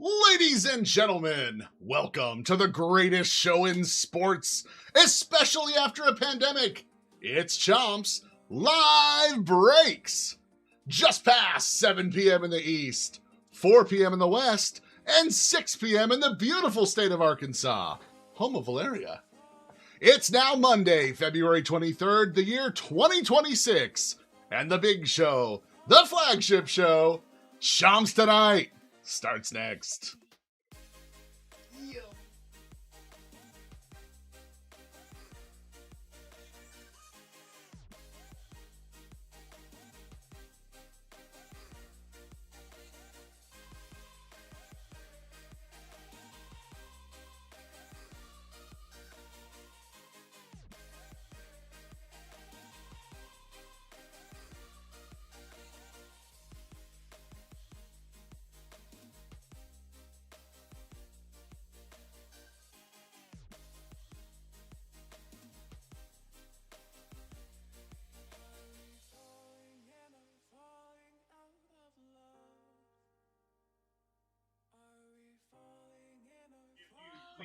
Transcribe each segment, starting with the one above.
Ladies and gentlemen, welcome to the greatest show in sports, especially after a pandemic. It's Chomp's Live Breaks. Just past 7 p.m. in the East, 4 p.m. in the West, and 6 p.m. in the beautiful state of Arkansas, home of Valeria. It's now Monday, February 23rd, the year 2026, and the big show, the flagship show, Chomp's Tonight, starts next.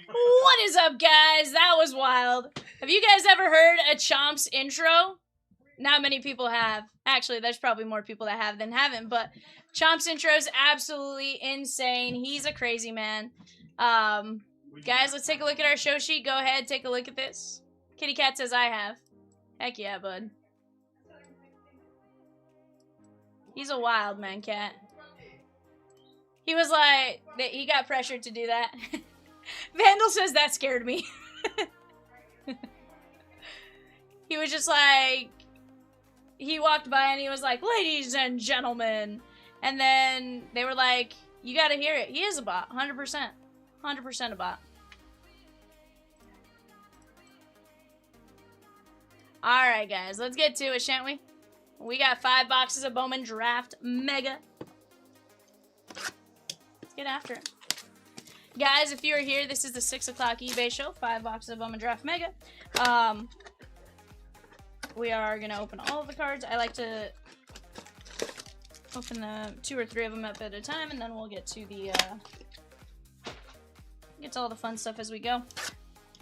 What is up, guys? That was wild. Have you guys ever heard a Chomp's intro? Not many people have. Actually, there's probably more people that have than haven't, but Chomp's intro is absolutely insane. He's a crazy man. Guys, let's take a look at our show sheet. Go ahead, take a look at this. Kitty Cat says I have. Heck yeah, bud. He's a wild man, cat. He was like, he got pressured to do that. Vandal says that scared me. He was just like, he walked by and he was like, ladies and gentlemen. And then they were like, you gotta hear it. He is a bot, 100%. 100% a bot. Alright, guys, let's get to it, shan't we? We got 5 boxes of Bowman Draft Mega. Let's get after it. Guys, if you're here, this is the 6 o'clock eBay show. 5 boxes of Bowman Draft Mega. We are going to open all of the cards. I like to open the 2 or 3 of them up at a time, and then we'll get to the, get to all the fun stuff as we go.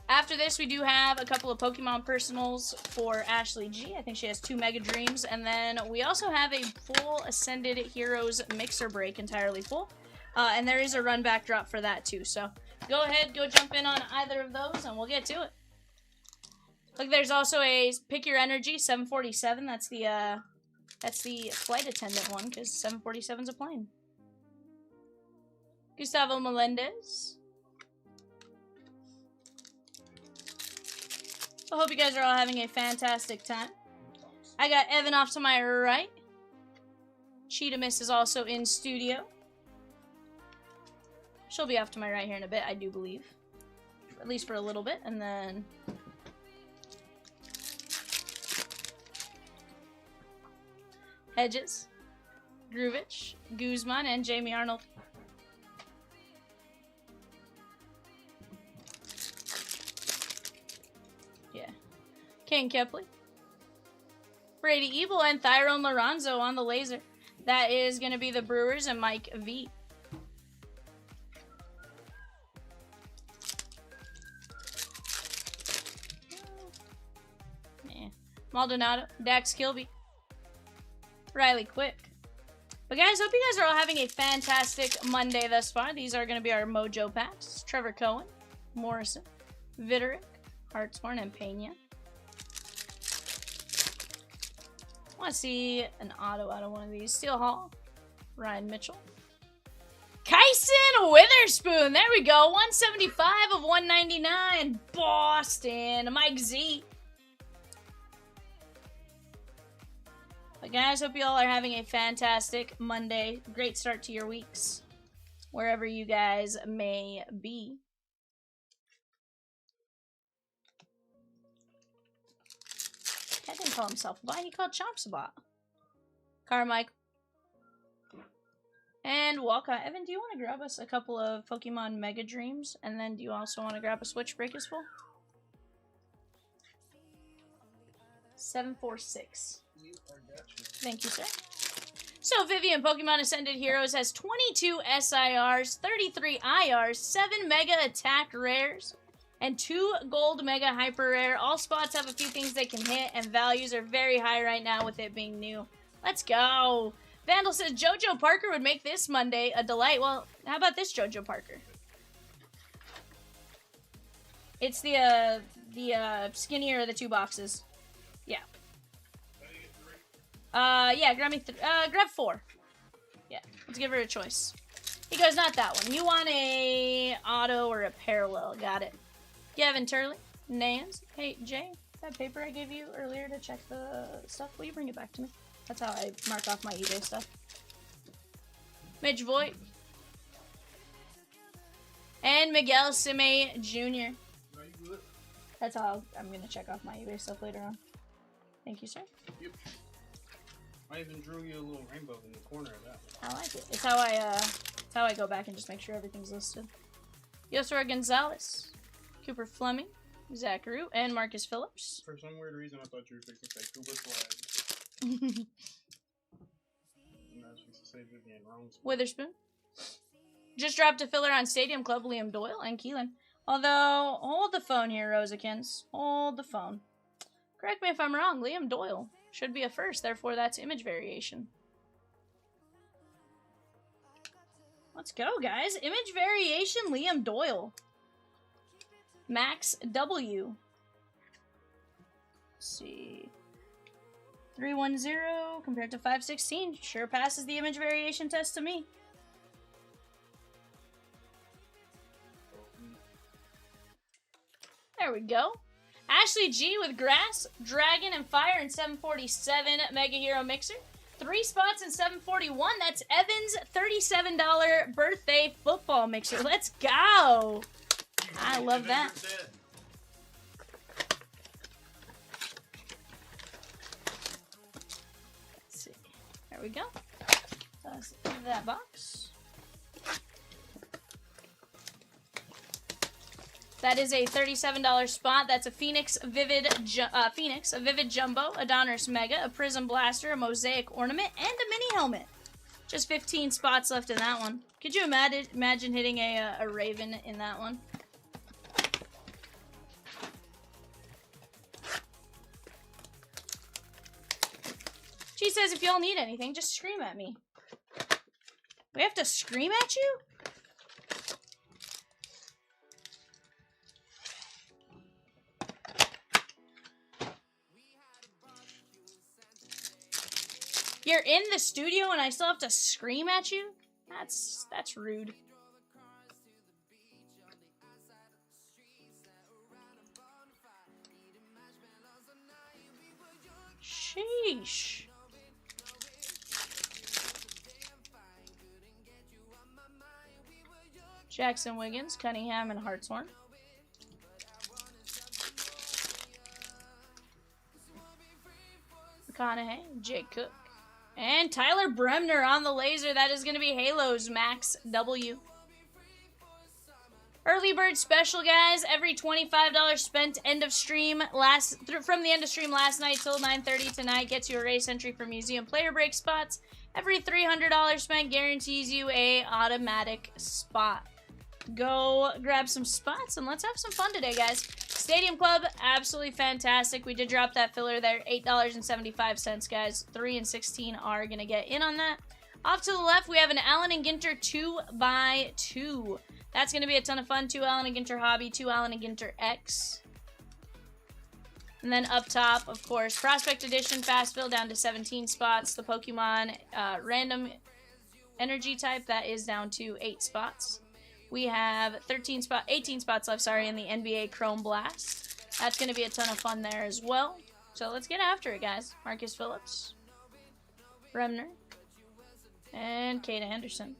After this, we do have a couple of Pokemon personals for Ashley G. I think she has 2 Mega Dreams. And then we also have a full Ascended Heroes Mixer Break, entirely full. And there is a run back drop for that too. So go ahead, go jump in on either of those, and we'll get to it. Look, there's also a Pick Your Energy 747. That's the flight attendant one, because 747's a plane. Gustavo Melendez. I hope you guys are all having a fantastic time. I got Evan off to my right. Cheetah Miss is also in studio. She'll be off to my right here in a bit, I do believe. At least for a little bit, and then... Hedges, Groovich, Guzman, and Jamie Arnold. Yeah. Kane Kepley. Brady Evil and Tyrone Lorenzo on the laser. That is going to be the Brewers and Mike V. Maldonado, Dax Kilby, Riley Quick. But guys, hope you guys are all having a fantastic Monday thus far. These are going to be our Mojo packs. Trevor Cohen, Morrison, Vitterick, Hartshorn, and Pena. I want to see an auto out of one of these. Steel Hall, Ryan Mitchell. Kyson Witherspoon, there we go. 175 of 199. Boston, Mike Z. But guys, hope you all are having a fantastic Monday. Great start to your weeks, wherever you guys may be. Cat didn't call himself a bot. He called Chomp's a bot. Carmichael. And Walcott. Evan, do you want to grab us a couple of Pokemon Mega Dreams? And then do you also want to grab a Switch Break as full? 746. Thank you, sir. So Vivian Pokemon Ascended Heroes has 22 SIRs, 33 IRs, 7 Mega Attack Rares, and 2 Gold Mega Hyper Rare. All spots have a few things they can hit, and values are very high right now with it being new. Let's go! Vandal says JoJo Parker would make this Monday a delight. Well, how about this JoJo Parker? It's the skinnier of the 2 boxes. Yeah. Yeah, grab 4. Yeah, let's give her a choice. He goes, not that one. You want a auto or a parallel. Got it. Gavin Turley, Nans. Hey, Jay, that paper I gave you earlier to check the stuff, will you bring it back to me? That's how I mark off my eBay stuff. Midge Voigt. And Miguel Sime Jr. That's how I'm going to check off my eBay stuff later on. Thank you, sir. Yep. I even drew you a little rainbow in the corner of that one. I like it. It's how I go back and just make sure everything's listed. Yosora Gonzalez, Cooper Fleming, Zach Root, and Marcus Phillips. For some weird reason, I thought you were fixing to say Cooper Flag. And I was fixing to say Vivian wrong. Witherspoon. Just dropped a filler on Stadium Club, Liam Doyle and Keelan. Although, hold the phone here, Rosikins. Hold the phone. Correct me if I'm wrong, Liam Doyle should be a first, therefore that's image variation. Let's go, guys. Image variation, Liam Doyle. Max W. Let's see. 310 compared to 516. Sure passes the image variation test to me. There we go. Ashley G with Grass, Dragon, and Fire in 747 Mega Hero Mixer. 3 spots in 741. That's Evan's $37 birthday football mixer. Let's go. I love that. Let's see. There we go. Let's leave that box. That is a $37 spot. That's a Phoenix, a Vivid Jumbo, a Donruss Mega, a Prizm Blaster, a Mosaic Ornament, and a Mini Helmet. Just 15 spots left in that one. Could you imagine hitting a Raven in that one? She says if y'all need anything, just scream at me. We have to scream at you? You're in the studio and I still have to scream at you? That's rude. Sheesh. Jackson Wiggins, Cunningham, and Hartshorn. McConaughey, Jake Cook. And Tyler Bremner on the laser. That is going to be Halo's Max W. Early bird special, guys. Every $25 spent end of stream from the end of stream last night till 9:30 tonight gets you a race entry for museum player break spots. Every $300 spent guarantees you a automatic spot. Go grab some spots and let's have some fun today, guys. Stadium Club, absolutely fantastic. We did drop that filler there, $8.75, guys. 3 and 16 are going to get in on that. Off to the left, we have an Allen and Ginter 2x2. That's going to be a ton of fun. 2 Allen and Ginter Hobby, 2 Allen and Ginter X. And then up top, of course, Prospect Edition Fast Fill down to 17 spots. The Pokemon Random Energy type, that is down to 8 spots. We have 18 spots left, sorry, in the NBA Chrome Blast. That's going to be a ton of fun there as well. So let's get after it, guys. Marcus Phillips, Bremner, and Kate Anderson.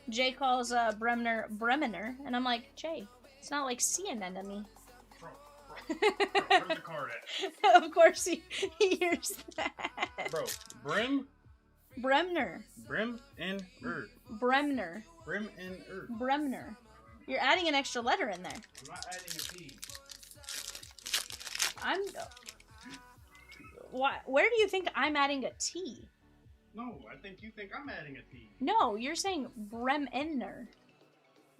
Jay calls Bremner Bremener, and I'm like, Jay, it's not like CNN to me. Bro, where's the card at? Of course he hears that. Bro, Bremner. Brim and Bremner. Brim and Bremner. You're adding an extra letter in there. I'm not adding a P. Why? Where do you think I'm adding a T? No, I think you think I'm adding a T. No, you're saying Bremner.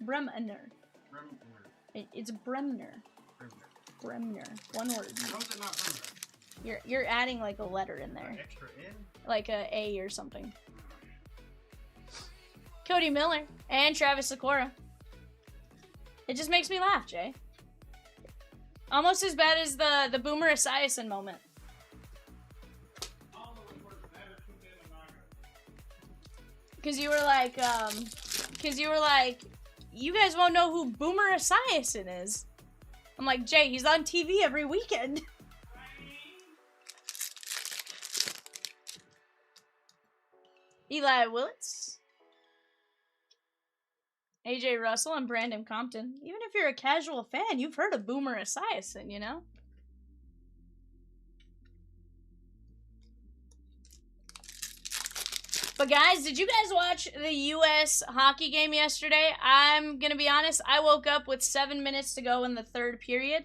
Bremner. It's Bremner. Bremner. One word. How is it not Bremner? You're adding like a letter in there. An extra N? Like a A or something. Cody Miller and Travis Sikora. It just makes me laugh, Jay. Almost as bad as the Boomer Esiason moment. Cause you were like, you guys won't know who Boomer Esiason is. I'm like, Jay, he's on TV every weekend. Eli Willits, AJ Russell, and Brandon Compton. Even if you're a casual fan, you've heard of Boomer Esiason, you know? But guys, did you guys watch the U.S. hockey game yesterday? I'm gonna be honest, I woke up with 7 minutes to go in the third period.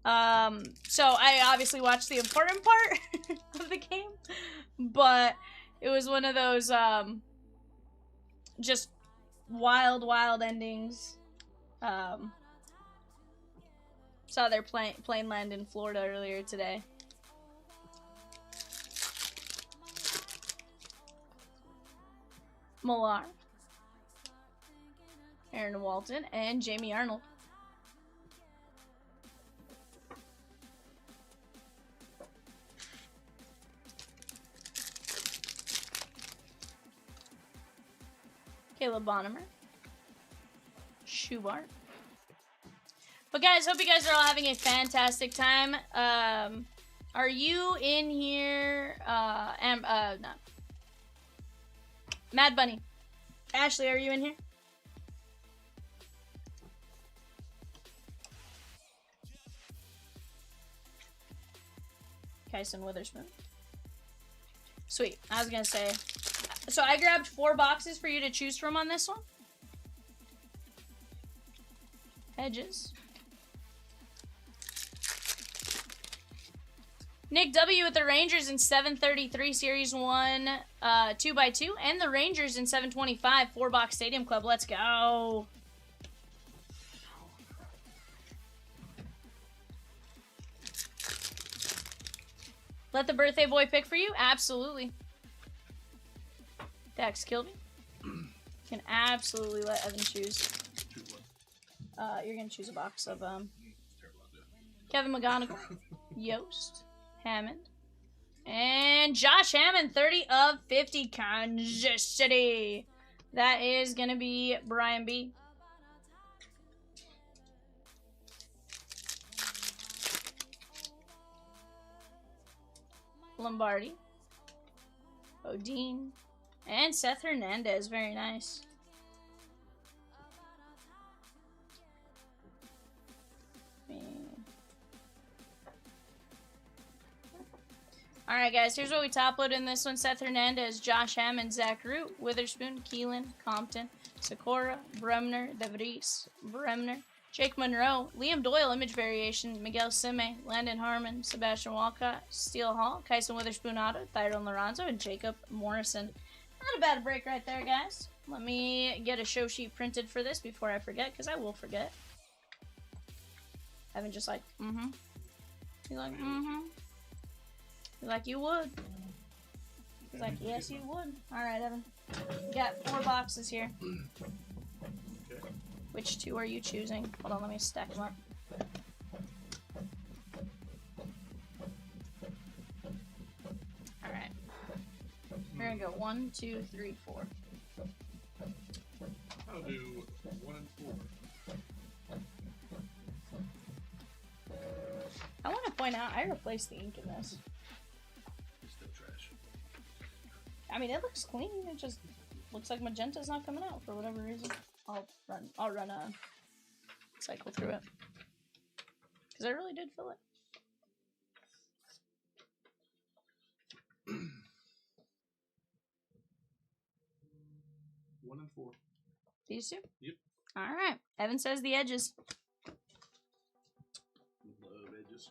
So I obviously watched the important part of the game, but it was one of those, just wild endings. Saw their plane land in Florida earlier today. Millar, Aaron Walton, and Jamie Arnold. Caleb Bonnemer. Schubart. But guys, hope you guys are all having a fantastic time. Are you in here? No. Mad Bunny. Ashley, are you in here? Kyson Witherspoon. Sweet. I was gonna say. So I grabbed 4 boxes for you to choose from on this one. Hedges. Nick W with the Rangers in 733 Series 1 2x2, and the Rangers in 725 4-box Stadium Club. Let's go. Let the birthday boy pick for you? Absolutely. Dax Kilby. Can absolutely let Evan choose. You're going to choose a box of Kevin McGonigal, Yost, Hammond, and Josh Hammond, 30 of 50, Kansas City. That is going to be Brian B. Lombardi, Odine, and Seth Hernandez. Very nice. Alright guys, here's what we top-load in this one. Seth Hernandez, Josh Hammond, Zach Root, Witherspoon, Keelan, Compton, Sikora, Bremner, DeVries, Bremner, Jake Monroe, Liam Doyle, image variation, Miguel Sime, Landon Harmon, Sebastian Walcott, Steele Hall, Kyson Witherspoon Auto, Tyrone Lorenzo, and Jacob Morrison. Not a bad break right there, guys. Let me get a show sheet printed for this before I forget, because I will forget. Evan just like, He's like, He's like, you would. He's like, yes, you would. Alright, Evan. We got 4 boxes here. Okay. Which 2 are you choosing? Hold on, let me stack them up. Alright. We're gonna go 1, 2, 3, 4. I'll do 1 and 4. I want to point out, I replaced the ink in this. It's still trash. I mean, it looks clean. It just looks like magenta's not coming out for whatever reason. I'll run a cycle through it. Because I really did fill it. One and 4. These 2? Yep. Alright. Evan says the edges. Love edges.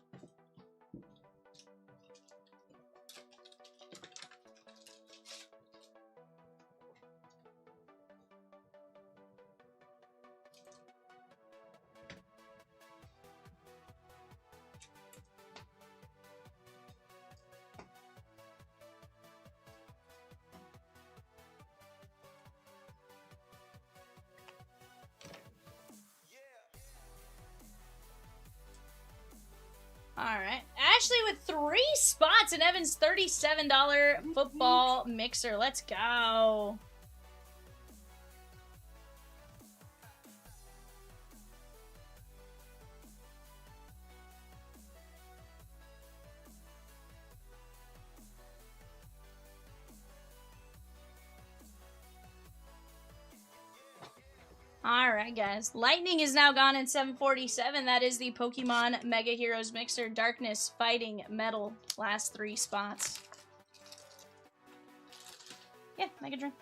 Alright. Ashley with 3 spots and Evan's $37 football mixer. Let's go. Alright, guys. Lightning is now gone in 747. That is the Pokemon Mega Heroes Mixer. Darkness, Fighting, Metal. Last 3 spots. Yeah, Mega Dream.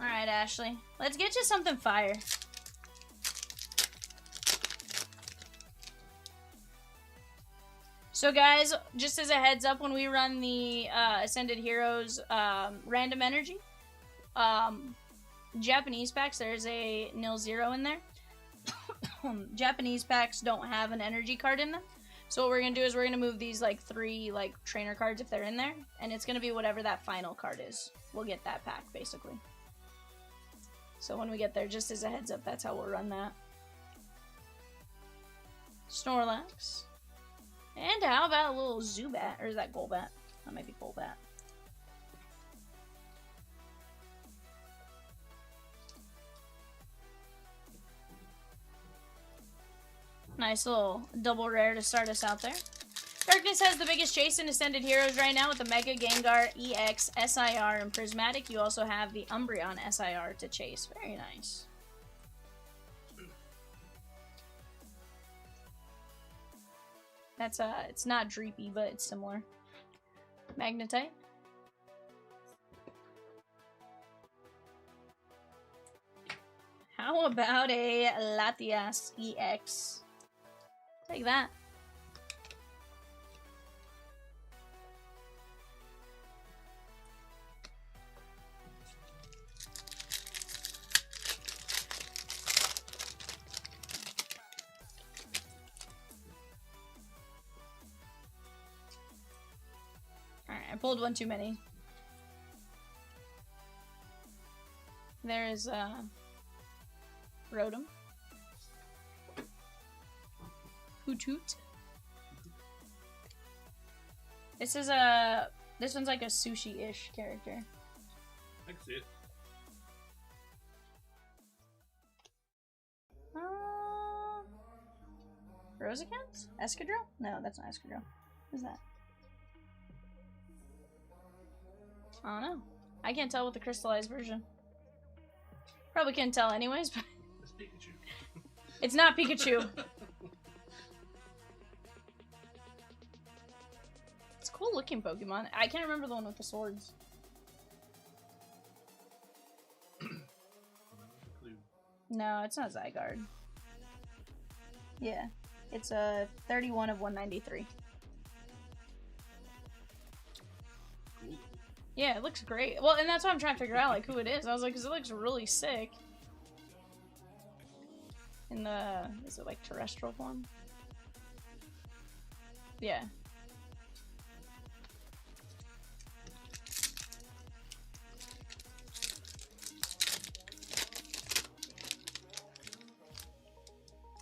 Alright, Ashley. Let's get you something fire. So guys, just as a heads up, when we run the Ascended Heroes random energy, Japanese packs, there's a 0 in there. Japanese packs don't have an energy card in them. So what we're going to do is we're going to move these like 3 like trainer cards if they're in there. And it's going to be whatever that final card is. We'll get that pack basically. So when we get there, just as a heads up, that's how we'll run that. Snorlax. And how about a little Zubat? Or is that Golbat? That might be Golbat. Nice little double rare to start us out there. Darkness has the biggest chase in Ascended Heroes right now with the Mega Gengar EX, SIR, and Prismatic. You also have the Umbreon SIR to chase. Very nice. That's it's not Dreepy, but it's similar. Magnetite. How about a Latias EX? Take that. I pulled one too many. There's Rotom. Hoot. This is this one's like a sushi-ish character. I can see it. Rosicans? Escadrille? No, that's not Escadrille. Who's that? I don't know. I can't tell with the crystallized version. Probably can't tell anyways, but... It's Pikachu. It's not Pikachu. It's a cool looking Pokemon. I can't remember the one with the swords. No, it's not Zygarde. Yeah. It's a 31 of 193. Cool. Yeah, it looks great. Well, and that's why I'm trying to figure out, like, who it is. I was like, because it looks really sick. In the... Is it, like, terrestrial form? Yeah.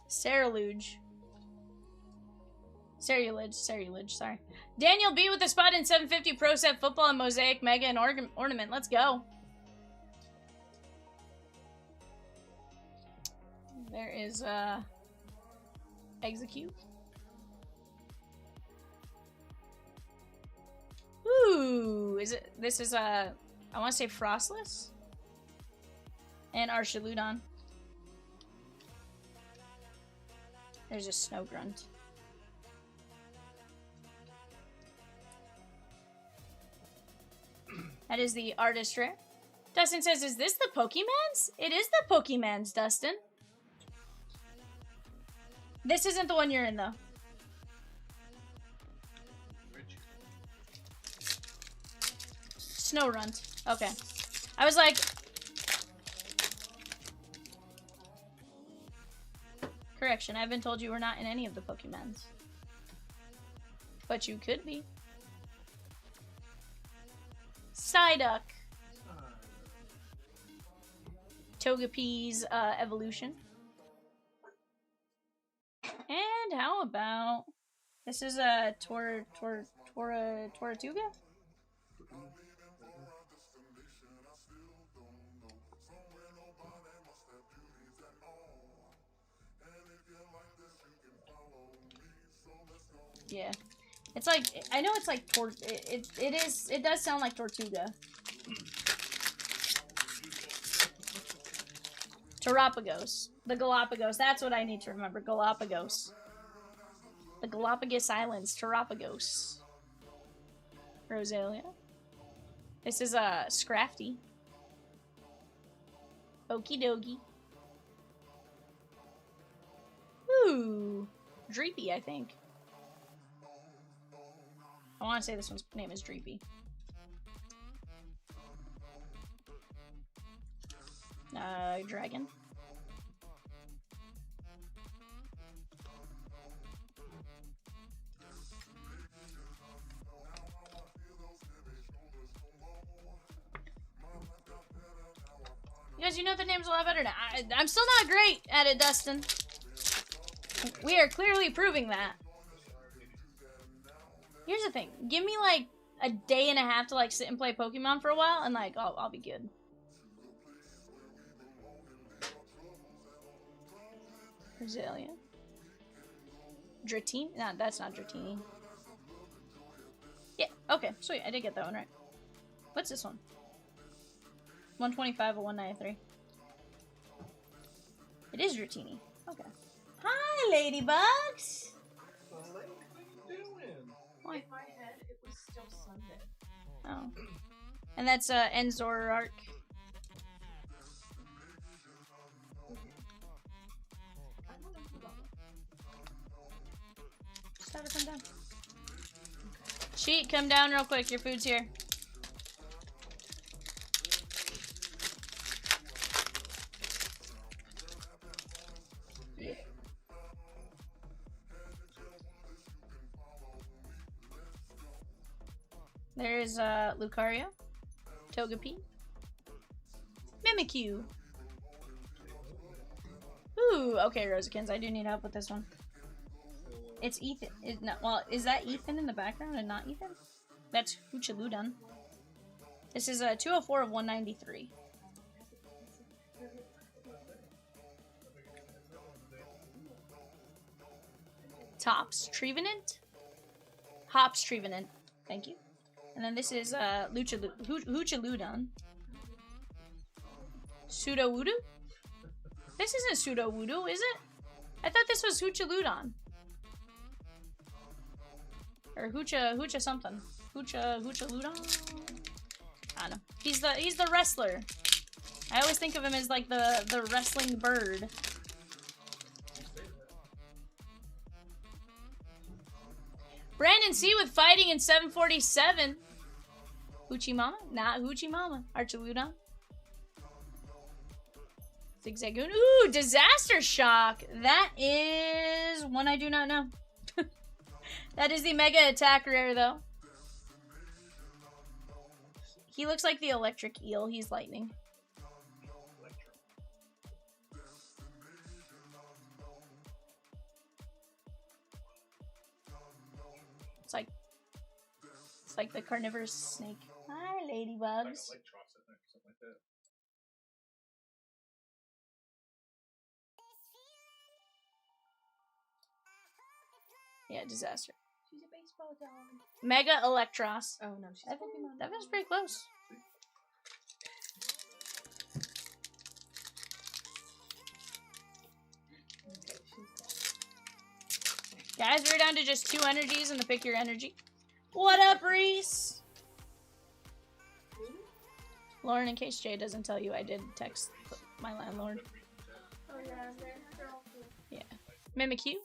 Ceruledge, sorry. Daniel B with a spot in 750 Pro Set Football and Mosaic Mega and Ornament. Let's go. There is Execute. Ooh, this is I want to say Frostless and Archaludon. There's a Snow Grunt. That is the artist rare. Dustin says, is this the Pokemans? It is the Pokemans, Dustin. This isn't the one you're in, though. Snowrunt. Okay. I was like... Correction, I've been told you were not in any of the Pokemans. But you could be. Psyduck. Togepi's evolution. And how about this is a Tortuga? Yeah. It's like, I know it's like it does sound like Tortuga. Terapagos. The Galapagos. That's what I need to remember. Galapagos. The Galapagos Islands. Terapagos. Rosalia. This is a Scrafty. Okie dokie. Ooh. Dreepy, I think. I want to say this one's name is Dreepy. Dragon. You guys, you know the names a lot better now. I'm still not great at it, Dustin. We are clearly proving that. Here's the thing. Give me like a day and a half to like sit and play Pokemon for a while, and like I'll be good. Rosalia. Dratini? Nah, that's not Dratini. Yeah, okay, sweet. I did get that one right. What's this one? 125 or 193. It is Dratini. Okay. Hi, ladybugs! What are you doing? Why? In my head, it was still Sunday. Oh. And that's Enzorark. Just have her come down. Sheet, come down real quick. Your food's here. Yeah. There's Lucario, Togepi, Mimikyu. Ooh, okay, Rosikins, I do need help with this one. It's Ethan. Well, is that Ethan in the background and not Ethan? That's Huchaludan. This is a 204 of 193. Tops Trevenant? Hops Trevenant. Thank you. And then this is Huchaludan. Sudowoodo? This isn't Sudowoodo, is it? I thought this was Huchaludan. Or Hoocha something. Huchaludan? I don't know. He's the wrestler. I always think of him as like the wrestling bird. Brandon C with fighting in 747. Hoochie Mama? Not Hoochie Mama. Archaludon. Zigzagoon. Ooh, Disaster Shock. That is one I do not know. That is the Mega Attack rare, though. He looks like the electric eel. He's lightning. It's like the carnivorous snake. Hi, ladybugs. Yeah, Disaster. She's a baseball dog. Mega Electros. Oh no, she's That was pretty close. Okay, she's Guys, we're down to just 2 energies in the pick your energy. What up, Reese? Lauren, in case Jay doesn't tell you, I did text my landlord. Oh yeah, Yeah. Mimikyu.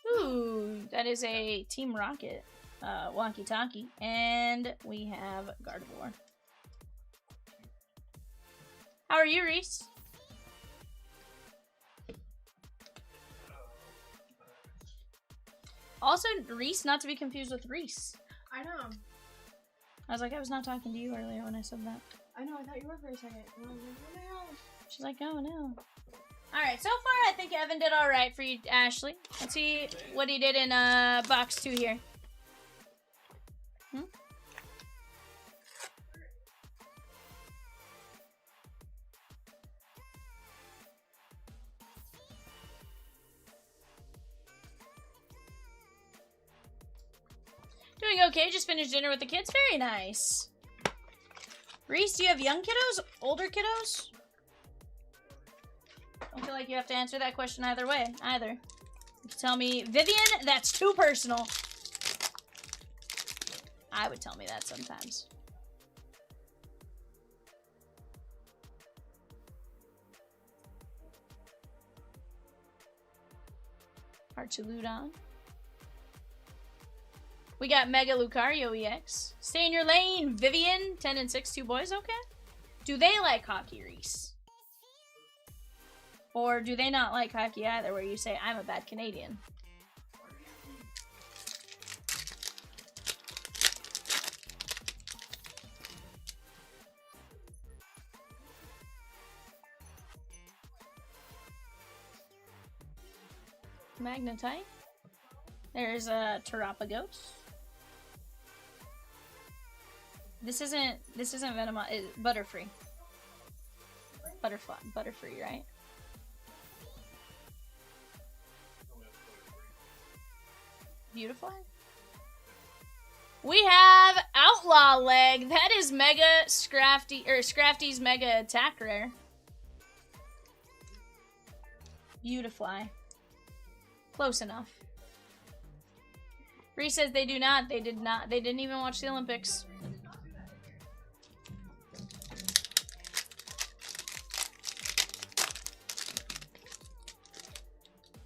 Ooh, that is a Team Rocket walkie-talkie. And we have Gardevoir. How are you, Reese? Also, Reese, not to be confused with Reese. I know. I was like, I was not talking to you earlier when I said that. I know, I thought you were for a second. And I was like, oh no. She's like, oh no. Alright, so far I think Evan did alright for you, Ashley. Let's see what he did in box 2 here. Doing okay, just finished dinner with the kids. Very nice. Reese, do you have young kiddos? Older kiddos? Don't feel like you have to answer that question either way, either. You can tell me, Vivian, that's too personal. I would tell me that sometimes. Archiludon. We got Mega Lucario EX. Stay in your lane, Vivian. 10 and 6, 2 boys, okay. Do they like hockey, Reese? Or do they not like hockey either, where you say, I'm a bad Canadian? Magnetite. There's a Terapagos. This isn't Venom. Butterfree. Butterfree, right? Beautiful. We have Outlaw Leg. That is Mega Scrafty, or Scrafty's Mega Attack Rare. Beautifly. Close enough. Reese says they do not. They did not. They didn't even watch the Olympics.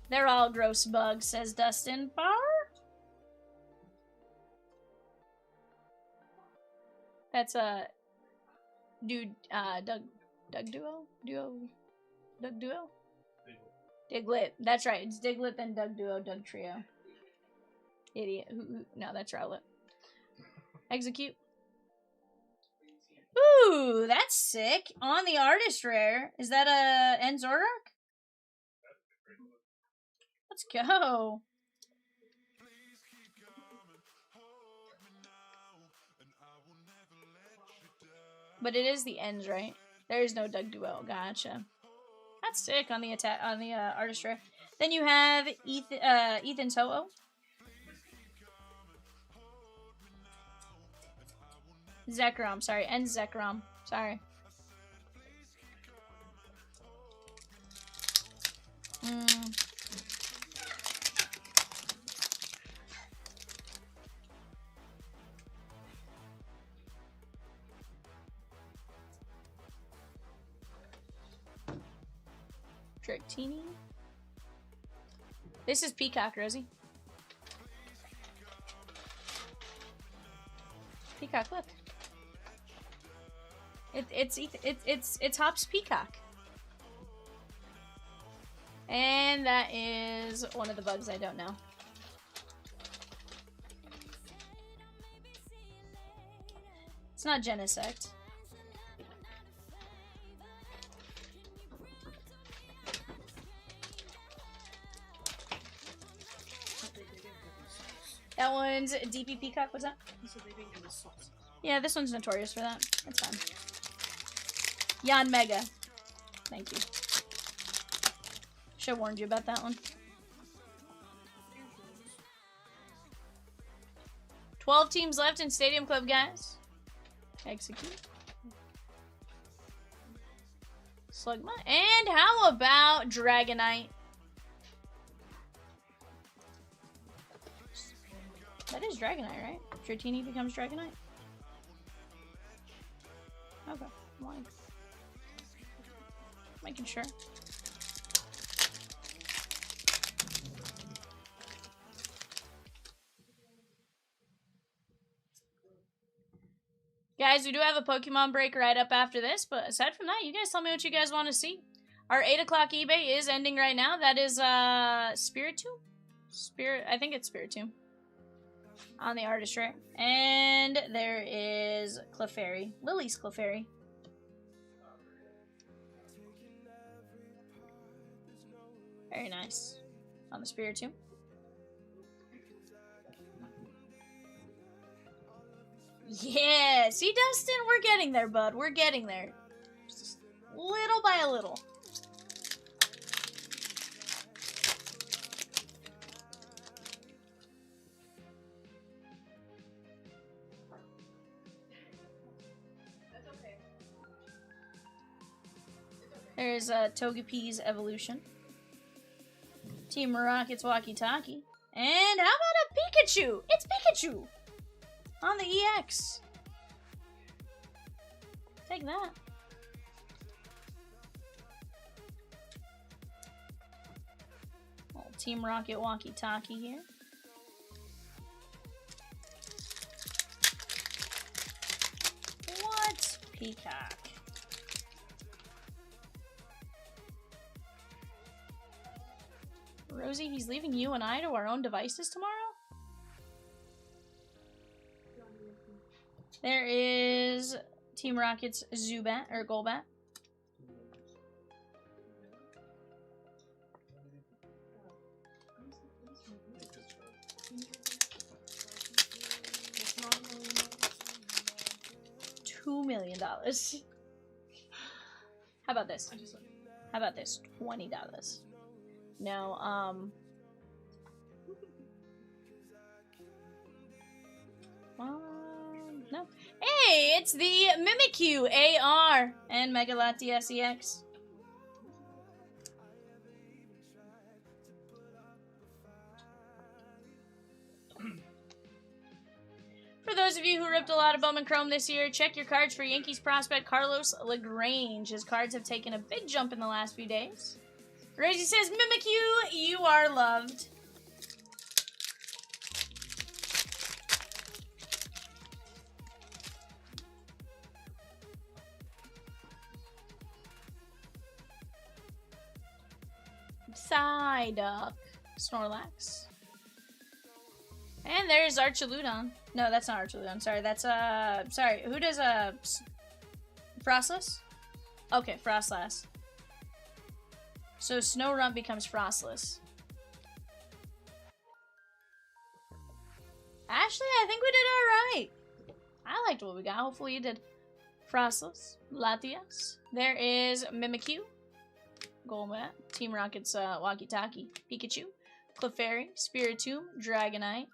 They're all gross bugs, says Dustin. Bar? That's a dude, Doug Duo? Doug Duo? Diglett. That's right. It's Diglett, then Doug Duo, Doug Trio. Idiot. No, that's Rowlet. Execute. Ooh, that's sick. On the artist rare. Is that a Enzorark? Let's go. But it is the ends, right? There is no Doug Duo. Gotcha. That's sick on the artist rare. Then you have Ethan Toho. Zekrom, sorry. And Zekrom. Sorry. Dratini. This is Peacock, Rosie. Peacock, look. It's Hop's Peacock. And that is one of the bugs I don't know. It's not Genesect. That one's DP Peacock. What's that? Yeah, this one's notorious for that. That's fine. Yan Mega. Thank you. Should have warned you about that one. 12 teams left in Stadium Club, guys. Execute. Slugma. And how about Dragonite? That is Dragonite, right? Dratini becomes Dragonite? Okay. I'm making sure. Guys, we do have a Pokemon break right up after this, but aside from that, you guys tell me what you guys want to see. Our 8 o'clock eBay is ending right now. That is Spiritomb. Spirit, I think it's Spiritomb on the artist rare. And there is Clefairy, Lily's Clefairy. Very nice on the Spiritomb. Yeah, see, Dustin, we're getting there, bud. We're getting there. Just little by a little. There's Togepi's Evolution. Team Rocket's Walkie Talkie. And how about a Pikachu? It's Pikachu! On the EX. Take that. Little Team Rocket Walkie Talkie here. What? Peacock. Rosie, he's leaving you and I to our own devices tomorrow? There is Team Rocket's Zubat, or Golbat. $2 million. How about this? How about this? $20. No, no. Hey, it's the Mimikyu AR and Mega Latias EX. For those of you who ripped a lot of Bowman Chrome this year, check your cards for Yankees prospect Carlos LaGrange. His cards have taken a big jump in the last few days. Gracie says, Mimikyu, you are loved. Psyduck. Snorlax. And there's Archaludon. No, that's not Archaludon. Sorry, that's, sorry. Who does, Frostless? Okay, Frostlass. So Snorunt becomes Frostless. Ashley, I think we did alright. I liked what we got. Hopefully you did. Frostless. Latias. There is Mimikyu. Golbat. Team Rocket's Walkie Talkie. Pikachu. Clefairy. Spiritomb. Dragonite.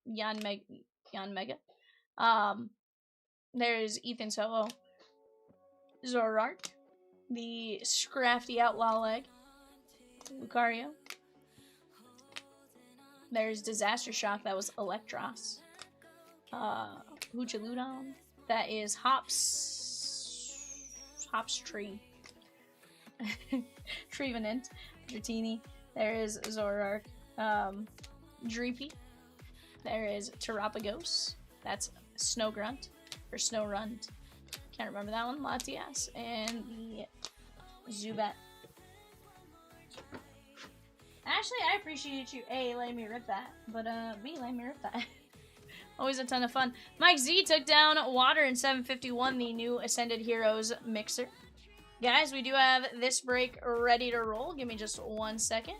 Yanmega. There's Ethan Solo. Zoroark. The Scrafty Outlaw Leg. Lucario. There's Disaster Shock. That was Electros. Huchaludon. That is Hops Tree. Trevenant. Dratini. There is Zoroark. Dreepy. There is Terapagos. That's Snowgrunt. Or Snowrunt. Can't remember that one. Latias. And the Zubat. Actually, I appreciate you, A, letting me rip that. But, B, letting me rip that. Always a ton of fun. Mike Z took down Water in 751, the new Ascended Heroes mixer. Guys, we do have this break ready to roll. Give me just 1 second.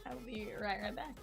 I will be right back.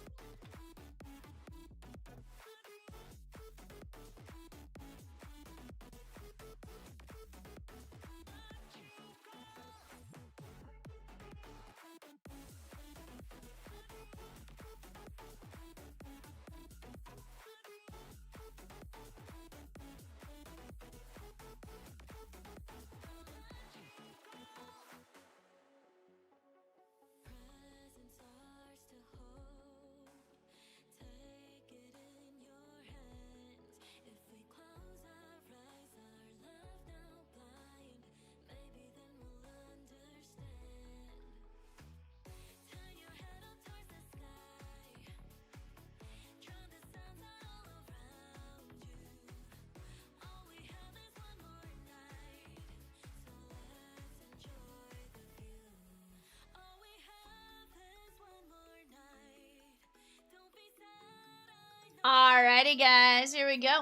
Alrighty, guys, here we go.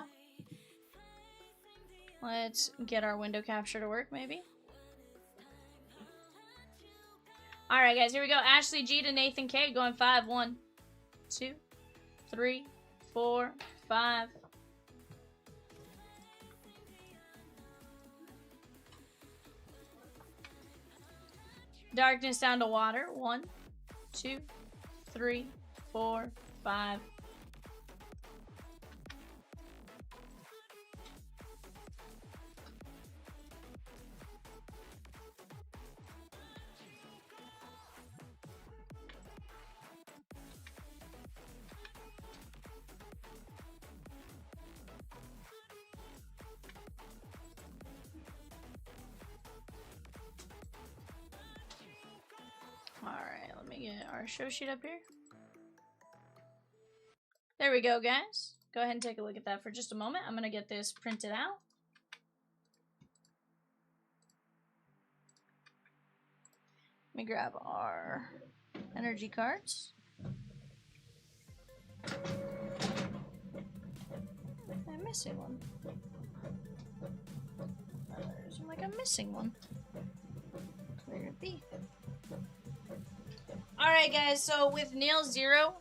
Let's get our window capture to work, maybe. Alright, guys, here we go. Ashley G to Nathan K going 5. 1, 2, 3, 4, 5. Darkness down to water. 1, 2, 3, 4, 5. Alright, let me get our show sheet up here. There we go, guys. Go ahead and take a look at that for just a moment. I'm going to get this printed out. Let me grab our energy cards. I'm missing one. There's like I'm missing one. Where it be? Alright, guys, so with Nail Zero,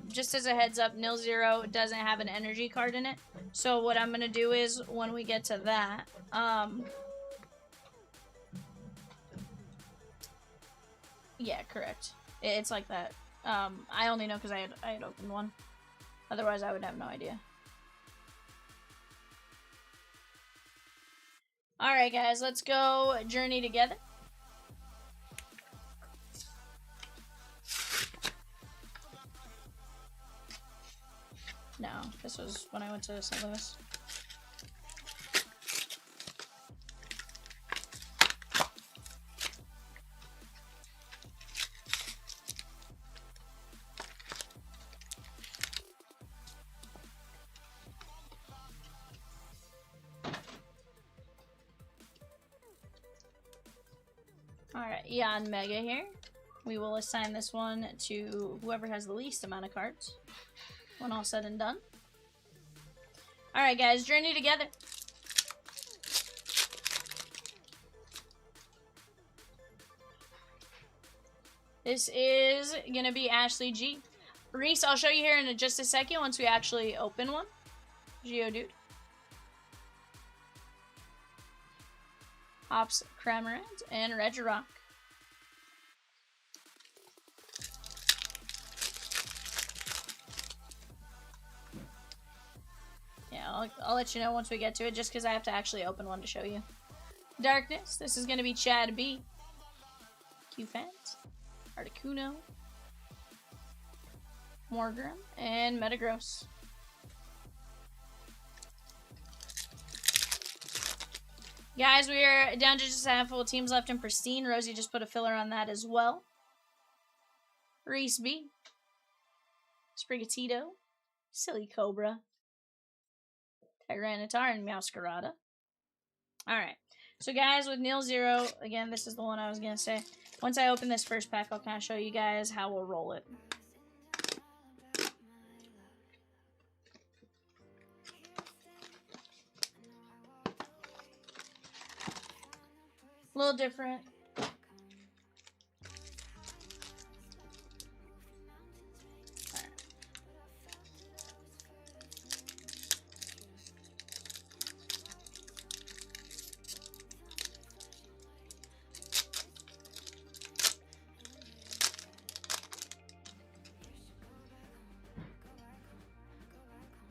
just as a heads up, Nail Zero doesn't have an energy card in it. So what I'm going to do is, when we get to that, yeah, correct. It's like that. I only know because I had opened one. Otherwise, I would have no idea. Alright, guys, let's go Journey Together. No, this was when I went to St. Louis. Alright, Eon Mega here. We will assign this one to whoever has the least amount of cards. When all said and done. Alright, guys, Journey Together. This is gonna be Ashley G. Reese, I'll show you here in just a second once we actually open one. Geodude. Hops, Cramorant, and Regirock. I'll let you know once we get to it, just because I have to actually open one to show you. Darkness, this is going to be Chad B. Q-Fant, Articuno, Morgrem, and Metagross. Guys, we are down to just a handful of teams left in Pristine. Rosie just put a filler on that as well. Reese B. Sprigatito, Silly Cobra, Tyranitar, and Meowscarada. Alright. So, guys, with Nail Zero, again, this is the one I was going to say. Once I open this first pack, I'll kind of show you guys how we'll roll it. A little different.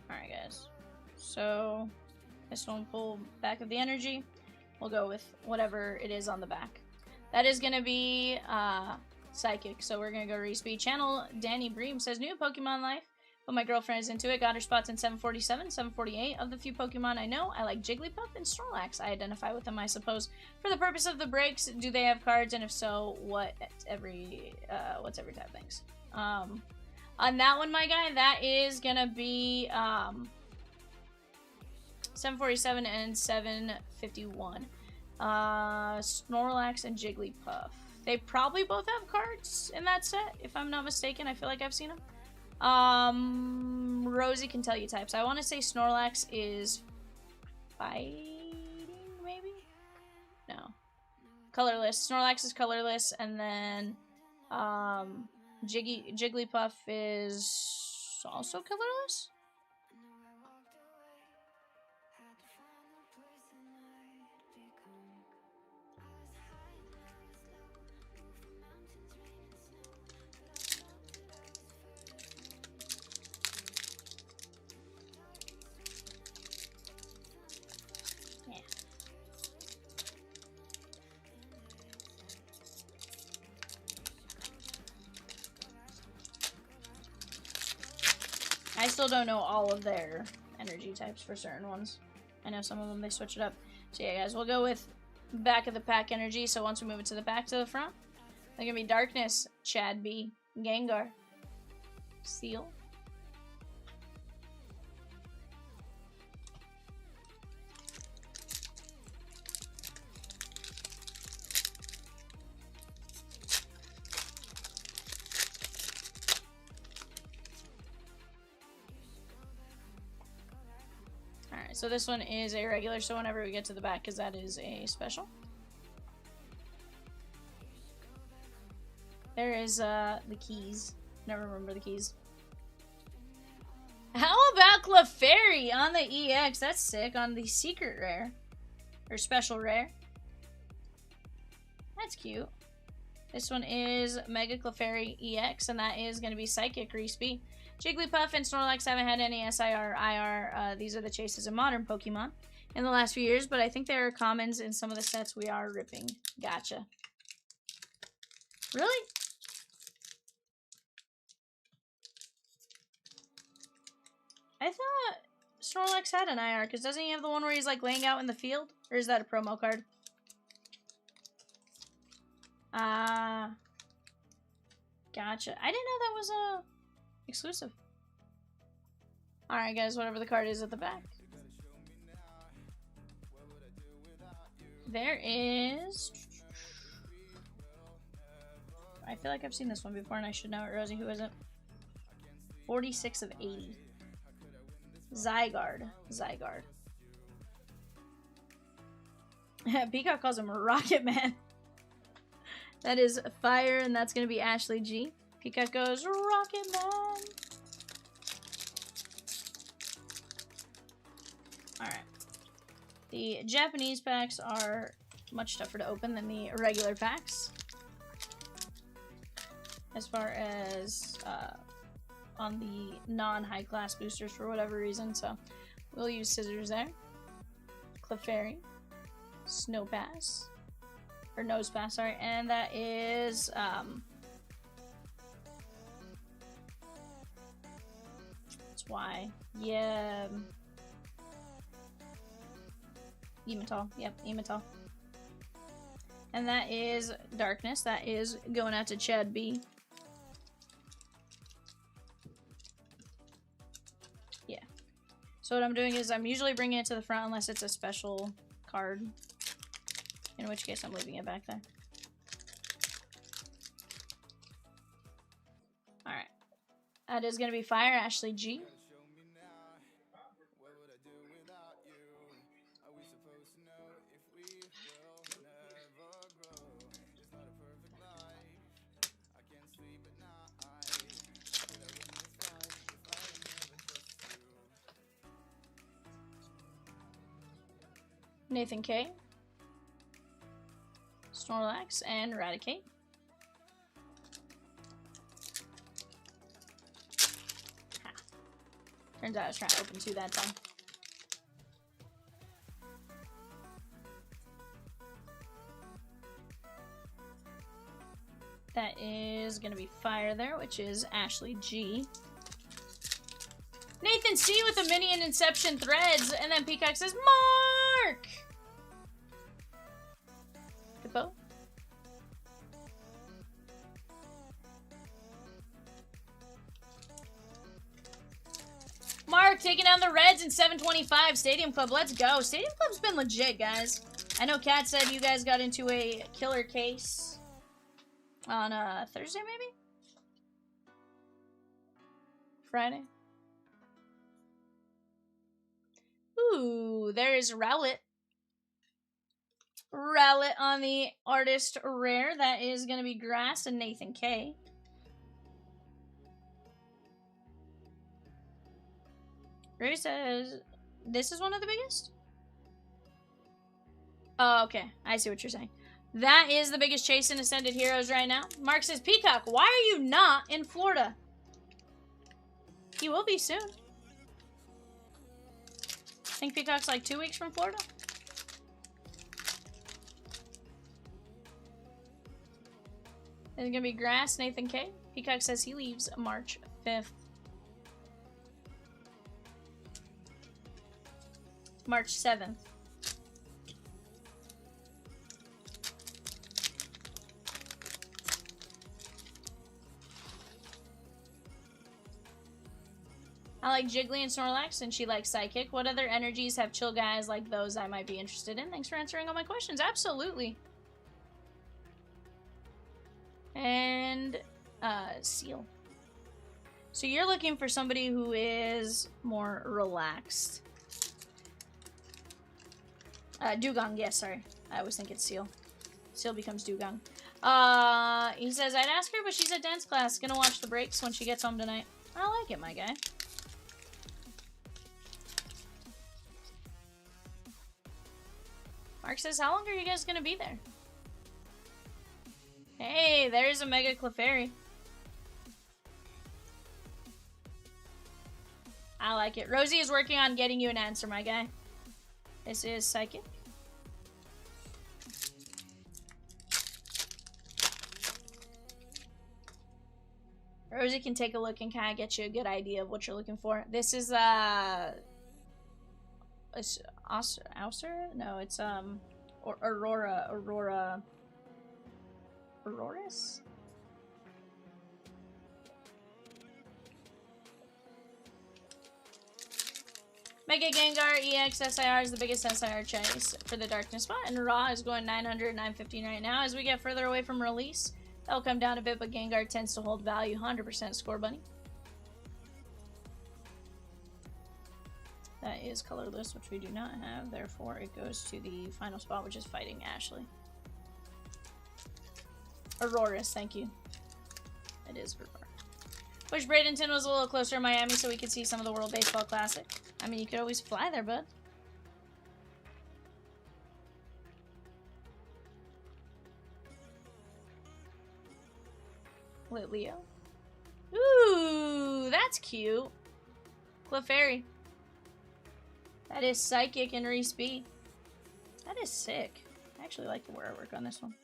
Alright, guys. So, this one pull back of the energy. We'll go with whatever it is on the back. That is going to be Psychic. So we're going to go Reese B. Channel Danny Bream says, new Pokemon life, but my girlfriend is into it. Got her spots in 747, 748. Of the few Pokemon I know, I like Jigglypuff and Snorlax. I identify with them, I suppose. For the purpose of the breaks, do they have cards? And if so, what's every type? Thanks. On that one, my guy, that is going to be 747 and 751. Snorlax and Jigglypuff. They probably both have cards in that set, if I'm not mistaken. I feel like I've seen them. Rosie can tell you types. I want to say Snorlax is fighting, maybe? No. Colorless. Snorlax is colorless, and then Jigglypuff is also colorless? I still don't know all of their energy types for certain ones. I know some of them they switch it up. So yeah, guys, we'll go with back of the pack energy. So once we move it to the back to the front, they're gonna be Darkness, Chad B, Gengar, Seal. So this one is a regular, so whenever we get to the back, because that is a special. There is the keys. Never remember the keys. How about Clefairy on the EX? That's sick. On the secret rare. Or special rare. That's cute. This one is Mega Clefairy EX, and that is going to be Psychic Respy. Jigglypuff and Snorlax haven't had any SIR, IR. These are the chases in modern Pokemon in the last few years, but I think there are commons in some of the sets we are ripping. Gotcha. Really? I thought Snorlax had an IR, because doesn't he have the one where he's like laying out in the field? Or is that a promo card? Gotcha. I didn't know that was a exclusive. Alright guys, whatever the card is at the back. There is... I feel like I've seen this one before and I should know it. Rosie, who is it? 46 of 80. Zygarde. Peacock calls him Rocket Man. That is fire, and that's going to be Ashley G. Peacock goes, Rocket Man. Alright. The Japanese packs are much tougher to open than the regular packs. As far as on the non-high class boosters for whatever reason, so we'll use scissors there. Clefairy. Snowpass. Or Nosepass, sorry. And that is, that's why. Yeah. Emetal. Yep, Emetal. And that is Darkness. That is going out to Chad B. Yeah. So what I'm doing is I'm usually bringing it to the front unless it's a special card. In which case I'm leaving it back there. Alright. That is going to be Fire, Ashley G. Nathan K. Snorlax and Eradicate. Ha. Turns out I was trying to open two that time. That is going to be Fire there, which is Ashley G. Nathan C with the Minion Inception threads, and then Peacock says, Mark! Hippo. Mark taking down the Reds in 725. Stadium Club, let's go. Stadium Club's been legit, guys. I know Kat said you guys got into a killer case on Thursday, maybe? Friday. Ooh, there is Rowlet. Rowlet on the artist rare. That is going to be Grass and Nathan K. Ray says, this is one of the biggest? Oh, okay. I see what you're saying. That is the biggest chase in Ascended Heroes right now. Mark says, Peacock, why are you not in Florida? He will be soon. I think Peacock's like 2 weeks from Florida. It's gonna be Grass, Nathan K. Peacock says he leaves March 5th. March 7th. I like Jiggly and Snorlax, and she likes Psychic. What other energies have chill guys like those I might be interested in? Thanks for answering all my questions. Absolutely. And, Seal. So you're looking for somebody who is more relaxed. Dugong, yes, sorry. I always think it's Seal. Seal becomes Dugong. He says, I'd ask her, but she's at dance class. Gonna watch the breaks when she gets home tonight. I like it, my guy. Mark says, how long are you guys gonna be there? Hey, there's a Mega Clefairy. I like it. Rosie is working on getting you an answer, my guy. This is Psychic. Rosie can take a look and kind of get you a good idea of what you're looking for. This is, Auster? No, it's, Auroras? Mega Gengar EX SIR is the biggest SIR chase for the Darkness spot, and Raw is going 900, 915 right now. As we get further away from release, that'll come down a bit, but Gengar tends to hold value. 100% score, bunny. That is colorless, which we do not have. Therefore, it goes to the final spot, which is fighting Ashley. Auroras, thank you. It is Aurora. Wish Bradenton was a little closer to Miami so we could see some of the World Baseball Classic. I mean, you could always fly there, bud. Leo. Ooh, that's cute. Clefairy. That is Psychic and Reese B. That is sick. I actually like the artwork on this one.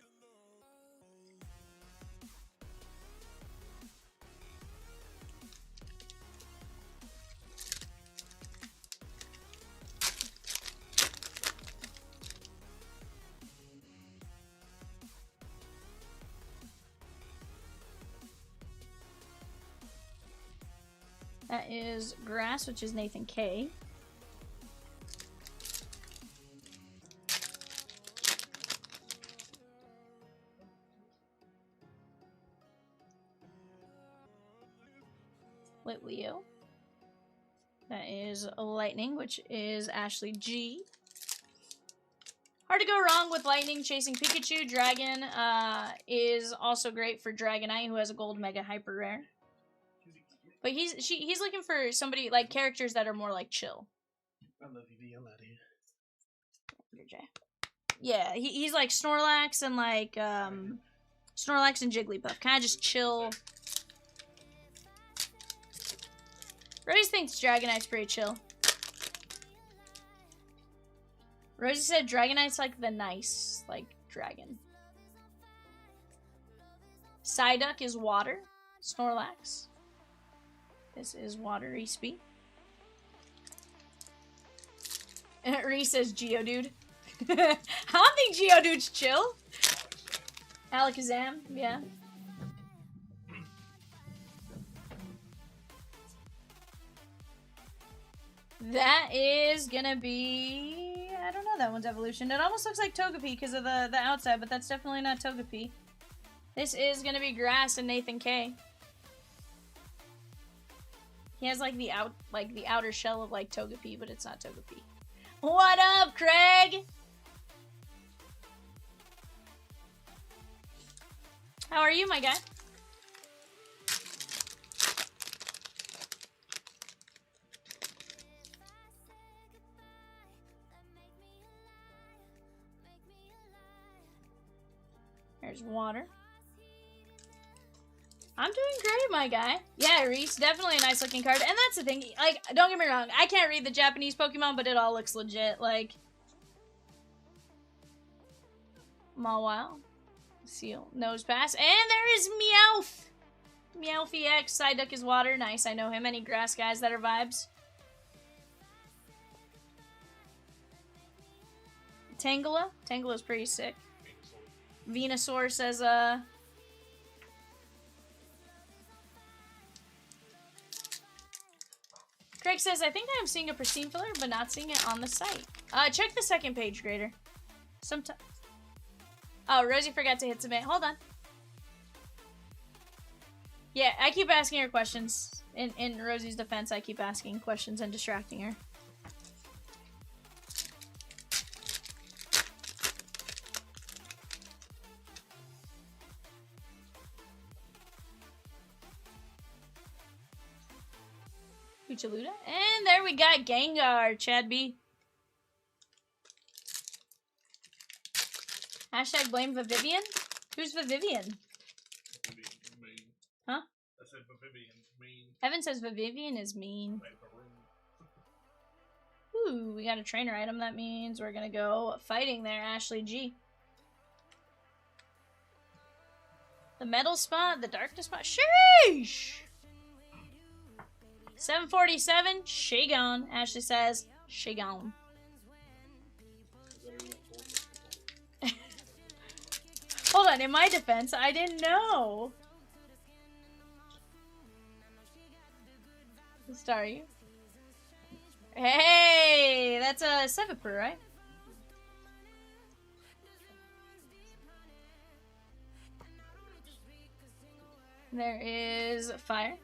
That is Grass, which is Nathan K. Leo. That is Lightning, which is Ashley G. Hard to go wrong with Lightning chasing Pikachu. Dragon is also great for Dragonite, who has a gold mega hyper rare. But he's looking for somebody like characters that are more like chill. I love you, I'm out of here. Yeah, he's like Snorlax and like Snorlax and Jigglypuff, kind of just chill. Rose thinks Dragonite's pretty chill. Rosie said Dragonite's like the nice like dragon. Psyduck is water. Snorlax. This is Water Eastby. Reese says Geodude. I don't think Geodude's chill. Alakazam, yeah. That is gonna be... I don't know that one's evolution. It almost looks like Togepi because of the outside, but that's definitely not Togepi. This is gonna be Grass and Nathan K. He has like the outer shell of like Togepi, but it's not Togepi. What up, Craig? How are you, my guy? There's water. I'm doing great, my guy. Yeah, Reese, definitely a nice looking card. And that's the thing, like, don't get me wrong, I can't read the Japanese Pokemon, but it all looks legit, like. Mawile. Seal. Nose pass. And there is Meowth! Meowth EX. Psyduck is water. Nice, I know him. Any grass guys that are vibes? Tangela. Tangela's pretty sick. Venusaur says, Craig says, I think I am seeing a pristine filler, but not seeing it on the site. Check the second page, Grader. Sometimes. Oh, Rosie forgot to hit submit. Hold on. Yeah, I keep asking her questions. In Rosie's defense, I keep asking questions and distracting her. Puchaluda. And there we got Gengar, Chad B. Hashtag blame Vivian? Who's Vivian? Huh? I said Vivian mean. Evan says Vivian is mean. Ooh, we got a trainer item. That means we're gonna go fighting there, Ashley G. The metal spot, the darkness spot. Sheesh! 747, she gone. Ashley says, she gone. Hold on, in my defense, I didn't know. What star are you? Hey, that's a Seviper, right? There is fire.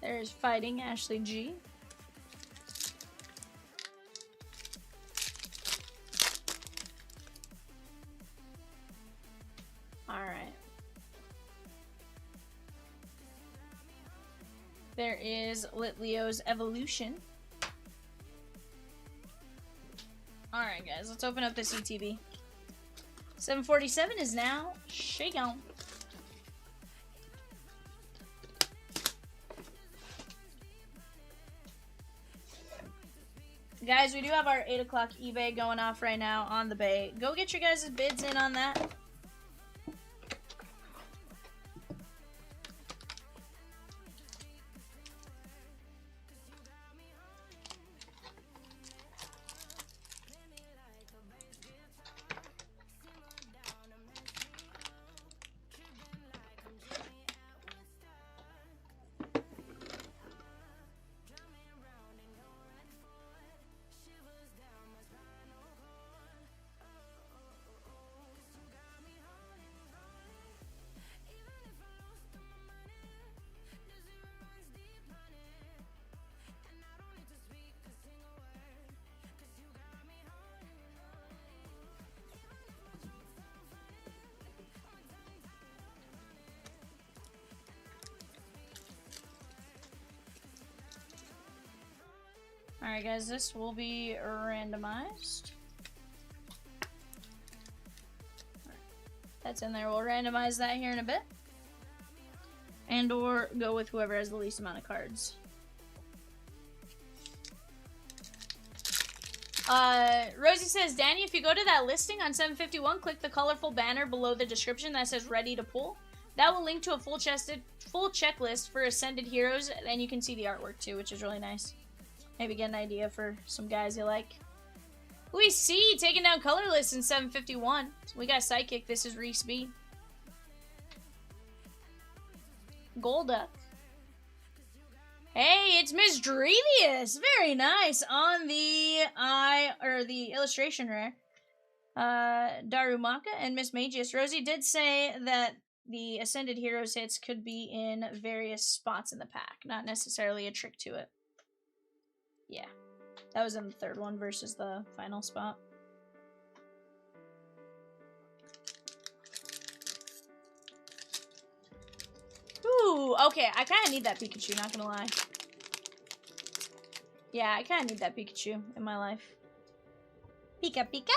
There's fighting Ashley G. Alright. There is Litleo's Evolution. Alright guys, let's open up this ETB. 747 is now shaken. Guys, we do have our 8 o'clock eBay going off right now on the bay. Go get your guys' bids in on that. Alright guys, this will be randomized. That's in there. We'll randomize that here in a bit. And or go with whoever has the least amount of cards. Rosie says, Danny, if you go to that listing on 751, click the colorful banner below the description that says ready to pull. That will link to a full full checklist for Ascended Heroes, and you can see the artwork too, which is really nice. Maybe get an idea for some guys you like. We see taking down Colorless in 751. We got Psychic. This is Reese B. Golduck. Hey, it's Miss Drevious. Very nice on the illustration rare. Darumaka and Miss Magius. Rosie did say that the Ascended Heroes hits could be in various spots in the pack, not necessarily a trick to it. Yeah, that was in the third one versus the final spot. Ooh, okay, I kind of need that Pikachu, not gonna lie. Yeah, I kind of need that Pikachu in my life. Pika Pika?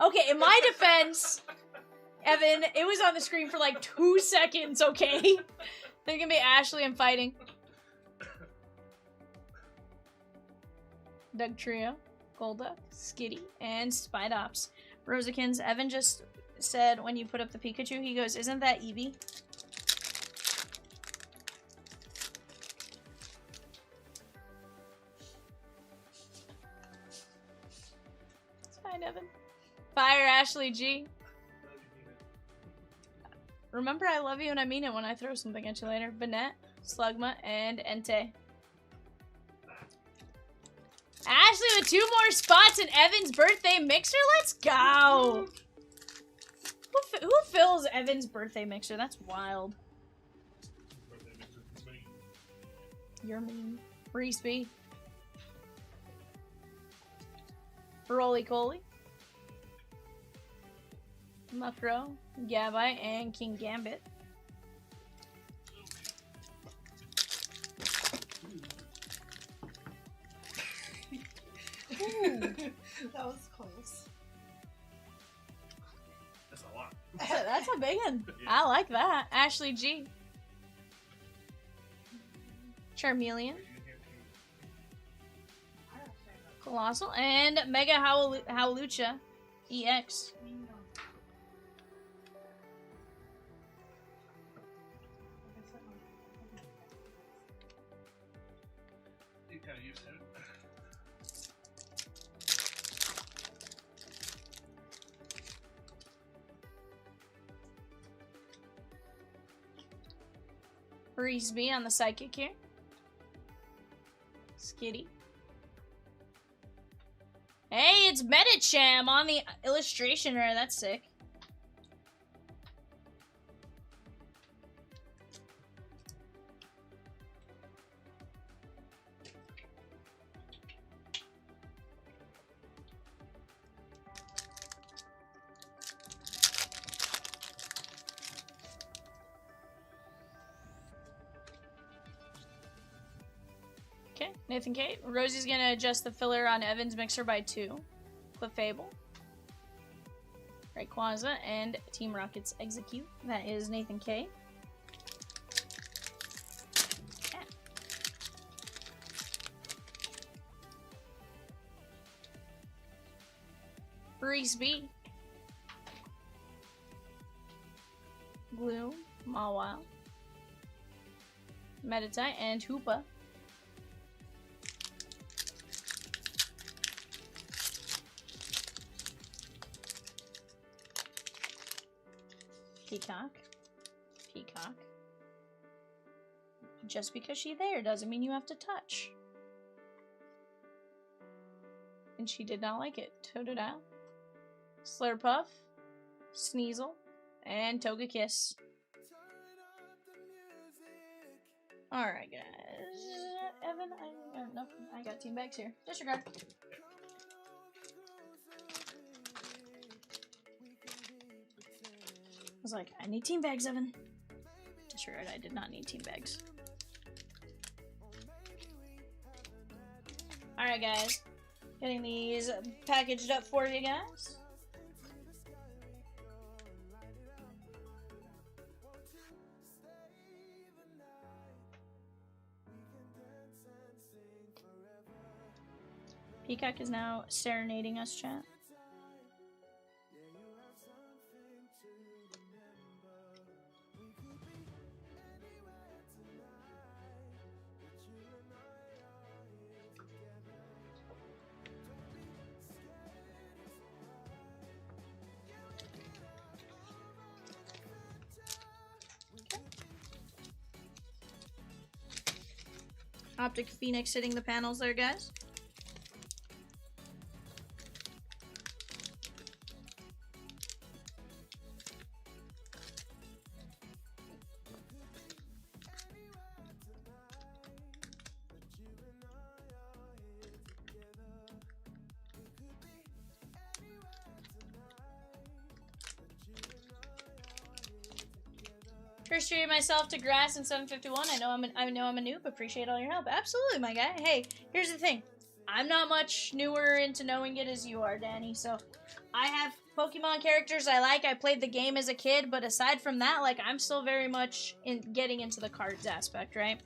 Okay, in my defense, Evan, it was on the screen for like 2 seconds, okay? They're gonna be Ashley and fighting. Doug Trio, Golduck, Skitty, and Spidops. Rosikins, Evan just said when you put up the Pikachu, he goes, isn't that Eevee? It's fine, Evan. Fire Ashley G. Remember, I love you and I mean it when I throw something at you later. Banette, Slugma, and Entei. Ashley with 2 more spots in Evan's birthday mixer. Let's go. Who fills Evan's birthday mixer? That's wild. You're mean. Reese B. Roly Coly. Muckrow, Gabite, and King Gambit. Ooh, that was close. That's a lot. That's a big one. I like that. Ashley G. Charmeleon. Colossal. And Mega Howlucha EX. You kind of used to it. Reese B on the Psychic here. Skitty. Hey, it's Medicham on the illustration rare. That's sick. Okay, Nathan K. Rosie's gonna adjust the filler on Evan's mixer by 2. Clefable, Rayquaza, and Team Rocket's Execute. That is Nathan K. Yeah. Reese B. Gloom, Mawile, Meditite, and Hoopa. Peacock. Peacock. Just because she's there doesn't mean you have to touch. And she did not like it. Totodile. Slurpuff. Sneasel. And Togekiss. Alright, guys. Evan, nope, I got team bags here. Disregard. I was like, I need team bags, Evan. Disregard, I did not need team bags. Alright, guys. Getting these packaged up for you guys. Peacock is now serenading us, chat. Optic Phoenix hitting the panels there, guys. First treated myself to grass in 751. I know I'm a noob. Appreciate all your help. Absolutely, my guy. Hey, here's the thing. I'm not much newer into knowing it as you are, Danny. So I have Pokemon characters I like. I played the game as a kid, but aside from that, like, I'm still very much in getting into the cards aspect, right?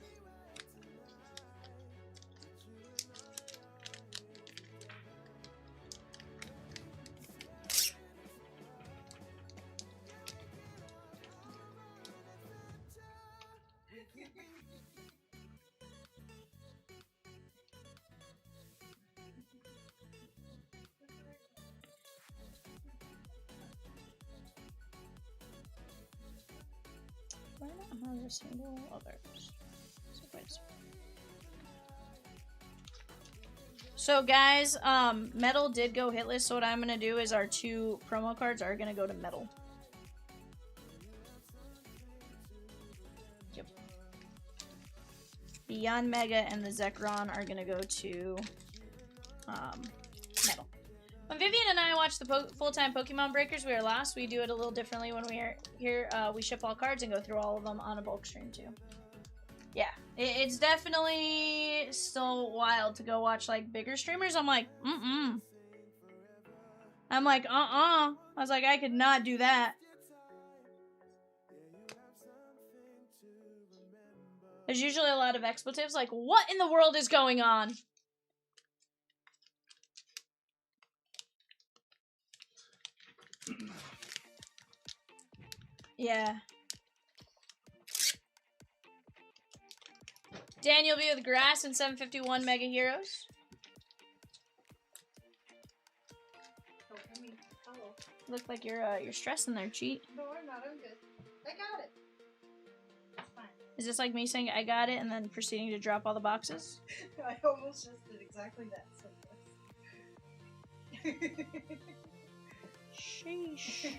Why not have a single others? So guys, Metal did go hitless, so what I'm gonna do is our 2 promo cards are gonna go to Metal. Yep. Beyond Mega and the Zekrom are gonna go to Metal. When Vivian and I watch the full-time Pokemon Breakers, we are lost. We do it a little differently when we are here. We ship all cards and go through all of them on a bulk stream too. Yeah, it's definitely still wild to go watch like bigger streamers. I'm like, I'm like, I was like, I could not do that. There's usually a lot of expletives. Like, what in the world is going on? Yeah. Daniel be with grass and 751 Mega Heroes. Oh, I mean, hello. Look like you're stressing there, cheat. No, I'm not. I'm good. I got it. It's fine. Is this like me saying I got it and then proceeding to drop all the boxes? I almost just did exactly that. So yes. Sheesh.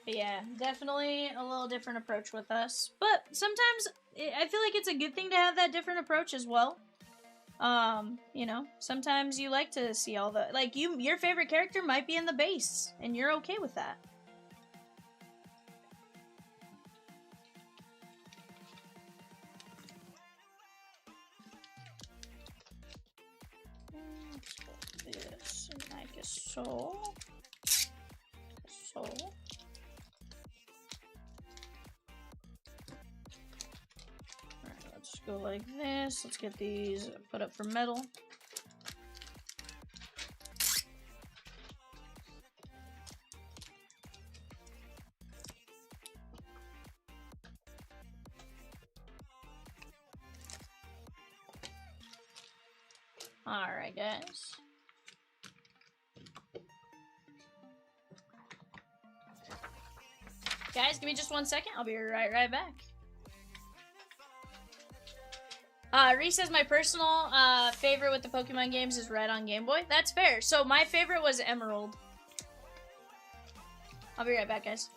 Yeah, definitely a little different approach with us. But sometimes I feel like it's a good thing to have that different approach as well. You know, sometimes you like to see all the, like, your favorite character might be in the base, and you're okay with that. Let's put this in like a soul. Soul. Let's go like this. Let's get these put up for Metal. Alright, guys. Guys, give me just 1 second. I'll be right back. Reese says my personal favorite with the Pokemon games is Red on Game Boy. That's fair. So my favorite was Emerald. I'll be right back, guys.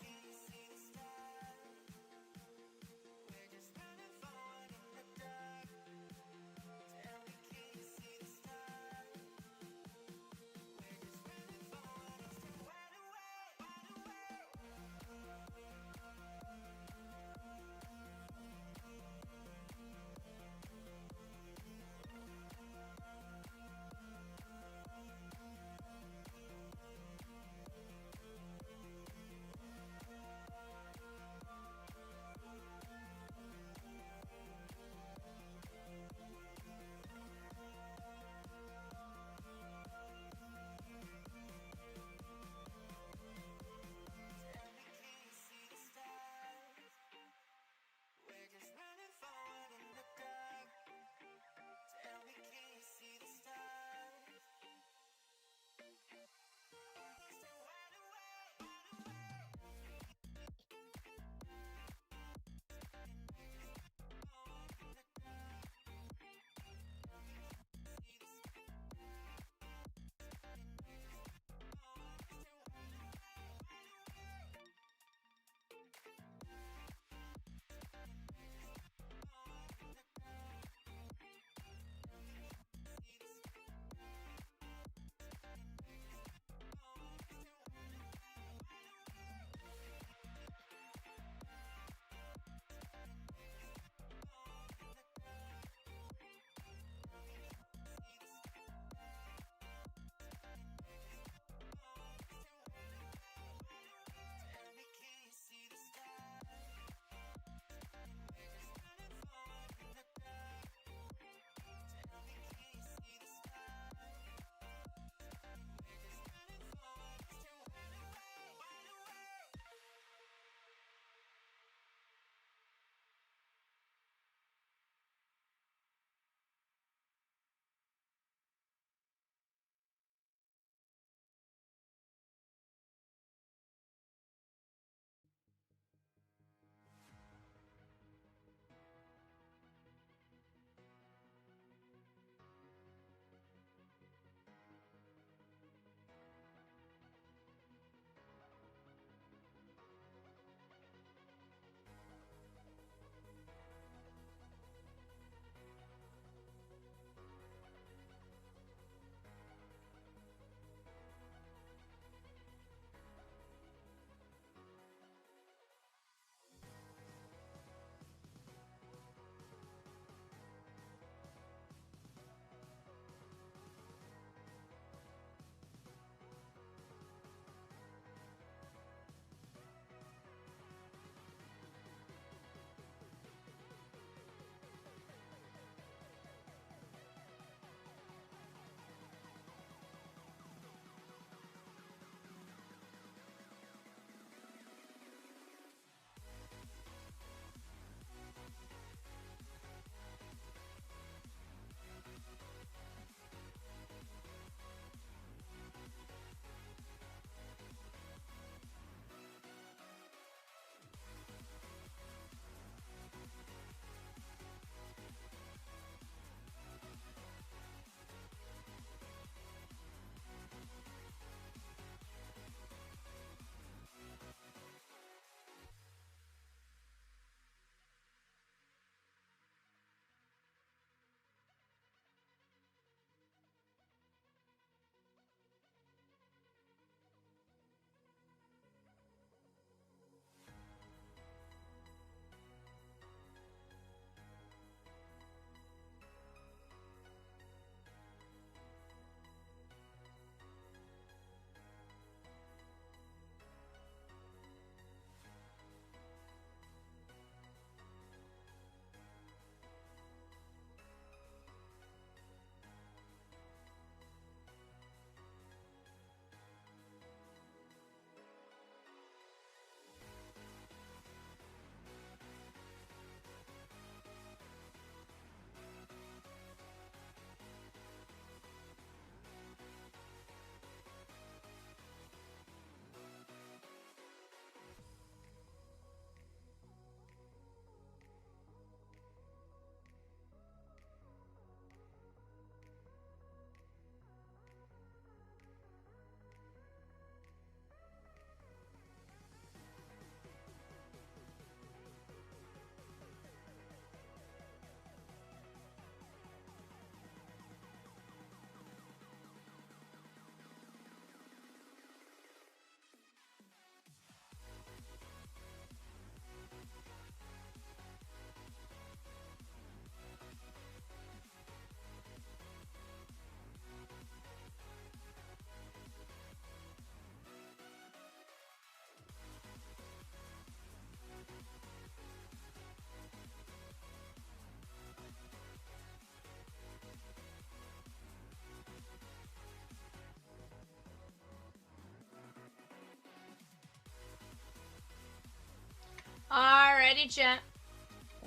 Alrighty, chat.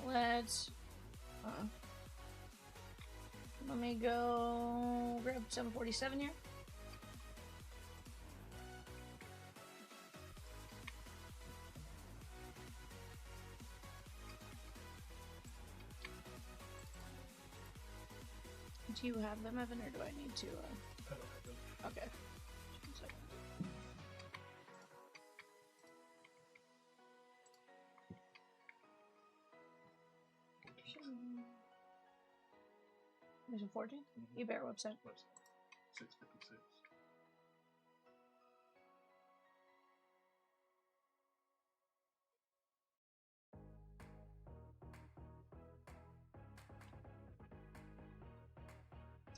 Let's. Let me go grab 747 here. Do you have them, Evan, or do I need to? I don't have them. Okay. 1 second. There's a 14? You bear website. Website. 656.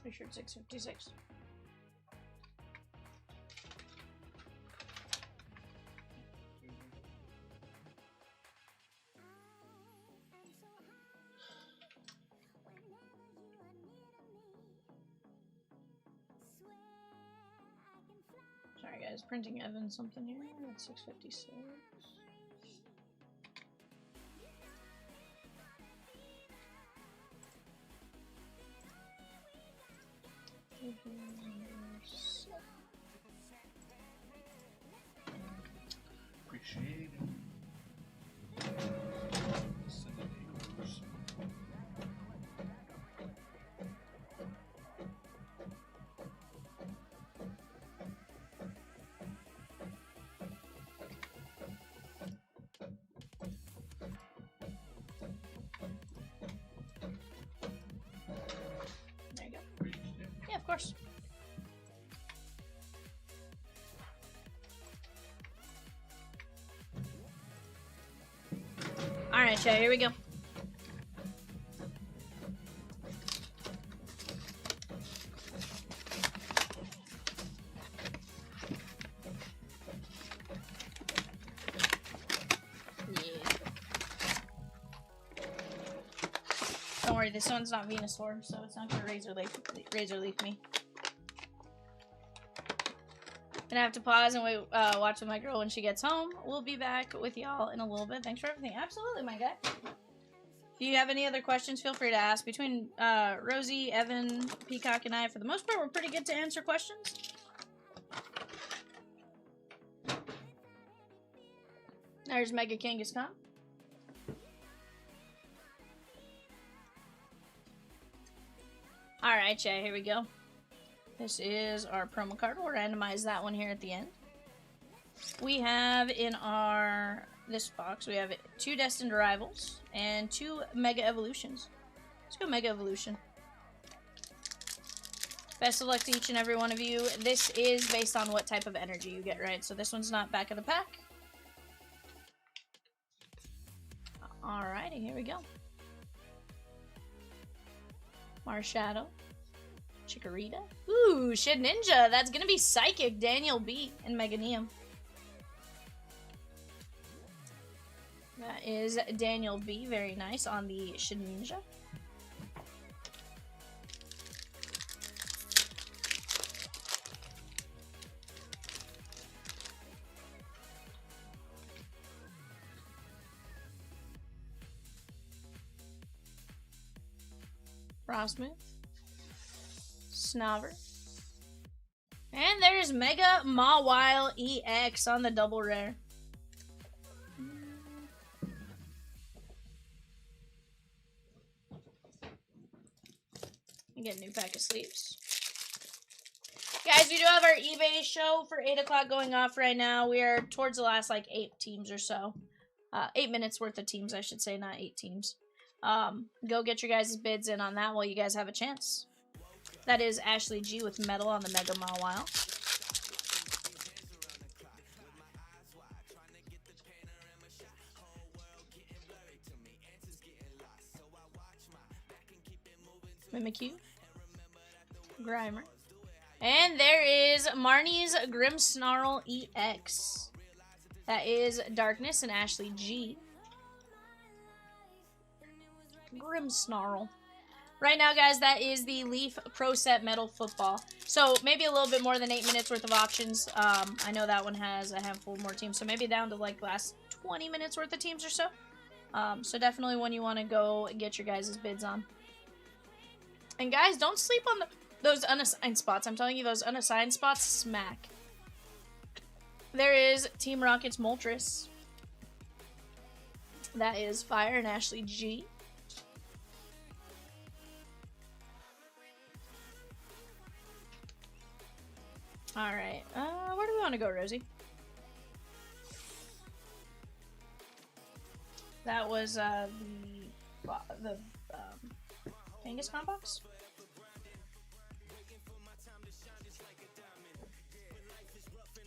Pretty sure it's 656. Sorry guys, printing Evan something here. That's 656. Appreciate it. Send it acres. There you go. Appreciate it. Yeah, of course. Alright, chat, here we go. Don't worry, this one's not Venusaur, so it's not gonna razor leaf me. Gonna have to pause and wait, watch with my girl when she gets home. We'll be back with y'all in a little bit. Thanks for everything. Absolutely, my guy. If you have any other questions, feel free to ask. Between Rosie, Evan, Peacock, and I, for the most part, we're pretty good to answer questions. There's Mega Kangaskhan. Alright, chat, here we go. This is our promo card. We'll randomize that one here at the end. We have in this box, we have 2 Destined Rivals and 2 Mega Evolutions. Let's go Mega Evolution. Best of luck to each and every one of you. This is based on what type of energy you get, right? So this one's not back of the pack. Alrighty, here we go. Marshadow. Chikorita. Ooh, Shid Ninja. That's gonna be Psychic, Daniel B, and Meganium. That is Daniel B. Very nice on the Shid Ninja. Frostmouth. Snover. And there's Mega Mawile EX on the double rare. You get a new pack of sleeves. Guys, we do have our eBay show for 8 o'clock going off right now. We are towards the last, like, 8 teams or so. 8 minutes worth of teams, I should say, not 8 teams. Go get your guys' bids in on that while you guys have a chance. That is Ashley G with metal on the Mega Mawile. Mimikyu. Grimer. And there is Marnie's Grimmsnarl EX. That is Darkness and Ashley G. Grimmsnarl. Right now, guys, that is the Leaf Pro Set Metal Football. So maybe a little bit more than 8 minutes worth of auctions. I know that one has a handful more teams, so maybe down to like last 20 minutes worth of teams or so. So definitely one you want to go get your guys' bids on. And guys, don't sleep on those unassigned spots. I'm telling you, those unassigned spots smack. There is Team Rocket's Moltres. That is Fire and Ashley G. Alright, where do we want to go, Rosie? That was, the Kangaskhan box?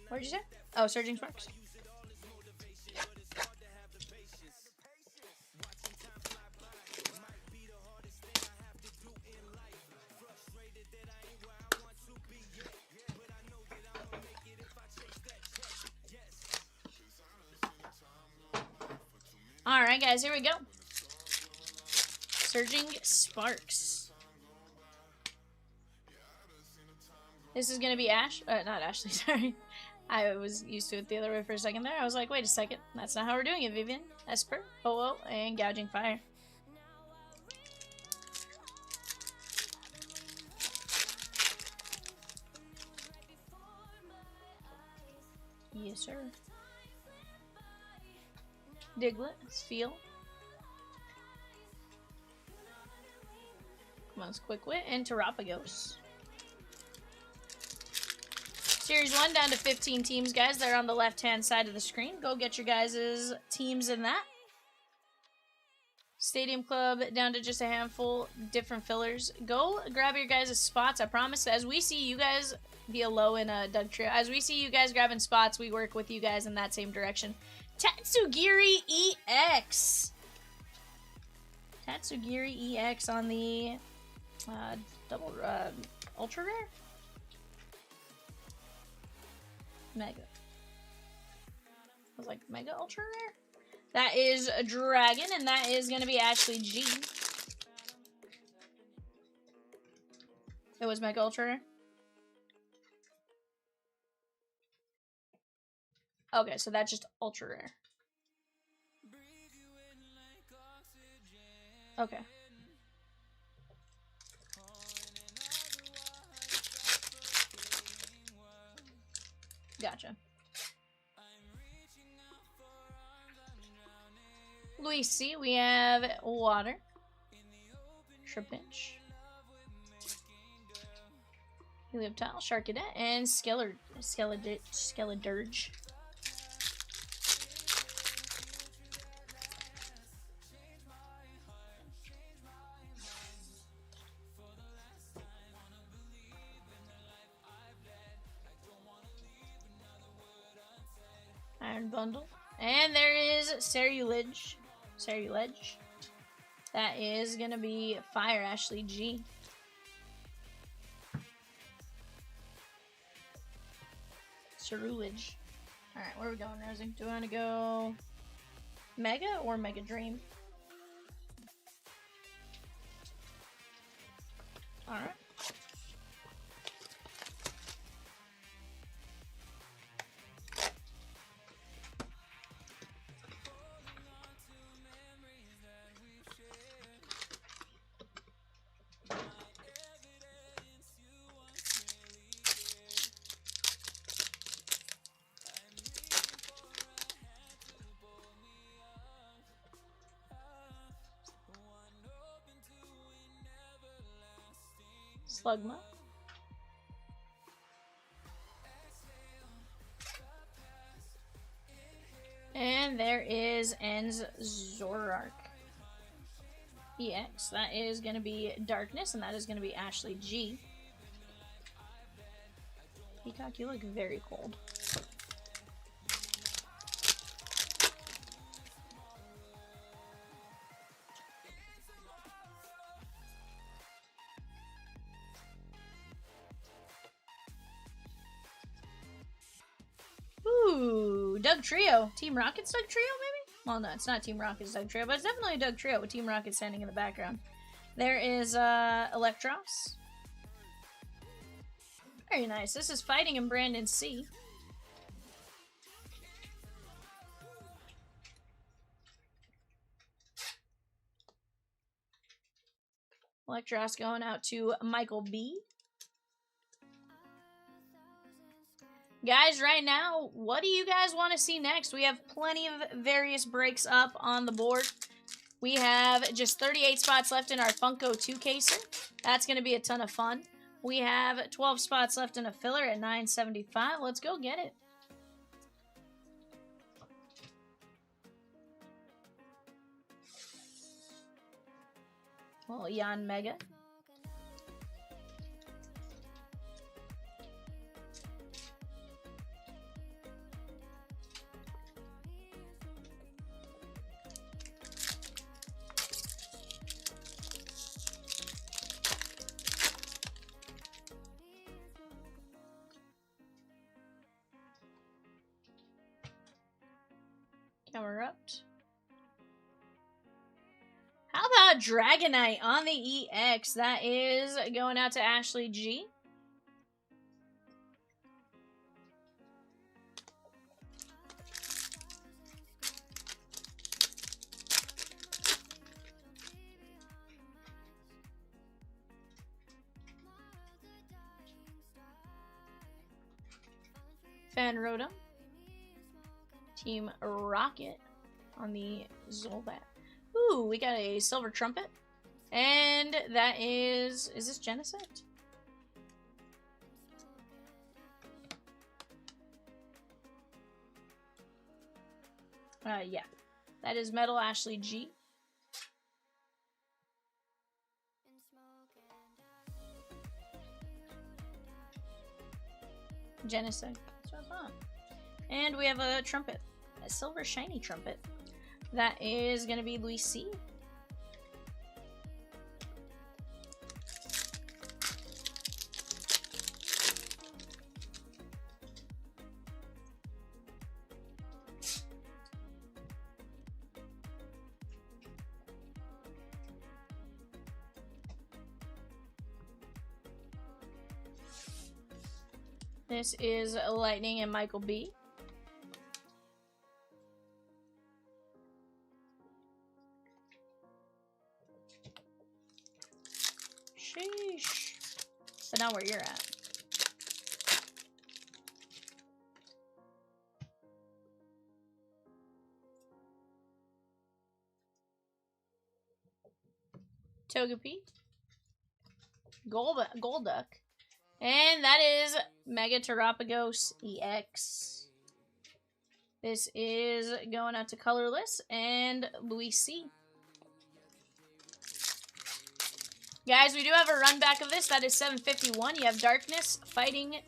What did you say? Oh, Surging Sparks. Alright, guys, here we go. Surging Sparks. This is gonna be not Ashley, sorry. I was used to it the other way for a second there. I was like, wait a second. That's not how we're doing it, Vivian. Esper, Ho-Oh, and Gouging Fire. Yes, sir. Diglett, Feel. Come on, it's Quick Wit, and Terapagos. Series 1 down to 15 teams, guys. They're on the left-hand side of the screen. Go get your guys' teams in that. Stadium Club down to just a handful. Different fillers. Go grab your guys' spots. I promise, as we see you guys via low in a Doug Trio, as we see you guys grabbing spots, we work with you guys in that same direction. Tatsugiri EX. Tatsugiri EX on the double ultra rare. Mega. I was like Mega Ultra Rare. That is a Dragon, and that is going to be Ashley G. It was Mega Ultra Rare. Okay, so that's just Ultra Rare. Okay. Gotcha. Luisi, we have Water. Trapinch. Helioptile, Sharkadet, and Skeledirge. Iron Bundle. And there is Cerulege. That is going to be Fire Ashley G. Cerulege. Alright, where are we going, Rosie? Do we want to go Mega or Mega Dream? Alright. Slugma. And there is En's Zorark EX. That is going to be Darkness, and that is going to be Ashley G. Peacock, you look very cold. Ooh, Doug Trio. Team Rocket's Doug Trio, maybe? Well, no, it's not Team Rocket's Doug Trio, but it's definitely a Doug Trio with Team Rocket standing in the background. There is Electros. Very nice. This is Fighting and Brandon C. Electros going out to Michael B. Guys, right now, what do you guys want to see next? We have plenty of various breaks up on the board. We have just 38 spots left in our Funko 2-caser. That's going to be a ton of fun. We have 12 spots left in a filler at $9.75. Let's go get it. Well, Jan Mega. Erupt. How about Dragonite on the EX? That is going out to Ashley G. Fan Rotom. Team Rocket on the Zolbat. Ooh, we got a Silver Trumpet. And that is this Genesect? Yeah. That is Metal Ashley G. Genesect. That's what I thought. And we have a Trumpet. A Silver Shiny Trumpet. That is going to be Luis C. This is Lightning and Michael B. Sheesh. But not where you're at. Togepi. Golduck. And that is Mega Terapagos EX. This is going out to Colorless and Luis C. Guys, we do have a run back of this. That is 751. You have Darkness, Fighting,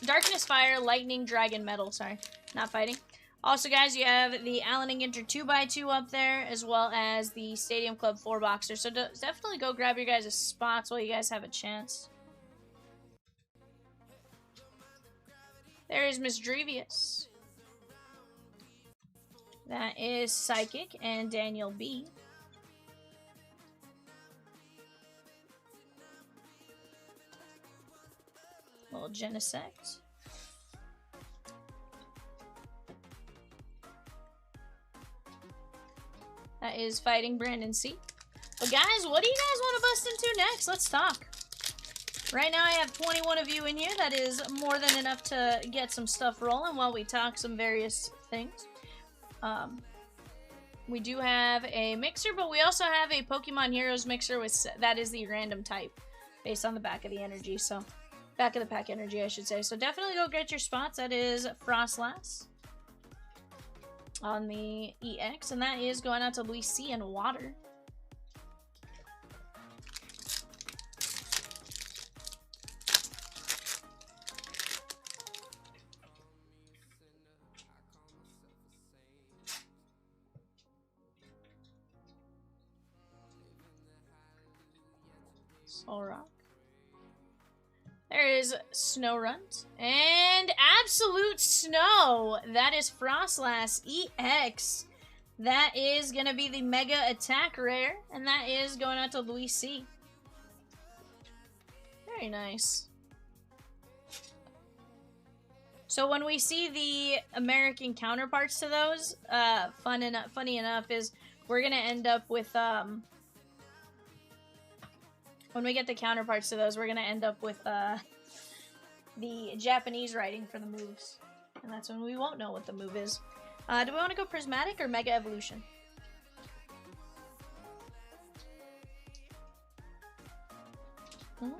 Darkness, Fire, Lightning, Dragon, Metal. Sorry, not Fighting. Also, guys, you have the Allen and Ginter 2x2 up there, as well as the Stadium Club 4-boxer. So definitely go grab your guys' spots while you guys have a chance. There is Miss Drevius. That is Psychic and Daniel B. Little Genesect. That is Fighting Brandon C. But guys, what do you guys want to bust into next? Let's talk. Right now I have 21 of you in here. That is more than enough to get some stuff rolling while we talk some various things. We do have a mixer, but we also have a Pokemon Heroes mixer with that is the random type based on the back of the energy. So back of the pack energy, I should say. So definitely go get your spots. That is Frostlass on the EX, and that is going out to Luis C and Water. Solrock. There is Snorunt. And Absolute Snow. That is Frostlass EX. That is going to be the Mega Attack Rare. And that is going out to Luis C. Very nice. So when we see the American counterparts to those, funny enough is we're going to end up with When we get the counterparts to those, we're gonna end up with the Japanese writing for the moves. And that's when we won't know what the move is. Do we want to go Prismatic or Mega Evolution? Hmm?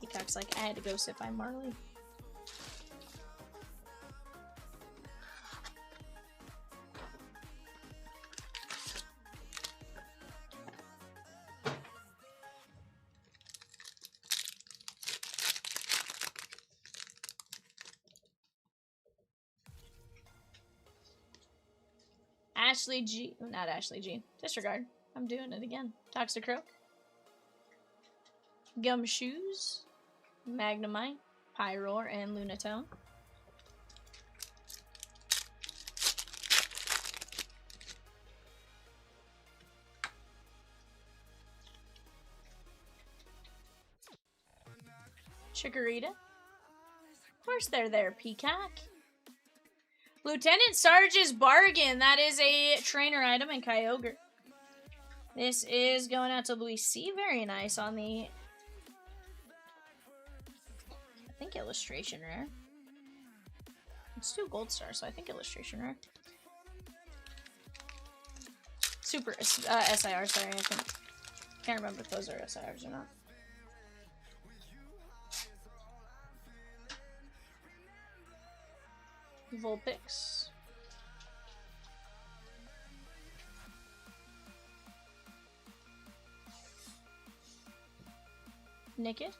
Peacock's like, I had to go sit by Marley. Ashley G. Not Ashley G. Disregard. I'm doing it again. Toxicroak. Gumshoes. Magnemite. Pyroar. And Lunatone. Chikorita. Of course they're there, Peacock. Lieutenant Sarge's Bargain. That is a trainer item in Kyogre. This is going out to Luis C. Very nice on the, I think, illustration rare. Let's do Gold Star, so I think illustration rare. Super SIR, sorry. I can't remember if those are SIRs or not. Vulpix. Nickit.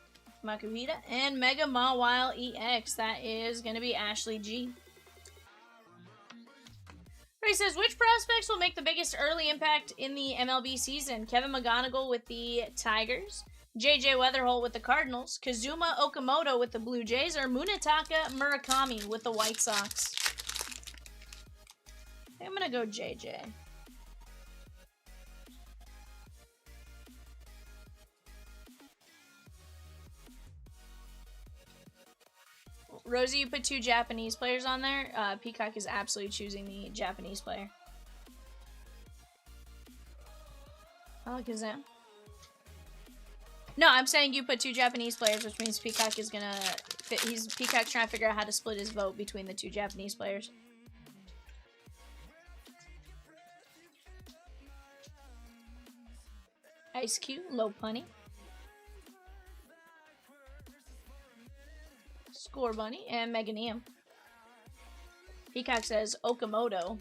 Makuhita. And Mega Mawile EX. That is going to be Ashley G. He says, which prospects will make the biggest early impact in the MLB season? Kevin McGonigal with the Tigers. JJ Weatherholt with the Cardinals, Kazuma Okamoto with the Blue Jays, or Munetaka Murakami with the White Sox. I think I'm gonna go JJ. Rosie, you put 2 Japanese players on there. Peacock is absolutely choosing the Japanese player. Alakazam. No, I'm saying you put 2 Japanese players, which means Peacock is gonna... Peacock's trying to figure out how to split his vote between the 2 Japanese players. Ice Cube, Lopunny. Score Bunny, and Meganium. Peacock says Okamoto.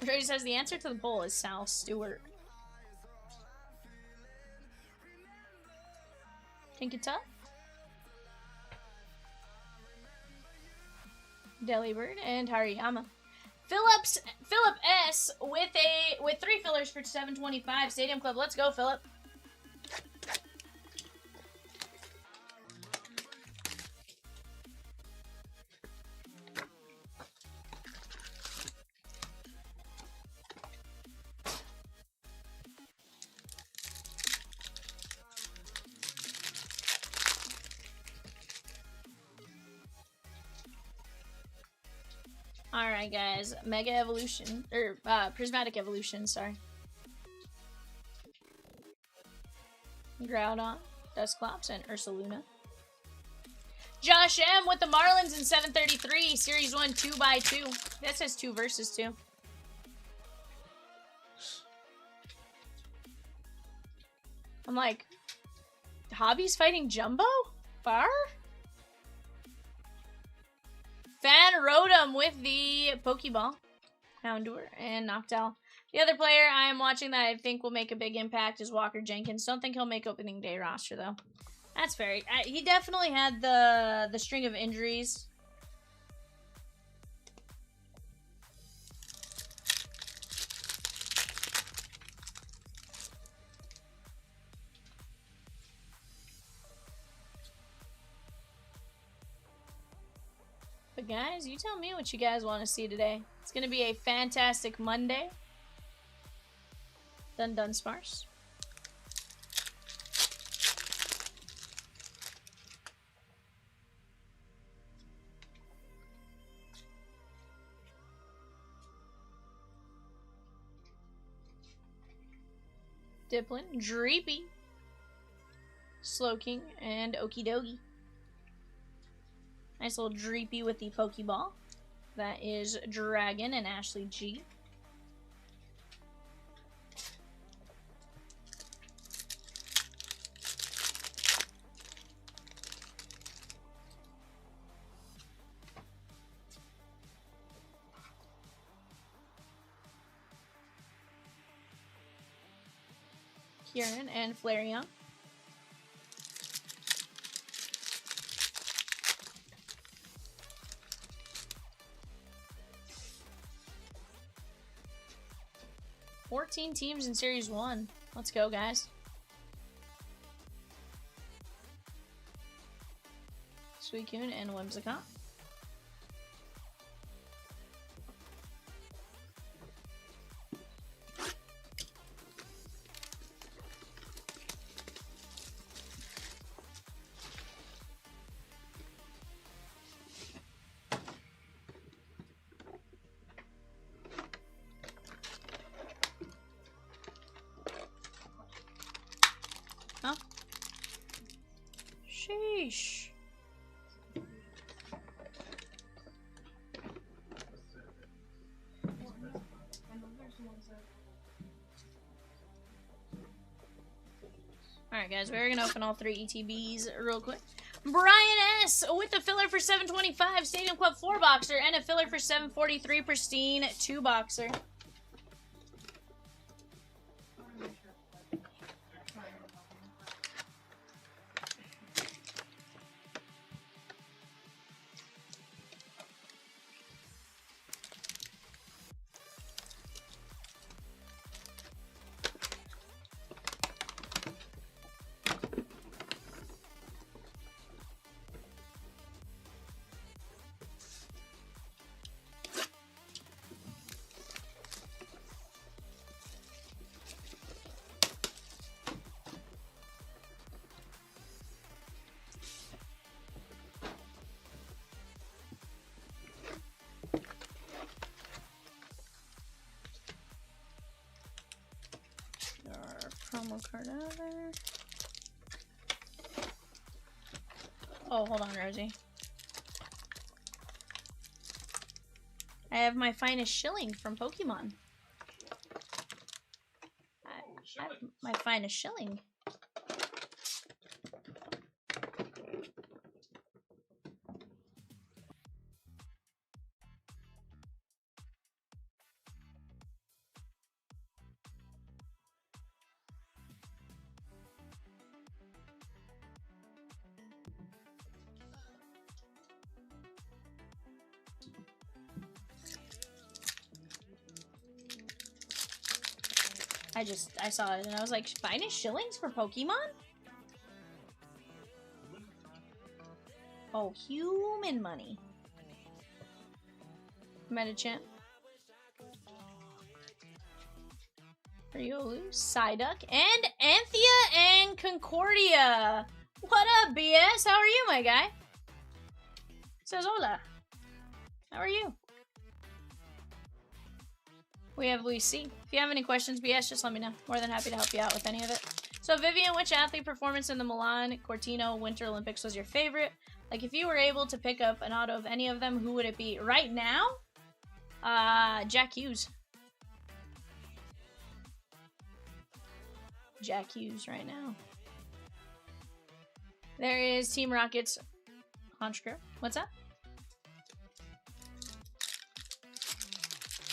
He says the answer to the poll is Sal Stewart. Tinkatup. Delibird and Hariyama. Philip S with 3 fillers for 725. Stadium Club. Let's go, Philip. Alright, guys. Mega Evolution. Or, Prismatic Evolution, sorry. Groudon, Dusclops, and Ursaluna. Josh M with the Marlins in 733. Series 1, 2x2. That says 2 versus 2. I'm like, Hobby's fighting Jumbo? Far? Fan Rotom with the Pokeball. Houndour and Noctowl. The other player I am watching that I think will make a big impact is Walker Jenkins. Don't think he'll make opening day roster, though. That's fair. He definitely had the string of injuries. But guys, you tell me what you guys want to see today. It's going to be a fantastic Monday. Dun sparse. Dipplin, Dreepy, Slowking, and Okidogi. Nice little Dreepy with the Pokeball. That is Dragon and Ashley G. Kieran and Flareon. Fourteen teams in Series 1. Let's go, guys. Suicune and Whimsicott. Huh? Sheesh. Alright guys, we're gonna open all 3 ETBs real quick. Brian S. with the filler for 725, Stadium Club 4-boxer, and a filler for 743, Pristine 2-boxer. Promo card out there. Oh, hold on, Rosie. I have my finest shilling from Pokemon. I have my finest shilling. I saw it and I was like, finest shillings for Pokemon? Oh, human money. Medicham. Riolu, Psyduck, and Anthea and Concordia. What up, BS? How are you, my guy? Says hola. How are you? We have Luis C. If you have any questions, BS, just let me know. More than happy to help you out with any of it. So, Vivian, which athlete performance in the Milan Cortino Winter Olympics was your favorite? Like, if you were able to pick up an auto of any of them, who would it be? Right now? Jack Hughes. Jack Hughes right now. There is Team Rocket's Honchkrow. What's that?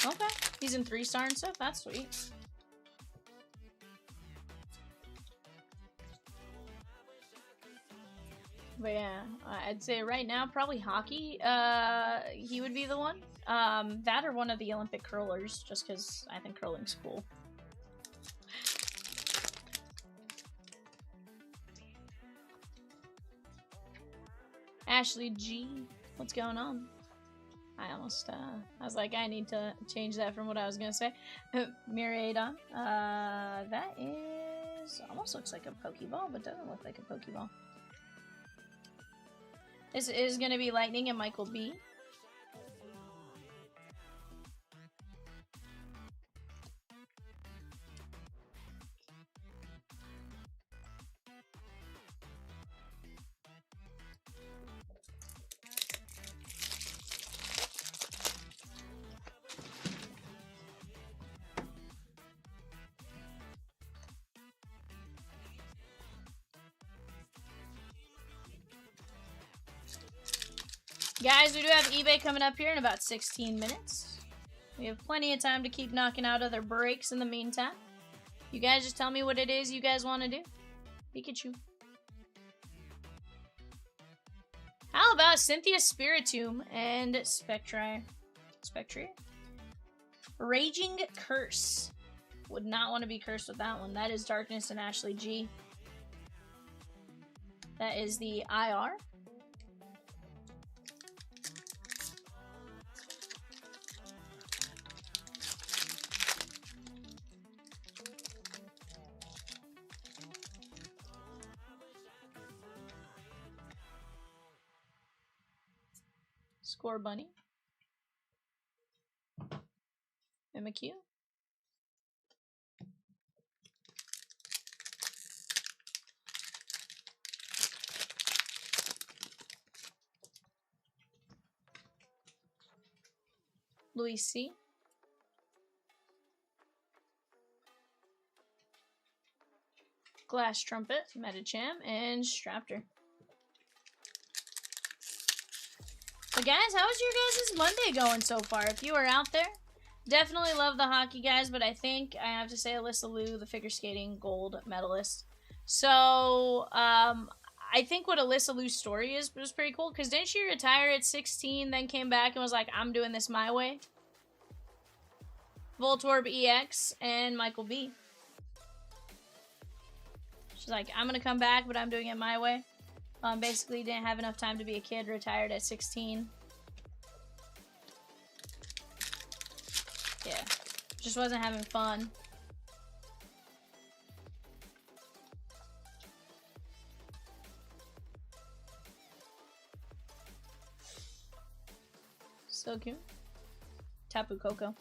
Okay. He's in 3-star and stuff. That's sweet. But yeah, I'd say right now, probably hockey. He would be the one. That or one of the Olympic curlers, just because I think curling's cool. Ashley G. What's going on? I was like, I need to change that from what I was gonna say. Miraidon. That is, almost looks like a Pokeball, but doesn't look like a Pokeball. This is gonna be Lightning and Michael B. Guys, we do have eBay coming up here in about 16 minutes. We have plenty of time to keep knocking out other breaks in the meantime. You guys just tell me what it is you guys want to do. Pikachu. How about Cynthia Spiritomb and Spectria? Raging Curse. Would not want to be cursed with that one. That is Darkness and Ashley G. That is the IR. Score Bunny. Mimikyu. Louis C. Glass Trumpet, Metacham, and Straptor. But guys, how's your guys' Monday going so far? If you are out there, definitely love the hockey guys, but I think I have to say Alyssa Liu, the figure skating gold medalist. So, I think what Alyssa Liu's story is was pretty cool, because didn't she retire at 16, then came back and was like, I'm doing this my way? Voltorb EX and Michael B. She's like, I'm going to come back, but I'm doing it my way. Basically didn't have enough time to be a kid, retired at 16. Yeah, just wasn't having fun. So cute. Tapu Koko.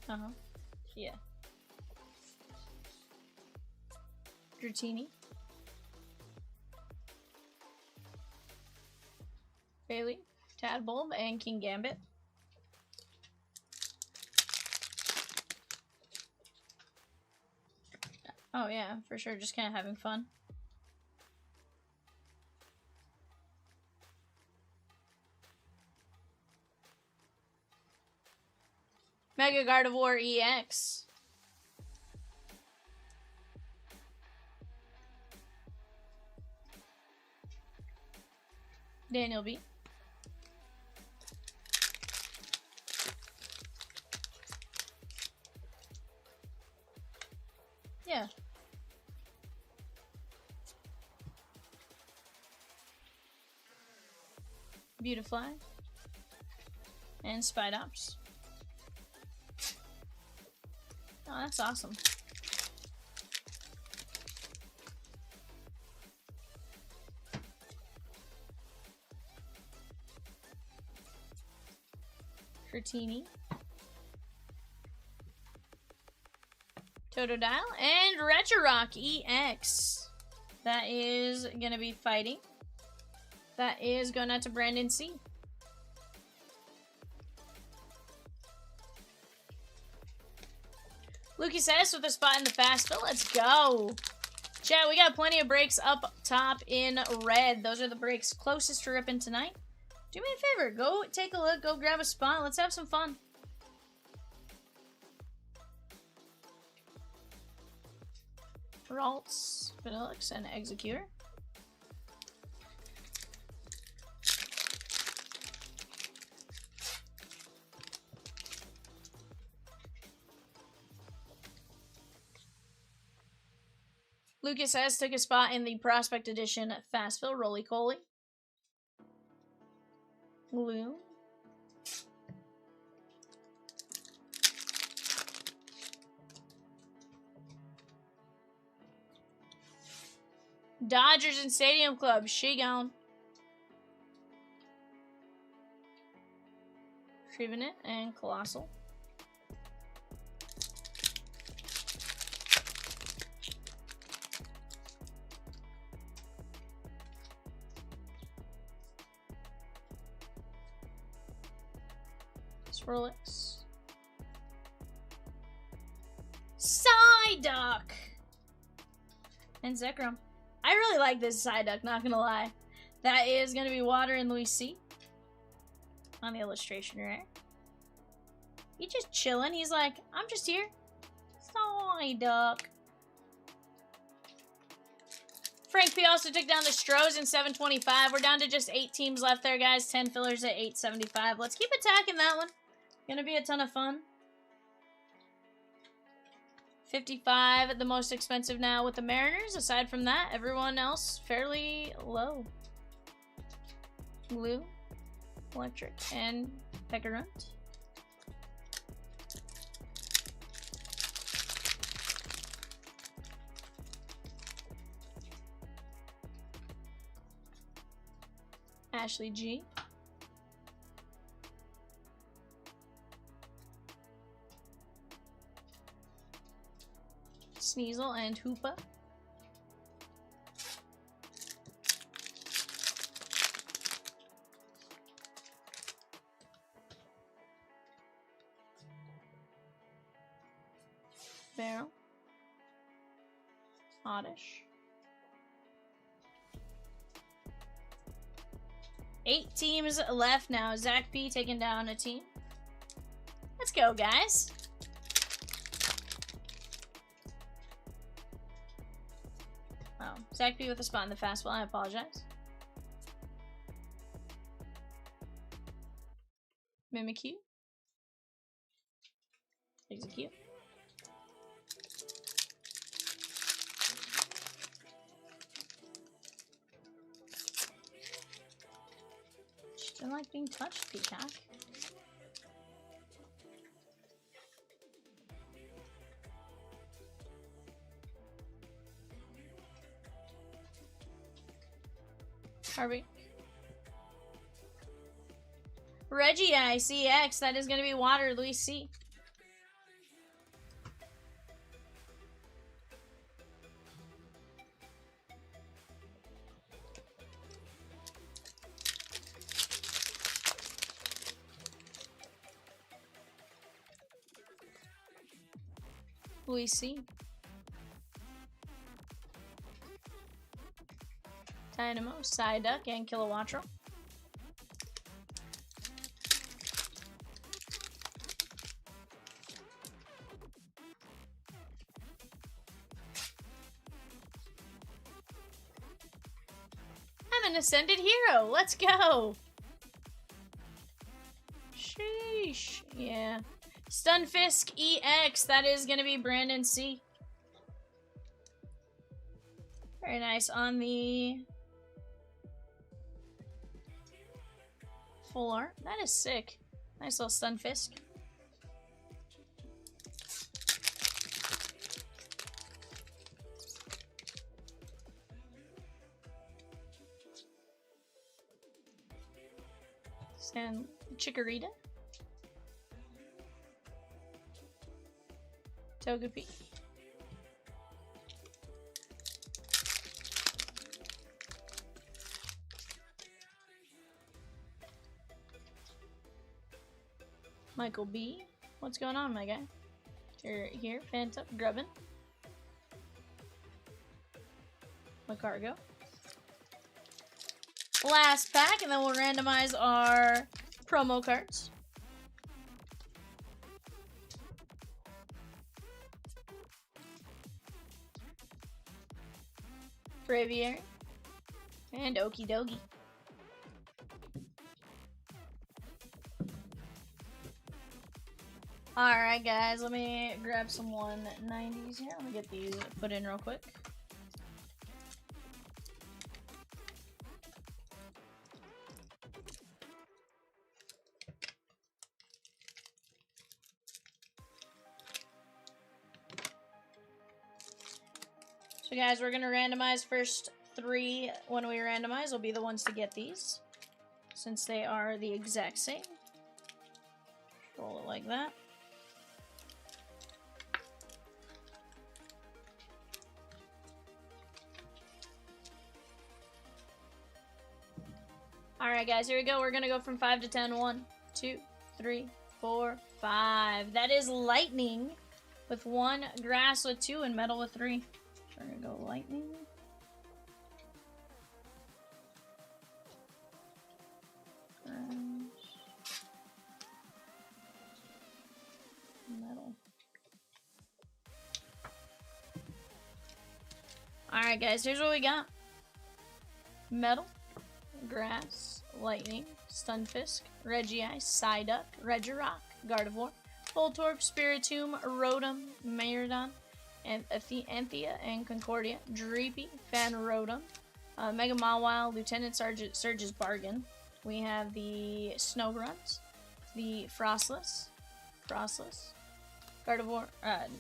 Uh-huh. Yeah. Dratini. Bailey. Tadbulb and King Gambit. Oh yeah, for sure. Just kind of having fun. Mega Gardevoir EX. Daniel B. Yeah. Beautifly. And Spidops. Oh, that's awesome. Curtini. Totodile and Regirock EX. That is going to be fighting. That is going out to Brandon C. Lukey says with a spot in the fast fill. Let's go. Chat, we got plenty of breaks up top in red. Those are the breaks closest to ripping tonight. Do me a favor. Go take a look. Go grab a spot. Let's have some fun. Ralts, Vanillix, and Executor. Lucas S. took a spot in the Prospect Edition Fast Fill Roly-Coly. Gloom. Dodgers and Stadium Club, she gone. Trevenant and Colossal. Swirlix. Psyduck! And Zekrom. I really like this Psyduck, not gonna lie. That is gonna be Water and Louis C. On the illustration, right? He's just chilling. He's like, I'm just here. Psyduck. Frank P also took down the Stros in 725. We're down to just 8 teams left there, guys. 10 fillers at 875. Let's keep attacking that one. Gonna be a ton of fun. 55 at the most expensive now with the Mariners. Aside from that, everyone else fairly low. Glue, Electric, and Pekarunt. Ashley G. Sneasel and Hoopa. Barrel. Oddish. 8 teams left now. Zach P taking down a team. Let's go, guys. Oh, Zach P with a spot in the fastball. I apologize. Mimikyu. Execute. Don't like being touched, Peacock. Harvey. Reggie I CX. That is going to be Water, Louis C. Louis C. Dynamo, Psyduck, and Kilowattrel. I'm an Ascended Hero. Let's go. Sheesh. Yeah. Stunfisk EX. That is going to be Brandon C. Very nice on the full art. That is sick. Nice little Stunfisk. And Chikorita. Togepi. Michael B. What's going on, my guy? You're here, Phantom, Grubbin. Macargo. Last pack, and then we'll randomize our promo cards. Braviary. And Okie Dokie. Alright, guys, let me grab some 190s here. Let me get these put in real quick. So guys, we're gonna randomize first 3 when we randomize will be the ones to get these, since they are the exact same. Roll it like that. Alright guys, here we go. We're gonna go from 5 to 10. 1, 2, 3, 4, 5. That is Lightning with 1, grass with 2, and metal with 3. We're gonna go lightning. Metal. Alright guys, here's what we got. Metal, grass, lightning, Stunfisk, Regice, Psyduck, Regirock, Gardevoir, Voltorb, Spiritomb, Rotom, Maridon, and Anthea and Concordia, Dreepy, Fanrotom, Mega Mawile, Lieutenant Surge's Bargain. We have the Snowrunt, the Frostless, Gardevoir,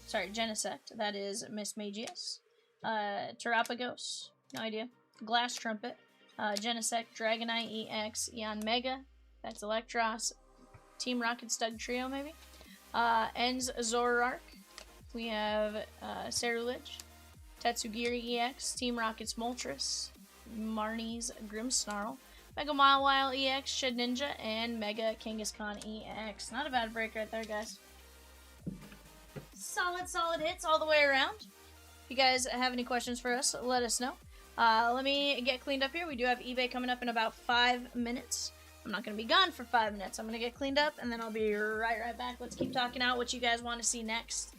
Genesect, that is Miss Magius, Terapagos, no idea, Glass Trumpet, Genesect, Dragonite EX, Eon Mega, that's Electros, Team Rocket Stug Trio maybe, Enz Zoroark, we have Ceruledge, Tatsugiri EX, Team Rocket's Moltres, Marnie's Grimmsnarl, Mega Mawile EX, Shedinja, and Mega Kangaskhan EX. Not a bad break right there, guys. Solid hits all the way around. If you guys have any questions for us, let us know. Let me get cleaned up here. We do have eBay coming up in about 5 minutes. I'm not going to be gone for 5 minutes. I'm going to get cleaned up, and then I'll be right back. Let's keep talking out what you guys want to see next.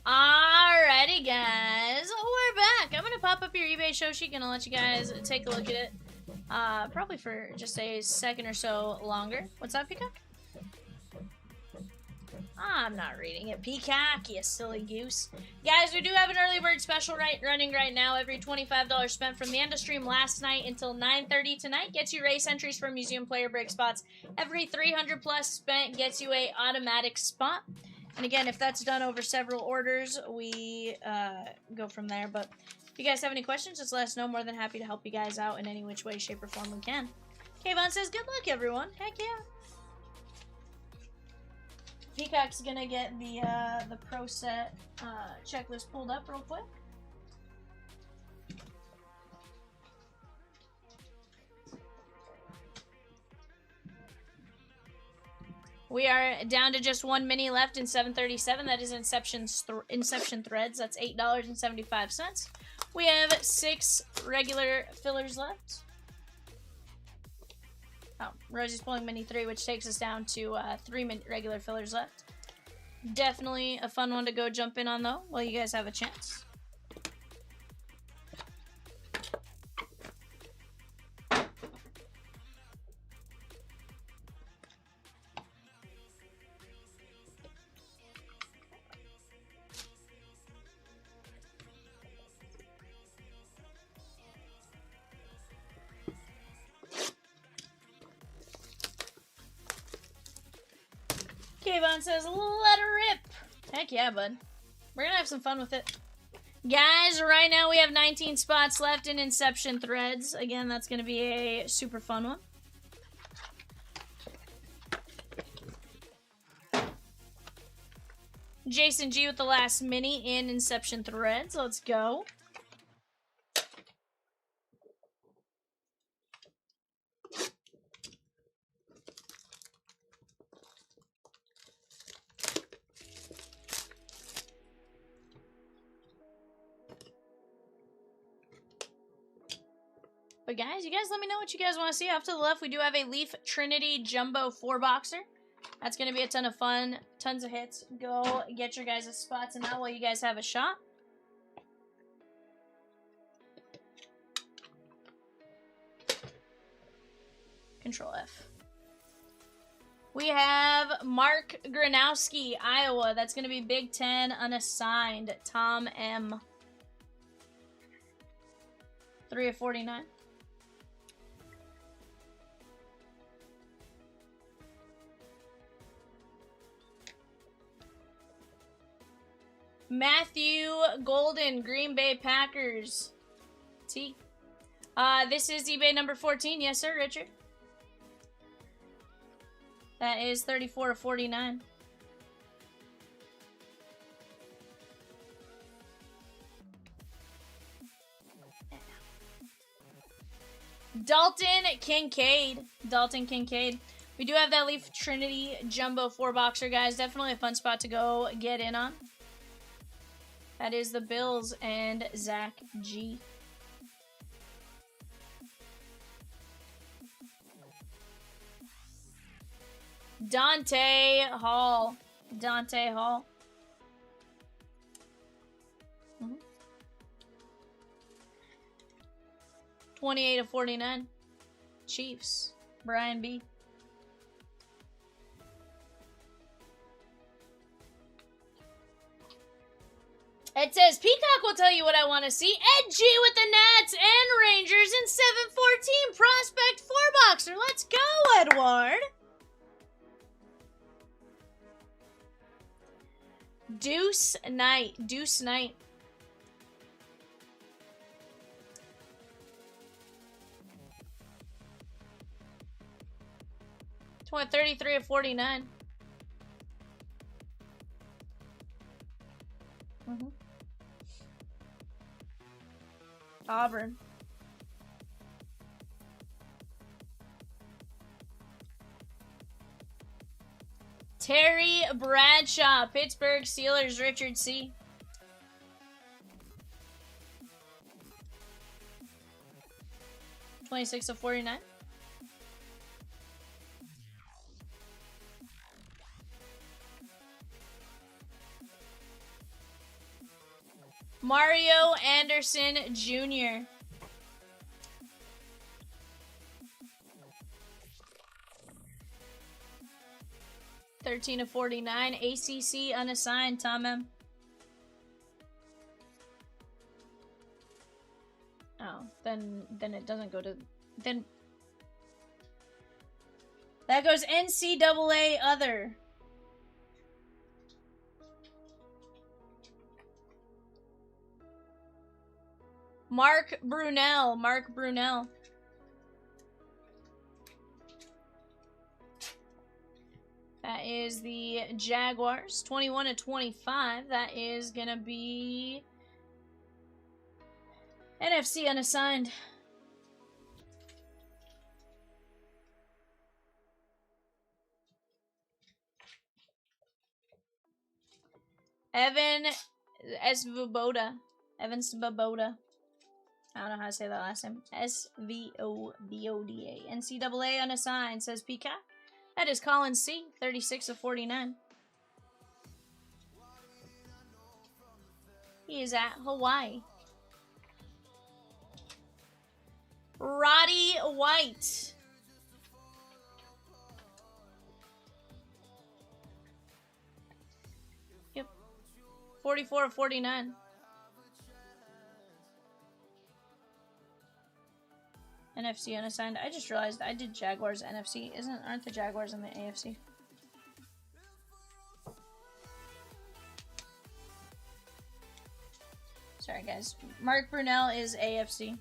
Alrighty, guys, we're back. I'm gonna pop up your eBay show sheet, gonna let you guys take a look at it. Probably for just a second or so longer. What's up, Peacock? I'm not reading it. Peacock, you silly goose. Guys, we do have an early bird special running right now. Every $25 spent from the end of stream last night until 9:30 tonight gets you race entries for museum player break spots. Every 300 plus spent gets you a automatic spot. And again, if that's done over several orders, we go from there. But if you guys have any questions, just let us know. More than happy to help you guys out in any which way, shape, or form we can. Kayvon says, good luck, everyone. Heck yeah. Peacock's gonna get the pro set checklist pulled up real quick. We are down to just one mini left in 737. That is Inception Threads. That's $8.75. We have 6 regular fillers left. Oh, Rosie's pulling mini 3, which takes us down to 3 regular fillers left. Definitely a fun one to go jump in on, though, while you guys have a chance. Kayvon says, let her rip. Heck yeah, bud. We're gonna have some fun with it. Guys, right now we have 19 spots left in Inception Threads. Again, that's gonna be a super fun one. Jason G with the last mini in Inception Threads. Let's go. But guys, you guys let me know what you guys want to see. Off to the left, we do have a Leaf Trinity Jumbo 4-boxer. That's going to be a ton of fun. Tons of hits. Go get your guys' spots in that while you guys have a shot. Control F. We have Mark Gronowski, Iowa. That's going to be Big Ten unassigned. Tom M. 3 of 49. Matthew Golden, Green Bay Packers. T. This is eBay number 14. Yes, sir, Richard. That is 34 of 49. Dalton Kincaid. Dalton Kincaid. We do have that Leaf Trinity Jumbo 4-boxer, guys. Definitely a fun spot to go get in on. That is the Bills and Zach G. Dante Hall. Dante Hall. 28 of 49. Chiefs. Brian B. It says, Peacock will tell you what I want to see. Ed G with the Nats and Rangers in 714. Prospect 4-boxer. Let's go, Edward. Deuce Knight. Deuce Knight. It's 33 of 49. Auburn. Terry Bradshaw, Pittsburgh Steelers, Richard C. $26 of 49. Mario Anderson Jr. 13 of 49. ACC unassigned, Tom M. Oh, then it doesn't go to... Then... That goes NCAA other. Mark Brunell. Mark Brunell. That is the Jaguars. 21 of 25. That is going to be NFC unassigned. Evan Svoboda. Evan Svoboda. I don't know how to say that last name. Svoboda. NCAA unassigned, says Peacock. That is Colin C. 36 of 49. He is at Hawaii. Roddy White. Yep. 44 of 49. NFC unassigned. I just realized I did Jaguars NFC. Aren't the Jaguars in the AFC? Sorry guys. Mark Brunell is AFC.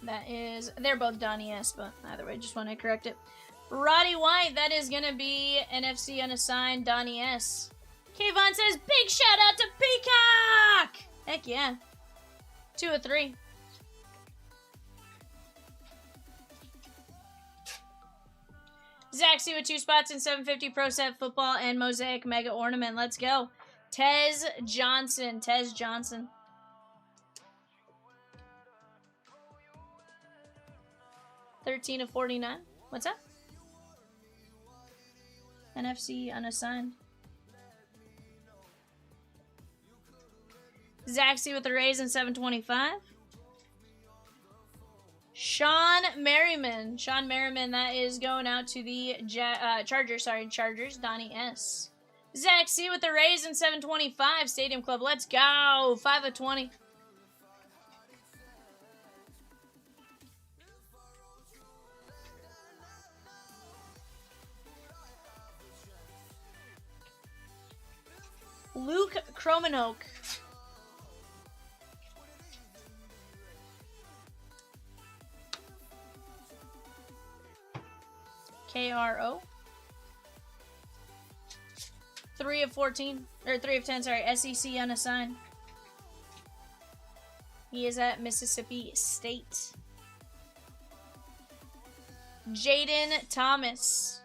That is, they're both Donnie S, but either way, just want to correct it. Roddy White, that is going to be NFC unassigned, Donnie S. Kayvon says, big shout out to Peacock! Heck yeah. 2 of 3. Zach C with 2 spots in 750 Pro Set Football and Mosaic Mega Ornament. Let's go. Tez Johnson. Tez Johnson. $13 of 49. What's up? NFC unassigned. Zach C with the Rays in 725. Sean Merriman. Sean Merriman, that is going out to the Chargers. Sorry, Chargers. Donnie S. Zach C with the Rays in 725. Stadium Club. Let's go. 5 of 20. Luke Kromenhoek. KRO. 3 of 14. Or 3 of 10, sorry. SEC unassigned. He is at Mississippi State. Jaden Thomas.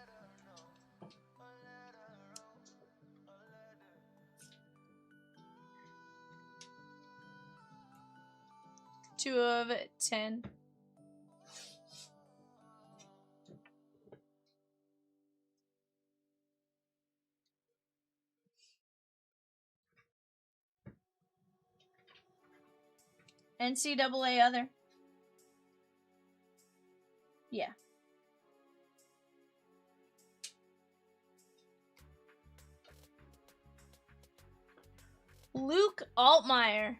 Two of 10. NCAA other. Yeah. Luke Altmaier.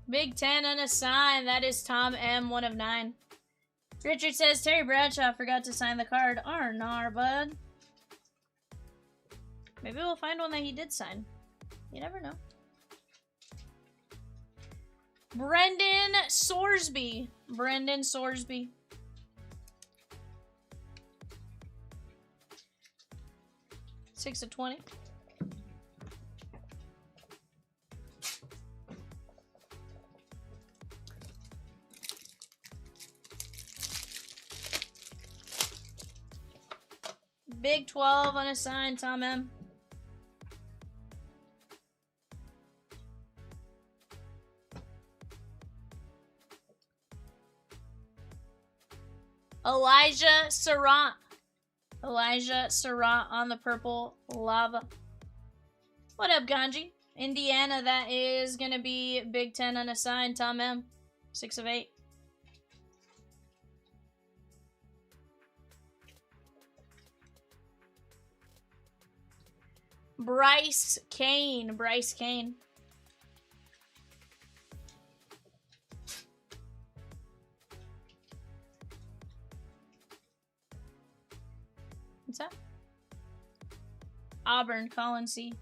Big 10 unassigned. That is Tom M. 1 of 9. Richard says Terry Bradshaw forgot to sign the card. Arnar, bud. Maybe we'll find one that he did sign. You never know. Brendan Sorsby. Brendan Sorsby. $6 of 20. Big 12 unassigned, Tom M. Elijah Surratt. Elijah Surratt on the purple lava. What up, Ganji? Indiana, that is going to be Big 10 unassigned, Tom M. 6 of 8. Bryce Kane. Bryce Kane. What's that? Auburn, Colin C.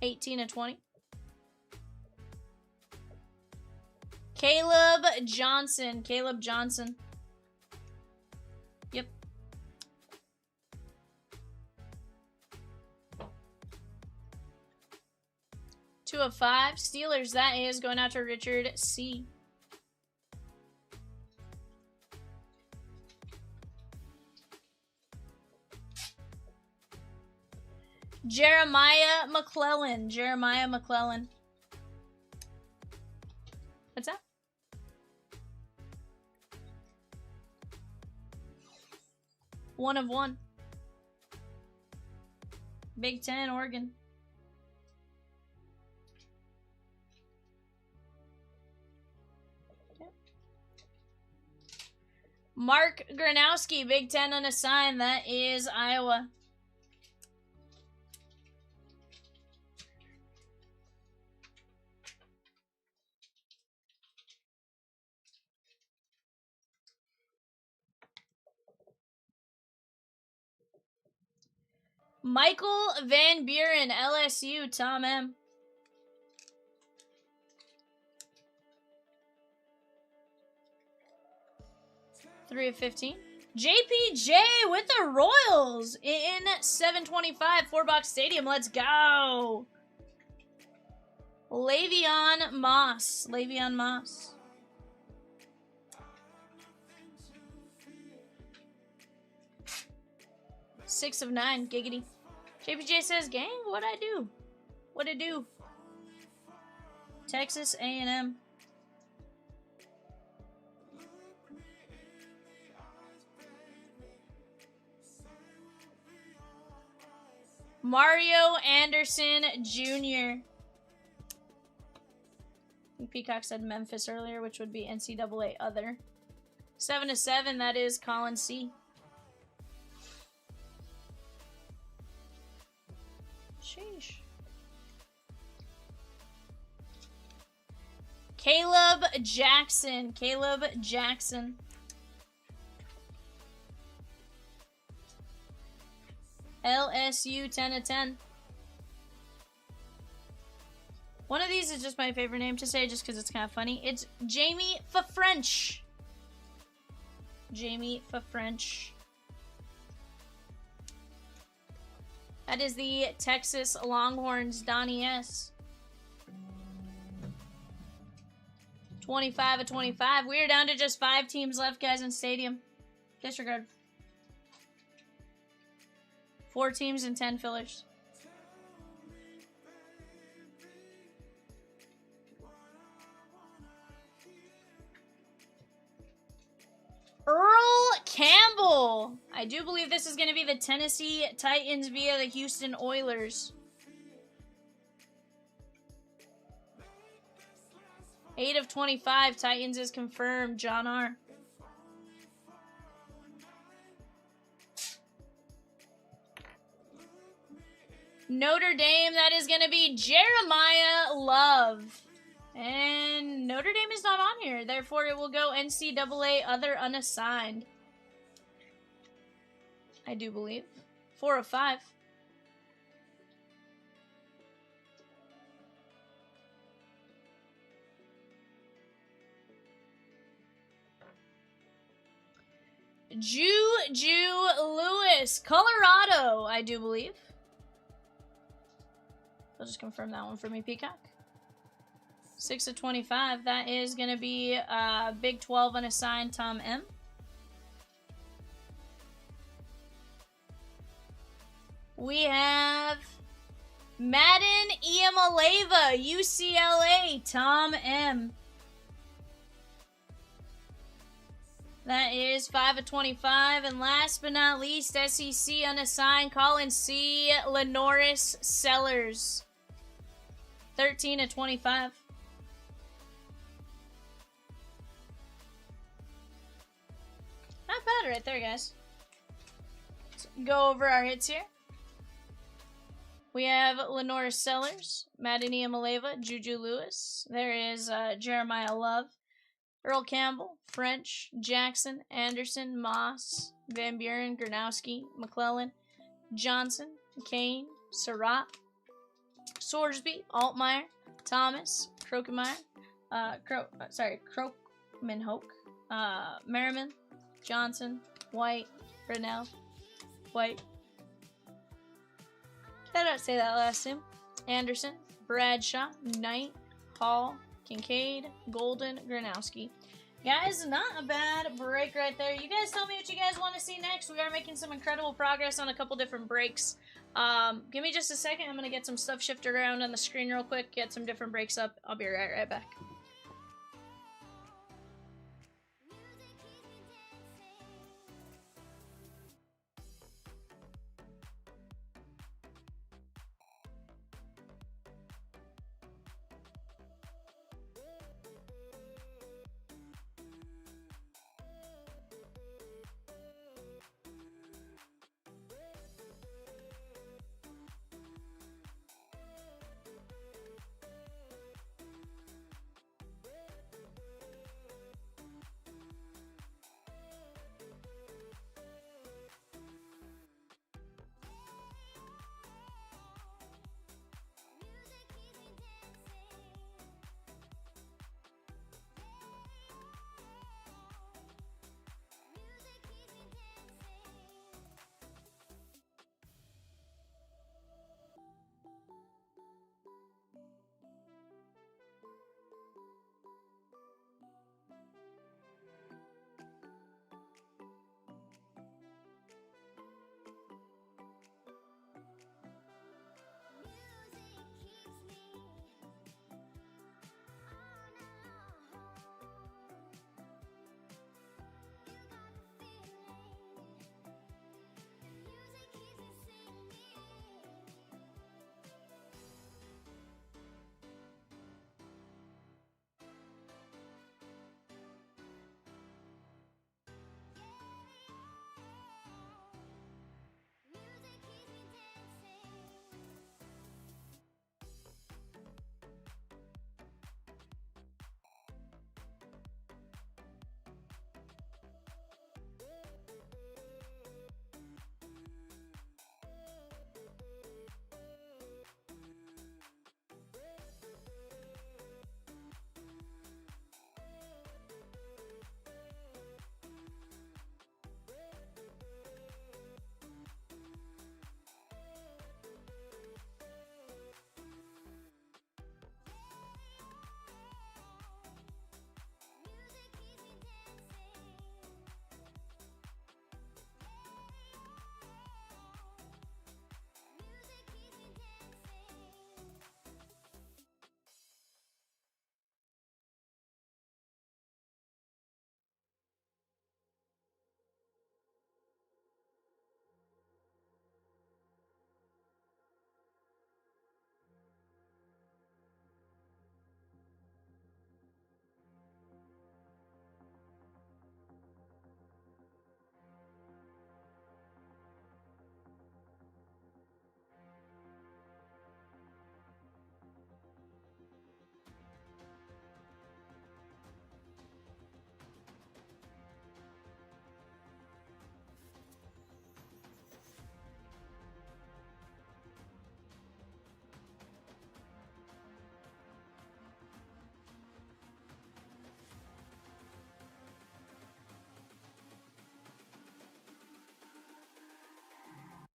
18 of 20. Caleb Johnson. Caleb Johnson. Yep. Two of 5. Steelers, that is going out to Richard C. Jeremiah McClellan. Jeremiah McClellan. What's that? One of 1. Big 10, Oregon. Okay. Mark Granowski, Big 10 unassigned. That is Iowa. Michael Van Buren, LSU, Tom M. Three of 15. JPJ with the Royals in 725 4-box stadium. Let's go. Le'Veon Moss. Le'Veon Moss. Six of 9, giggity. JPJ says, gang, what'd I do? What'd it do? Texas A&M. Mario Anderson Jr. I think Peacock said Memphis earlier, which would be NCAA other. 7 of 7, that is Colin C. Sheesh. Caleb Jackson. Caleb Jackson. LSU 10 of 10. One of these is just my favorite name to say just because it's kind of funny. It's Jamie French. Jamie French. That is the Texas Longhorns, Donnie S. 25 of 25. We're down to just 5 teams left, guys, in stadium. Disregard. 4 teams and 10 fillers. Earl Campbell. I do believe this is going to be the Tennessee Titans via the Houston Oilers. 8 of 25. Titans is confirmed. John R. Notre Dame, that is going to be Jeremiah Love. And Notre Dame is not on here. Therefore, it will go NCAA other unassigned. I do believe. 4 of 5. Juju Lewis, Colorado, I do believe. I'll just confirm that one for me, Peacock. 6 of 25. That is going to be Big 12 unassigned, Tom M. We have Madden Iamaleava, UCLA, Tom M. That is 5 of 25. And last but not least, SEC unassigned, Colin C. Lenoris Sellers. 13 of 25. Not bad right there, guys. Let's go over our hits here. We have Lenoris Sellers, Madania Maleva, Juju Lewis. There is Jeremiah Love, Earl Campbell, French, Jackson, Anderson, Moss, Van Buren, Gronowski, McClellan, Johnson, Kane, Surratt, Sorsby, Altmaier, Thomas, Krokemeyer, Krokmanhoek, Merriman, Johnson, White, Brunel, White. I don't say that last name. Anderson, Bradshaw, Knight, Hall, Kincaid, Golden, Gronowski. Guys, not a bad break right there. You guys tell me what you guys want to see next. We are making some incredible progress on a couple different breaks. Give me just a second. I'm going to get some stuff shifted around on the screen real quick, get some different breaks up. I'll be right back.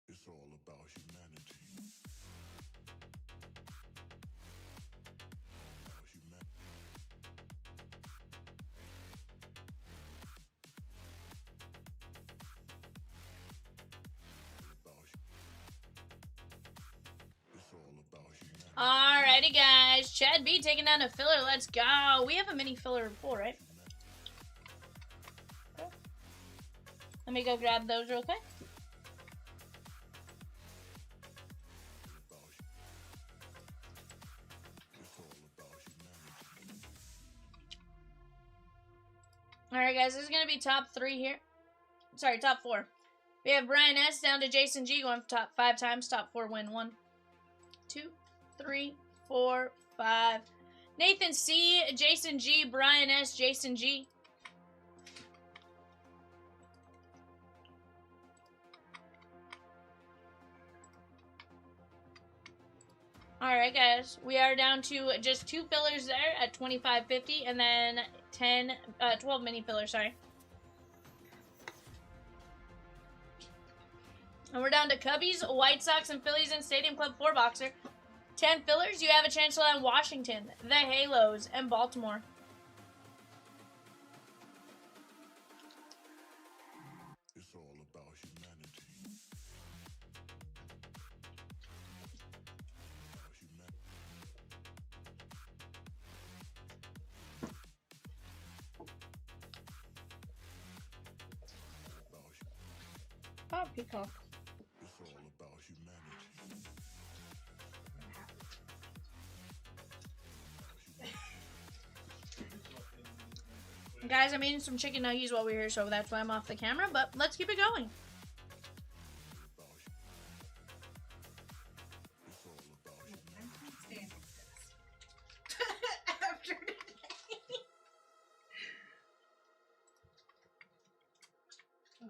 It's all about humanity. Alrighty, guys. Chad B taking down a filler. Let's go. We have a mini filler in full, right? Okay. Let me go grab those real quick. Alright, guys, this is going to be top 3 here. Sorry, top 4. We have Brian S. down to Jason G going for top 5 times. Top 4 win 1, 2, 3, 4, 5. Nathan C, Jason G, Brian S, Jason G. Alright, guys, we are down to just 2 fillers there at $25.50 and then 12 mini fillers, sorry. And we're down to Cubbies, White Sox, and Phillies and Stadium Club 4 boxer. 10 fillers, you have a chance to land Washington, the Halos, and Baltimore. It's all about humanity. Oh, peacock. It's all about humanity. Guys, I'm eating some chicken nuggies while we're here, so that's why I'm off the camera, but let's keep it going. After today. Oh.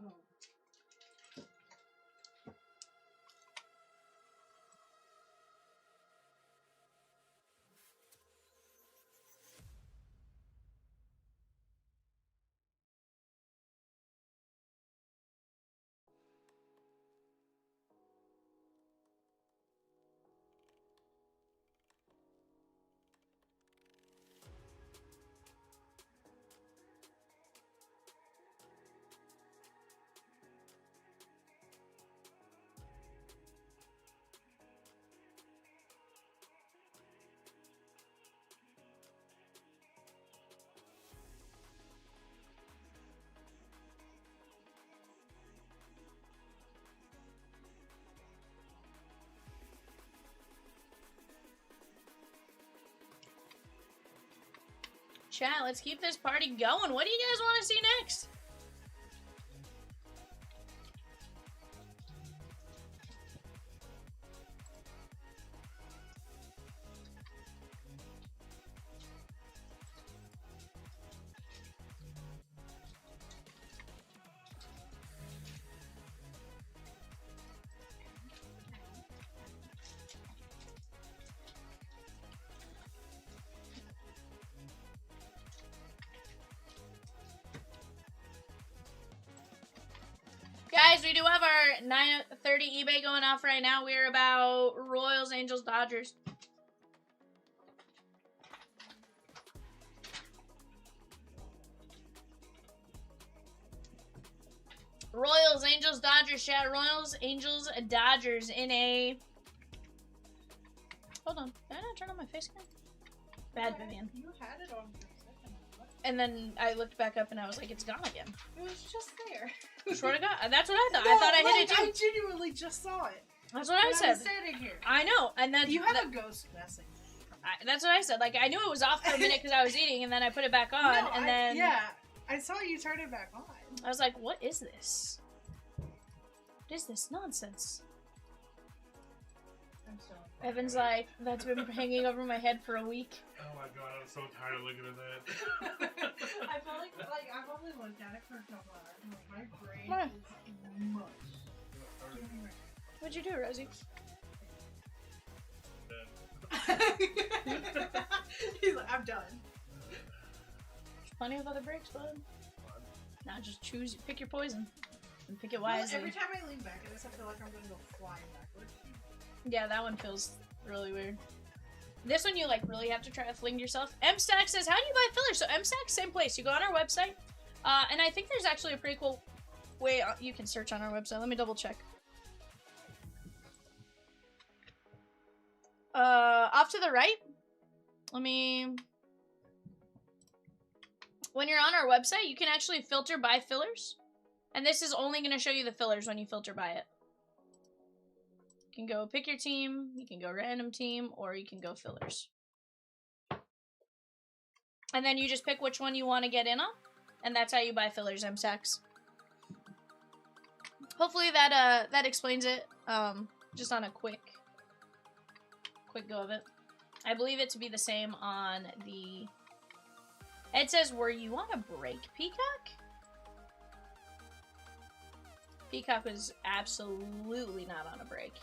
Chat, let's keep this party going. What do you guys want to see next? Guys, we do have our 9:30 eBay going off right now. We're about Royals, Angels, Dodgers. Royals, Angels, Dodgers, chat. Royals, Angels, Dodgers in a... Hold on. Did I not turn on my face cam? Bad, Vivian. You had it on for a second. And then I looked back up and I was like, it's gone again. It was just there. Swear to God. That's what I thought. No, I thought I hit it too. I genuinely just saw it. That's what I I'm said. standing here. I know. And then You have a ghost messing. that's what I said. Like, I knew it was off for a minute because I was eating, and then I put it back on, No, and then yeah, I saw you turn it back on. I was like, what is this? What is this nonsense? I'm so. Evan's like, that's been hanging over my head for a week. Oh my god, I'm so tired of looking at that. I feel like I've only looked at it for a couple hours. And like my brain What? is mush. What'd you do, Rosie? He's like, I'm done. There's plenty of other breaks, bud. Now just choose, pick your poison, and pick it Well, wisely. every time I lean back at this, I feel like I'm gonna go flying backwards. Yeah, that one feels really weird. This one you like really have to try to fling yourself. MStack says, how do you buy fillers? So MStack, same place. You go on our website, and I think there's actually a pretty cool way you can search on our website. Let me double check. Off to the right. When you're on our website, you can actually filter by fillers. And this is only going to show you the fillers when you filter by it. You can go pick your team, you can go random team, or you can go fillers. And then you just pick which one you want to get in on, and that's how you buy fillers, MSAX. Hopefully that explains it, just on a quick go of it. I believe it to be the same on the... It says, were you on a break, Peacock? Peacock was absolutely not on a break.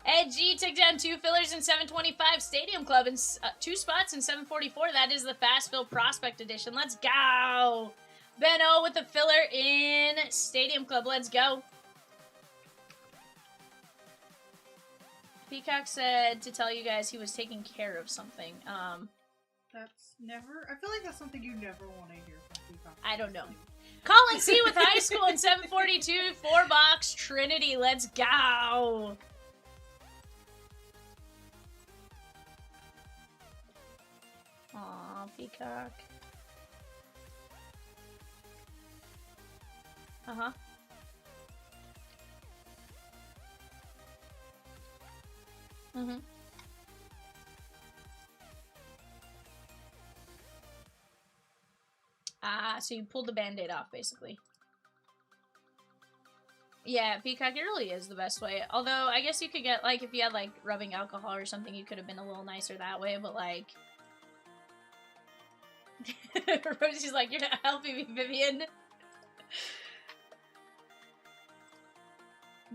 Ed G took down 2 fillers in 725 Stadium Club and 2 spots in 744. That is the Fast Fill Prospect Edition. Let's go! Benno with the filler in Stadium Club. Let's go. Peacock said to tell you guys he was taking care of something. That's never... I feel like that's something you never want to hear from Peacock. I don't know. Colin C with high school in 742, 4-box Trinity. Let's go. Aw, Peacock. Uh-huh. Mm-hmm. Ah, so you pulled the band-aid off, basically. Yeah, Peacock, it really is the best way. Although, I guess you could get, like, if you had, like, rubbing alcohol or something, you could have been a little nicer that way, but, like... Rosie's like, you're not helping me, Vivian.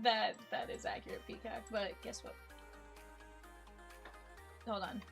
That is accurate, Peacock, but guess what? Hold on.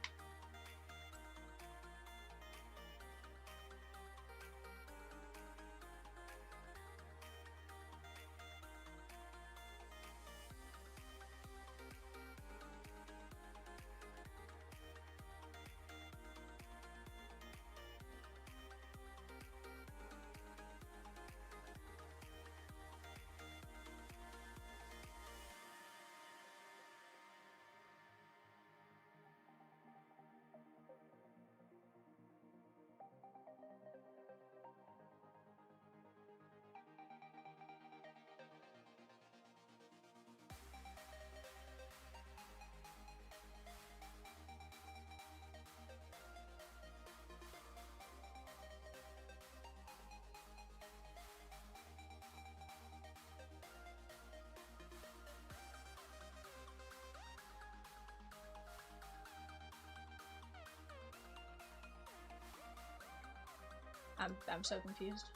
I'm so confused.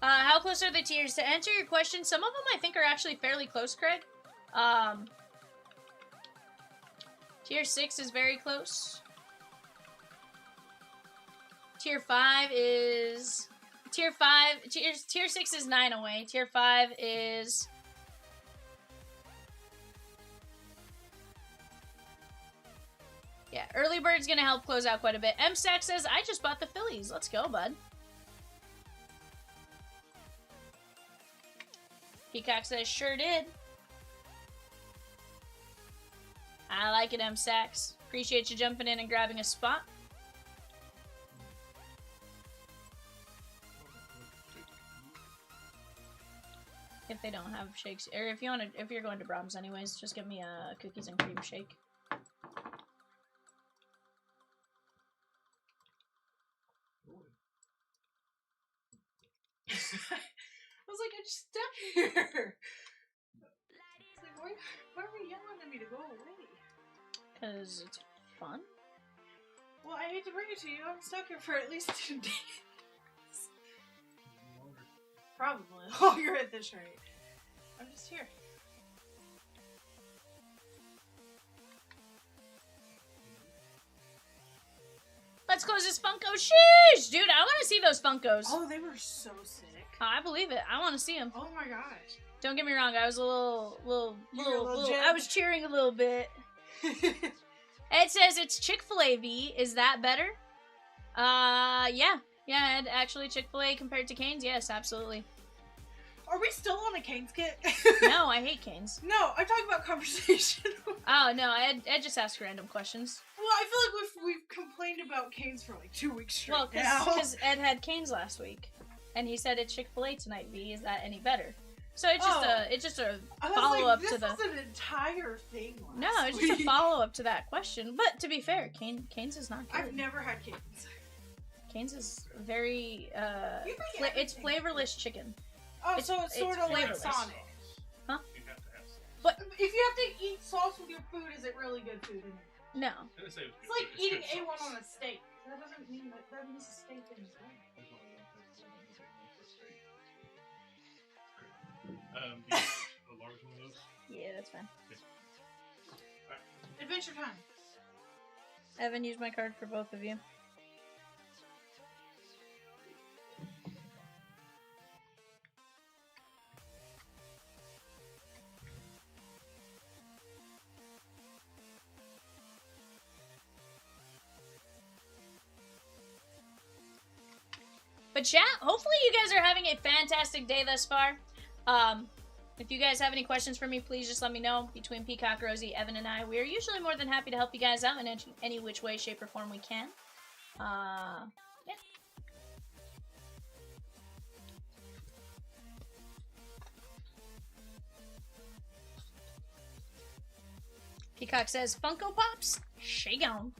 How close are the tiers? To answer your question, some of them I think are actually fairly close, Craig. Tier 6 is very close. Tier 5 is... Tier 6 is 9 away. Tier 5 is... Yeah, early bird's gonna help close out quite a bit. M-Stack says, I just bought the Phillies. Let's go, bud. Peacock says, sure did. I like it, M-Stacks. Appreciate you jumping in and grabbing a spot. If they don't have shakes, or if you're going to Brahms anyways, just give me a cookies and cream shake. I was like, I just stuck here. It's like, why are we yelling at me to go away? Because it's fun. Well, I hate to bring it to you. I'm stuck here for at least 2 days. Probably longer at this rate. I'm just here. Let's close this Funko. Sheesh! Dude, I want to see those Funkos. Oh, they were so sick. I believe it. I want to see them. Oh my gosh. Don't get me wrong. I was a little legit. I was cheering a little bit. Ed says it's Chick-fil-A V. Is that better? Yeah. Yeah, Ed, actually Chick-fil-A compared to Cane's? Yes, absolutely. Are we still on a Cane's kit? No, I hate Cane's. No, I'm talking about conversation. Oh, no, Ed just asked random questions. I feel like we've complained about Canes for like 2 weeks straight Well, now. because Ed had Canes last week, and he said it's Chick-fil-A tonight. V, is that any better? So it's just a follow up to the. This is an entire thing. No, it's just a follow up to that question. But to be fair, Canes is not good. I've never had Canes. Canes is very it's flavorless chicken. Oh, so it's sort of like flavorless. Sonic. Huh? You have to have sauce. But If you have to eat sauce with your food, is it really good food? no. I didn't say it was It's like good, eating good A1 sauce. on a steak. That doesn't mean that means a steak in his way. Do you want a large one of those? Yeah, that's fine. Adventure time. Evan, use my card for both of you. But chat, hopefully you guys are having a fantastic day thus far. If you guys have any questions for me, please just let me know. Between Peacock, Rosie, Evan, and I, we are usually more than happy to help you guys out in any which way, shape, or form we can. Yeah. Peacock says, Funko Pops? Shake on.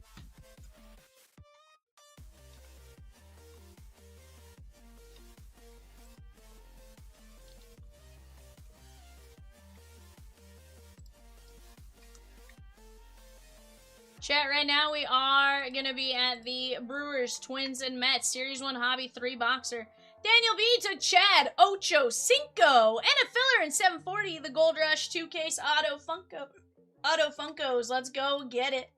Chat, right now we are going to be at the Brewers, Twins, and Mets Series 1 Hobby 3 Boxer. Daniel B took Chad, Ocho, Cinco, and a filler in 740, the Gold Rush 2-case Auto Funkos. Let's go get it.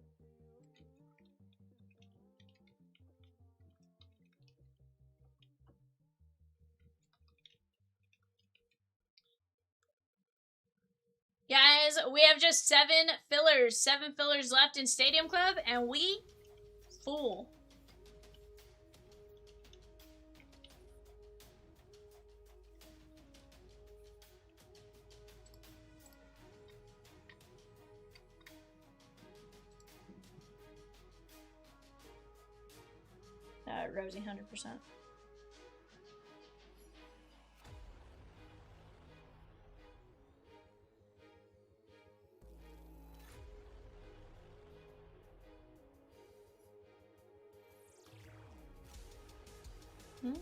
Guys, we have just 7 fillers left in Stadium Club, and we full. Rosie, 100%. Hmm?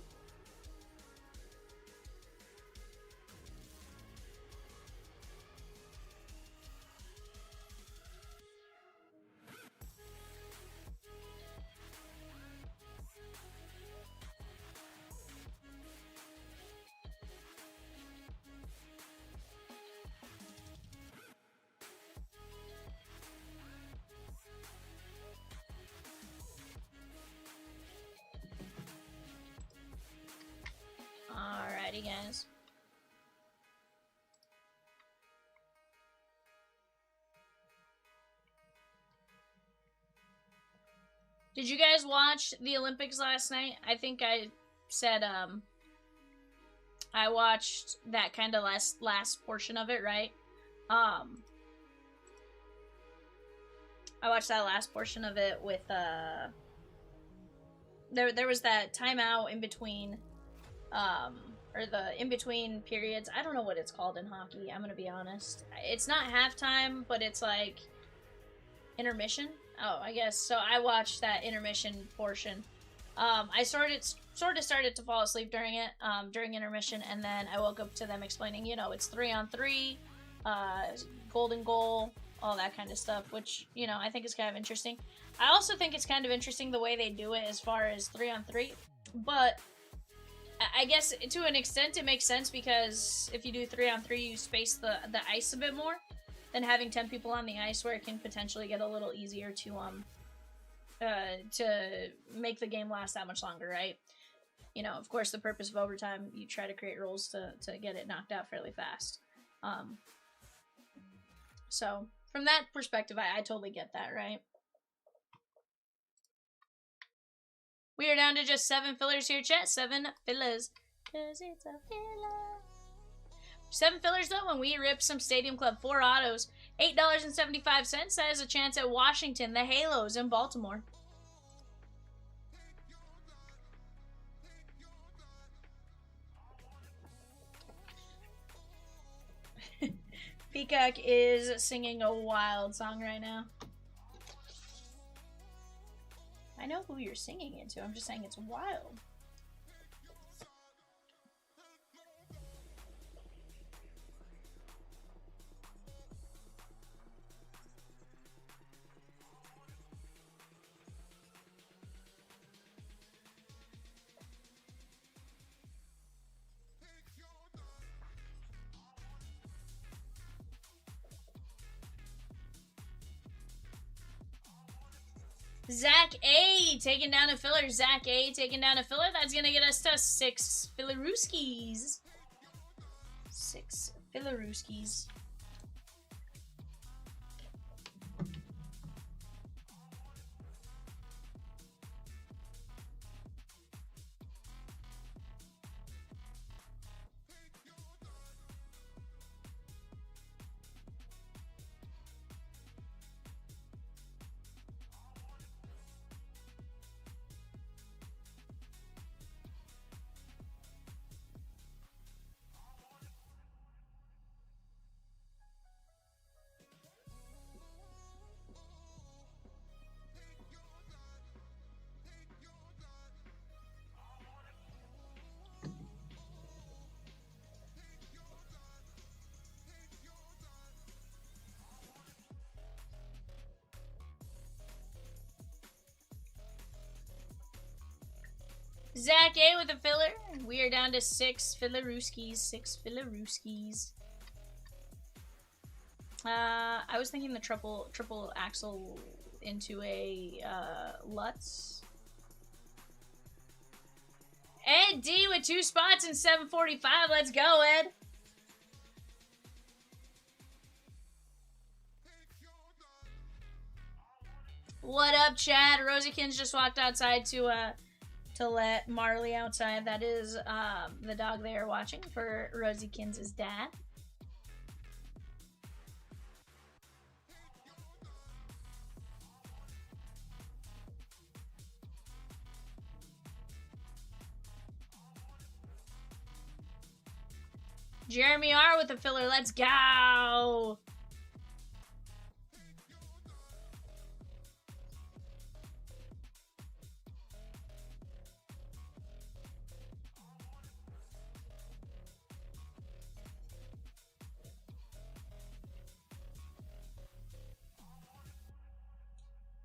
Alrighty, guys. Did you guys watch the Olympics last night? I think I said, I watched that kind of last portion of it, right? I watched that last portion of it with, there was that timeout in between, or the in-between periods. I don't know what it's called in hockey, I'm gonna be honest. It's not halftime, but it's like intermission. Oh, I guess. So I watched that intermission portion. I sort of started to fall asleep during it, during intermission, and then I woke up to them explaining, you know, it's 3-on-3, golden goal, all that kind of stuff, which, you know, I think is kind of interesting. I also think it's kind of interesting the way they do it as far as 3-on-3, but I guess to an extent it makes sense, because if you do 3-on-3, you space the ice a bit more than having 10 people on the ice, where it can potentially get a little easier to make the game last that much longer, right? You know, of course, the purpose of overtime, you try to create rules to get it knocked out fairly fast. So from that perspective, I totally get that, right? We are down to just 7 fillers here, chat. 7 fillers. 'Cause it's a filler. 7 fillers though, when we rip some Stadium Club 4 autos. $8.75. That is a chance at Washington, the Halos in Baltimore. Peacock is singing a wild song right now. I know who you're singing it to. I'm just saying it's wild. Zach A taking down a filler. Zach A taking down a filler. That's gonna get us to 6 fillerooskies. 6 fillerooskies. Zach A with a filler. We are down to 6 fillerooskies. 6 fillerooskies. I was thinking the triple axle into a Lutz. Ed D with 2 spots in 745. Let's go, Ed. What up, Chad? Rosiekins just walked outside to let Marley outside. That is the dog they are watching for Rosiekins' dad. Jeremy R with a filler. Let's go.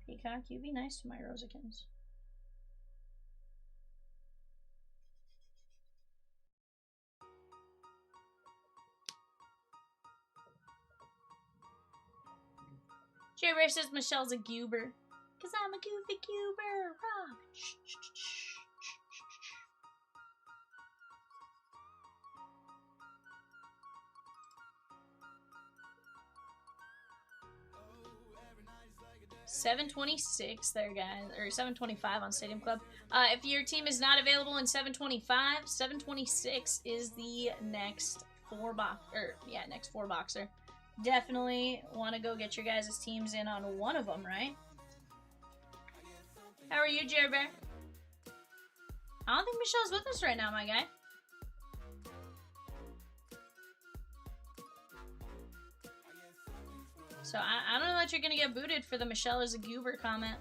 Peacock, you be nice to my Rosiekins. J-Bear says Michelle's a goober. Cause I'm a goofy goober. Rock. 726 there, guys, or 725 on Stadium Club. If your team is not available in 725, 726 is the next next 4-boxer. Definitely want to go get your guys' teams in on one of them, right? How are you, Jared Bear? I don't think Michelle's with us right now, my guy. So I don't know that you're gonna get booted for the Michelle is a goober comment.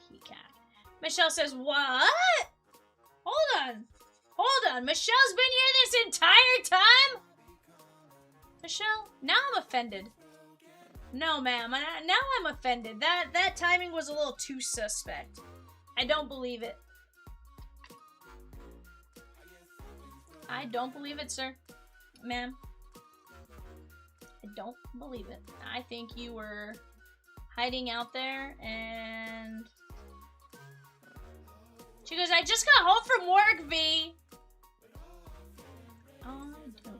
Peacock. Michelle says, what? Hold on. Hold on. Michelle's been here this entire time? Michelle, now I'm offended. No, ma'am. Now I'm offended. That timing was a little too suspect. I don't believe it. I don't believe it, sir. Ma'am. I don't believe it. I think you were hiding out there and... She goes, I just got home from work, V. I don't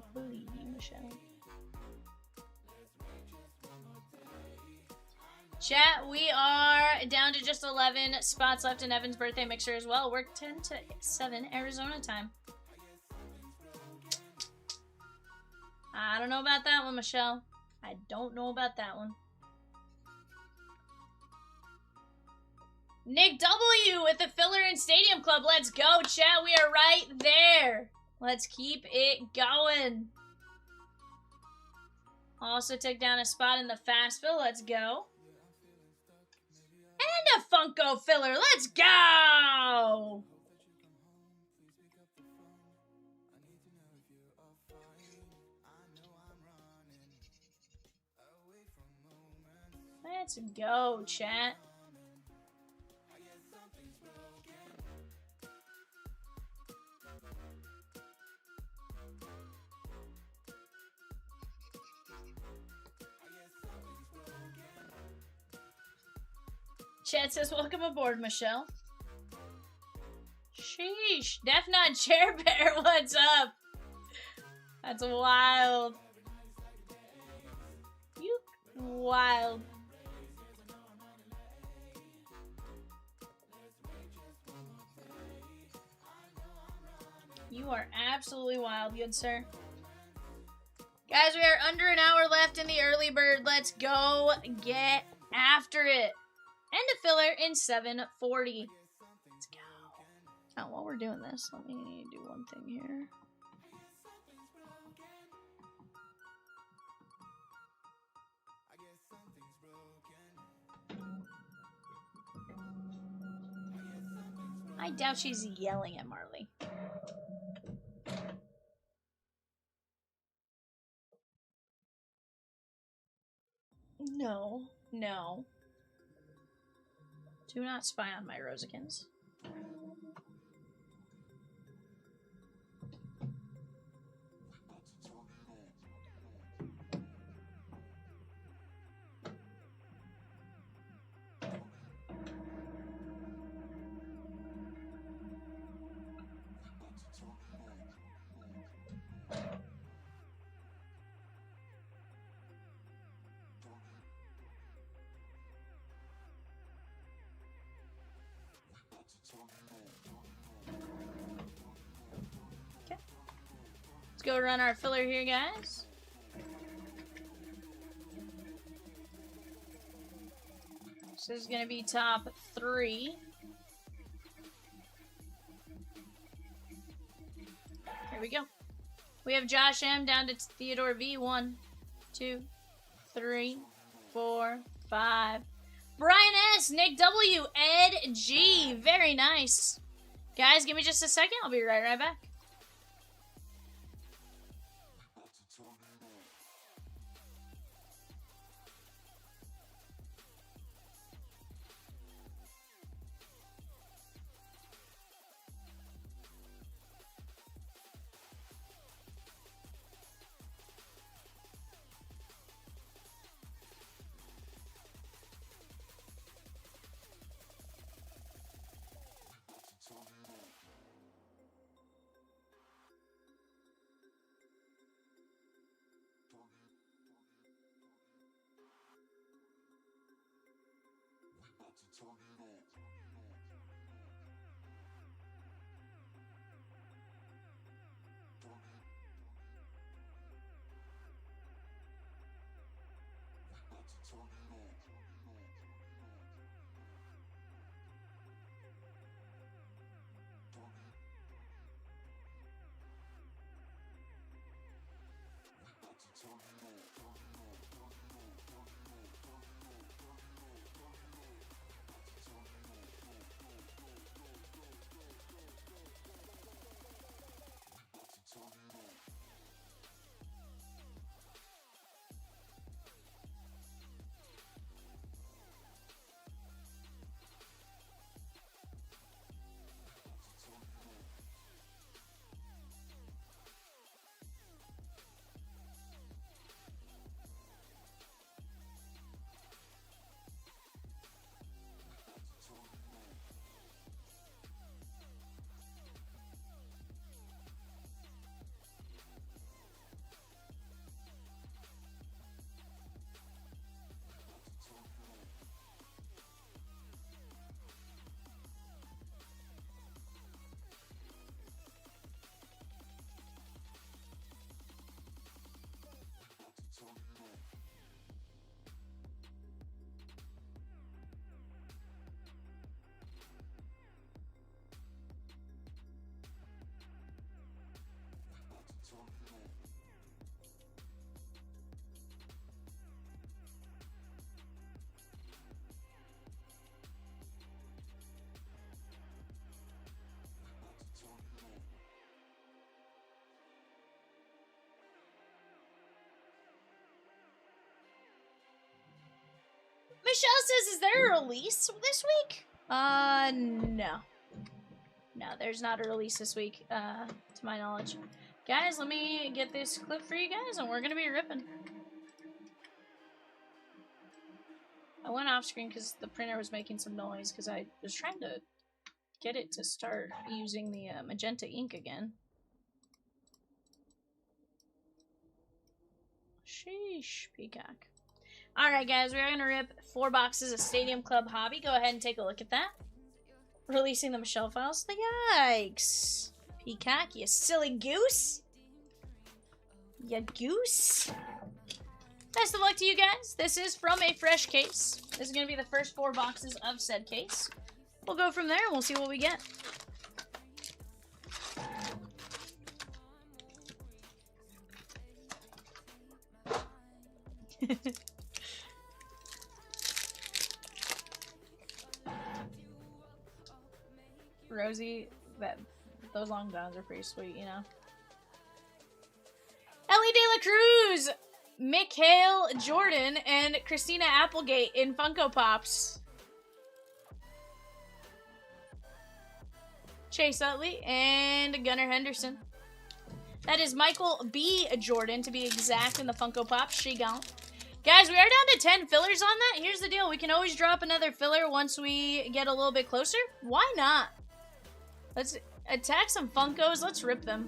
Michelle. Chat, we are down to just 11 spots left in Evan's birthday mixer as well. We're 10 to 7 Arizona time. I don't know about that one, Michelle. I don't know about that one. Nick W with the filler in Stadium Club. Let's go, chat. We are right there. Let's keep it going. Also took down a spot in the fast fill. Let's go. And a Funko filler. Let's go. Let's go, chat. Chat says, welcome aboard, Michelle. Sheesh. Def Not Chair Bear, what's up? That's wild. You wild. You are absolutely wild, good sir. Guys, we are under an hour left in the early bird. Let's go get after it. And a filler in 740. Let's go. Now, while we're doing this, let me do one thing here. I doubt she's yelling at Marley. No, no. Do not spy on my Rosikins. Okay. Let's go run our filler here, guys. So this is going to be top 3. Here we go. We have Josh M down to Theodore V. 1, 2, 3, 4, 5. Brian S, Nick W, Ed G. Very nice. Guys, give me just a second. I'll be right back. Michelle says, is there a release this week? No. No, there's not a release this week, to my knowledge. Guys, let me get this clip for you guys, and we're gonna be ripping. I went off screen because the printer was making some noise because I was trying to get it to start using the magenta ink again. Sheesh, Peacock. Alright guys, we're gonna rip 4 boxes of Stadium Club Hobby. Go ahead and take a look at that. Releasing the Michelle files. Yikes. Peacock, you silly goose. Ya goose. Best of luck to you guys. This is from a fresh case. This is going to be the first 4 boxes of said case. We'll go from there and we'll see what we get. Rosie, those long downs are pretty sweet, you know. Ellie De La Cruz, Mikhail Jordan, and Christina Applegate in Funko Pops. Chase Utley and Gunnar Henderson. That is Michael B. Jordan, to be exact, in the Funko Pops. She gone. Guys, we are down to 10 fillers on that. Here's the deal. We can always drop another filler once we get a little bit closer. Why not? Let's attack some Funkos. Let's rip them.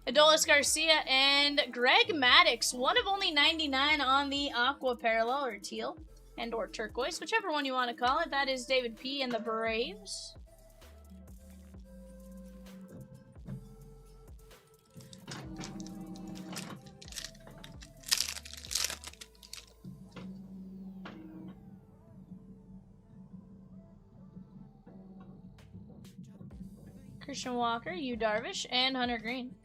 Adolis Garcia and Greg Maddox. One of only 99 on the Aqua Parallel, or Teal, and or Turquoise, whichever one you want to call it. That is David P. and the Braves. Christian Walker, Yu Darvish, and Hunter Green.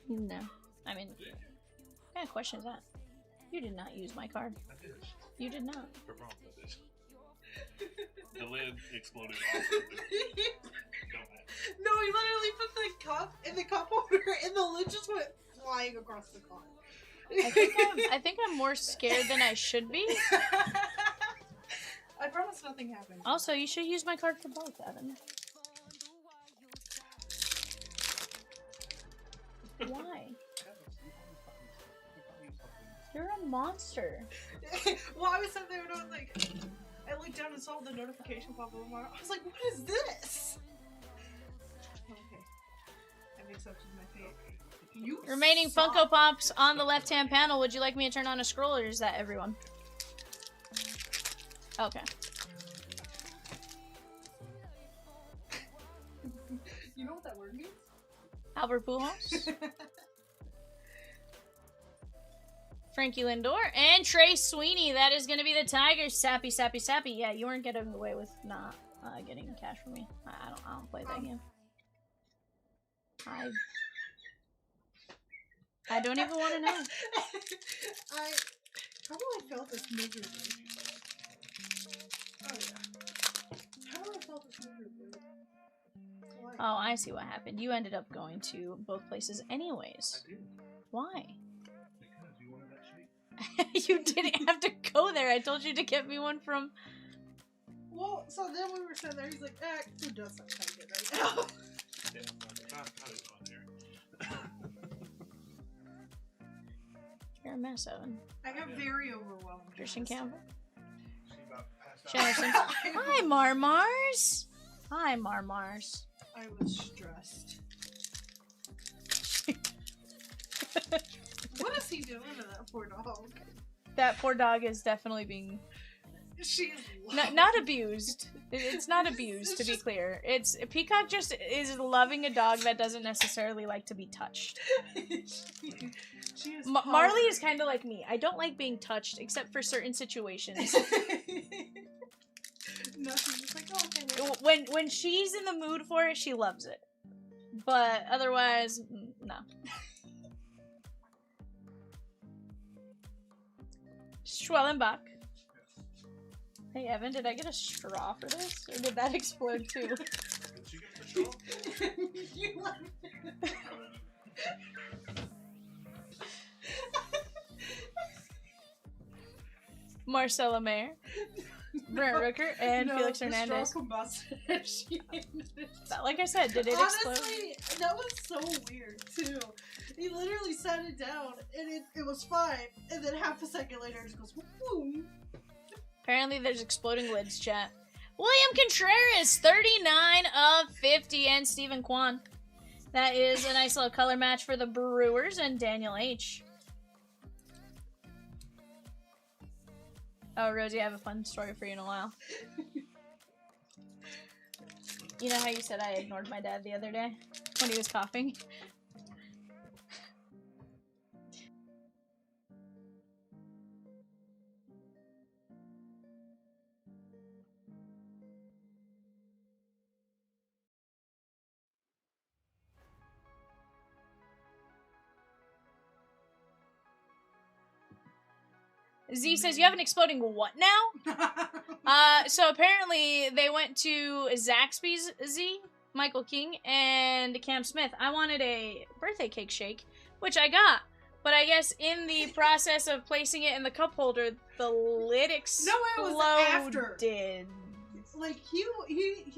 No. I mean, what kind of question is that? You did not use my card. I did. You did not. For wrong with this. The lid exploded off of it. No, he literally put the cup in the cup holder and the lid just went flying across the car. I think I'm more scared than I should be. I promise nothing happened. Also, you should use my card for both, Evan. Why? You're a monster. Well, I was sitting there and I was like, I looked down and saw the notification pop up. I was like, what is this? Okay. I've accepted my fate. You Remaining suck. Funko Pops on the left-hand panel. Would you like me to turn on a scroll, or is that everyone? Okay. You know what that word means? Albert Pujols. Frankie Lindor. And Trey Sweeney. That is going to be the Tigers. Sappy, sappy, sappy. Yeah, you weren't getting away with not getting cash from me. I don't play that game. I don't even want to know. How do I felt this miserably? Oh yeah. How do I felt this miserably? Why? Oh, I see what happened. You ended up going to both places anyways. I did. Why? Because you wanted that shape. You didn't have to go there. I told you to get me one from... Well, so then we were sitting there, he's like, who does that kind of get right now? Yeah, not as on there. You're a mess, Evan. I got very overwhelmed. Christian Campbell. She about passed out. Shannon Simpson. Hi, Marmars. Hi, Marmars. I was stressed. What is he doing to that poor dog? That poor dog is definitely being... She is Not abused. It's not abused, to be clear. It's Peacock just is loving a dog that doesn't necessarily like to be touched. she is Marley is kind of like me. I don't like being touched, except for certain situations. No, she's just like, oh, okay. When she's in the mood for it, she loves it. But otherwise, no. Schwellenbach. Hey Evan, did I get a straw for this? Or did that explode too? Did you get the straw? You left it. Marcella Mayer, Brent Rooker, and No, Felix the Hernandez. straw combusted. She ended it. Like I said, did it explode? Honestly, that was so weird too. He literally sat it down and it was fine, and then half a second later it just goes boom. Apparently there's exploding lids, chat. William Contreras, 39 of 50, and Stephen Kwan. That is a nice little color match for the Brewers and Daniel H. Oh, Rosie, I have a fun story for you in a while. You know how you said I ignored my dad the other day when he was coughing? Z says, you have an exploding what now? So apparently they went to Zaxby's, Z, Michael King, and Cam Smith. I wanted a birthday cake shake, which I got. But I guess in the process of placing it in the cup holder, the lid exploded. No, it was after. Like he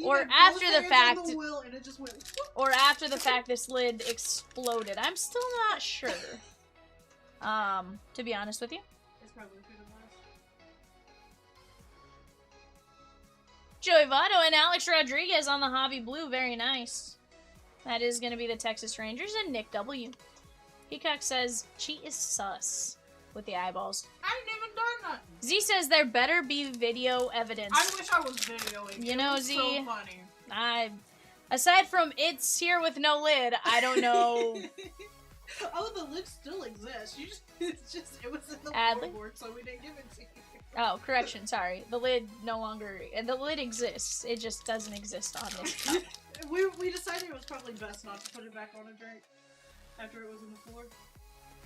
or had after both the hands fact, on the wheel and it just went. or after the fact, this lid exploded. I'm still not sure. To be honest with you. It's probably good enough. Joey Votto and Alex Rodriguez on the Hobby Blue. Very nice. That is going to be the Texas Rangers and Nick W. Peacock says, cheat is sus with the eyeballs. I ain't even done nothing. Z says there better be video evidence. I wish I was videoing. You know, it was Z, so funny. Aside from it's here with no lid, I don't know. Oh, the lid still exists. It was in the Adley? board, so we didn't give it to you. Oh, correction, sorry. The lid no longer, the lid exists. It just doesn't exist on this cup. We decided it was probably best not to put it back on a drink after it was in the floor.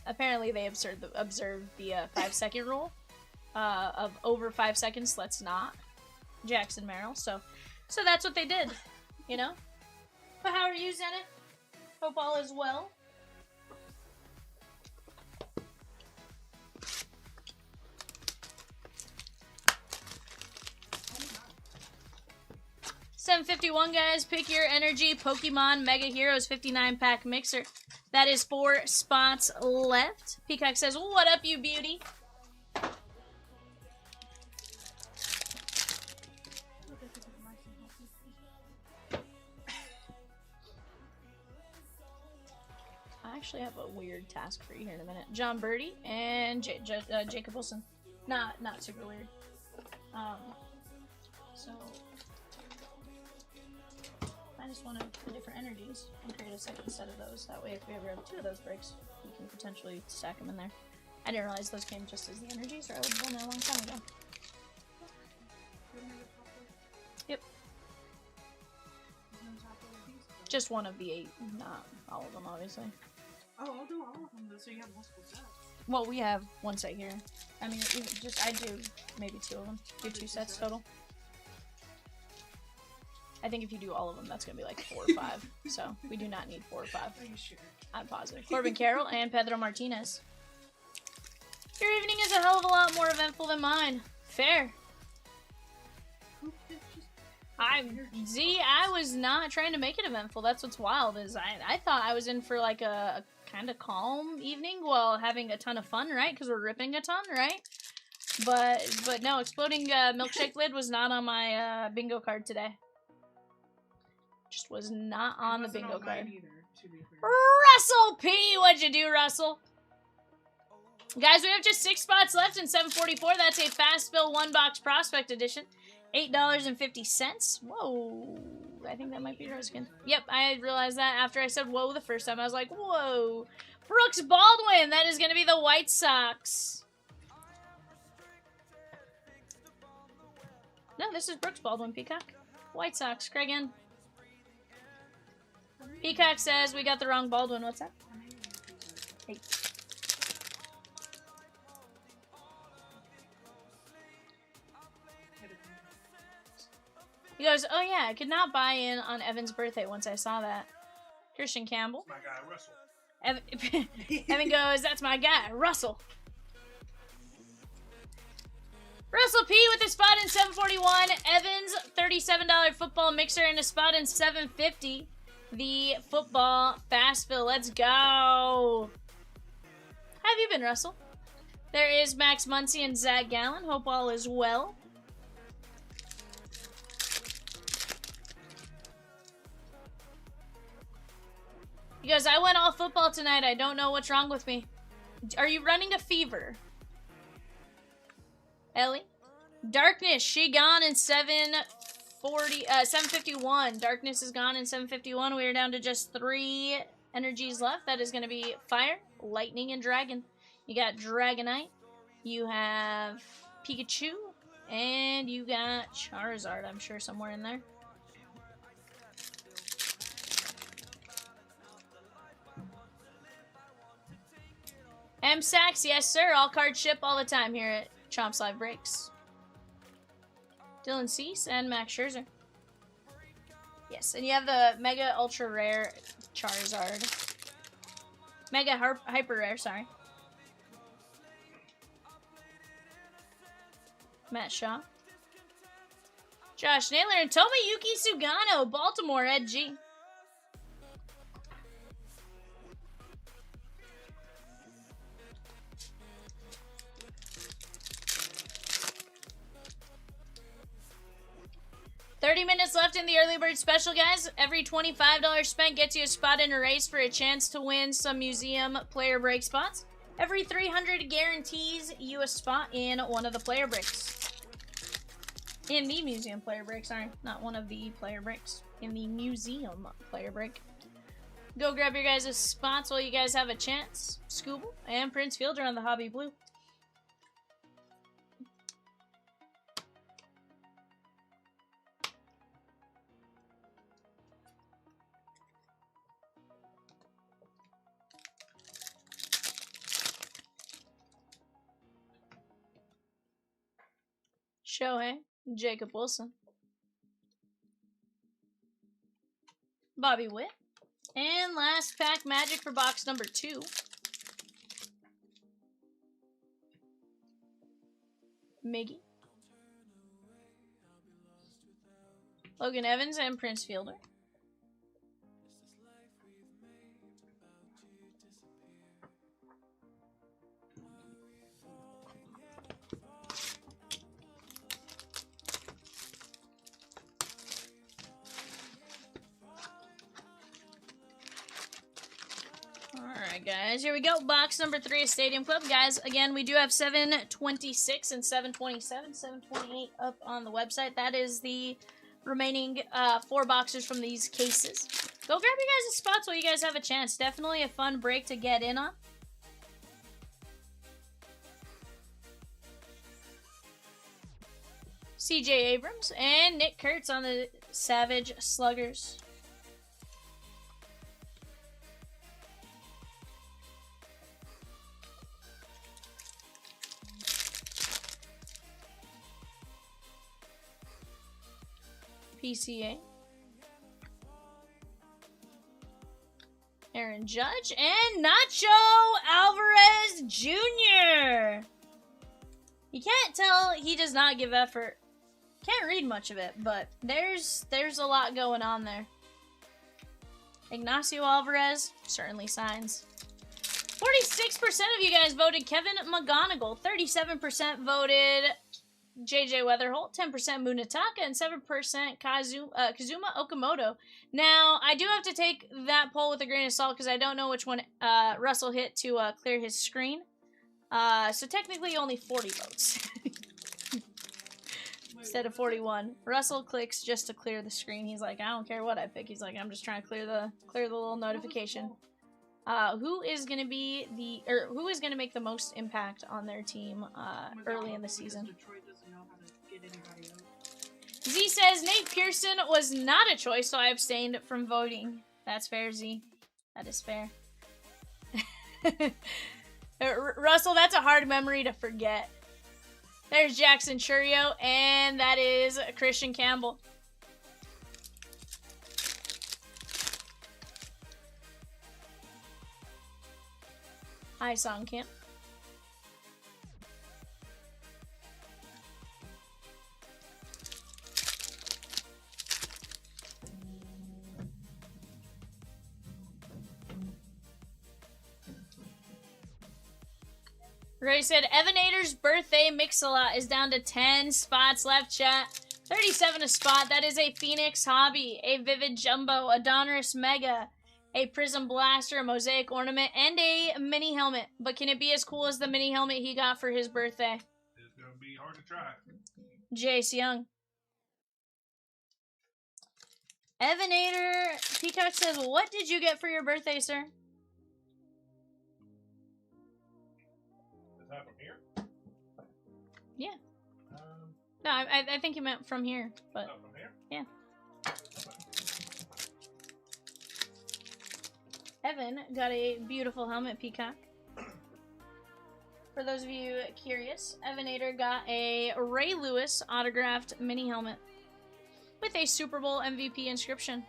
Apparently they observed the 5-second rule of over 5 seconds. Let's not. Jackson Merrill. So that's what they did, you know. But how are you, Zenith? Hope all is well. $7.51, guys. Pick your energy. Pokemon Mega Heroes 59-pack mixer. That is 4 spots left. Peacock says, what up, you beauty? I actually have a weird task for you here in a minute. John Birdie and Jacob Wilson. Not super weird. So I just want the different energies and create a second set of those. That way, if we ever have 2 of those breaks, we can potentially stack them in there. I didn't realize those came just as the energies, or I would have done that a long time ago. Yep. Just one of the 8, not all of them, obviously. Oh, I'll do all of them, so you have multiple sets. Well, we have 1 set here. I mean, I do maybe 2 of them. Do 2 sets total. I think if you do all of them, that's going to be like 4 or 5. So we do not need 4 or 5. Are you sure? I'm positive. Corbin Carroll and Pedro Martinez. Your evening is a hell of a lot more eventful than mine. Fair. I was not trying to make it eventful. That's what's wild is I thought I was in for like a kind of calm evening while having a ton of fun, right? Because we're ripping a ton, right? But no, exploding milkshake lid was not on my bingo card today. Just was not on the bingo card. Either, to be fair. Russell P, what'd you do, Russell? Guys, we have just 6 spots left in 744. That's a fast fill 1-box prospect edition. $8.50. Whoa. I think that might be Rose again. Yep, I realized that after I said whoa the first time. I was like, whoa. Brooks Baldwin. That is going to be the White Sox. No, this is Brooks Baldwin, Peacock. White Sox. Craig in. Peacock says we got the wrong Baldwin. What's that? Hey. He goes, oh yeah, I could not buy in on Evan's birthday once I saw that. Christian Campbell. My guy, Russell. Evan goes, that's my guy, Russell. Russell P with a spot in 741. Evans, $37 football mixer and a spot in 750. The football fast fill. Let's go. How have you been, Russell? There is Max Muncy and Zach Gallen. Hope all is well. He goes, I went all football tonight. I don't know what's wrong with me. Are you running a fever? Ellie? Darkness, she gone in 751. Darkness is gone in 751. We are down to just 3 energies left. That is going to be Fire, Lightning, and Dragon. You got Dragonite. You have Pikachu. And you got Charizard, I'm sure, somewhere in there. M-Sax, yes sir. All card ship all the time here at Chomps Live Breaks. Dylan Cease and Max Scherzer. Yes, and you have the Mega Ultra Rare Charizard. Mega Hyper Rare, sorry. Matt Shaw. Josh Naylor and Tomoyuki Sugano, Baltimore, Ed G. 30 minutes left in the early bird special, guys. Every $25 spent gets you a spot in a race for a chance to win some museum player break spots. Every 300 guarantees you a spot in one of the player breaks. In the museum player break, sorry. Not one of the player breaks. In the museum player break. Go grab your guys' spots while you guys have a chance. Scooble and Prince Fielder on the Hobby Blue. Shohei, Jacob Wilson, Bobby Witt, and last pack Magic for box number 2. Miggy, Logan Evans, and Prince Fielder. Alright guys, here we go. Box number 3 of Stadium Club. Guys, again, we do have 726 and 727, 728 up on the website. That is the remaining 4 boxes from these cases. Go grab you guys' spots while you guys have a chance. Definitely a fun break to get in on. CJ Abrams and Nick Kurtz on the Savage Sluggers. PCA. Aaron Judge and Nacho Alvarez Jr. You can't tell he does not give effort. Can't read much of it, but there's a lot going on there. Ignacio Alvarez certainly signs. 46% of you guys voted Kevin McGonigal. 37% voted JJ Weatherholt, 10% Munataka, and 7% Kazuma Okamoto. Now, I do have to take that poll with a grain of salt because I don't know which one Russell hit to clear his screen. So technically only 40 votes. Instead of 41. Russell clicks just to clear the screen. He's like, I don't care what I pick. He's like, I'm just trying to clear the little notification. Who is gonna be who is gonna make the most impact on their team early in the season? Z says Nate Pearson was not a choice, so I abstained from voting. That's fair, Z. That is fair. Russell, that's a hard memory to forget. There's Jackson Churio, and that is Christian Campbell. Ice on camp. Ray said, Evanator's birthday mix-a-lot is down to 10 spots left, chat. 37 a spot. That is a Phoenix Hobby, a Vivid Jumbo, a Donruss Mega, a Prizm Blaster, a Mosaic Ornament, and a mini helmet. But can it be as cool as the mini helmet he got for his birthday? It's going to be hard to try. Jace Young. Evanator Peacock says, what did you get for your birthday, sir? Is that from here? Yeah. No, I think you meant from here, but Oh, from here? yeah. Evan got a beautiful helmet, Peacock. For those of you curious, Evanator got a Ray Lewis autographed mini helmet with a Super Bowl MVP inscription.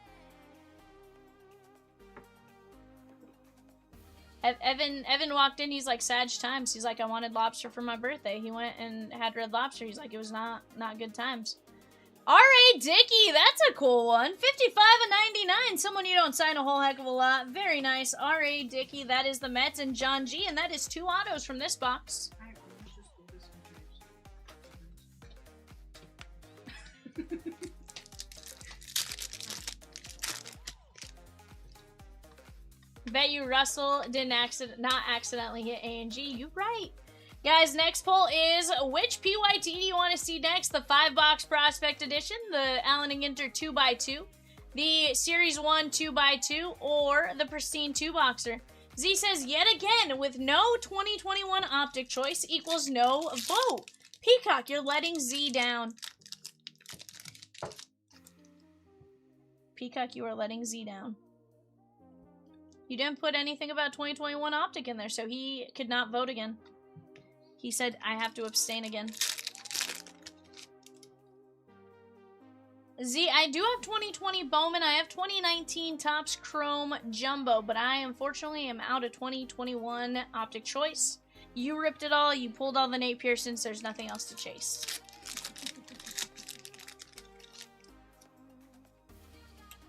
Evan walked in, he's like, Sag times. He's like, I wanted lobster for my birthday. He went and had red lobster. He's like, it was not good times. R.A. Dickey, that's a cool one. 55 of 99. Someone you don't sign a whole heck of a lot. Very nice. R.A. Dickey, that is the Mets and John G, and that is 2 autos from this box. Bet you Russell didn't not accidentally hit A&G. You right. Guys, next poll is, which PYT do you want to see next? The 5-box Prospect Edition, the Allen & Ginter 2x2, the Series 1 2x2, or the Pristine 2-boxer? Z says, yet again, with no 2021 optic choice equals no vote. Peacock, you're letting Z down. Peacock, you are letting Z down. You didn't put anything about 2021 optic in there, so he could not vote again. He said, I have to abstain again. Z, I do have 2020 Bowman. I have 2019 Topps Chrome Jumbo, but I unfortunately am out of 2021 optic choice. You ripped it all. You pulled all the Nate Pearsons. There's nothing else to chase.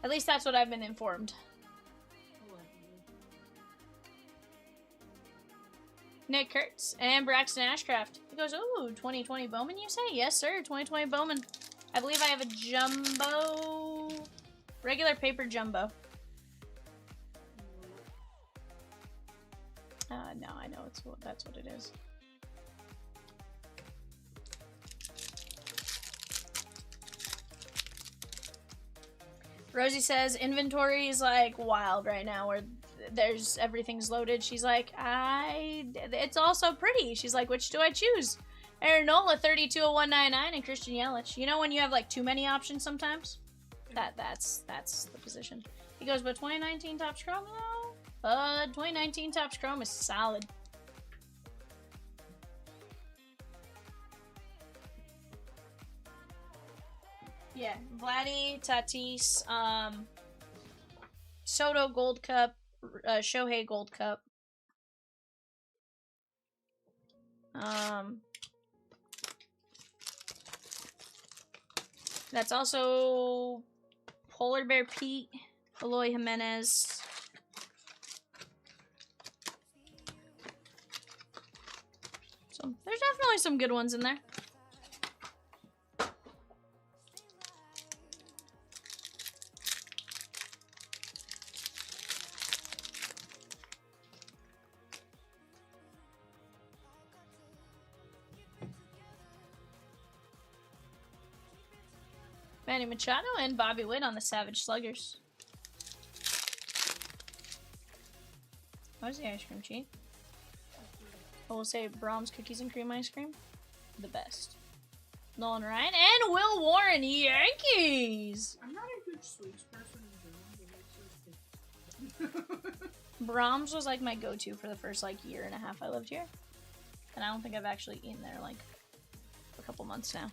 At least that's what I've been informed. Nick Kurtz and Braxton Ashcraft. He goes, ooh, 2020 Bowman, you say? Yes, sir, 2020 Bowman. I believe I have a jumbo, regular paper jumbo. No, I know that's what it is. Rosie says inventory is like wild right now, where everything's loaded. She's like, it's all so pretty. She's like, which do I choose? Aaron Nola 32 of 199 and Christian Yelich. You know when you have like too many options sometimes? That's the position. He goes, but 2019 Topps Chrome, no. 2019 Topps Chrome is solid. Yeah, Vladdy, Tatis, Soto Gold Cup, Shohei Gold Cup. That's also Polar Bear Pete, Eloy Jimenez. So there's definitely some good ones in there. Manny Machado and Bobby Witt on the Savage Sluggers. What is the ice cream cheat? I will say Brahms Cookies and Cream Ice Cream. The best. Nolan Ryan and Will Warren, Yankees! I'm not a huge sweets person in general, but it's Brahms was like my go-to for the first like year and a half I lived here. And I don't think I've actually eaten there like a couple months now.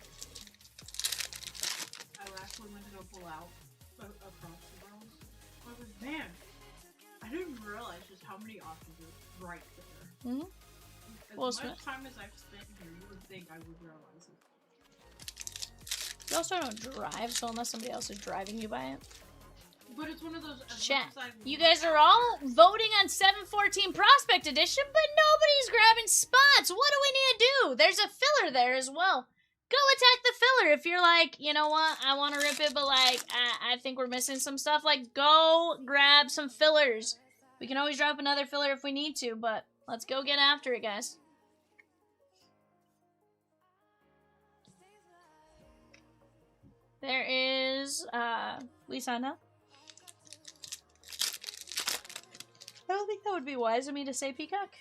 I actually went to go pull out across the Browns. I was like, man, I didn't realize just how many options are right there. Mm-hmm. As Well, much time as I've spent here, you would think I would realize it. You also don't drive, so unless somebody else is driving you by it. But it's one of those. Chat. You guys are all voting on 714 Prospect Edition, but nobody's grabbing spots. What do we need to do? There's a filler there as well. Go attack the filler if you're like, you know what, I want to rip it, but like, I think we're missing some stuff. Like, go grab some fillers. We can always drop another filler if we need to, but let's go get after it, guys. There is, Lisana. I don't think that would be wise of me to say Peacock.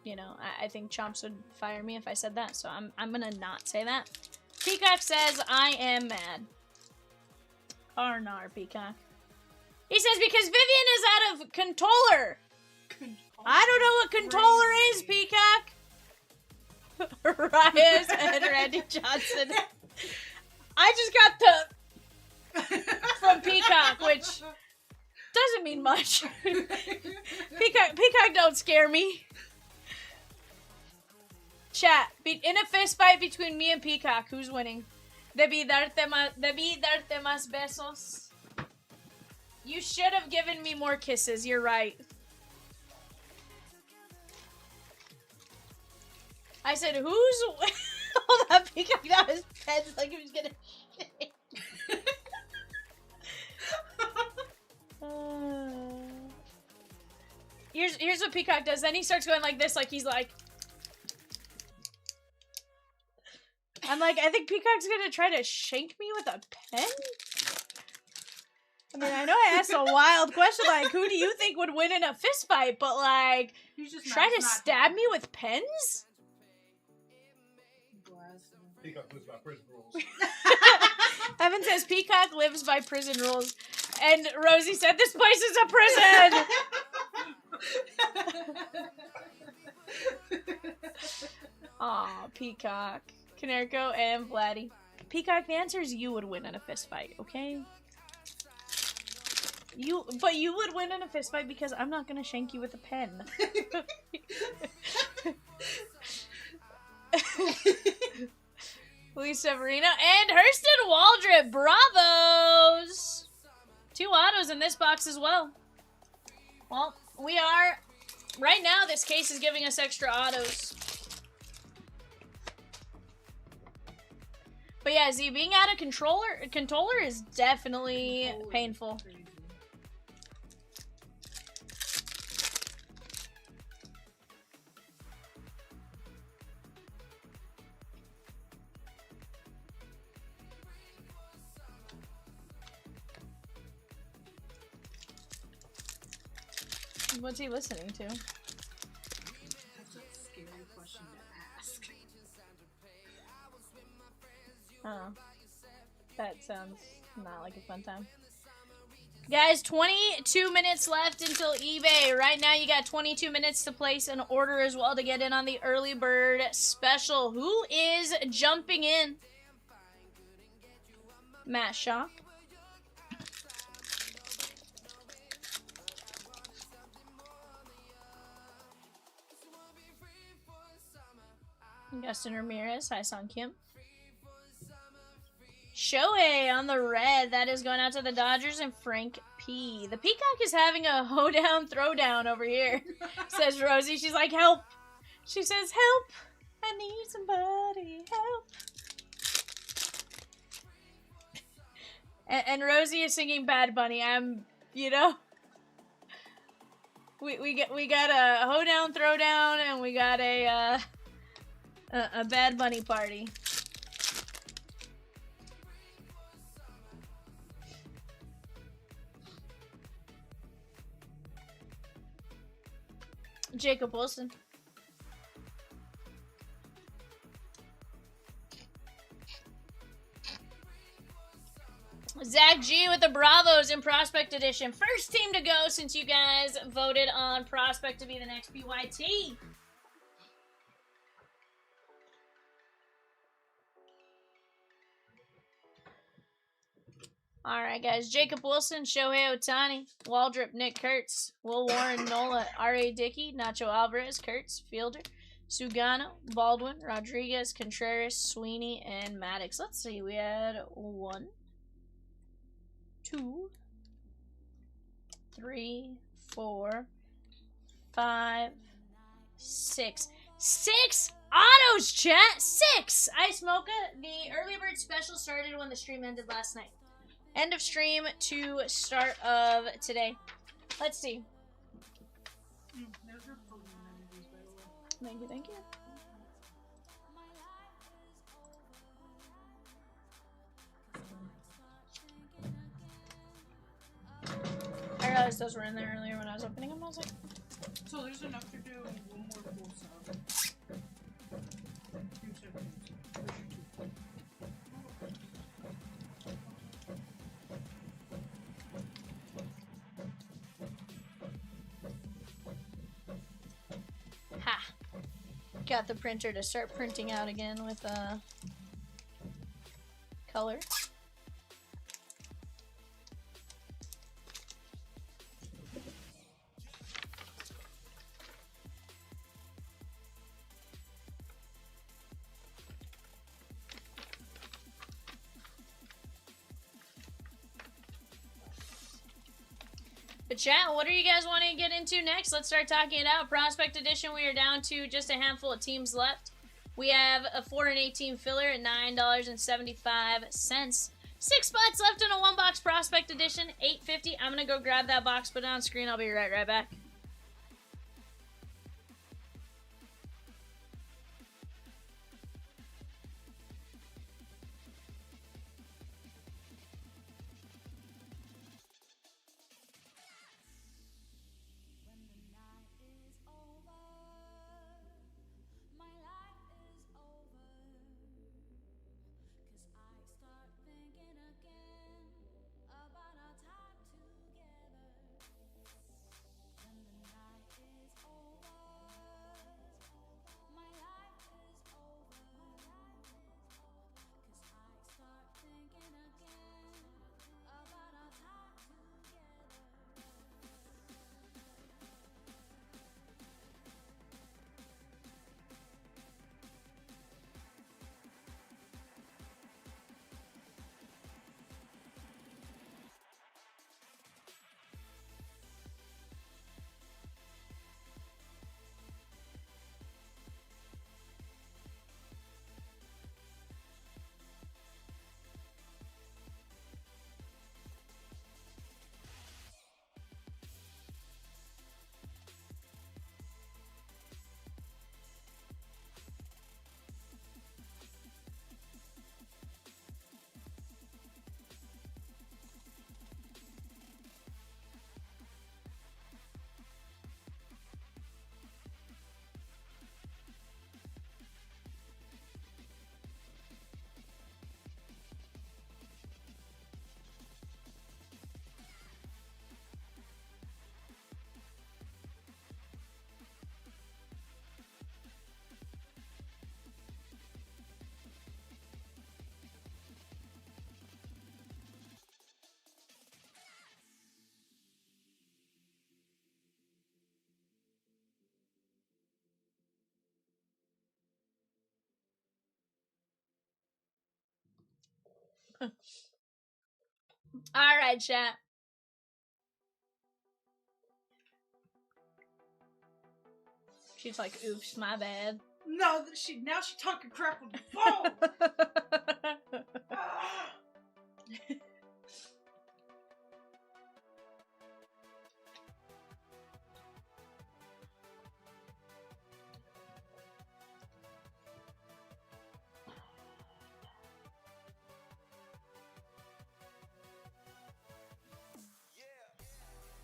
You know, I think Chomps would fire me if I said that, so I'm gonna not say that. Peacock says, I am mad. Arnar, Peacock. He says, because Vivian is out of controller. I don't know what controller is, Peacock. Reyes and Randy Johnson. I just got the from Peacock, which doesn't mean much. Peacock don't scare me. Chat, in a fist fight between me and Peacock, who's winning? Debí darte más besos. You should have given me more kisses, you're right. I said, who's... Hold on, Peacock got his pens like he was gonna shake. Here's what Peacock does. Then he starts going like this, like he's like... I'm like, I think Peacock's gonna try to shank me with a pen? I mean, I know I asked a wild question, like, who do you think would win in a fist fight? But, like, try to stab me with pens? Peacock lives by prison rules. Evan says, Peacock lives by prison rules. And Rosie said, this place is a prison! Aw, Peacock. Canerco and Vladdy. Peacock, the answer is you would win in a fist fight, okay? But you would win in a fist fight because I'm not gonna shank you with a pen. Lee Severino and Hurston Waldrop, bravos! 2 autos in this box as well. Well, we are... Right now, this case is giving us extra autos. But yeah, Z, being out of controller is definitely painful. What's he listening to? That's a scary question to ask. Oh. That sounds not like a fun time. Guys, 22 minutes left until eBay. Right now, you got 22 minutes to place an order as well to get in on the early bird special. Who is jumping in? Matt Shaw. Justin Ramirez. Hi, Song Kim. Shohei on the red. That is going out to the Dodgers and Frank P. The Peacock is having a hoedown throwdown over here, says Rosie. She's like, help. She says, help. I need somebody. Help. And Rosie is singing Bad Bunny. You know. We got a hoedown throwdown and we got a Bad Bunny party. Jacob Wilson. Zach G with the Bravos in Prospect Edition. First team to go since you guys voted on Prospect to be the next PYT. Alright, guys. Jacob Wilson, Shohei Ohtani, Waldrop, Nick Kurtz, Will Warren, Nola, R.A. Dickey, Nacho Alvarez, Kurtz, Fielder, Sugano, Baldwin, Rodriguez, Contreras, Sweeney, and Maddox. Let's see. We had 1, 2, 3, 4, 5, 6. 6 autos, chat! 6! Ice Mocha, the early bird special started when the stream ended last night. End of stream to start of today. Let's see. There's your Pokemon energies, by the way. Thank you, thank you. I realized those were in there earlier when I was opening them. I was like, So there's enough to do one more full sub. You said where's your 2? ha! Got the printer to start printing out again with color. But chat, what are you guys wanting to get into next? Let's start talking it out. Prospect Edition, we are down to just a handful of teams left. We have a 4 and 18 filler at $9.75. 6 spots left in a 1-box Prospect Edition, $8.50. I'm going to go grab that box, put it on screen. I'll be right back. All right, chat. She's like, oops, my bad. No, now she talking crap on the phone.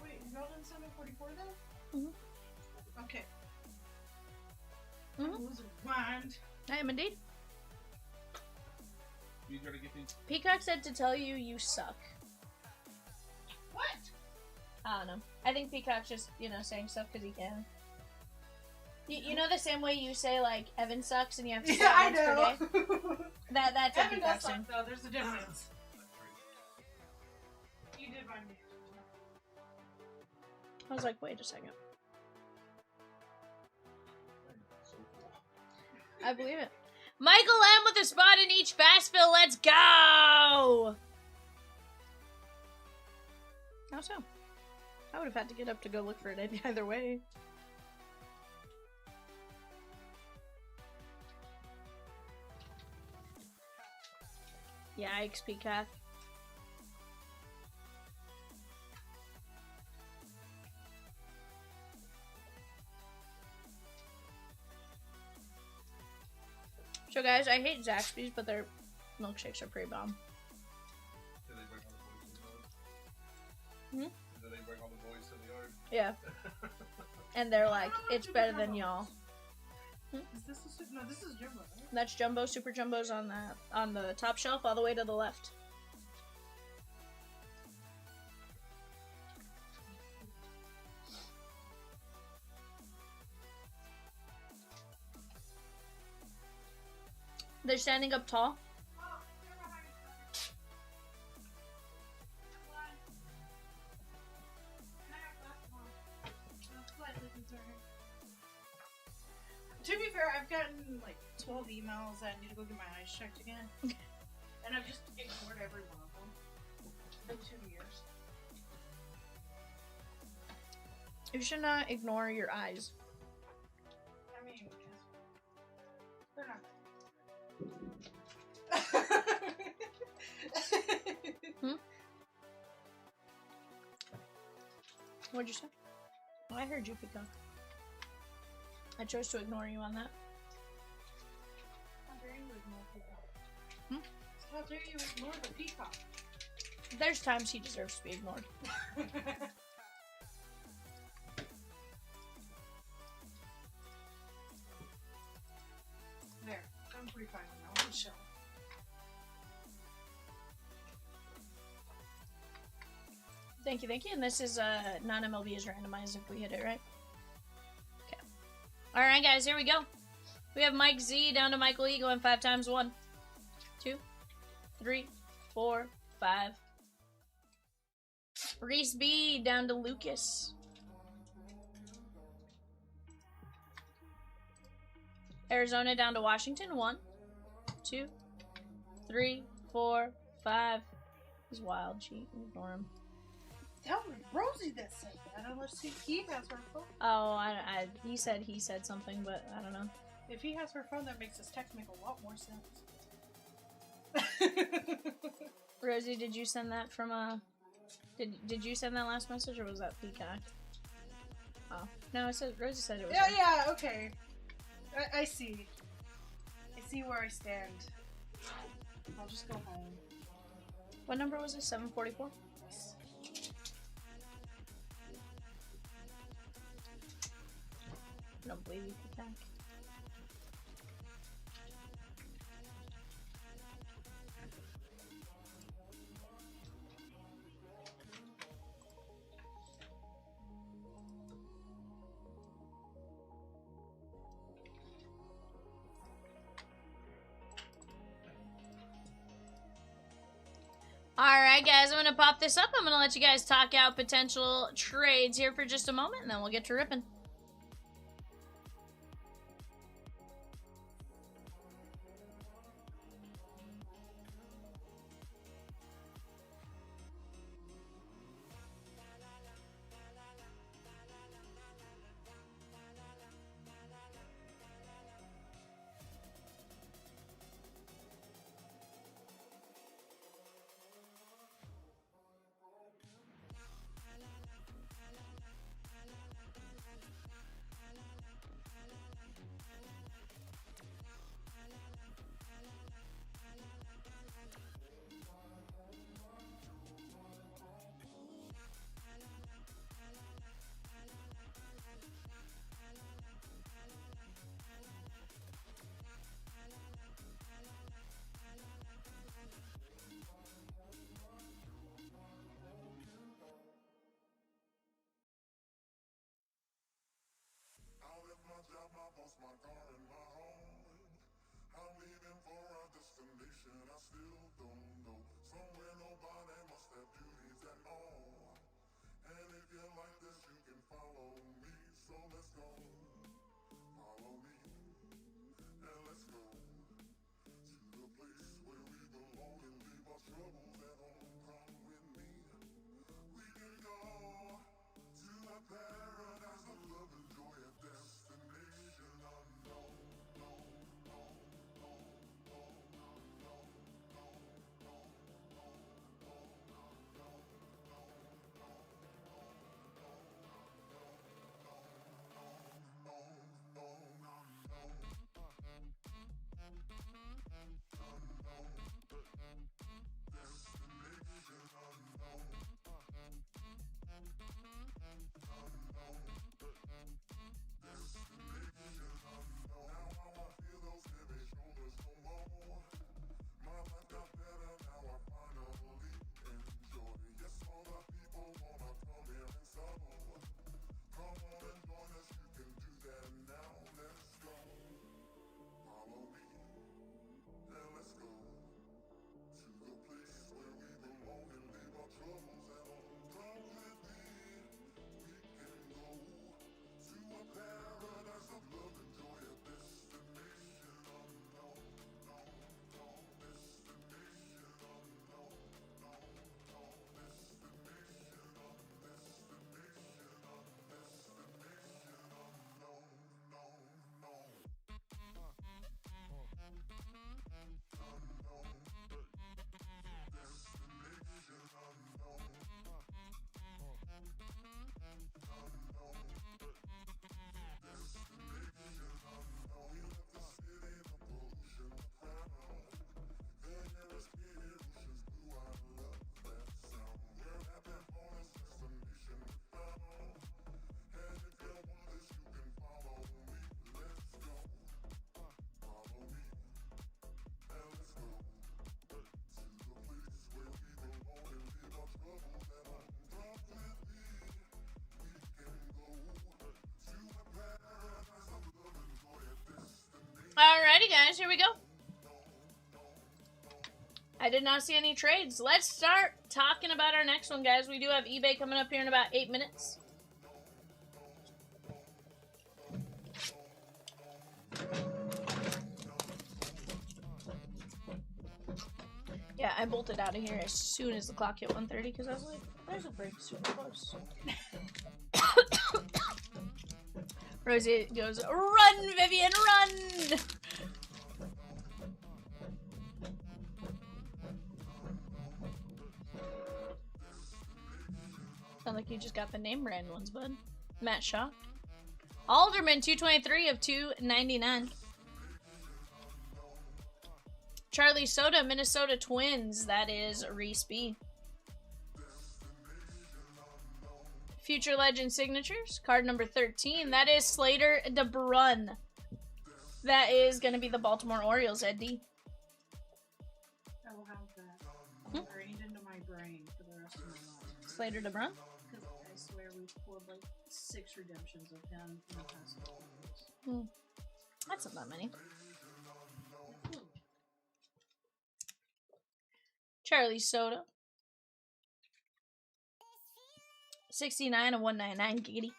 Wait, is Golden 744 then? Mhm. Okay. Mhm. Lose a mind. I am indeed. You gotta get these. Peacock said to tell you you suck. What? I don't know. I think Peacock's just, saying stuff because he can. You know the same way you say, like, Evan sucks and you have to say Yeah, it once per day? I know. That's what Evan Peacock's does saying. suck, though. There's a difference. I was like, wait a second. So cool. I believe it. Michael M with a spot in each fast fill. Let's go! How so? I would have had to get up to go look for it either way. Yikes, Peacock. So guys, I hate Zaxby's, but their milkshakes are pretty bomb. Did they bring all the boys to the yard? Hmm? Did they bring all the boys to the yard? Yeah. And they're like, it's better than y'all. Is this a no? This is Jumbo, right? That's Jumbo, Super Jumbo's on the top shelf, all the way to the left. They're standing up tall. To be fair, I've gotten like 12 emails that I need to go get my eyes checked again. And I've just ignored every one of them. It's been 2 years. You should not ignore your eyes. I mean, they're not. What'd you say? Oh, I heard you, Peacock. I chose to ignore you on that. How dare you ignore Peacock? Hmm? How dare you ignore the Peacock? There's times he deserves to be ignored. There. I'm pretty fine with that one. Chill. Thank you, thank you. And this is non-MLB is randomized if we hit it, right? Okay. Alright, guys, here we go. We have Mike Z down to Michael E going 5 times. 1, 2, 3, 4, 5. Reese B down to Lucas. Arizona down to Washington. 1, 2, 3, 4, 5. He's wild. Cheat. Ignore him. That was Rosie that said that, unless he has her phone. Oh, he said something, but I don't know. If he has her phone, that makes his text make a lot more sense. Rosie, did you send that from did you send that last message, or was that Peacock? Oh no, Rosie said it was. Yeah, okay. I see. I see where I stand. I'll just go home. What number was it? 744. I don't believe you, Peacock. Alright guys, I'm going to pop this up. I'm going to let you guys talk out potential trades here for just a moment, and then we'll get to ripping. My car and my home. I'm leaving for a destination I still don't know. Somewhere nobody must have duties at all. And if you like this, you can Follow me, and let's go to the place where we belong and leave our troubles at home. Come with me. We can go to a paradise of love and joy, a destination unknown. Alrighty, guys, here we go. I did not see any trades. Let's start talking about our next one, guys. We do have eBay coming up here in about 8 minutes. Yeah, I bolted out of here as soon as the clock hit 1:30 because I was like, there's a break super close. Rosie goes, run, Vivian, run! Sound like you just got the name brand ones, bud. Matt Shaw. Alderman, 223 of 299. Charlie Soda, Minnesota Twins. That is Reese B. Future Legend Signatures. Card number 13. That is Slater DeBrun. That is going to be the Baltimore Orioles, Ed D. I will have that ingrained into my brain for the rest of my life. Slater DeBrun? Because I swear we've pulled like 6 redemptions of him in the past couple of years. That's not that many. Charlie Soda. 69 of 199, giggity.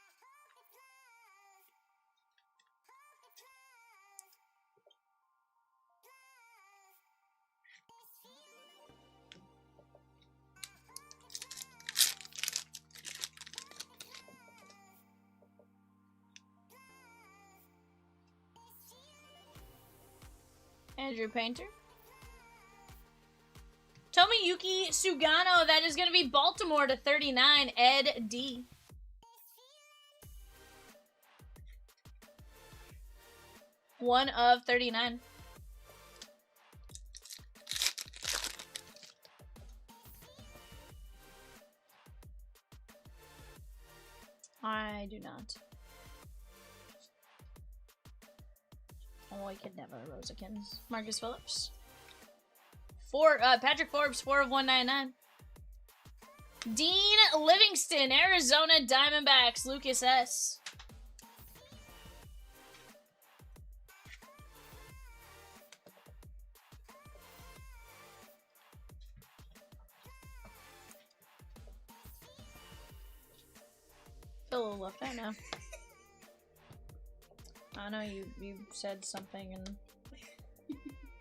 Andrew Painter. Tomiyuki Sugano, that is going to be Baltimore to 39, Ed D. One of 39. I do not. Oh, I could never. Rosekins. Marcus Phillips. Patrick Forbes, 4 of 199. Dean Livingston, Arizona Diamondbacks, Lucas S. Feel a little left out now. I know you said something and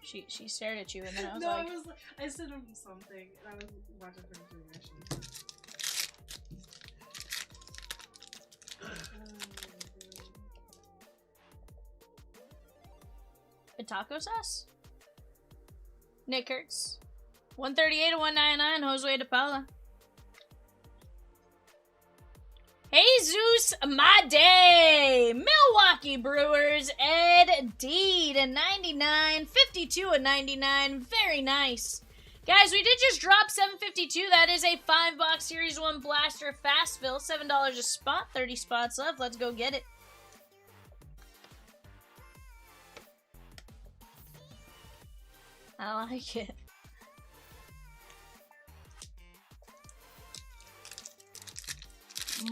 she stared at you and then I was no, like, I sent him something and I was watching for him to reaction. a taco sauce? Nick Kurtz. 138 to 199, Josue de Paula. Jesus, my day! Milwaukee Brewers, Ed D to 99, 52 and 99, very nice. Guys, we did just drop 752. That is a 5-box Series 1 Blaster Fast Fill, $7 a spot, 30 spots left. Let's go get it. I like it.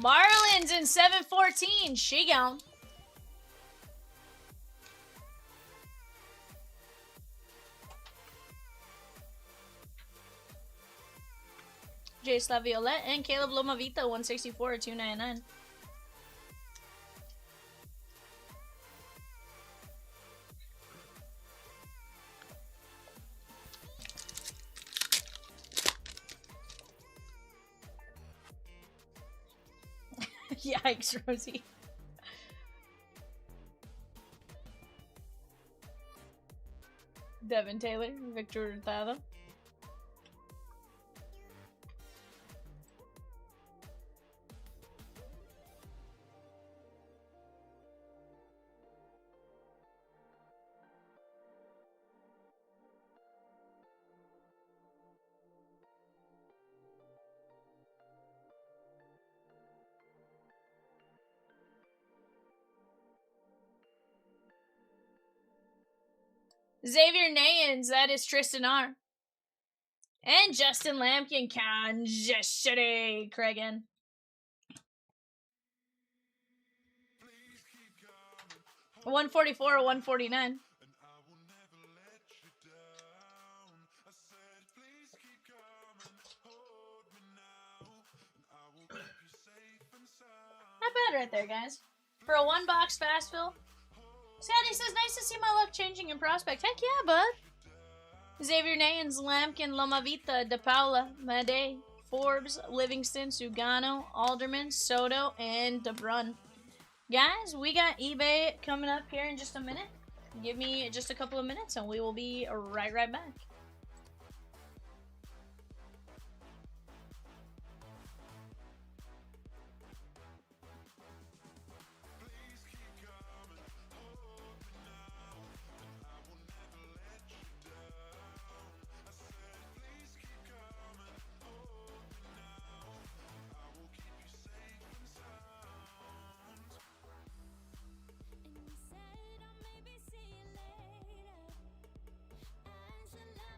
Marlins in 714. She gone. Jace LaViolette and Caleb Lomavita 164 299. Yikes, Rosie. Devin Taylor, Victor Hurtado. Xavier Nayans, that is Tristan R. And Justin Lampkin, Kansas City, Craigan. Please 144 or 149. and I will never let you down. I said, please keep coming, hold me now, and I will keep you safe and sound. Not bad right there, guys. For a 1-box fast fill. Scotty says, nice to see my luck changing in Prospect. Heck yeah, bud. Xavier Nayans, Lampkin, Lomavita, De Paula, Made, Forbes, Livingston, Sugano, Alderman, Soto, and DeBrun. Guys, we got eBay coming up here in just a minute. Give me just a couple of minutes and we will be right back. Please keep coming, hold me now, and I will never let you down. I said, please keep coming, hold me now, and I will keep you safe and sound. And you said I'll maybe see you later. I should love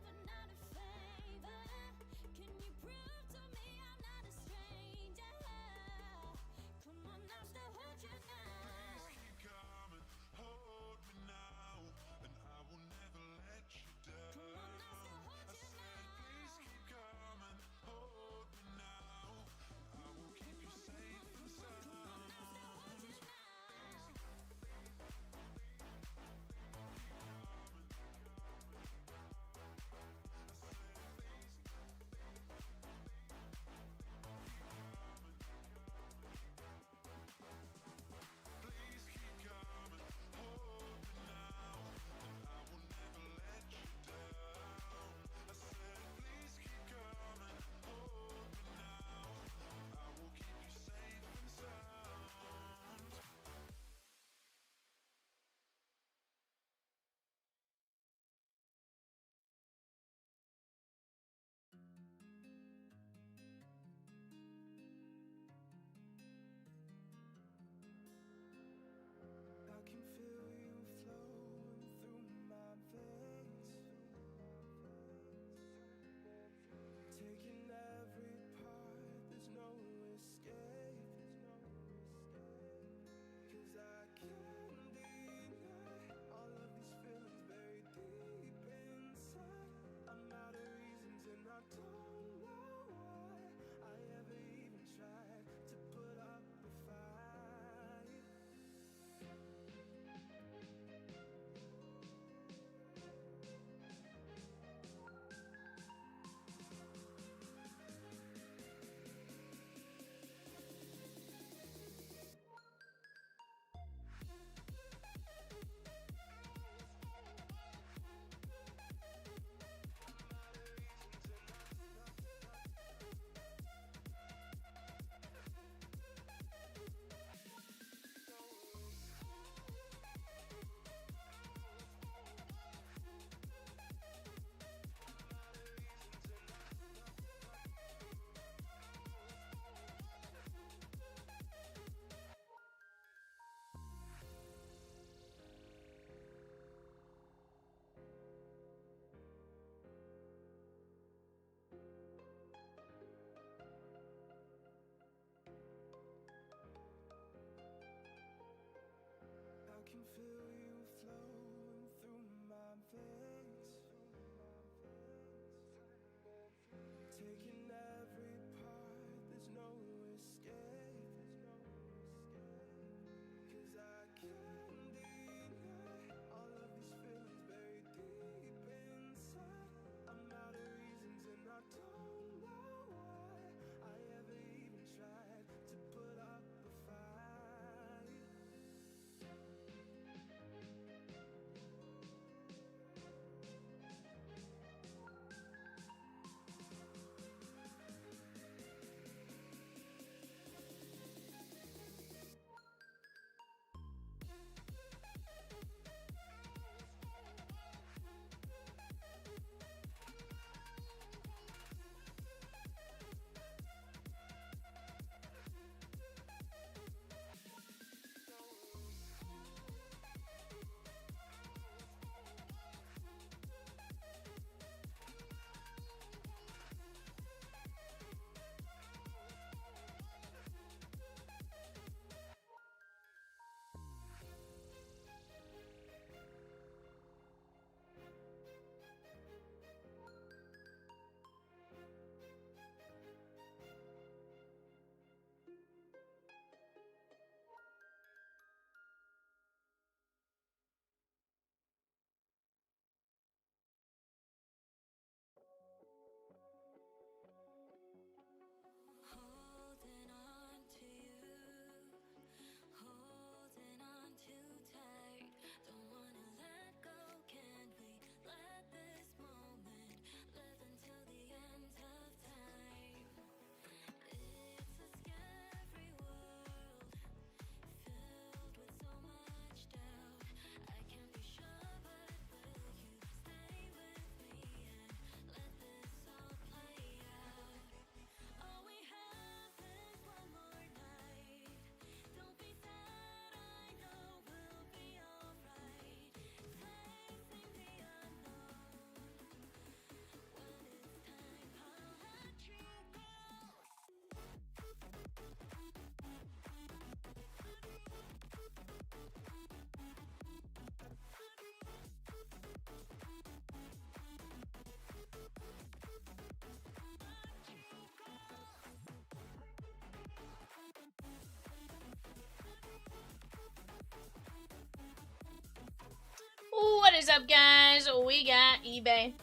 is up, guys? We got eBay.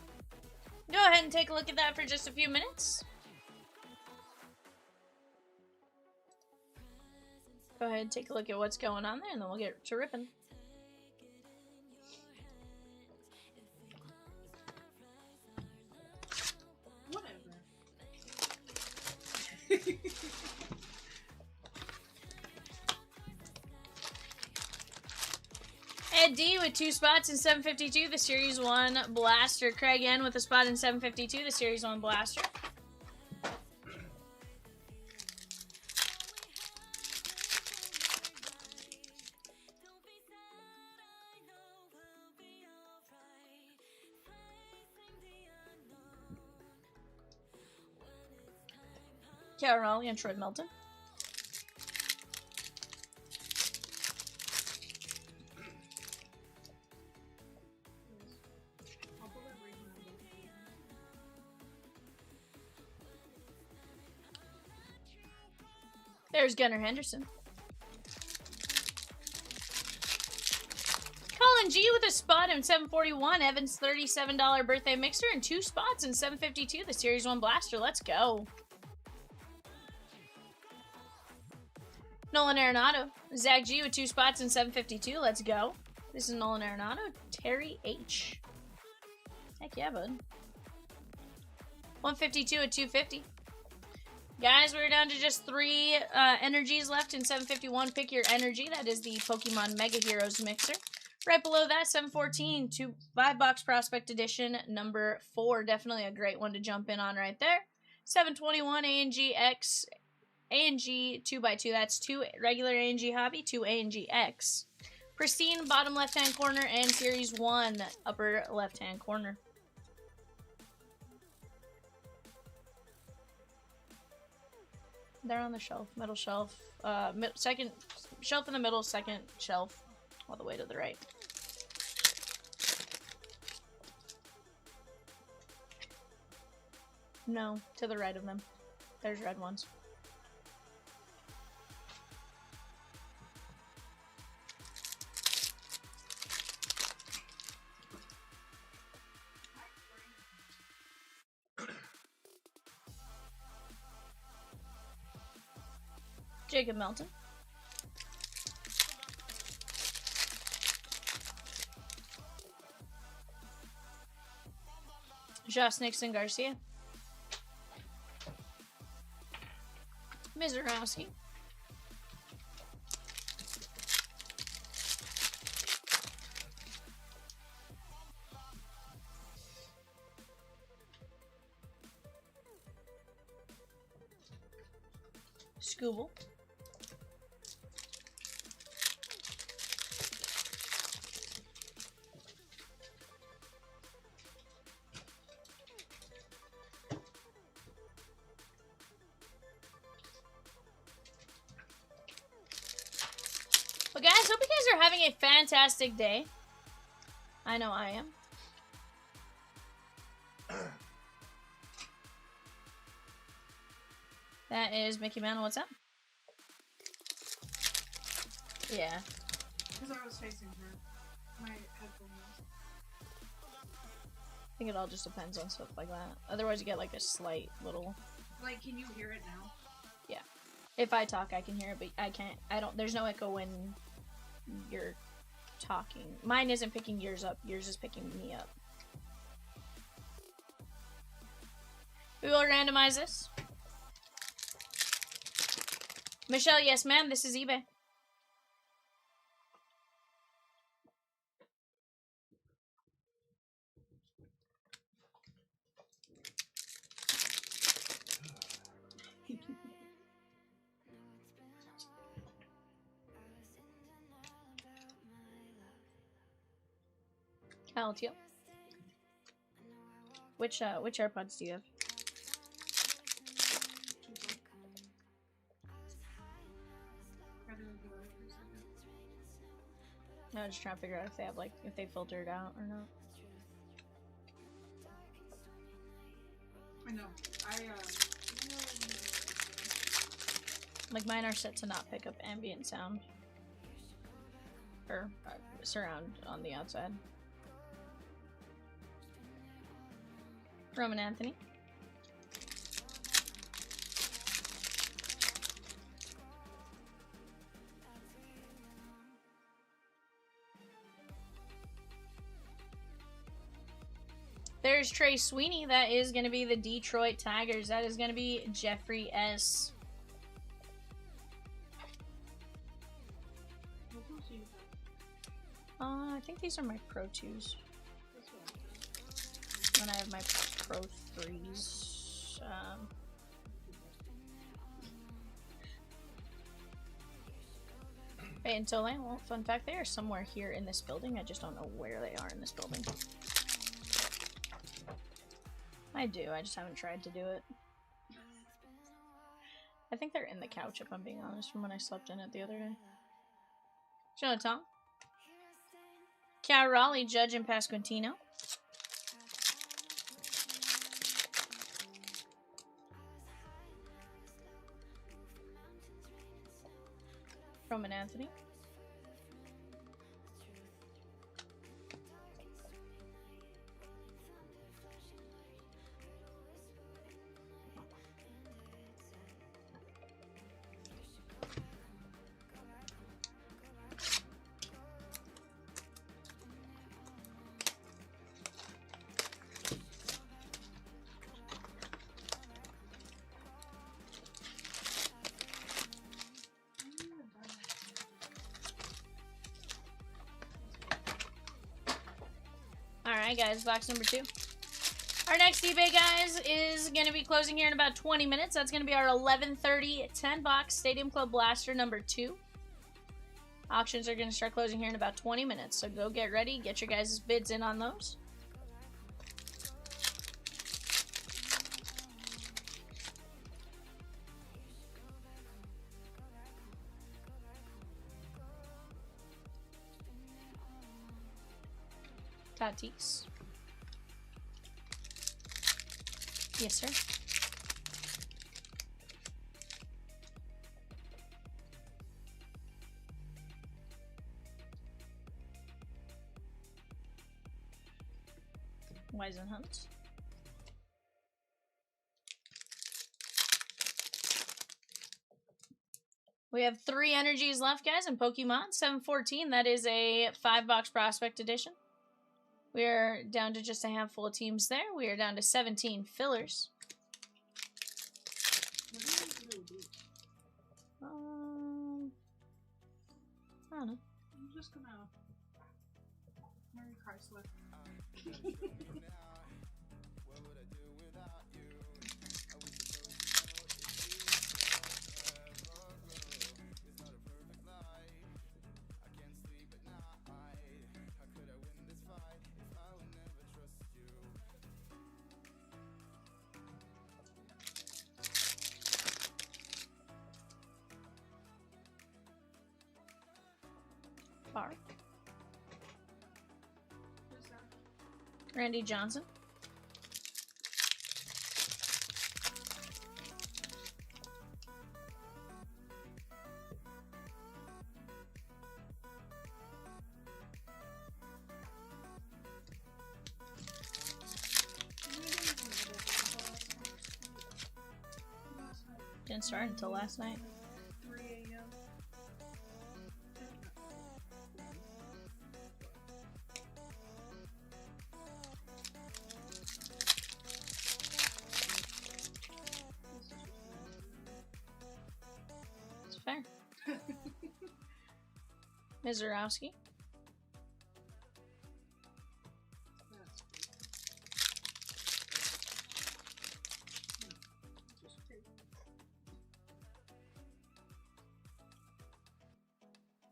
Go ahead and take a look at that for just a few minutes. Go ahead and take a look at what's going on there, and then we'll get to ripping. Whatever. Ed D with 2 spots in 752, the Series 1 Blaster. Craig N with a spot in 752, the Series 1 Blaster. Kara Raleigh and Troy Melton. There's Gunnar Henderson. Colin G with a spot in 741. Evan's $37 birthday mixer and 2 spots in 752. The Series 1 Blaster. Let's go. Nolan Arenado. Zach G with 2 spots in 752. Let's go. This is Nolan Arenado. Terry H. Heck yeah, bud. 152 at 250. Guys, we're down to just 3 energies left in 751. Pick your energy. That is the Pokemon Mega Heroes mixer. Right below that, 714, 5-box Prospect Edition, number 4. Definitely a great one to jump in on right there. 721 A&G X, A&G 2x2. That's 2 regular A&G Hobby, 2 A&G X. Pristine, bottom left-hand corner, and Series 1, upper left-hand corner. They're on the shelf, middle shelf, second shelf in the middle, second shelf, all the way to the right. No, to the right of them. There's red ones. Jacob Melton. Josh Nixon Garcia. Mizorowski. Scooble. Well, guys, hope you guys are having a fantastic day. I know I am. That is Mickey Mantle. What's up? Yeah. Because I was facing her. My headphones. I think it all just depends on stuff like that. Otherwise, you get like a slight little. Like, can you hear it now? Yeah. If I talk, I can hear it, but I can't. I don't. There's no echo when you're talking. Mine isn't picking yours up. Yours is picking me up. We will randomize this. Michelle, yes, ma'am. This is eBay. Caltio. Which AirPods do you have? No, I'm just trying to figure out if they have if they filtered out or not. I know. Like mine are set to not pick up ambient sound or surround on the outside. Roman Anthony. There's Trey Sweeney. That is going to be the Detroit Tigers. That is going to be Jeffrey S. I think these are my Pro 2s. Then I have my Pro 3s. Hey, until then, well, fun fact, they are somewhere here in this building. I just don't know where they are in this building. I do, I just haven't tried to do it. I think they're in the couch, if I'm being honest, from when I slept in it the other day. Jonathan. Cal Raleigh, Judge, and Pasquantino. Roman Anthony. Alright guys, box number 2. Our next eBay, guys, is going to be closing here in about 20 minutes. That's going to be our 11:30 10-box Stadium Club Blaster number 2. Auctions are going to start closing here in about 20 minutes, so go get ready. Get your guys' bids in on those. Tatis. Yes, sir. Weisenhunt. We have 3 energies left, guys, in Pokemon. 714, that is a 5-box Prospect Edition. We are down to just a handful of teams there. We are down to 17 fillers. I don't know. I'm just gonna marry Chrysler. Randy Johnson. Didn't start until last night. 3 a.m. It's fair. Mizorowski.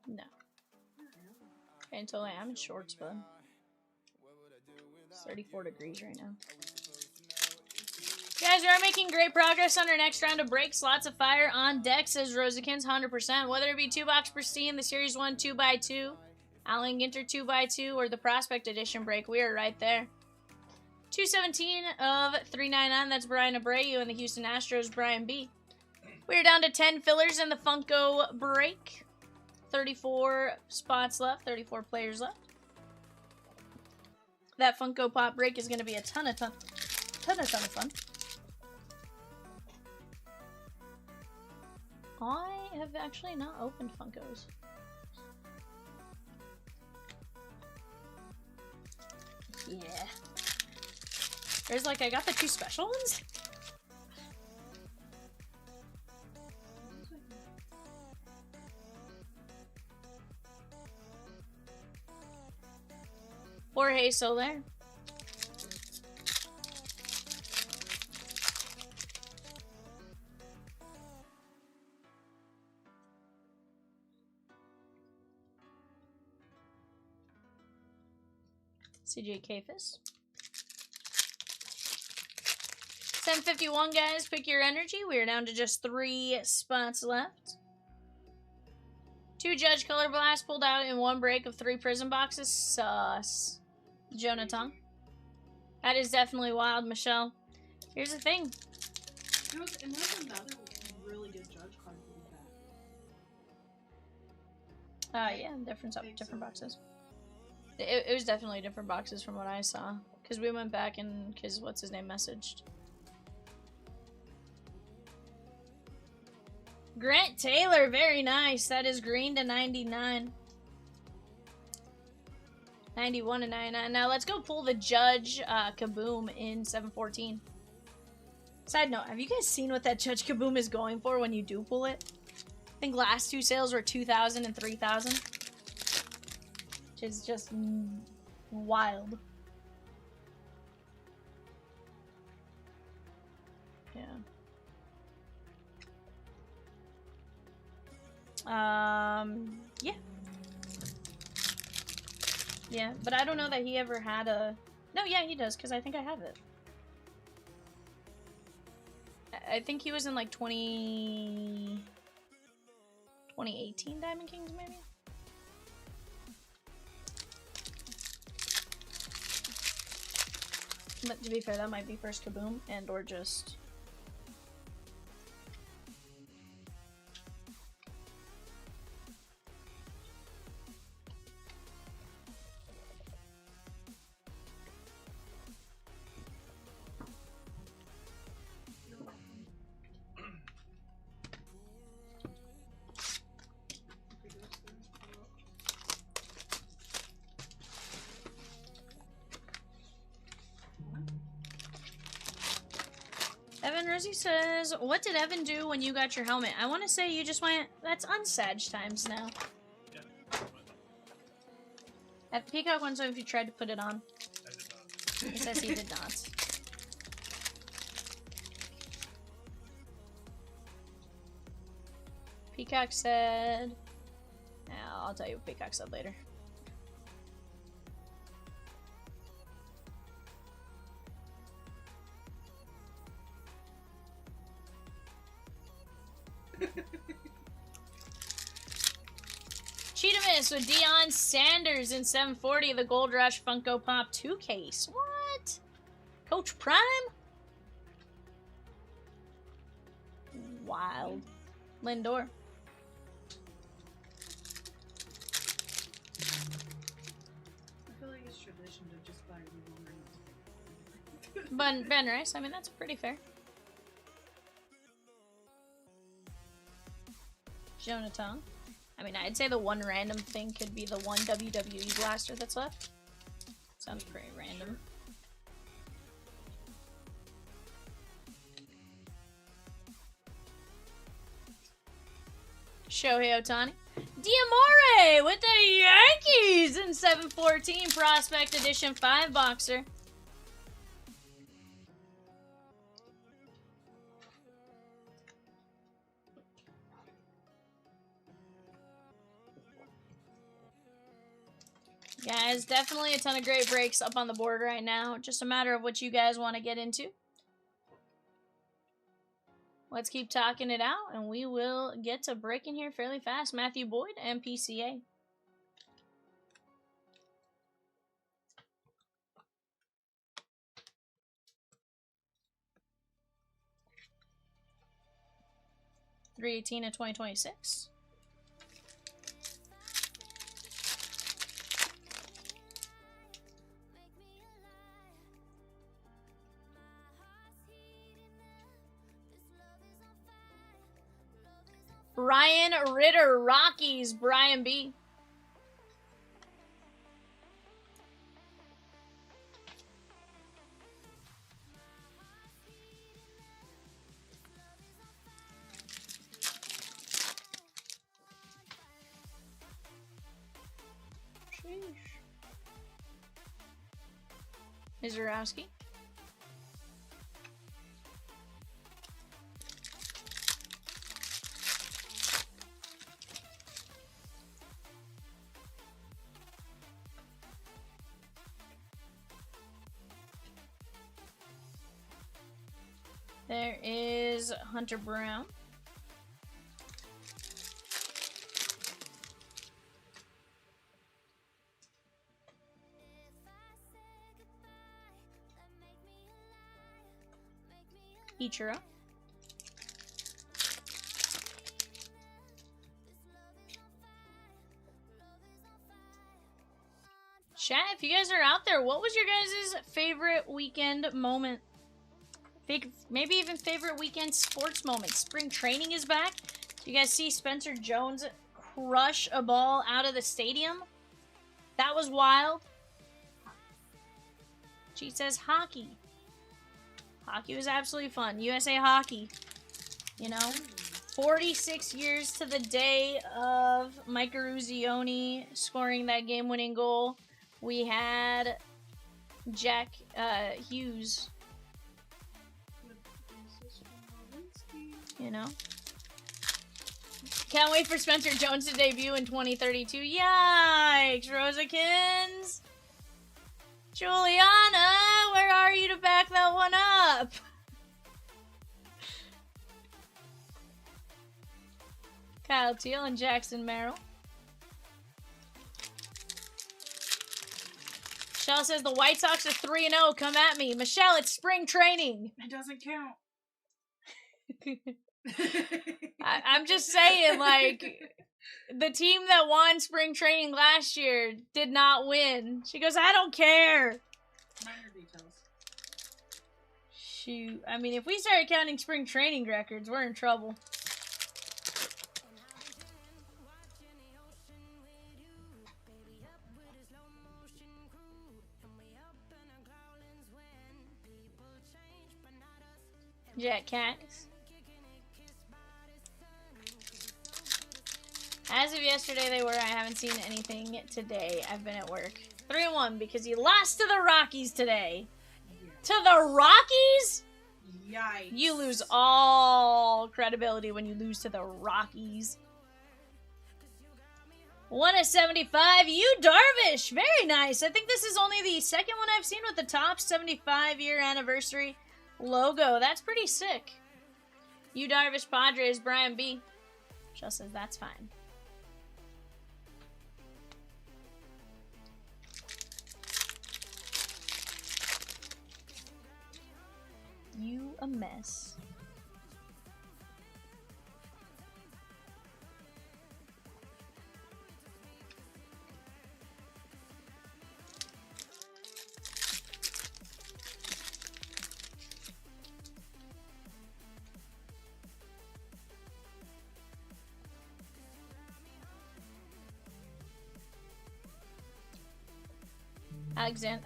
No. Okay, until I am in shorts, bud. It's 34 degrees right now. Guys, we are making great progress on our next round of breaks. Lots of fire on deck, says Rosakins, 100%. Whether it be 2-box Pristine, the Series 1 2x2, Allen Ginter 2x2, or the Prospect Edition break, we are right there. 217 of 399, that's Brian Abreu, and the Houston Astros, Brian B. We are down to 10 fillers in the Funko break. 34 spots left, 34 players left. That Funko Pop break is going to be a ton of ton of fun. I have actually not opened Funkos. Yeah. There's like, I got the 2 special ones? Jorge Soler. CJ Kafis. 751, guys. Pick your energy. We are down to just 3 spots left. 2 Judge Color Blast pulled out in 1 break of 3 Prizm boxes. Sus. Jonathan. That is definitely wild, Michelle. Here's the thing. There was another really good Judge card for that. Yeah, different boxes. It was definitely different boxes from what I saw. Because we went back and, because what's his name messaged. Grant Taylor, very nice. That is green to 99. 91 to 99. Now let's go pull the Judge Kaboom in 714. Side note, have you guys seen what that Judge Kaboom is going for when you do pull it? I think last 2 sales were 2,000 and 3,000. Which is just wild. Yeah. Yeah. Yeah, but I don't know that he ever had a... No, yeah, he does, because I think I have it. I think he was in, like, 2018 Diamond Kings, maybe? But to be fair, that might be first Kaboom, and or just... Evan Rosie says, what did Evan do when you got your helmet? I want to say you just went, that's unsage times now. Yeah. At Peacock wants to know if you tried to put it on. I did not. He says he did not. Peacock said... I'll tell you what Peacock said later. Cheetamus with Deion Sanders in 740, the Gold Rush Funko Pop 2 case. What? Coach Prime? Wild. Lindor. I feel like it's tradition to just buy Ben Rice, I mean, that's pretty fair. Jonathan. I mean, I'd say the one random thing could be the one WWE blaster that's left. Sounds pretty random. Shohei Ohtani. Diamore with the Yankees in 714 Prospect Edition 5 boxer. Guys, definitely a ton of great breaks up on the board right now. Just a matter of what you guys want to get into. Let's keep talking it out, and we will get to breaking here fairly fast. Matthew Boyd and PCA. $318 of 2026. Ryan Ritter, Rockies, Brian B. Mizurowski. There is Hunter Brown. Ichiro. Chat, if you guys are out there, what was your guys' favorite weekend moment? Maybe even favorite weekend sports moment. Spring training is back. You guys see Spencer Jones crush a ball out of the stadium? That was wild. She says hockey. Hockey was absolutely fun. USA Hockey. You know? 46 years to the day of Mike Eruzione scoring that game-winning goal. We had Jack Hughes. You know? Can't wait for Spencer Jones to debut in 2032. Yikes, Rosakins! Juliana, where are you to back that one up? Kyle Teal and Jackson Merrill. Michelle says the White Sox are 3-0. Come at me. Michelle, it's spring training. It doesn't count. I'm just saying, like, the team that won spring training last year did not win. She goes, I don't care. Minor details. Shoot. I mean, if we started counting spring training records, we're in trouble. Jack Cactus. As of yesterday, they were. I haven't seen anything today. I've been at work. 3-1 because you lost to the Rockies today. Yeah. To the Rockies? Yikes. You lose all credibility when you lose to the Rockies. 1/75, you Darvish. Very nice. I think this is only the second one I've seen with the top 75-year anniversary logo. That's pretty sick. You Darvish Padres, Brian B. Michelle says that's fine. You a mess.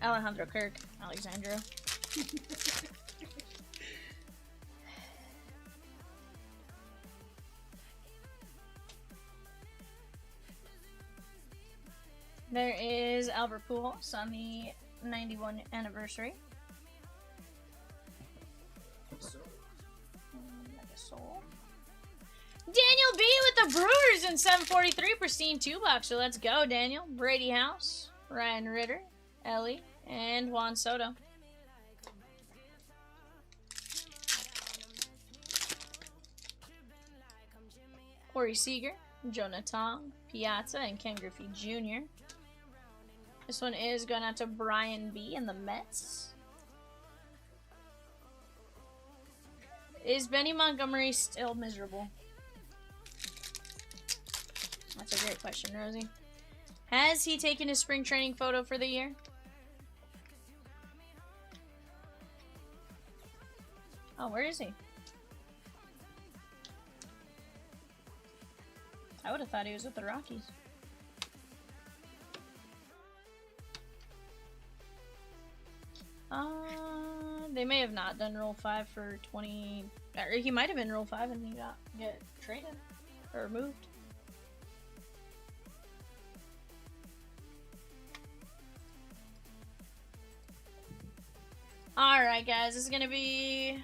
Alejandro Kirk. Alexandro. There is Albert Pujols on the 91 anniversary. Daniel B with the Brewers in 743 pristine 2-box. So let's go, Daniel. Brady House, Ryan Ritter, Ellie, and Juan Soto. Corey Seager, Jonah Tong, Piazza, and Ken Griffey Jr. This one is going out to Brian B and the Mets. Is Benny Montgomery still miserable? That's a great question, Rosie. Has he taken his spring training photo for the year? Oh, where is he? would have thought he was with the Rockies. They may have not done roll 5 for 20. Or he might have been roll 5 and he get traded or moved. Alright guys, this is gonna be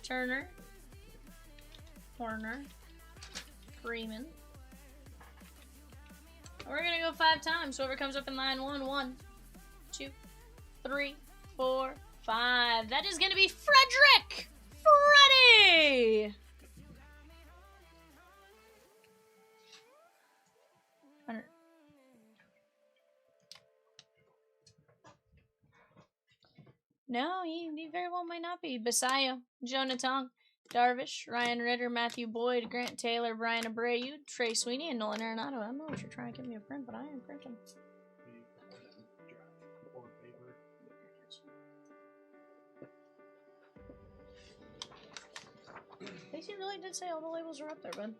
Turner, Horner, Freeman. We're gonna go 5 times. Whoever comes up in line 1, 2, 3, 4, 5. That is gonna be Frederick! Freddy! No, he very well might not be. Basayo, Jonah Tong, Darvish, Ryan Ritter, Matthew Boyd, Grant Taylor, Brian Abreu, Trey Sweeney, and Nolan Arenado. I don't know if you're trying to give me a print, but I am printing. At least you really did say all the labels are up there, bud.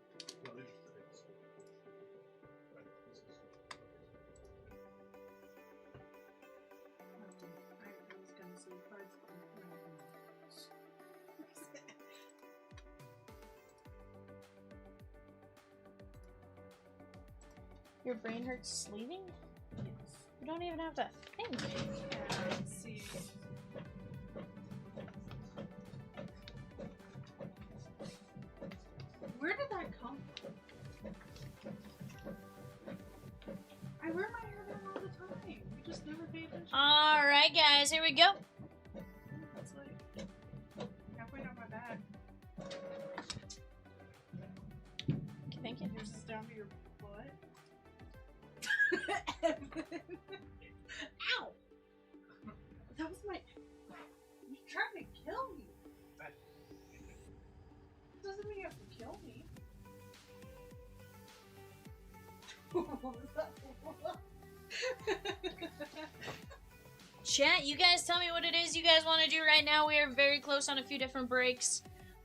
Your brain hurts sleeving? Yes. You don't even have to think. Yeah, let's see. Where did that come from? I wear my hair down all the time. You just never pay attention. Alright, guys, here we go. That's like halfway down my back. Thank you. Yours is down to your butt. Ow! That was my. You're trying to kill me. Doesn't mean you have to kill me. Chat, you guys tell me what it is you guys want to do right now. We are very close on a few different breaks.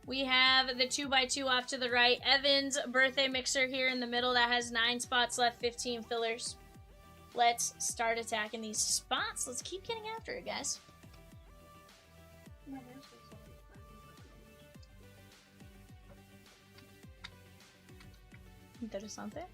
We have the 2x2 off to the right. Evan's birthday mixer here in the middle that has 9 spots left, 15 fillers. Let's start attacking these spots. Let's keep getting after it, guys. Interesante.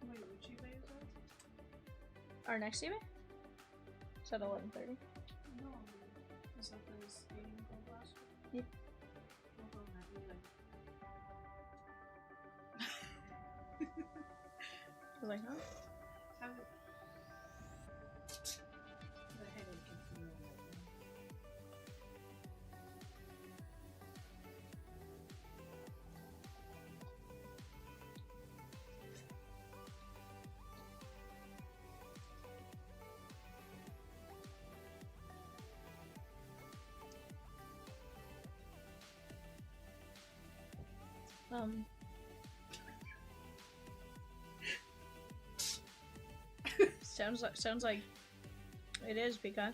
Wait, which eBay is that? Our next eBay? It's at 11:30. No. Is that the stadium gold last week? Yep. I'll go on that eBay. I was like, huh? Have it. The headache can feel right now. Sounds like it is, Peacock.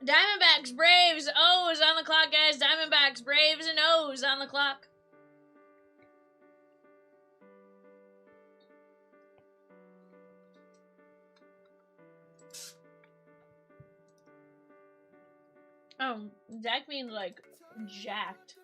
Diamondbacks, Braves, O's on the clock, guys. Diamondbacks, Braves, and O's on the clock. Jack means like jacked.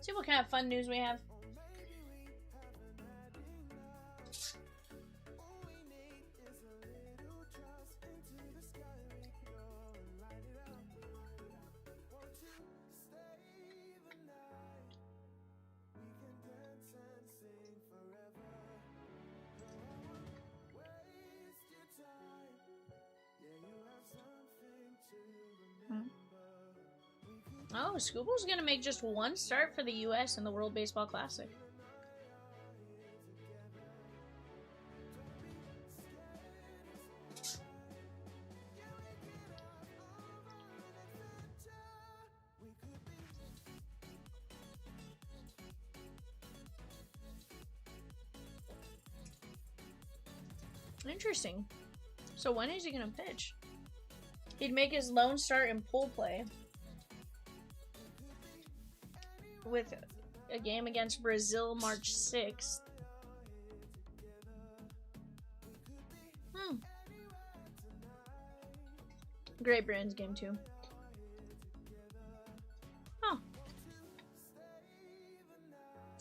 See what kind of fun news we have. Oh, Scooble's gonna make just one start for the U.S. in the World Baseball Classic. Interesting. So when is he gonna pitch? He'd make his lone start in pool play with a game against Brazil March 6th. Great Brands game too. Huh.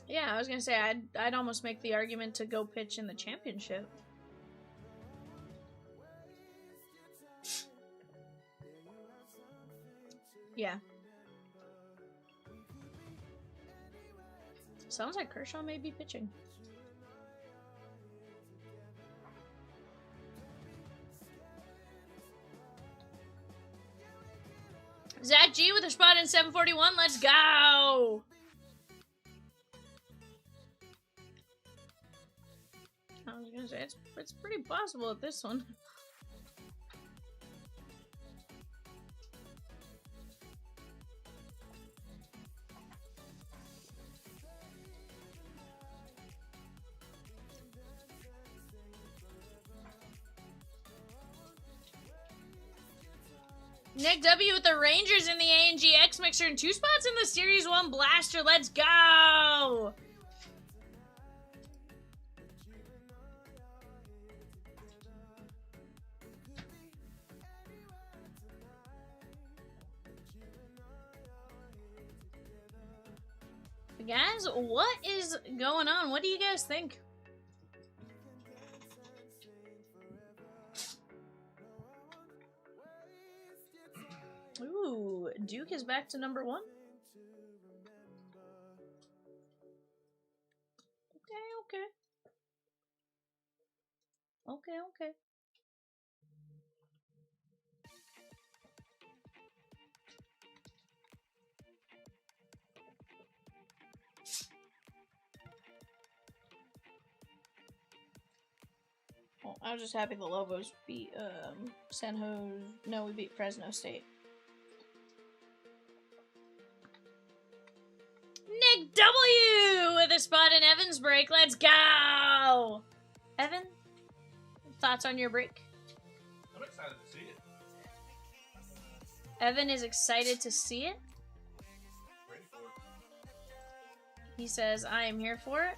Yeah, I was gonna say I'd almost make the argument to go pitch in the championship. Yeah. Sounds like Kershaw may be pitching. Zach G with a spot in 741. Let's go! I was gonna say it's pretty possible at this one. Nick W with the Rangers in the ANGX mixer and 2 spots in the Series 1 Blaster. Let's go! Guys, what is going on? What do you guys think? Ooh, Duke is back to number 1. Okay. Okay. Well, I was just happy the Lobos beat San Jose. No, we beat Fresno State. Nick W with a spot in Evan's break. Let's go! Evan, thoughts on your break? I'm excited to see it. Evan is excited to see it. Ready for it. He says, I am here for it.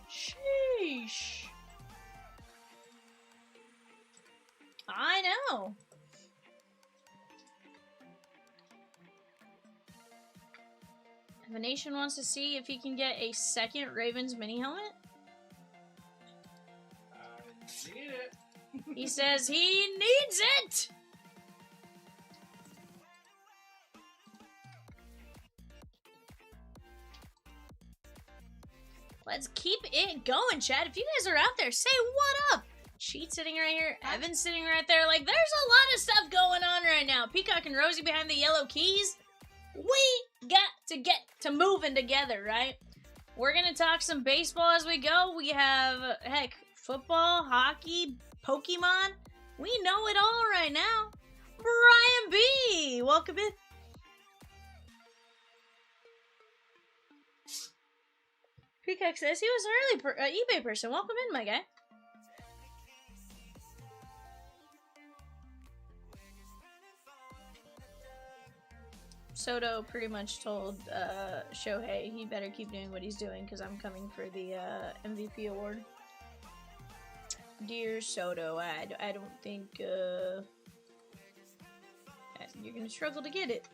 Sheesh. I know. The Nation wants to see if he can get a second Ravens mini helmet. I need it. He says he needs it. Let's keep it going, Chad. If you guys are out there, say what up. Cheat sitting right here. Evan's sitting right there. Like, there's a lot of stuff going on right now. Peacock and Rosie behind the yellow keys. We got to get to moving together, right? We're going to talk some baseball as we go. We have, heck, football, hockey, Pokemon. We know it all right now. Brian B. Welcome in. Peacock says he was an early eBay person. Welcome in, my guy. Soto pretty much told Shohei he better keep doing what he's doing because I'm coming for the MVP award. Dear Soto, I don't think You're gonna struggle to get it.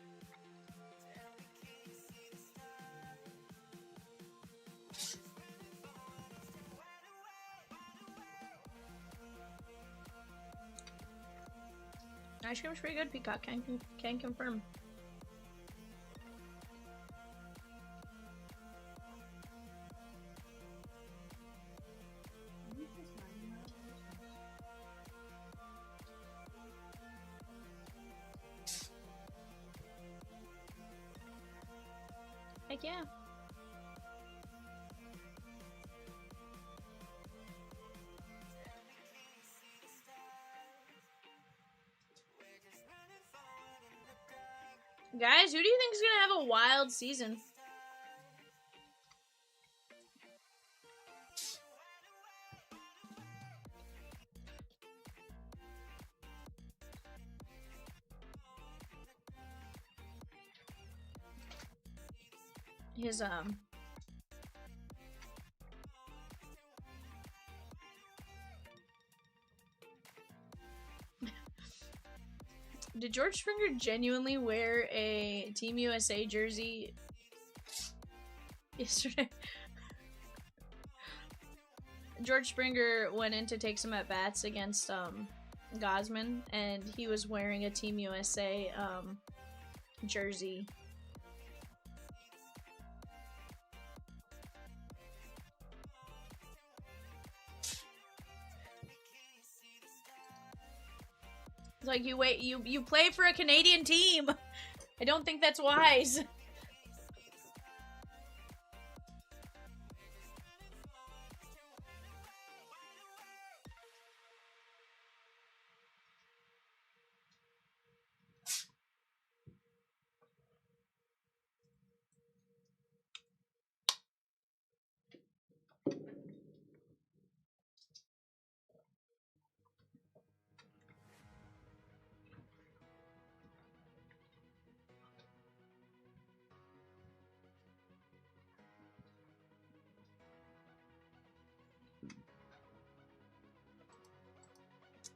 Ice cream's pretty good, Peacock. Can confirm. Heck yeah. Guys, who do you think is gonna have a wild season? His Did George Springer genuinely wear a Team USA jersey yesterday? George Springer went in to take some at-bats against Gosman, and he was wearing a Team USA jersey. It's like, you play for a Canadian team. I don't think that's wise.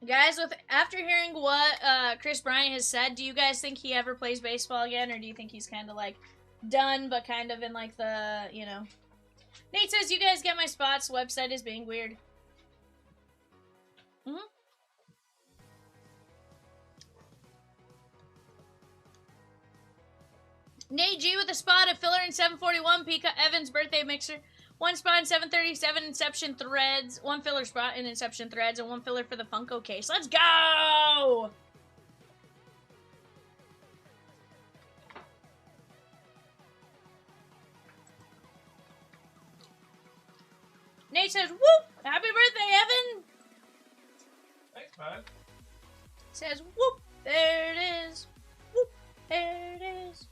Guys, after hearing what Chris Bryant has said, do you guys think he ever plays baseball again, or do you think he's kind of like done, but kind of in like the, you know? Nate says, you guys get my spots. Website is being weird. Nate G with a spot, a filler in 741, Pika Evans birthday mixer. One spot in 737 Inception Threads. One filler spot in Inception Threads. And one filler for the Funko case. Let's go! Nate says, whoop! Happy birthday, Evan! Thanks, bud. Says, whoop! There it is. Whoop! There it is.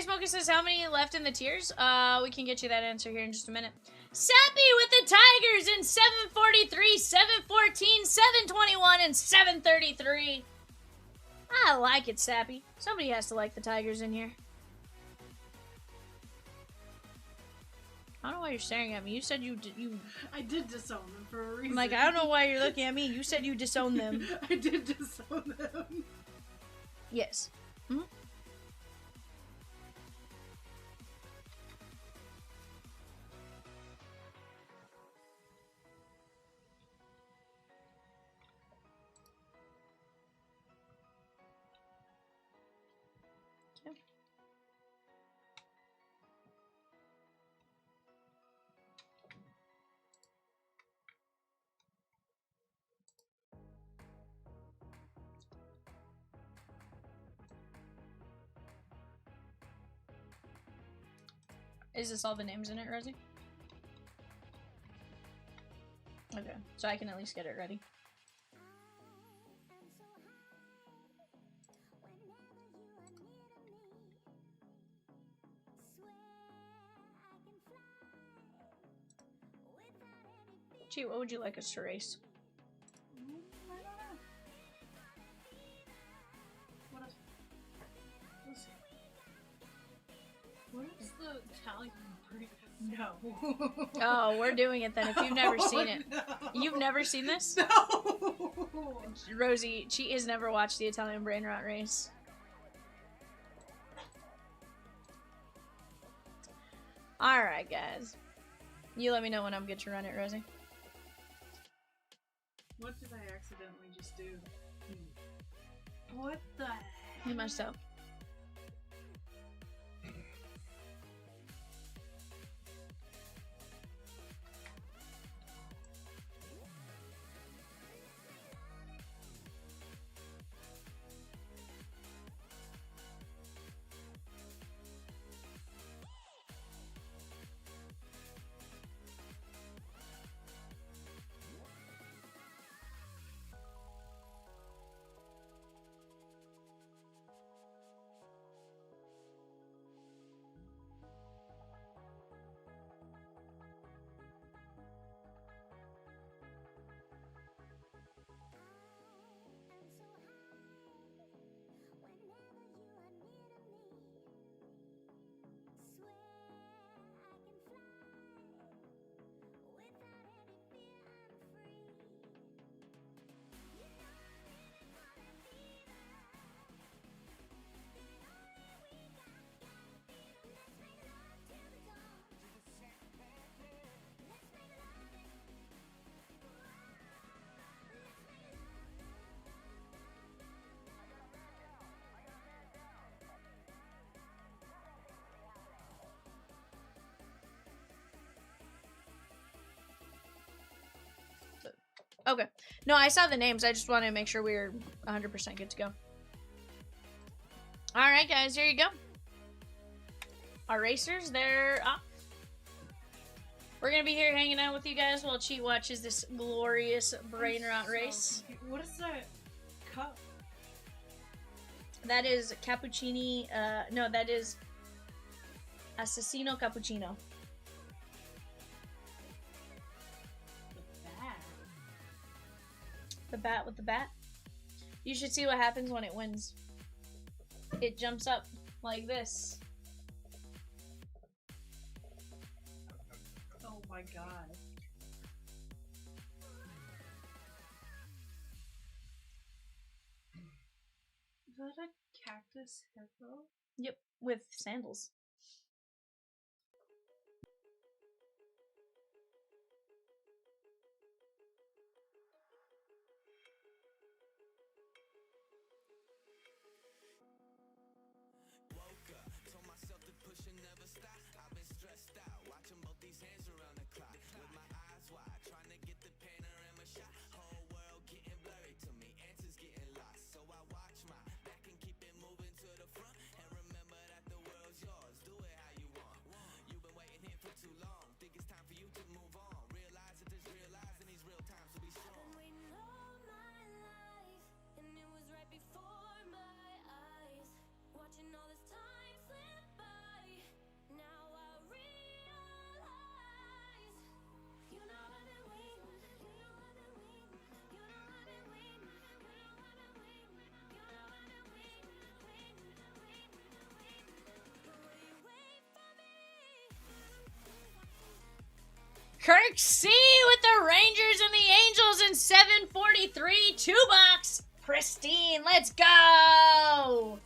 Smoker says, how many left in the tiers? We can get you that answer here in just a minute. Sappy with the Tigers in 743, 714, 721, and 733. I like it, Sappy. Somebody has to like the Tigers in here. I don't know why you're staring at me. You said you... I did disown them for a reason. I'm like, I don't know why you're looking at me. You said you disowned them. I did disown them. Yes. Mm-hmm. Is this all the names in it, Rosie? Okay, so I can at least get it ready. Gee, what would you like us to race? I don't know. What else? Let's see. What is the Italian breed? No. Oh, we're doing it then if you've never seen it. No. You've never seen this? No. Rosie, she has never watched the Italian Brain Rot Race. Alright, guys. You let me know when I'm good to run it, Rosie. What did I accidentally just do? What the heck? You messed up. Okay. No, I saw the names. I just wanted to make sure we were 100% good to go. Alright, guys. Here you go. Our racers, they're up. We're going to be here hanging out with you guys while Cheat watches this glorious Brain Rot race. What is that cup? That is Cappuccini. No, that is Assassino Cappuccino. The bat with the bat. You should see what happens when it wins. It jumps up like this. Oh my god. Is that a cactus hippo? Yep, with sandals. Kirk C with the Rangers and the Angels in 743 2-box. Pristine. Let's go.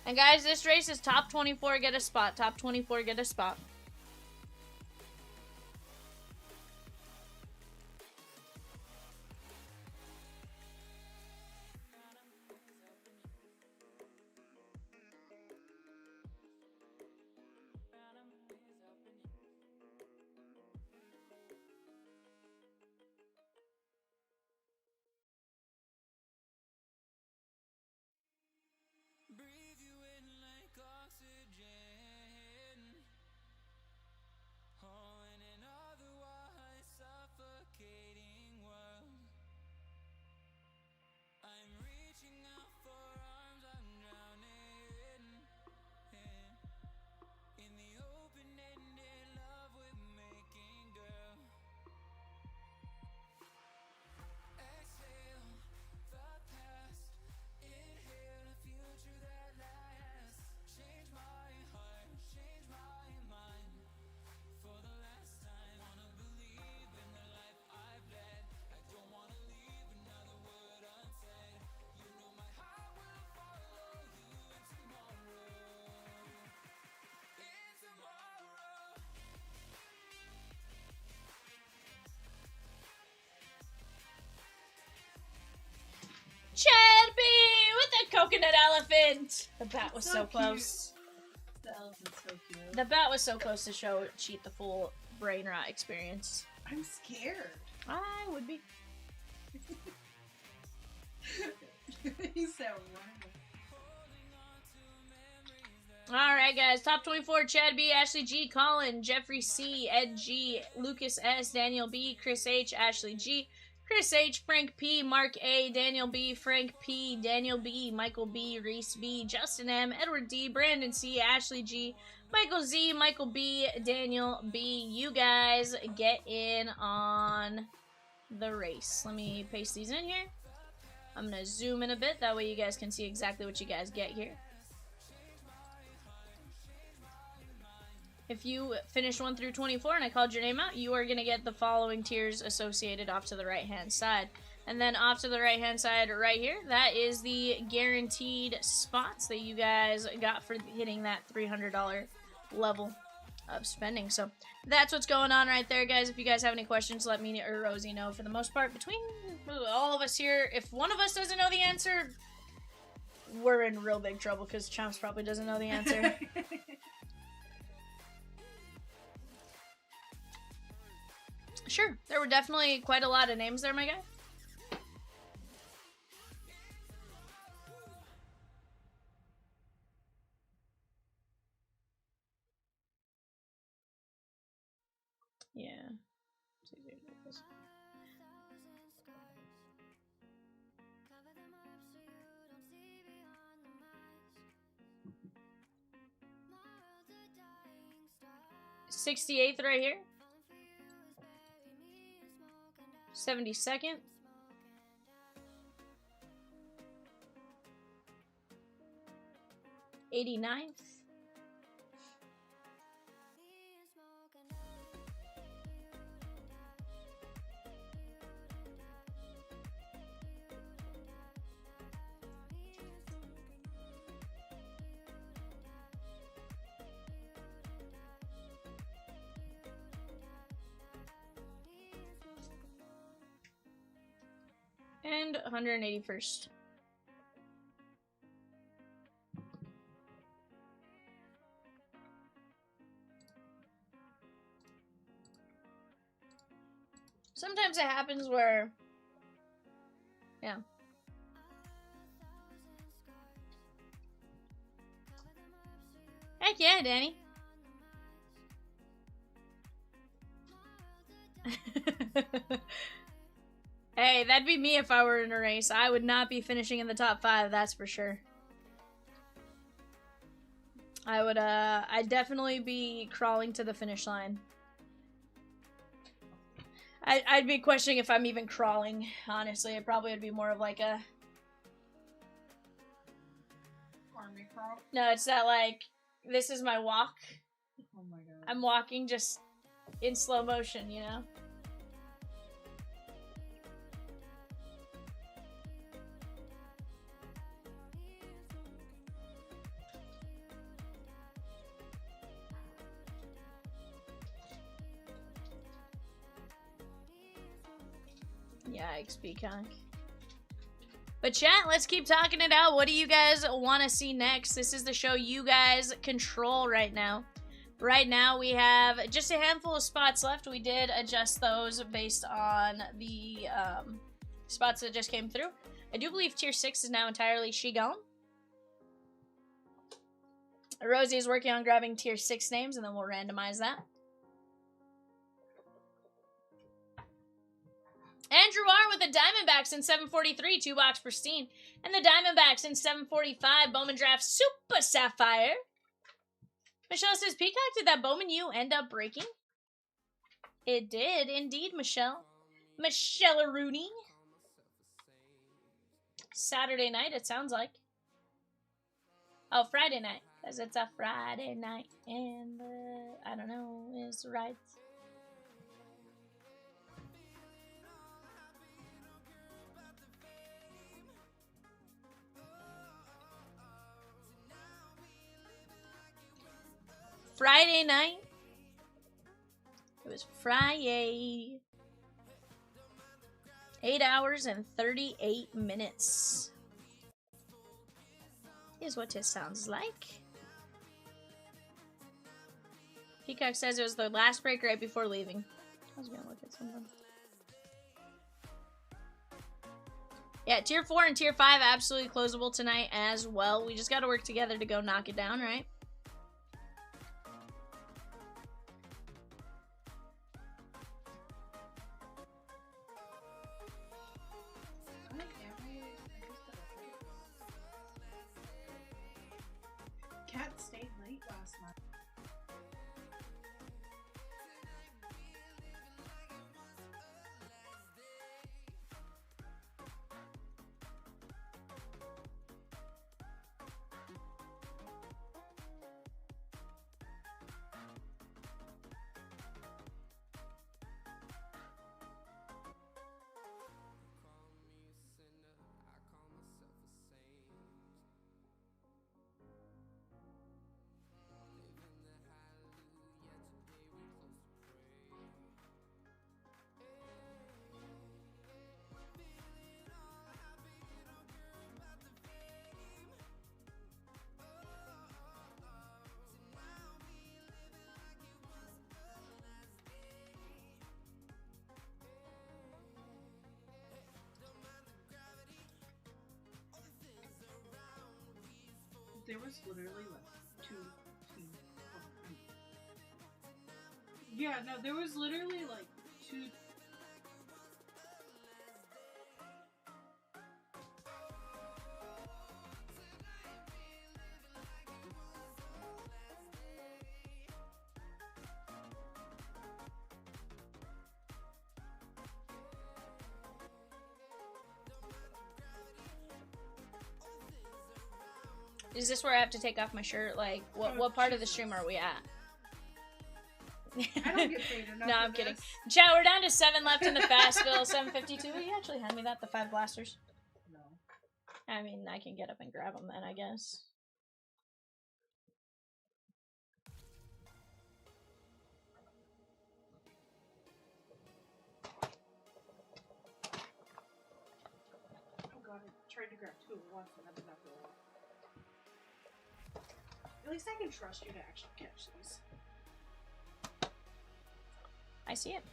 And guys, this race is top 24 get a spot. Top 24 get a spot. Chad B with the coconut elephant. The bat was so close. The elephant's so cute. The bat was so close to cheat the full brain rot experience. I'm scared. I would be. He's so wrong. Alright, guys. Top 24, Chad B, Ashley G, Colin, Jeffrey C, Ed G, Lucas S, Daniel B, Chris H, Ashley G, Chris H, Frank P, Mark A, Daniel B, Frank P, Daniel B, Michael B, Reese B, Justin M, Edward D, Brandon C, Ashley G, Michael Z, Michael B, Daniel B. You guys get in on the race. Let me paste these in here. I'm going to zoom in a bit. That way you guys can see exactly what you guys get here. If you finish 1 through 24 and I called your name out, you are going to get the following tiers associated off to the right-hand side. And then off to the right-hand side right here, that is the guaranteed spots that you guys got for hitting that $300 level of spending. So that's what's going on right there, guys. If you guys have any questions, let me or Rosie know. For the most part, between all of us here, if one of us doesn't know the answer, we're in real big trouble because Chomps probably doesn't know the answer. Sure, there were definitely quite a lot of names there, my guy. Yeah. 68th right here. 72nd. 89th. And 181st. Sometimes it happens where, yeah. Heck yeah, Danny. Hey, that'd be me if I were in a race. I would not be finishing in the top 5, that's for sure. I'd definitely be crawling to the finish line. I'd be questioning if I'm even crawling, honestly. It probably would be more of like a... Army crawl. No, it's that like, this is my walk. Oh my god. I'm walking just in slow motion, you know? Yikes, Peacock. But chat, let's keep talking it out. What do you guys want to see next? This is the show you guys control right now. Right now, we have just a handful of spots left. We did adjust those based on the spots that just came through. I do believe Tier 6 is now entirely Shigong. Rosie is working on grabbing Tier 6 names, and then we'll randomize that. Andrew R with the Diamondbacks in 743, 2-box pristine. And the Diamondbacks in 745, Bowman Draft Super Sapphire. Michelle says, Peacock, did that Bowman U end up breaking? It did, indeed, Michelle. Michelle Rooney. Saturday night, it sounds like. Oh, Friday night. Because it's a Friday night. And, I don't know, is right. Friday night. It was Friday. 8 hours and 38 minutes. Is what it sounds like. Peacock says it was the last break right before leaving. I was gonna look at something. Yeah, Tier 4 and Tier 5 absolutely closable tonight as well. We just gotta work together to go knock it down, right? Cat stayed late last night. There was literally like 2 teams. Yeah, no, there was literally like 2. Is this where I have to take off my shirt? Like, what part of the stream are we at? I don't get paid enough. No, for I'm kidding. this. Chat, we're down to 7 left in the Fastville. 752. Will you actually hand me that? The 5 blasters? No. I mean, I can get up and grab them then, I guess. Oh god, I tried to grab 2 at once and that did not go well. At least I can trust you to actually catch these. I see it.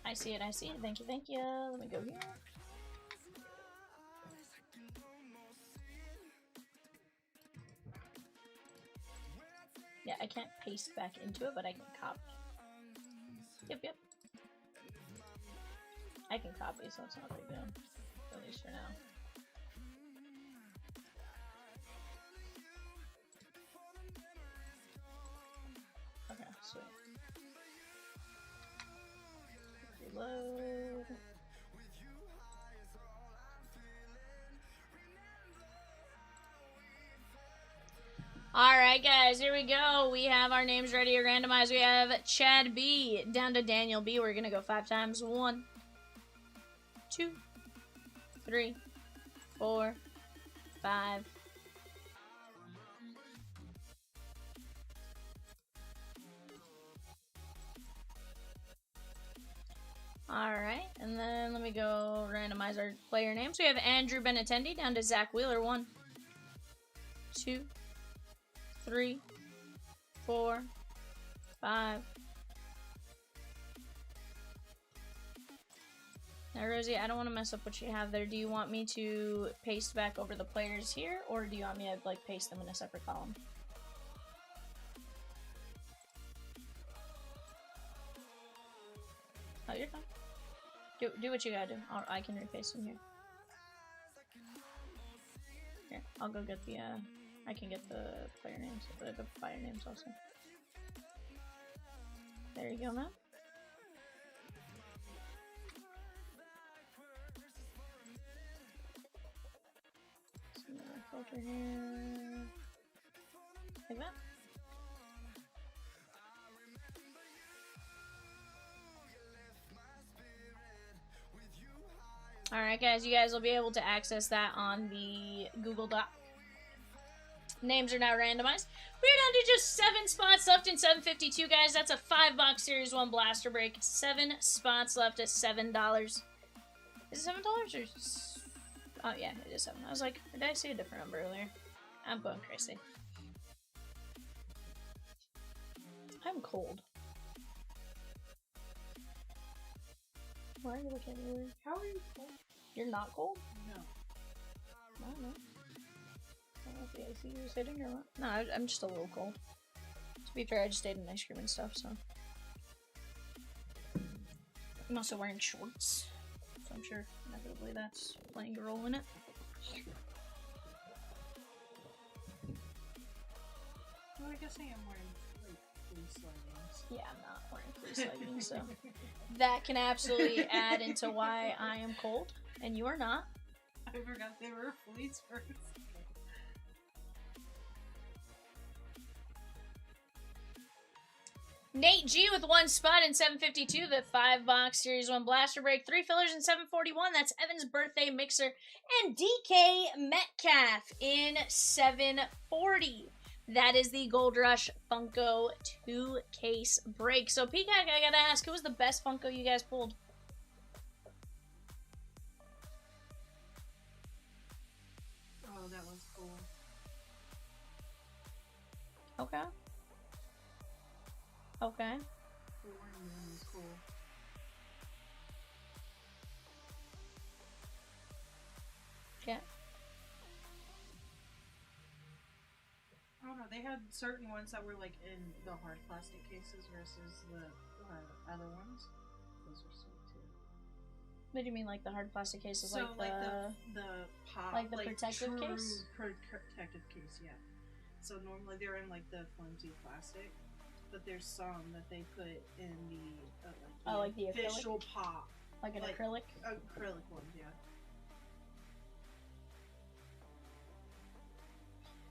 I see it, I see it. Thank you, thank you. Let me go here. Yeah, I can't paste back into it, but I can copy. Yep, yep. I can copy, so it's not a big deal. At least for now. Okay, sweet. Reload. Alright guys, here we go. We have our names ready to randomize. We have Chad B down to Daniel B. We're gonna go 5 times. 1, 2, 3, 4, 5. Alright, and then let me go randomize our player names. We have Andrew Benatendi down to Zach Wheeler. 1, 2, 3, 4, 5. Now, Rosie, I don't want to mess up what you have there. Do you want me to paste back over the players here, or do you want me to like paste them in a separate column? Oh, you're fine. Do what you gotta do. I can repaste them here. Here, I'll go get the, I can get the player names, the player names also. There you go, man. Filter here. Like that. Alright guys, you guys will be able to access that on the Google Doc. Names are now randomized. We're down to just 7 spots left in 752, guys. That's a 5-box Series 1 blaster break. 7 spots left at $7. Is it $7 or... Oh yeah, it is 7. I was like, did I say a different number earlier? I'm going crazy. I'm cold. Why are you looking at me? How are you cold? You're not cold? No. I don't know. I don't know if the AC was hitting or what. No, I'm just a little cold. To be fair, I just ate an ice cream and stuff, so. I'm also wearing shorts, so I'm sure inevitably that's playing a role in it. Well, I guess I am wearing like fleece leggings. Yeah, I'm not wearing fleece leggings, so that can absolutely add into why I am cold, and you are not. I forgot they were fleece first. Nate G with 1 spot in 752, the 5-box Series 1 blaster break. 3 fillers in 741. That's Evan's birthday mixer. And DK Metcalf in 740. That is the Gold Rush Funko 2-case break. So, Peacock, I gotta ask, who was the best Funko you guys pulled? Oh, that was cool. Okay. Okay. The Warren one was cool. Yeah. I don't know, they had certain ones that were like in the hard plastic cases versus the other ones. Those were sweet too. What do you mean, like the hard plastic cases? So like the pop, like the protective case? Protective case, yeah. So normally they're in like the flimsy plastic, but there's some that they put in the like the official acrylic? pop, Like an acrylic? acrylic ones, yeah.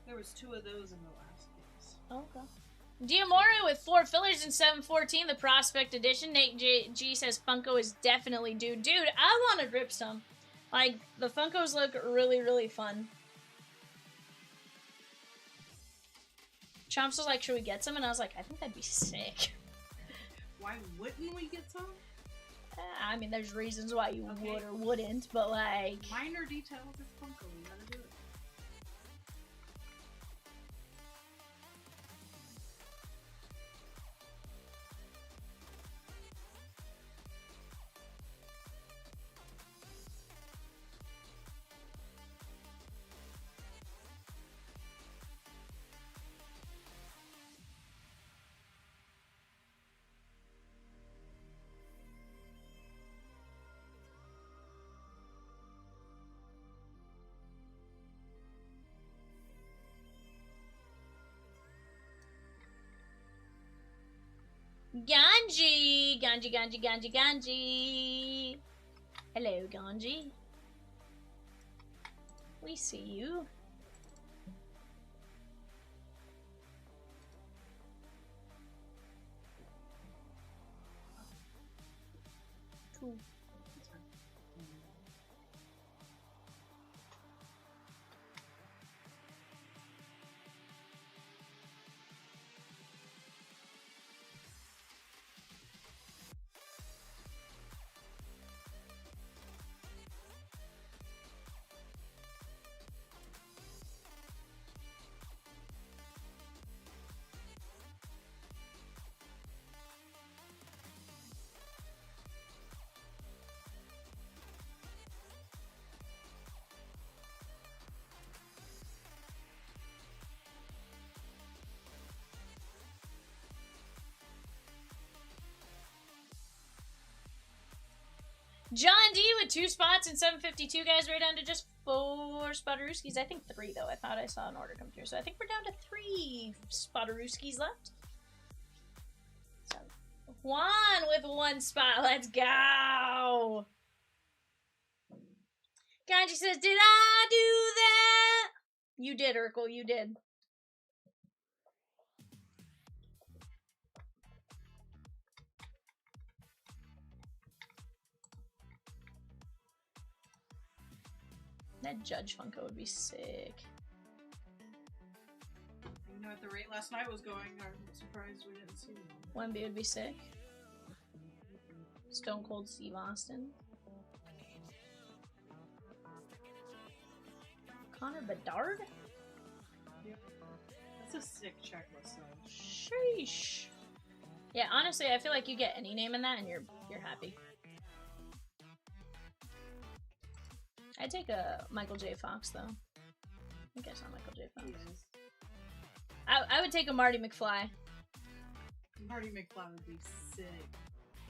There was 2 of those in the last case. Okay. Diamore with 4 fillers in 714, the Prospect Edition. Nate G says Funko is definitely due. Dude, I want to grip some. Like, the Funkos look really, really fun. Chomps was like, should we get some? And I was like, I think that'd be sick. Why wouldn't we get some? I mean, there's reasons why you Okay. would or wouldn't, but like... Minor details is Funko. We gotta do it. Ganji! Ganji, Ganji, Ganji, Ganji! Hello, Ganji. We see you. Cool. John D with 2 spots and 752, guys. We're down to just 4 Spotarooskies. I think 3, though. I thought I saw an order come through. So I think we're down to 3 Spotarooskies left. So, Juan with 1 spot. Let's go. Ganji says, did I do that? You did, Urkel. You did. That Judge Funko would be sick. You know, at the rate last night was going, I'm surprised we didn't see one. Wemby would be sick. Stone Cold Steve Austin. Connor Bedard? That's a sick checklist, though. Sheesh. Yeah, honestly, I feel like you get any name in that and you're happy. I'd take a Michael J. Fox, though. I think I saw Michael J. Fox. Yes. I would take a Marty McFly. Marty McFly would be sick.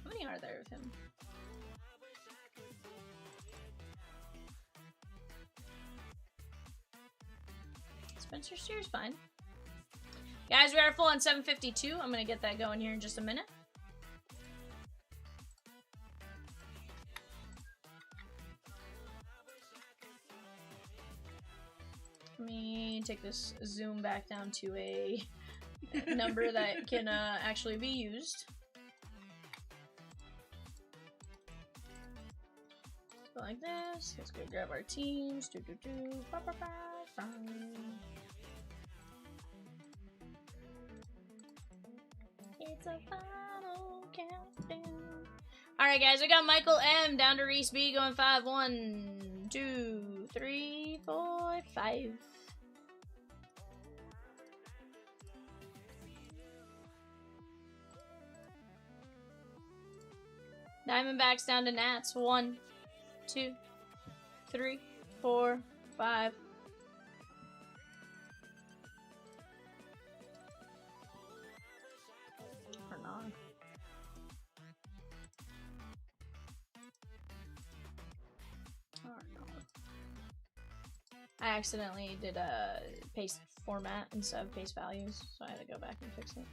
How many are there of him? Spencer Steer's fine. Guys, we are full on 752. I'm going to get that going here in just a minute. Let me take this zoom back down to a number that can actually be used. Go like this. Let's go grab our teams. It's a final countdown. Alright, guys, we got Michael M down to Reese B going 5. 1, 2, 3, 4, 5. Diamondbacks down to Nats. 1, 2, 3, 4, 5. Or not. Or not. I accidentally did a paste format instead of paste values, so I had to go back and fix it.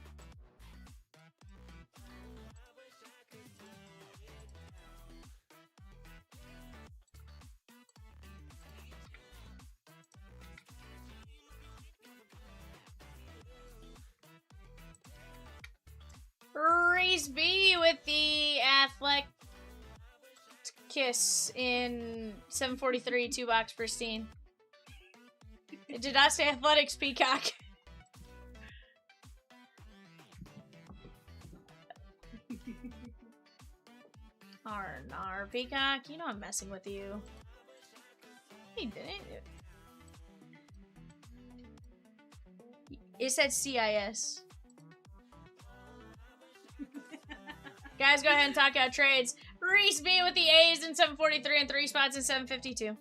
Reese B with the Athletic Kiss in 743 2-box pristine. It did not say Athletics Peacock. Arnar Peacock, you know I'm messing with you. He didn't. It said CIS. Guys, go ahead and talk out trades. Reese B with the A's in 743 and 3 spots in 752.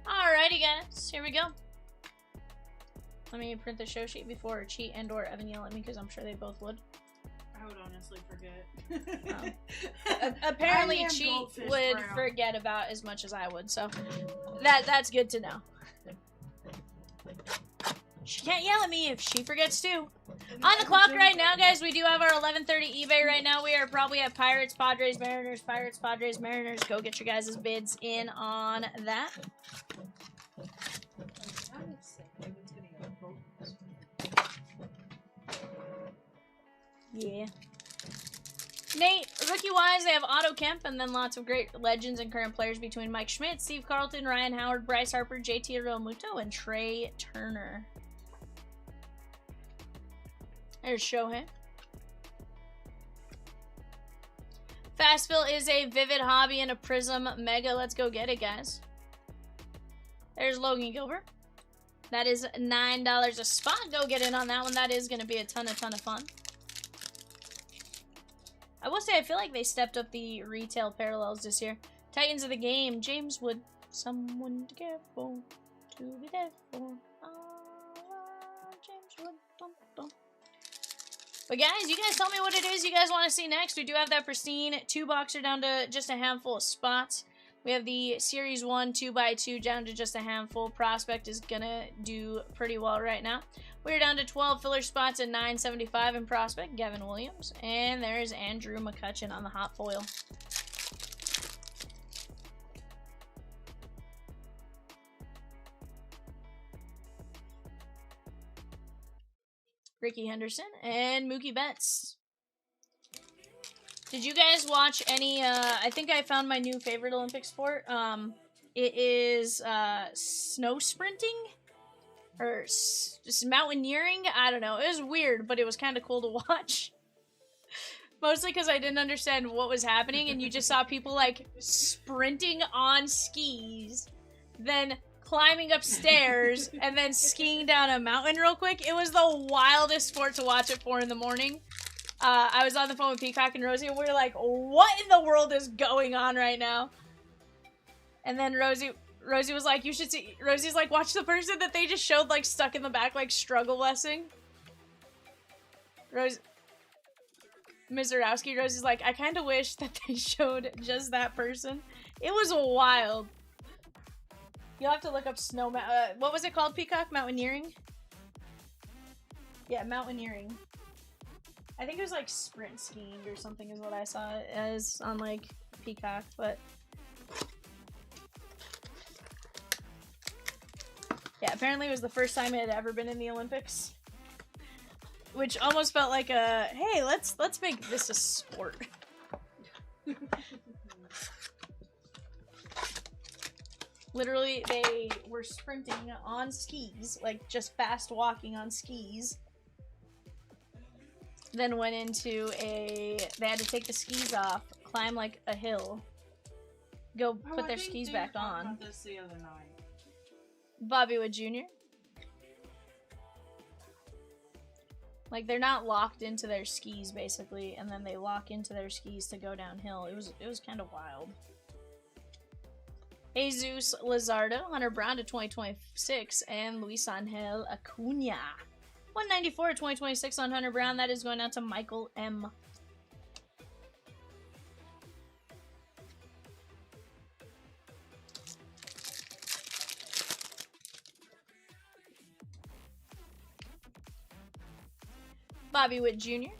Alrighty, guys, here we go. Let me print the show sheet before Cheat and or Evan yell at me because I'm sure they both would. I would honestly forget. Apparently, I am Cheat Goldfish would Brown. forget about as much as I would, so that's good to know. She can't yell at me if she forgets too. On the clock right now, guys, we do have our 11:30 eBay right now. We are probably at Pirates, Padres, Mariners, Pirates, Padres, Mariners. Go get your guys' bids in on that. Yeah. Nate, rookie-wise, they have Otto Kemp, and then lots of great legends and current players between Mike Schmidt, Steve Carlton, Ryan Howard, Bryce Harper, JT Realmuto, and Trey Turner. There's Shohei. Fastfill is a Vivid Hobby and a Prizm Mega. Let's go get it, guys. There's Logan Gilbert. That is $9 a spot. Go get in on that one. That is going to be a ton of fun. I will say, I feel like they stepped up the retail parallels this year. Titans of the game. James Wood. Someone to care for. To be there for. James Wood. Dun, dun. But guys, you guys tell me what it is you guys want to see next. We do have that pristine 2-boxer down to just a handful of spots. We have the Series 1 2x2 down to just a handful. Prospect is going to do pretty well right now. We're down to 12 filler spots at $9.75 in Prospect. Gavin Williams. And there's Andrew McCutchen on the hot foil. Ricky Henderson and Mookie Betts. Did you guys watch any, I think I found my new favorite Olympic sport. It is snow sprinting or just mountaineering. I don't know. It was weird, but it was kind of cool to watch. Mostly because I didn't understand what was happening, and you just saw people like sprinting on skis, then climbing upstairs, and then skiing down a mountain real quick. It was the wildest sport to watch at 4 in the morning. I was on the phone with Peacock and Rosie, and we were like, what in the world is going on right now? And then Rosie was like, you should see. Rosie's like, watch the person that they just showed, like, stuck in the back, like, struggle blessing. Ms. Zarowski, Rosie's like, I kind of wish that they showed just that person. It was wild. You'll have to look up what was it called, Peacock? Mountaineering? Yeah, mountaineering. I think it was like sprint skiing or something is what I saw it as on like Peacock, but yeah, apparently it was the first time it had ever been in the Olympics, which almost felt like a, hey, let's make this a sport. Literally, they were sprinting on skis, like just fast walking on skis. Then went into they had to take the skis off, climb like a hill, go put their skis back on. About this the other night. Bobby Wood Jr. Like, they're not locked into their skis basically, and then they lock into their skis to go downhill. It was kind of wild. Jesus Luzardo, Hunter Brown to 2026, and Luis Angel Acuna. 194 to 2026 on Hunter Brown. That is going out to Michael M. Bobby Witt Jr.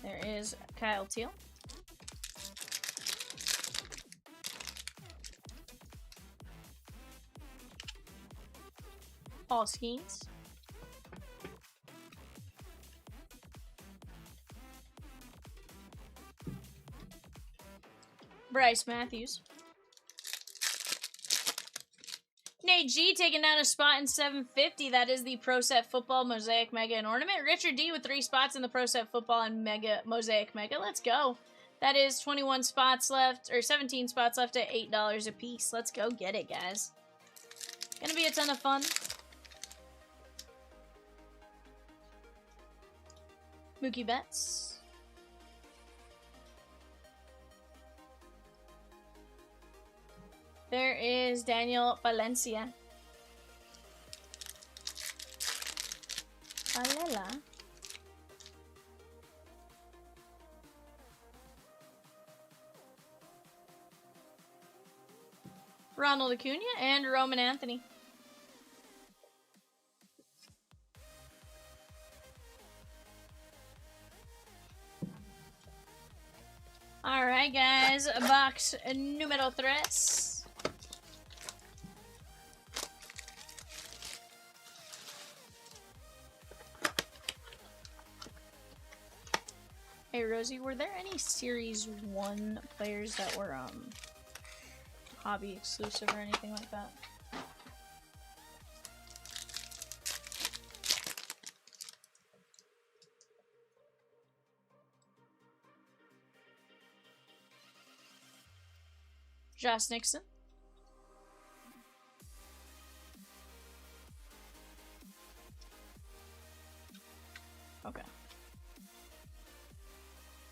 There is Kyle Teal. Paul Skeens. Bryce Matthews. Nate G taking down a spot in 750. That is the Pro Set Football Mosaic Mega and Ornament. Richard D with 3 spots in the Pro Set Football and Mega Mosaic Mega. Let's go. That is 21 spots left, or 17 spots left at $8 a piece. Let's go get it, guys. Gonna be a ton of fun. Mookie Betts. There is Daniel Valencia. Ronald Acuna, and Roman Anthony. Alright, guys. Box numero 3. Hey, Rosie, were there any Series 1 players that were, hobby exclusive or anything like that? Josh Nixon. Okay.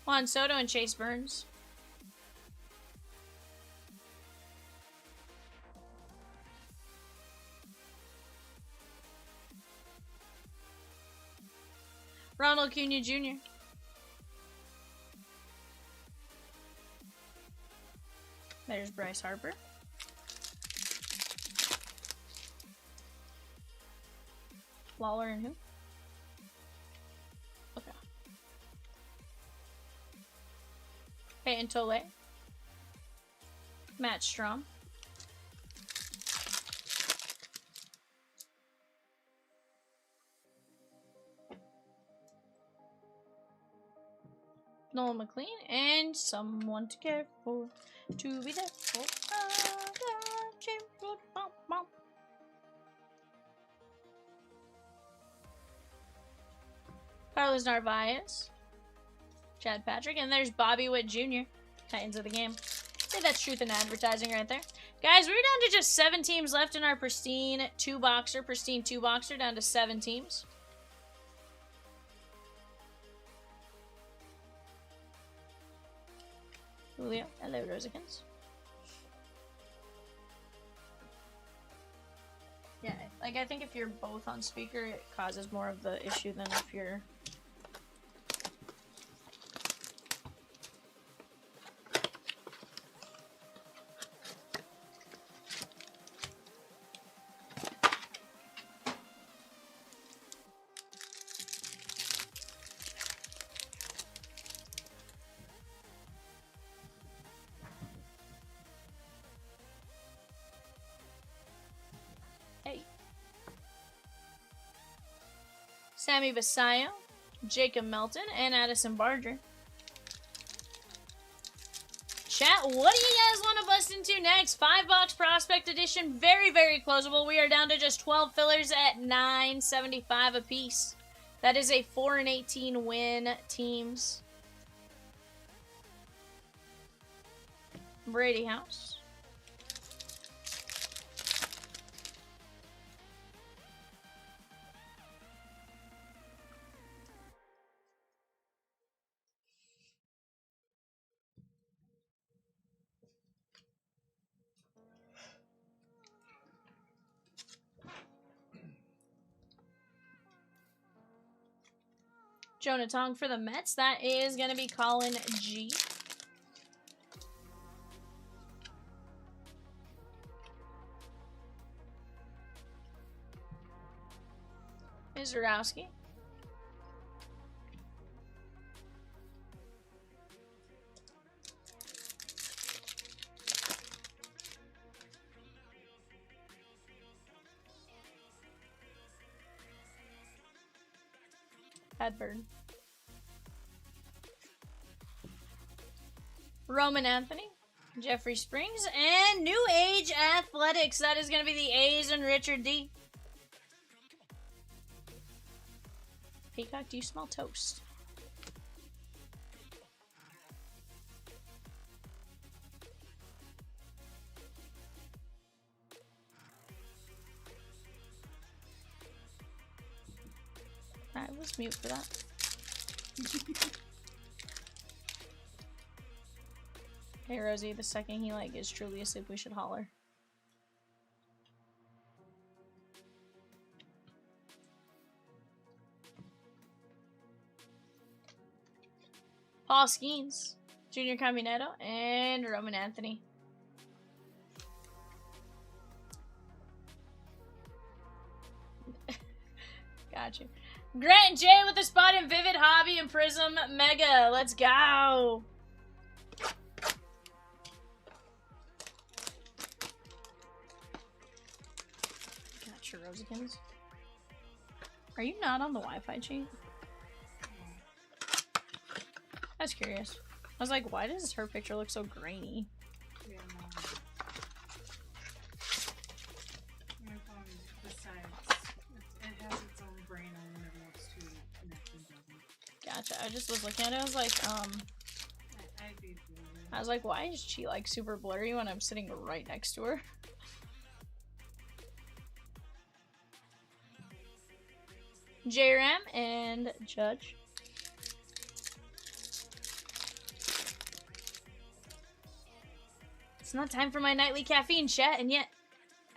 Juan Soto and Chase Burns. Ronald Acuna Jr. There's Bryce Harper. Lawler and who? Okay. Peyton Tole. Matt Strom. Nolan McLean, and someone to care for, to be there for. Carlos Narvaez, Chad Patrick, and there's Bobby Witt Jr., Titans of the game. I think that's truth in advertising right there. Guys, we're down to just 7 teams left in our pristine 2-boxer, down to 7 teams. Julio, hello, Rosikins. Yeah, like, I think if you're both on speaker, it causes more of the issue than if you're... Sammy Basayo, Jacob Melton, and Addison Barger. Chat, what do you guys want to bust into next? 5-box Prospect Edition, very, very closable. We are down to just 12 fillers at $9.75 a piece. That is a 4-18 win teams. Brady House. Jonah Tong for the Mets. That is going to be Colin G. Zarowski. Hedberg. Roman Anthony, Jeffrey Springs, and New Age Athletics. That is going to be the A's and Richard D. Peacock, do you smell toast? Alright, let's mute for that. Hey Rosie, the second he is truly asleep, we should holler. Paul Skeens, Junior Caminetto, and Roman Anthony. Got you. Grant and Jay with a spot in Vivid Hobby and Prizm Mega. Let's go. Got your Rosikins. Are you not on the Wi-Fi chain? I was curious. I was like, why does her picture look so grainy? Yeah, no. My phone decides it has its own brain on when it wants to connect and doesn't. Gotcha. I just was looking at it. I was like, I'd be blue. I was like, why is she like super blurry when I'm sitting right next to her? JRAM and Judge. It's not time for my nightly caffeine, chat, and yet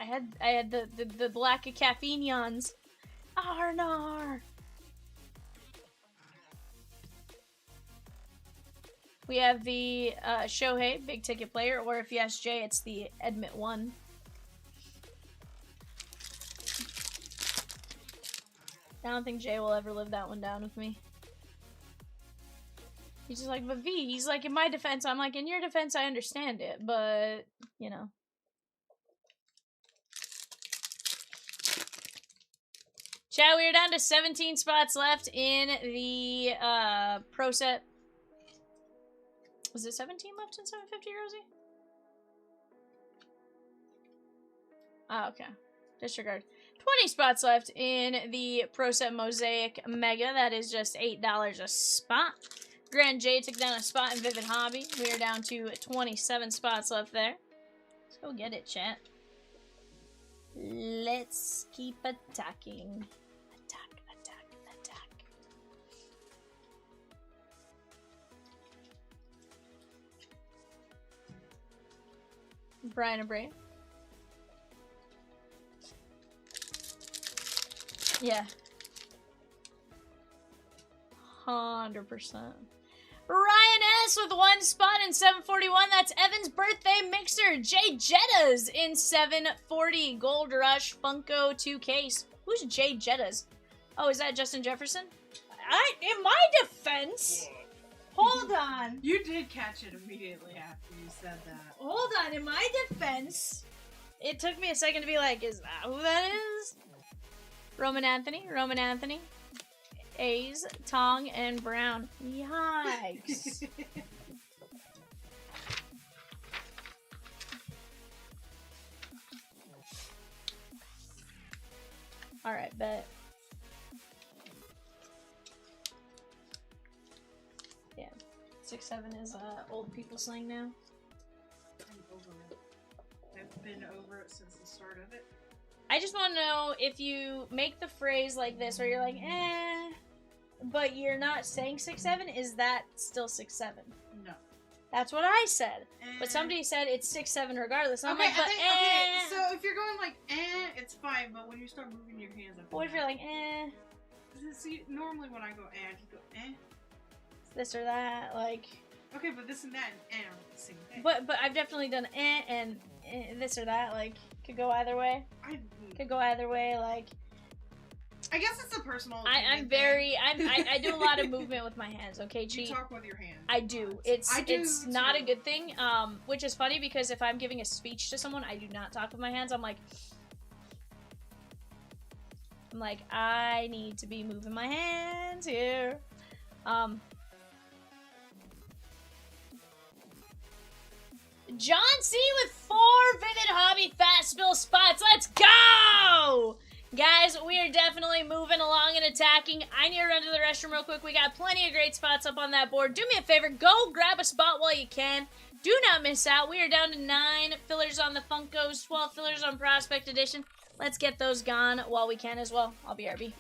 I had the black of caffeine yawns. Arnar. We have the Shohei, big ticket player, or if you ask Jay, it's the Admit 1. I don't think Jay will ever live that one down with me. He's just like, but V, he's like, in my defense, I'm like, in your defense, I understand it, but, you know. Chat, we are down to 17 spots left in the pro set. Was it 17 left in 750, Rosie? Oh, okay. Disregard. 20 spots left in the Pro Set Mosaic Mega. That is just $8 a spot. Grand J took down a spot in Vivid Hobby. We are down to 27 spots left there. Let's go get it, chat. Let's keep attacking. Attack, attack, attack. Brian and Bray. Yeah. 100%. Ryan S with 1 spot in 741. That's Evan's birthday mixer. Jay Jettas in 740. Gold Rush Funko 2 case. Who's Jay Jettas? Oh, is that Justin Jefferson? In my defense. Hold on. You did catch it immediately after you said that. Hold on. In my defense, it took me a second to be like, is that who that is? Roman Anthony, A's, Tong, and Brown. Yikes. Alright, bet. Yeah. 6-7 is old people slang now. I'm over it. I've been over it since the start of it. I just want to know if you make the phrase like this, where you're like, eh, but you're not saying 6-7, is that still 6-7? No. That's what I said. But somebody said it's 6-7 regardless. And I'm like, but okay, so if you're going like, it's fine, but when you start moving your hands up. What if you're like, eh? See, normally when I go, I just go, This or that, like. Okay, but this and that and are the same thing. But I've definitely done and this or that, like, could go either way. Could go either way, like. I guess it's a personal. I do a lot of movement with my hands. Okay, Cheat. You talk with your hands. I do. It's not a good thing. Which is funny because if I'm giving a speech to someone, I do not talk with my hands. I'm like, I need to be moving my hands here. John C with 4 Vivid Hobby Fat Spill spots. Let's go! Guys, we are definitely moving along and attacking. I need to run to the restroom real quick. We got plenty of great spots up on that board. Do me a favor, go grab a spot while you can. Do not miss out. We are down to 9 fillers on the Funkos, 12 fillers on Prospect Edition. Let's get those gone while we can as well. I'll be RB.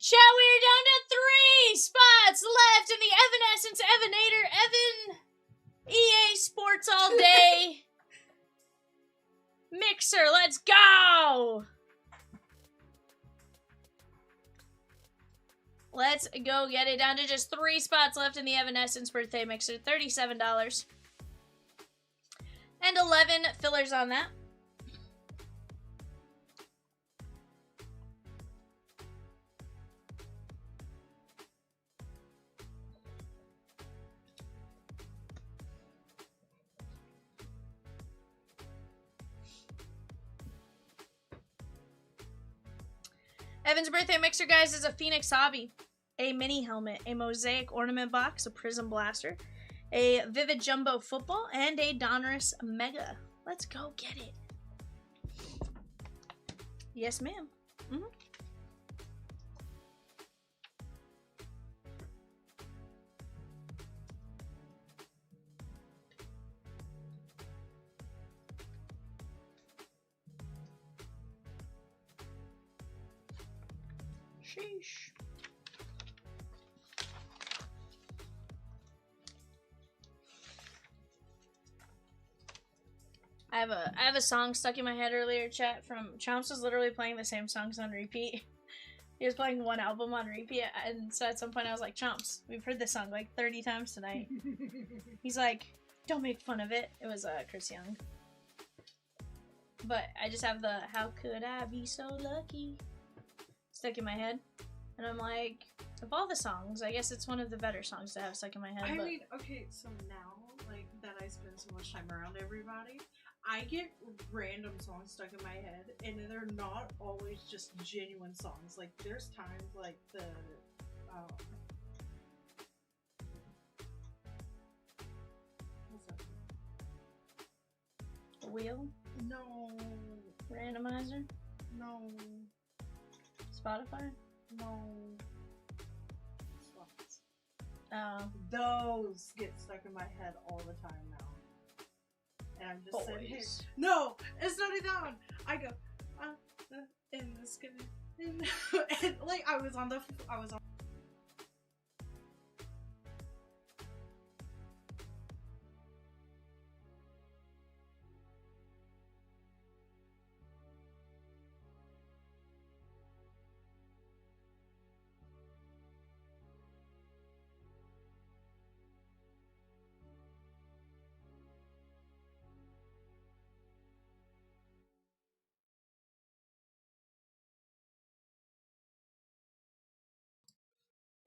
Chat, we're down to 3 spots left in the Evanescence Evanator Evan EA Sports All Day Mixer. Let's go! Let's go get it. Down to just 3 spots left in the Evanescence Birthday Mixer. $37. And 11 fillers on that. Evan's Birthday Mixer, guys, is a Phoenix Hobby, a mini helmet, a mosaic ornament box, a Prizm blaster, a Vivid Jumbo football, and a Donruss Mega. Let's go get it. Yes, ma'am. Sheesh. I have a song stuck in my head earlier, chat, from Chomps was literally playing the same songs on repeat. He was playing one album on repeat, and so at some point I was like, Chomps, we've heard this song like 30 times tonight. He's like, don't make fun of it. It was Chris Young. But I just have the how could I be so lucky stuck in my head. And I'm like, of all the songs, I guess it's one of the better songs to have stuck in my head. I but mean, okay, so now, like, that I spend so much time around everybody, I get random songs stuck in my head, and they're not always just genuine songs. Like, there's times, like, the, what's that? The wheel? No. Randomizer? No. Spotify? No. Slots. Oh. Those get stuck in my head all the time now. And I'm just sitting here. Boys. No, it's not even that one. I go, in the skin, and like I was on.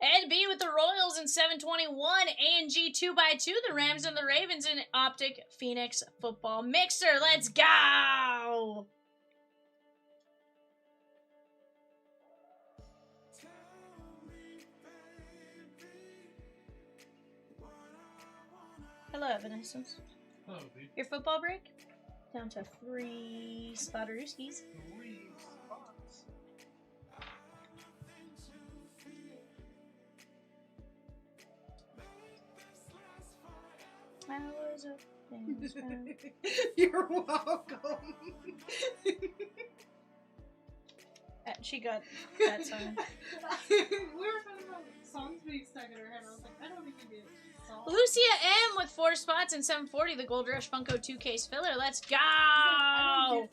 Ed B with the Royals in 721. A&G 2x2. The Rams and the Ravens in Optic Phoenix Football Mixer. Let's go! Hello, Evanescence. Oh, dude. Your football break? Down to 3 Spotterooskies. 3 spots. Hours of things. You're welcome. She got that song. We were talking about songs being stuck in her head. I was like, I don't think you did. Lucia M with 4 spots and 740. The Gold Rush Funko 2-case filler. Let's go!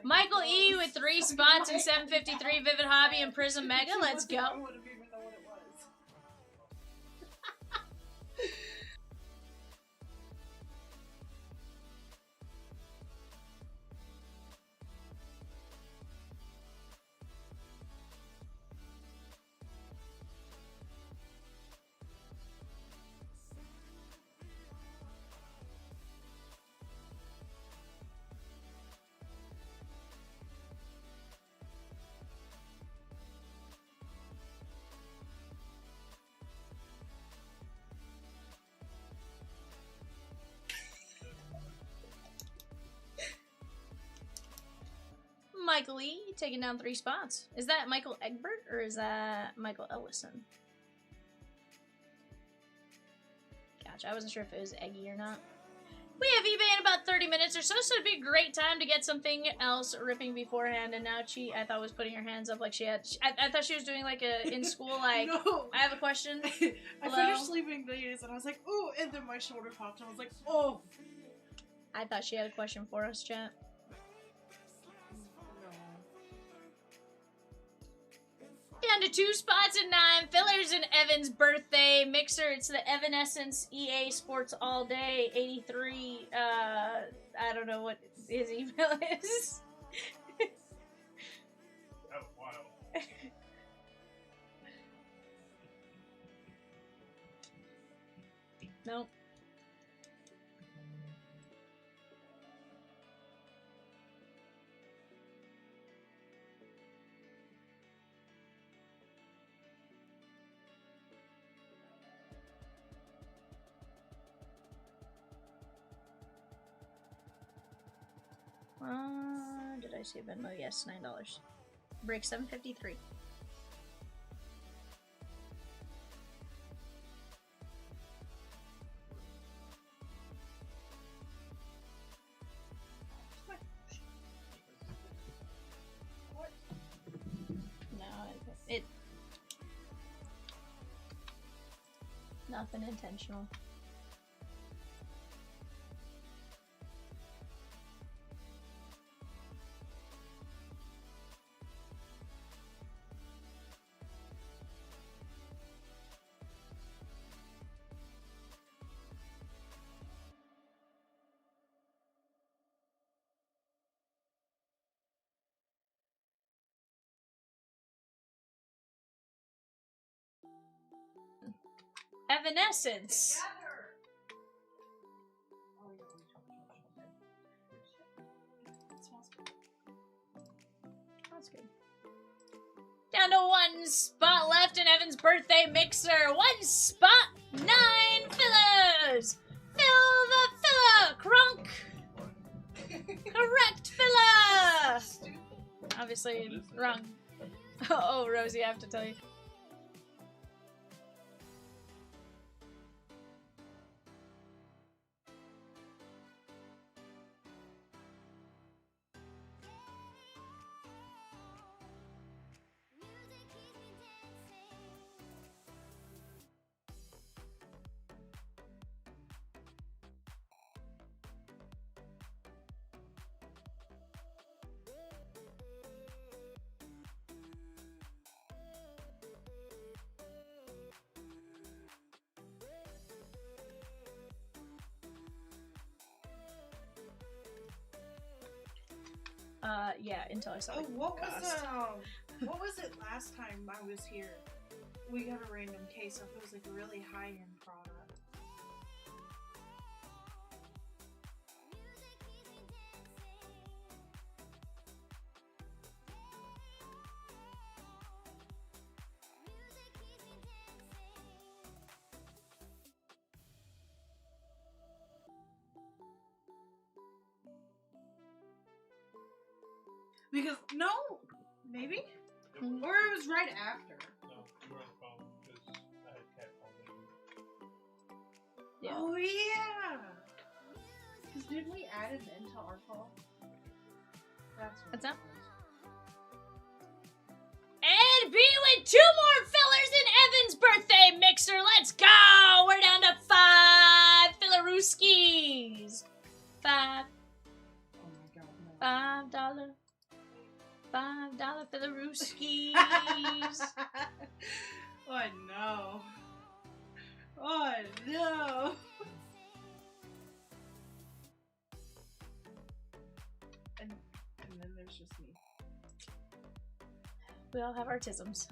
Michael E with 3 spots and 753. Vivid Hobby and Prizm Mega. Let's go. Michael E. taking down 3 spots. Is that Michael Egbert or is that Michael Ellison? Gotcha. I wasn't sure if it was Eggy or not. We have eBay in about 30 minutes or so, so it'd be a great time to get something else ripping beforehand. And now she, I thought, was putting her hands up like she had. I thought she was doing like a in school, like, No. I have a question. I Hello? finished sleeping these and I was like, ooh, and then my shoulder popped and I was like, oh. I thought she had a question for us, chat. Down to 2 spots and 9 fillers in Evan's birthday mixer. It's the Evanescence EA Sports All Day 83. I don't know what his email is. Oh, wow. Nope. Did I see a Venmo? Yes, $9. Break $7.53. No, it nothing intentional. Evanescence. That's good. Down to 1 spot left in Evan's birthday mixer. 1 spot, 9 fillers. Fill the filler, Crunk. Correct filler. Obviously wrong. Oh, Rosie, I have to tell you. Yeah, until I saw Oh, the what cost. was it last time I was here? We got a random case of it was like a really high end product. Because no, maybe, or it was right after. No, you were on the phone because I had cat call me. Yeah. Oh yeah. Because didn't we add him into our call? That's what What's it up? was. And B with 2 more fillers in Evan's birthday mixer. Let's go! We're down to 5 fillerooskies. 5 Oh my god, no. $5 $5 fillerooskies. Oh no. Oh no. And then there's just me. We all have autisms.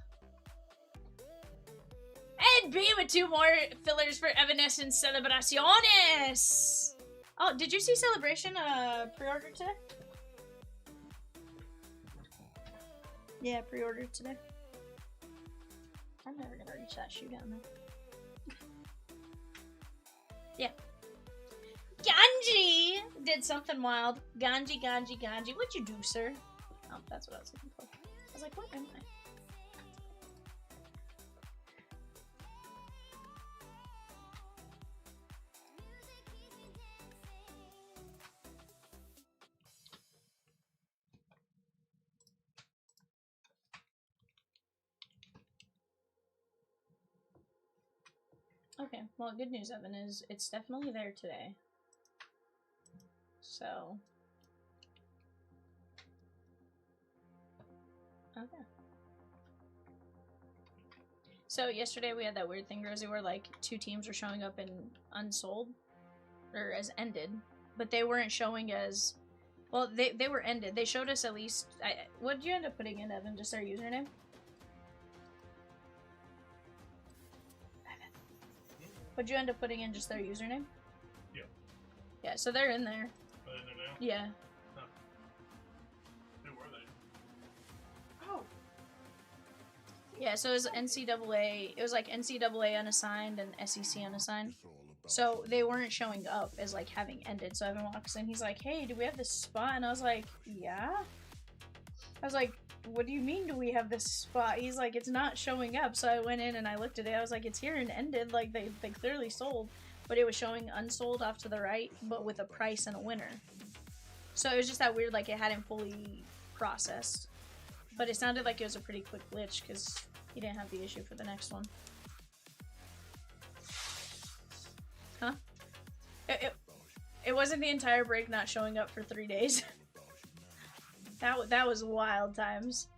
And B with 2 more fillers for Evanescence Celebraciones. Oh, did you see Celebration pre-order today? Yeah, pre-ordered today. I'm never gonna reach that shoe down there. Yeah. Ganji did something wild. Ganji. What'd you do, sir? Oh, that's what I was looking for. I was like, what am I? Okay, well, good news, Evan, is it's definitely there today. So. Okay. So, yesterday we had that weird thing, Rosie, where, like, 2 teams were showing up in unsold, or as ended, but they weren't showing as, well, they were ended. They showed us at least, what did you end up putting in, Evan, just their username? What'd you end up putting in, just their username? Yeah. Yeah, so they're in there. Are they in there now? Yeah. Huh. Who were they? Oh. Yeah, so it was NCAA, it was like NCAA unassigned and SEC unassigned. So they weren't showing up as like having ended. So Evan walks in, he's like, hey, do we have this spot? And I was like, yeah? I was like, what do you mean do we have this spot? He's like, it's not showing up. So I went in and I looked at it. I was like, it's here and ended. Like, they clearly sold. But it was showing unsold off to the right, but with a price and a winner. So it was just that weird, like, it hadn't fully processed. But it sounded like it was a pretty quick glitch, because he didn't have the issue for the next one. Huh? It wasn't the entire break not showing up for 3 days. That was wild times.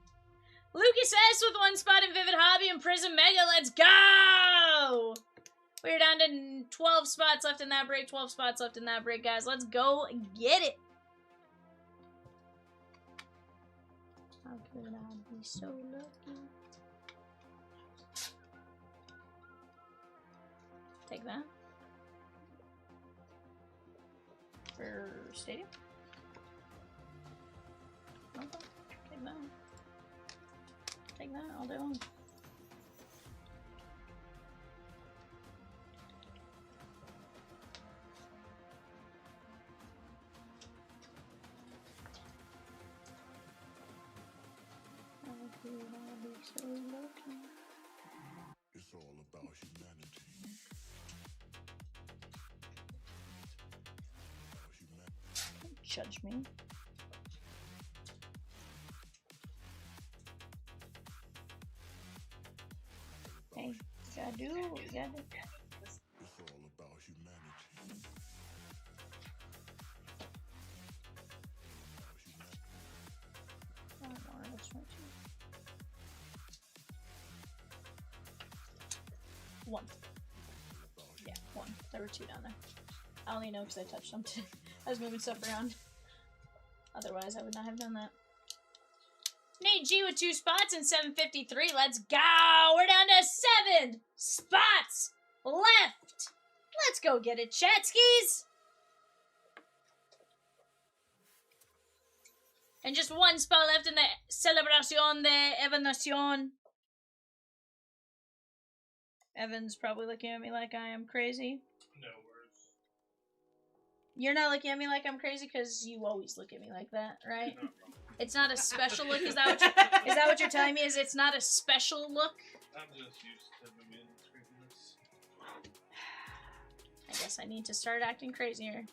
Lucas S with 1 spot in Vivid Hobby and Prizm Mega. Let's go! We're down to 12 spots left in that break. 12 spots left in that break, guys. Let's go get it. How could I be so lucky? Take that. For Stadium? Okay, take that. Take that all day long. How could I be so lucky? It's all about humanity. Don't judge me. Hey, you gotta do what you gotta do. It's all about humanity. I don't want to switch it. 1. Yeah, 1. There were 2 down there. I only know because I touched them today. I was moving stuff around. Otherwise, I would not have done that. Nate G with 2 spots and 753. Let's go! We're down to 7 spots left. Let's go get it, Chatskis. And just 1 spot left in the Celebración de Evaluación. Evan's probably looking at me like I am crazy. No words. You're not looking at me like I'm crazy because you always look at me like that, right? No. It's not a special look. Is that what you're telling me? Is it's not a special look? I'm just used to Vivian's craziness. I guess I need to start acting crazier.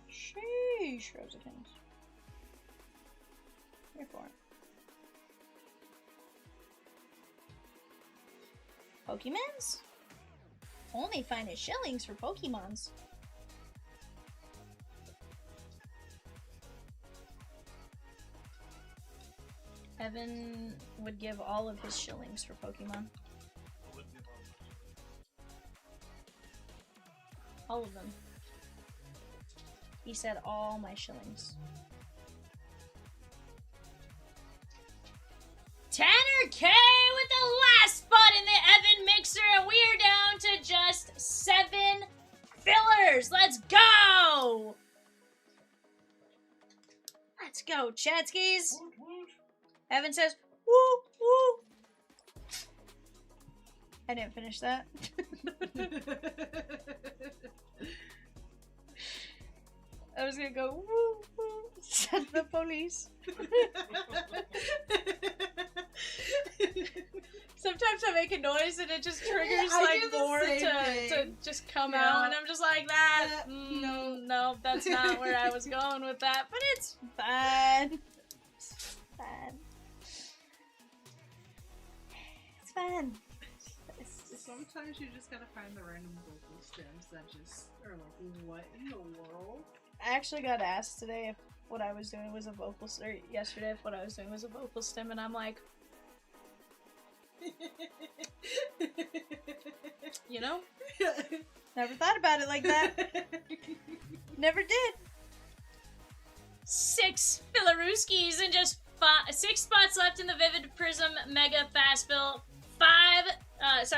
Sheesh, Rosa Kings. Here for it. Pokemons? Only find his shillings for Pokemons. Evan would give all of his shillings for Pokemon. I would give up. All of them. He said all my shillings. Tanner K with the last spot in the Evan mixer, and we are down to just 7 fillers. Let's go! Let's go, Chatskis. Woot woot. Evan says, woo, woo. I didn't finish that. I was gonna go, woo, woo, send the police. Sometimes I make a noise and it just triggers I like do the more same to thing. just come Yeah. out, and I'm just like that. No. No, that's not where I was going with that, but it's fine. It's fine. It's fine. Sometimes you just gotta find the random vocal stems that just are like, what in the world? I actually got asked today if what I was doing was a vocal stem, or yesterday if what I was doing was a vocal stem, and I'm like, you know, never thought about it like that. Never did. 6 Filarooskies and just 6 spots left in the Vivid Prizm Mega Fast Fill.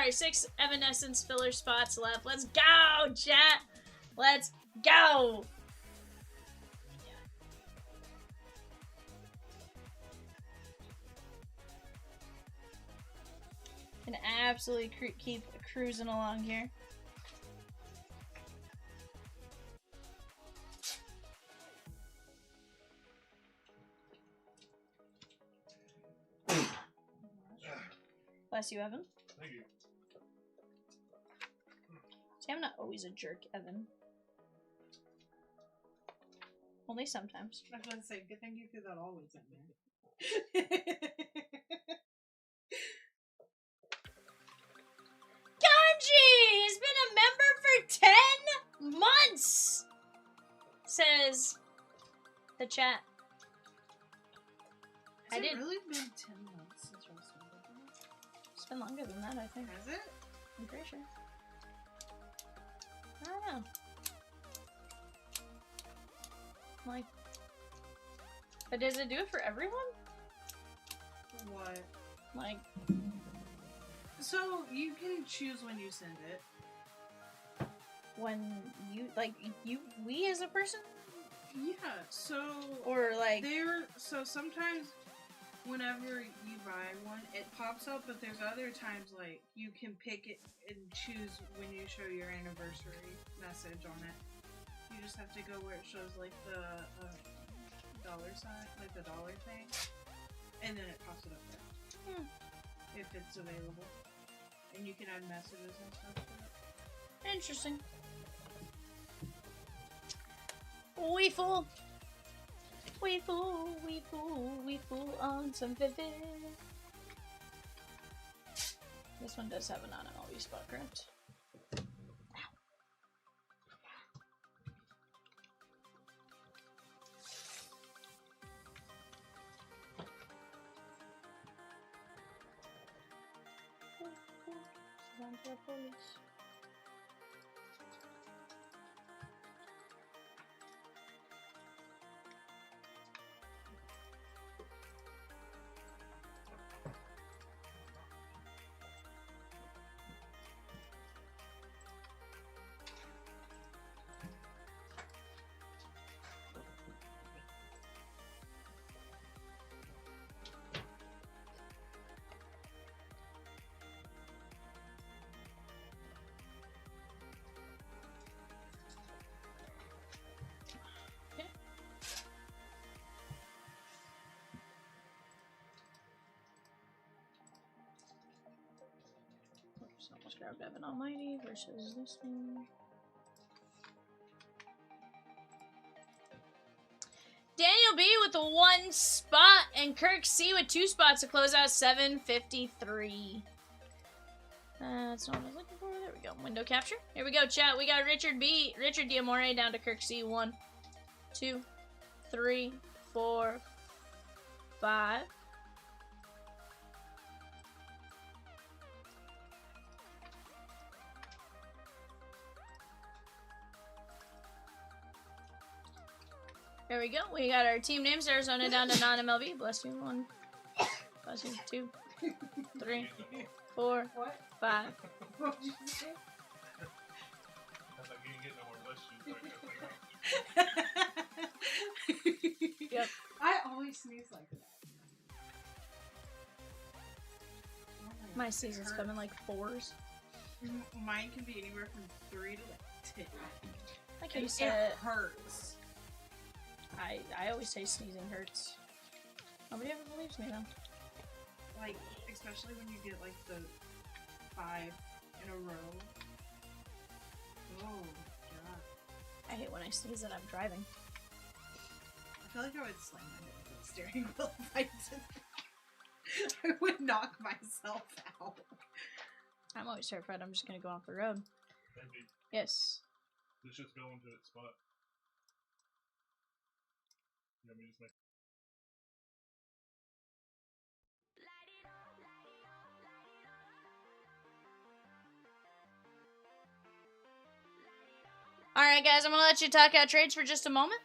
6 Evanescence filler spots left. Let's go, chat. Let's go. And absolutely keep cruising along here. Bless you, Evan. Thank you. See, I'm not always a jerk, Evan. Only sometimes. I was gonna say, good thing you threw that always in there. Kanji has been a member for 10 months! Says the chat. Has I it did. really been 10 months since I started? It's been longer than that, I think. Has it? I'm pretty sure. I don't know. Like, but does it do it for everyone? What? Like, So, you can choose when you send it. when you, like, we as a person? Yeah, so... Or, like, So sometimes, whenever you buy one, it pops up, but there's other times, like, you can pick it and choose when you show your anniversary message on it. You just have to go where it shows, like, the dollar sign, like the dollar thing, and then it pops it up there. If it's available. And you can add messages and stuff to it. interesting. We fool. We fool, we fool, we fool on some Vivid. This one does have an non-MLB spot, correct? So let's grab Evan Almighty versus this one. Daniel B with the 1 spot and Kirk C with 2 spots to close out 753. That's not what I was looking for. There we go. Window capture. Here we go, chat. We got Richard Diamore down to Kirk C. 1, 2, 3, 4, 5. There we go. We got our team names. Arizona down to non-MLB. Bless you. 1. Bless you. 2, 3, 4, What? 5. What did you say? That's like you ain't getting no more bless you. Yep. I always sneeze like that. My season's coming like 4s. Mine can be anywhere from 3 to like 10. Like And you it said, hurts. I always say sneezing hurts. Nobody ever believes me though. Like, especially when you get like the 5 in a row. Oh god. I hate when I sneeze and I'm driving. I feel like I would slam my head into the steering wheel if I did. I would knock myself out. I'm always terrified I'm just gonna go off the road. Maybe. Yes. Let's just go into its spot. You want me to just make. Alright, guys, I'm gonna let you talk out trades for just a moment.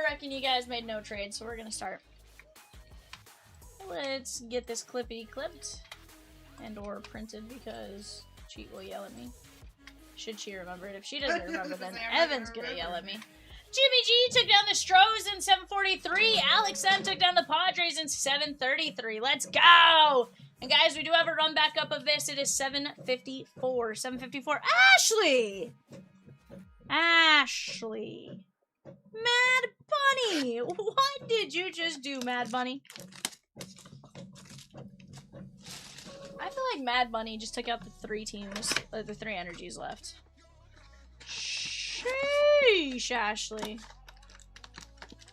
reckon you guys made no trade, so we're gonna start. Let's get this clippy clipped and or printed because Cheat will yell at me. Should she remember it? If she doesn't remember, then Evan's gonna yell at me. Jimmy G took down the Stros in 743. Alex M took down the Padres in 733. Let's go! And guys, we do have a run back up of this. It is 754. 754. Ashley! Ashley. Mad Bunny! What did you just do, Mad Bunny? I feel like Mad Bunny just took out the 3 teams, the 3 energies left. Sheesh, Ashley.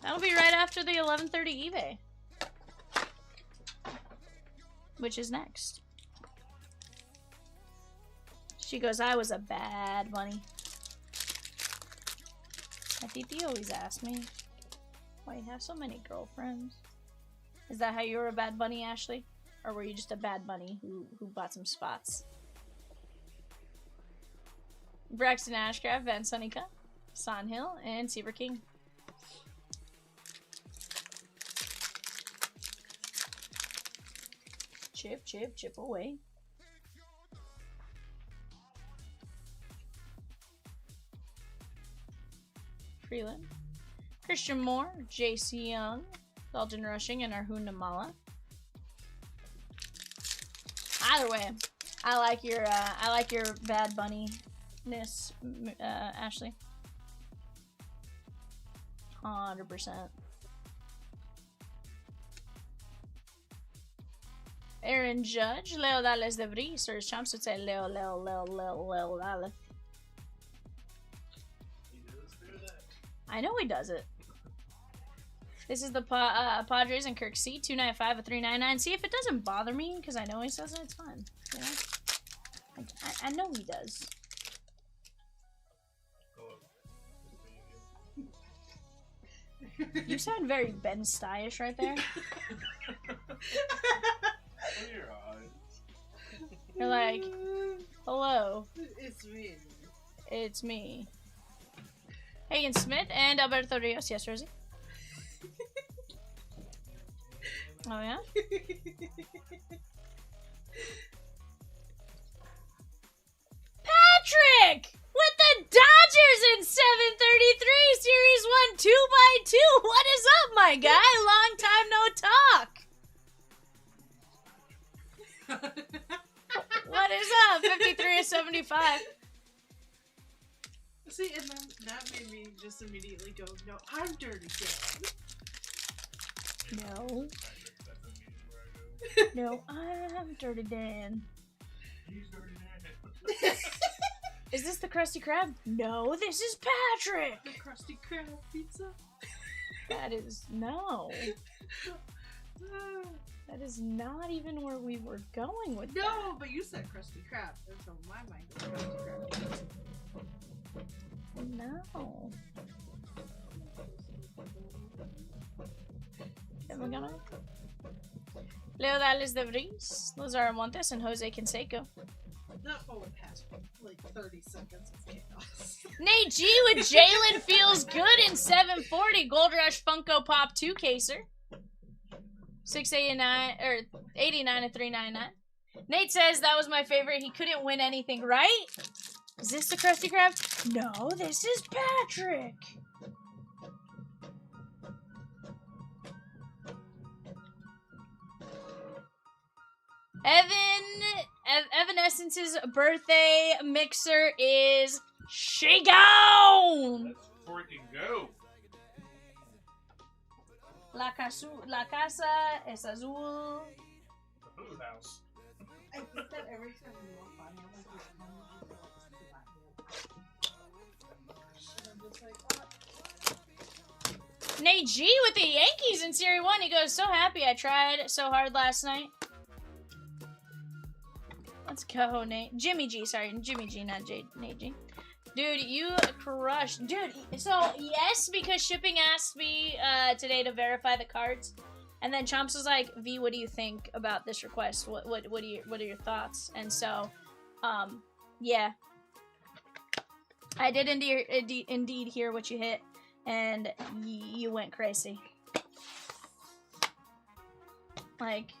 That'll be right after the 11:30 eBay. Which is next. She goes, I was a bad bunny. My titi always asks me, why you have so many girlfriends? Is that how you were a bad bunny, Ashley? Or were you just a bad bunny who bought some spots? Braxton Ashcraft, Van Sunnica, Son Hill, and Seaver King. Chip, chip, chip away. Freeland. Christian Moore, JC Young, Dalton Rushing, and Arjun Namala. Either way, I like your Bad Bunny-ness, Ashley. 100%. Aaron Judge, Leo Dallas de Vries, or as Chomps would say, Leo Dallas. I know he does it. This is the Padres and Kirk C. 295 a 399. See if it doesn't bother me, because I know he says it. It's fine. You know? I know he does. You sound very Ben Styish right there. You're like, hello. It's me. It's me. Hagen Smith and Alberto Rios. Yes, Rosie. Oh, yeah? Patrick! With the Dodgers in 733, Series 1, 2x2. What is up, my guy? Long time no talk. What is up? 53 of 75. See, and then that made me just immediately go, no, I'm Dirty Dan. No. No, I'm Dirty Dan. He's Dirty Dan. Is this the Krusty Krab? No, this is Patrick! The Krusty Krab pizza? That is... no. That is not even where we were going with that. No, but you said Krusty Krab. That's on my mind. Krusty Krab pizza. No. Am I gonna... Leo Dallas de Vries, Lazaro Montes, and Jose Canseco. Not all the past, like 30 seconds of chaos. Nate G with Jalen feels good in 740. Gold Rush Funko Pop 2 caser. 689 or 89 to 399. Nate says that was my favorite. He couldn't win anything, right? Is this the Krusty Krab? No, this is Patrick. Evanescence's birthday mixer is she gone. Let's freaking go. La casa es azul. The food house. I think that every time we walk by, I'm just like, oh. Nate G with the Yankees in Series 1. He goes, so happy I tried so hard last night. Let's go, Nate. Jimmy G, sorry. Jimmy G, not Nate G. Dude, you crushed. Dude, so yes, because shipping asked me today to verify the cards. And then Chomps was like, V, what do you think about this request? What are your thoughts? And so, yeah. I did indeed hear what you hit. and you went crazy. Like,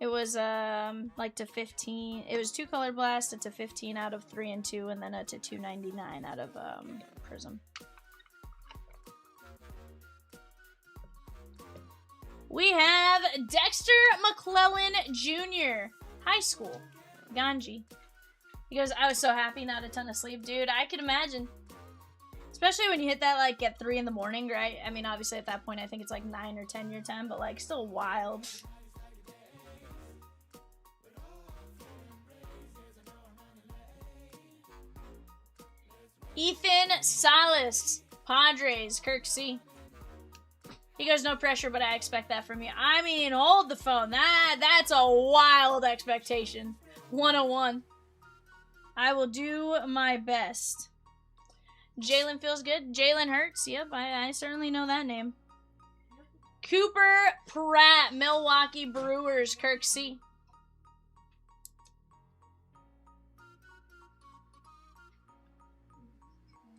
it was like to 15. It was 2 Color Blast, a to 15 out of 3 and 2, and then a to 299 out of Prizm. We have Dexter McClellan Jr. High School. Ganji. He goes, I was so happy, not a ton of sleep. Dude, I can imagine. Especially when you hit that, like, at 3 in the morning, right? I mean, obviously, at that point, I think it's, like, 9 or 10 your time, but, like, still wild. Ethan Salas. Padres. Kirk C. He goes, no pressure, but I expect that from you. I mean, hold the phone. That's a wild expectation. 101. I will do my best. Jalen feels good. Jalen Hurts. Yep, I certainly know that name. Cooper Pratt. Milwaukee Brewers. Kirk C.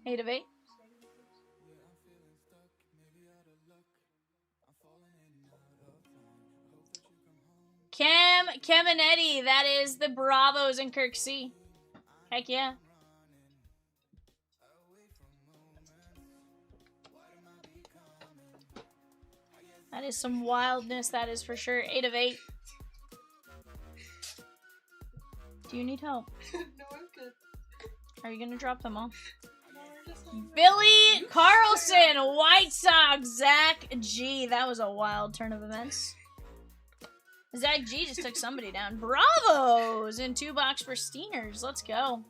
Eight of 8. Caminetti, that is the Bravos and Kirk C. Heck yeah. That is some wildness, that is for sure. 8 of 8. Do you need help? No, I'm good. Are you gonna drop them all? No, we're just like, Billy Carlson, White Sox, Zach G. That was a wild turn of events. Zach G just took somebody down. Bravos in 2-box for Steeners. Let's go.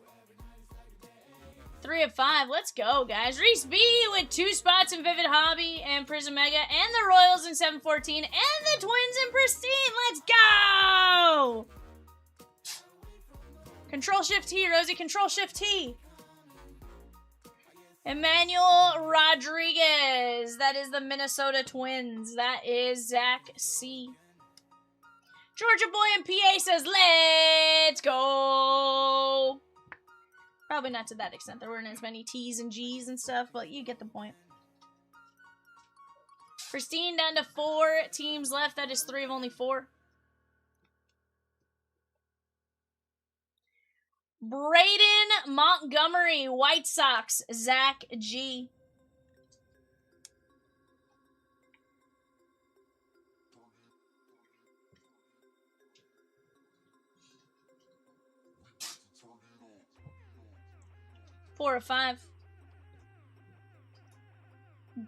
3 of 5. Let's go, guys. Reese B with 2 spots in Vivid Hobby and Prizm Mega, and the Royals in 714, and the Twins in Pristine. Let's go! Control Shift T, Rosie. Control Shift T. Emmanuel Rodriguez. That is the Minnesota Twins. That is Zach C. Georgia Boy in PA says, let's go. Probably not to that extent. There weren't as many T's and G's and stuff, but you get the point. Pristine down to 4 teams left. That is 3 of only 4. Braden Montgomery, White Sox, Zach G. Four of 5.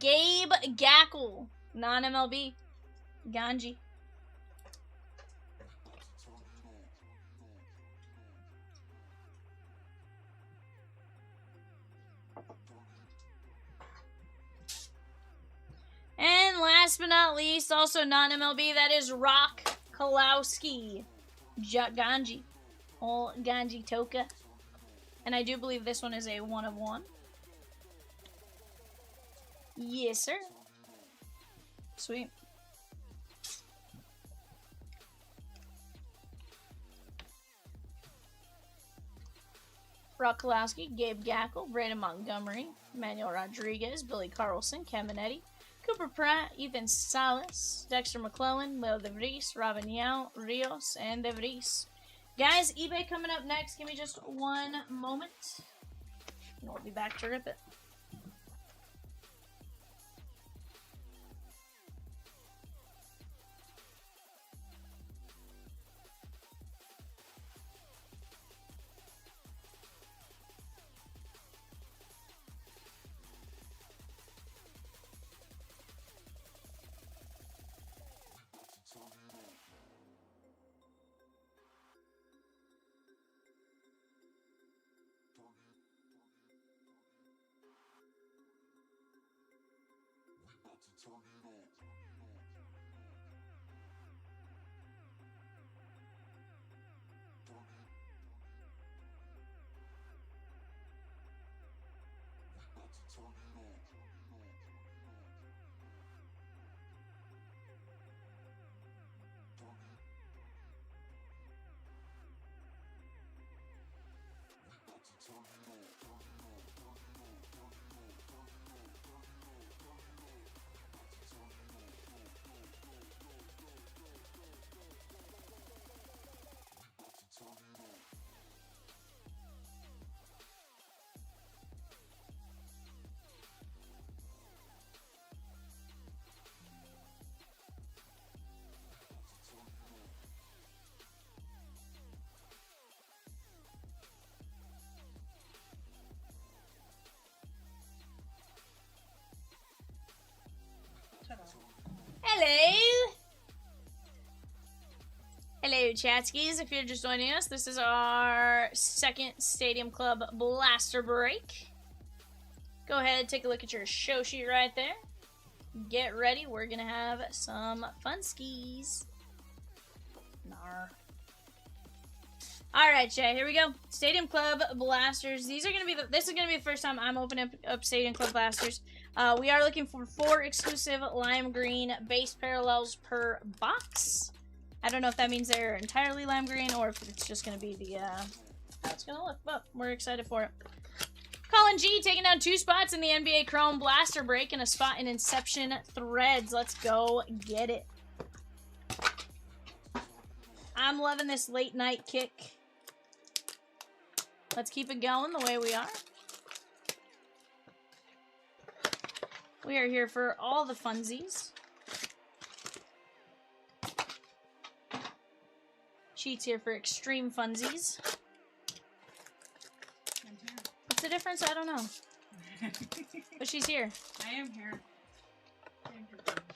Gabe Gackle, non-MLB, Ganji. And last but not least, also non-MLB, that is Rock Kalowski, Ganji. Old Ganji Toka. And I do believe this one is a 1 of 1. Yes, sir. Sweet. Rock Kalowski, Gabe Gackle, Brandon Montgomery, Emmanuel Rodriguez, Billy Carlson, Caminetti, Cooper Pratt, Ethan Salas, Dexter McClellan, Leo DeVries, Robin Yao, Rios, and DeVries. Guys, eBay coming up next. Give me just one moment. And we'll be back to rip it. Hello! Hello, chatskis. If you're just joining us, this is our second Stadium Club Blaster Break. Go ahead, take a look at your show sheet right there. Get ready, we're gonna have some fun skis. Nar. Alright, chat, here we go. Stadium Club Blasters. This is gonna be the first time I'm opening up Stadium Club Blasters. We are looking for 4 exclusive lime green base parallels per box. I don't know if that means they're entirely lime green or if it's just gonna be the how it's gonna look, but we're excited for it. Colin G taking down 2 spots in the NBA Chrome Blaster Break and a spot in Inception Threads. Let's go get it. I'm loving this late night kick. Let's keep it going the way we are. We are here for all the funsies. Cheats here for extreme funsies. What's the difference? I don't know. But she's here. I am here.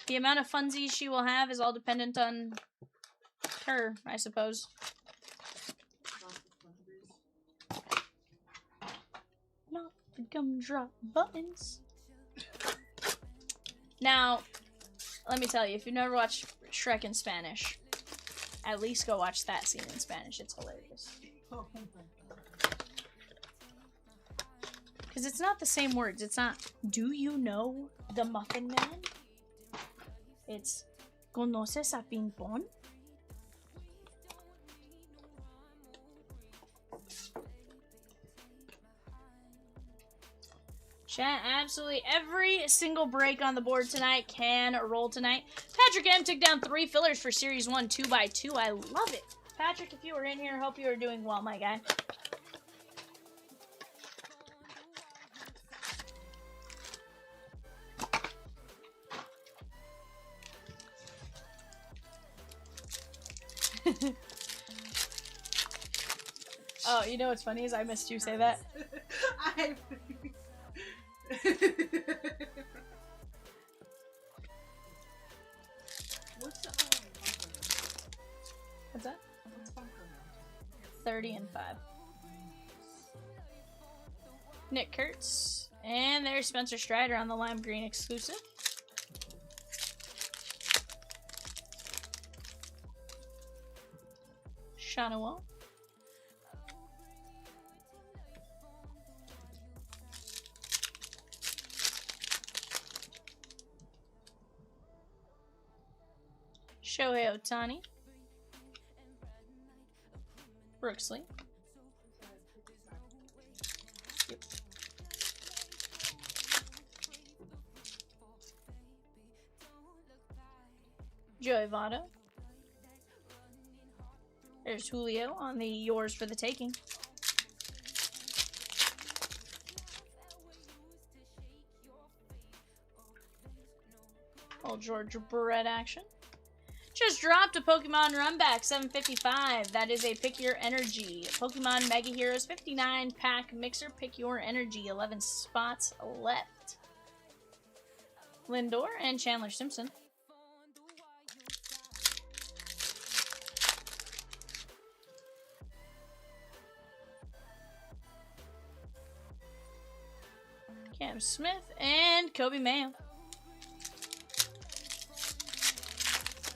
The amount of funsies she will have is all dependent on her, I suppose. Not the gumdrop buttons. Now, let me tell you, if you've never watched Shrek in Spanish, at least go watch that scene in Spanish. It's hilarious. Because it's not the same words. It's not, do you know the Muffin Man? It's, ¿conoces a Ping Pong? Chat, absolutely every single break on the board tonight can roll tonight. Patrick M took down 3 fillers for Series 1, 2x2. I love it. Patrick, if you were in here, hope you are doing well, my guy. Oh, you know what's funny is I missed you say that. What's that? 30 and 5. Nick Kurtz. And there's Spencer Strider on the lime green exclusive. Shanawa. Shohei Ohtani. Brooksley. Yep. Joey Votto. There's Julio on the yours for the taking. Old George Brett action. Just dropped a Pokemon Runback 755. That is a Pick Your Energy. Pokemon Mega Heroes 59 pack mixer. Pick Your Energy. 11 spots left. Lindor and Chandler Simpson. Cam Smith and Kobe Mayo.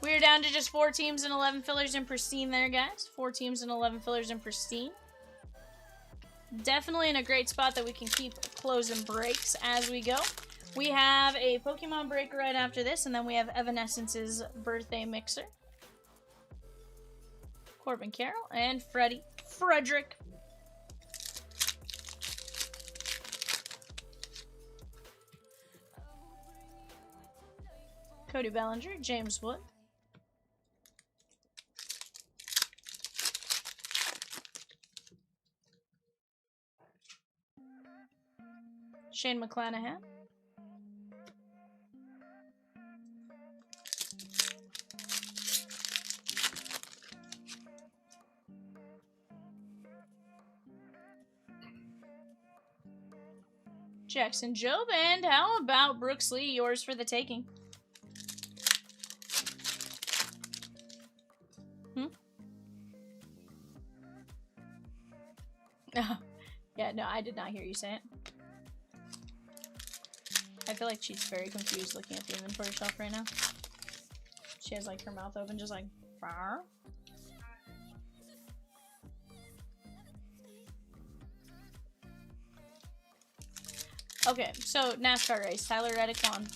We're down to just 4 teams and 11 fillers in Pristine there, guys. 4 teams and 11 fillers in Pristine. Definitely in a great spot that we can keep closing breaks as we go. We have a Pokemon break right after this, and then we have Evanescence's birthday mixer. Corbin Carroll and Frederick. Cody Bellinger, James Wood. Shane McClanahan. Jackson Job, and how about Brooksley, yours for the taking? Yeah, no, I did not hear you say it. I feel like she's very confused looking at the inventory shelf right now. She has like her mouth open, just like. Rawr. Okay, so NASCAR race. Tyler Reddick won.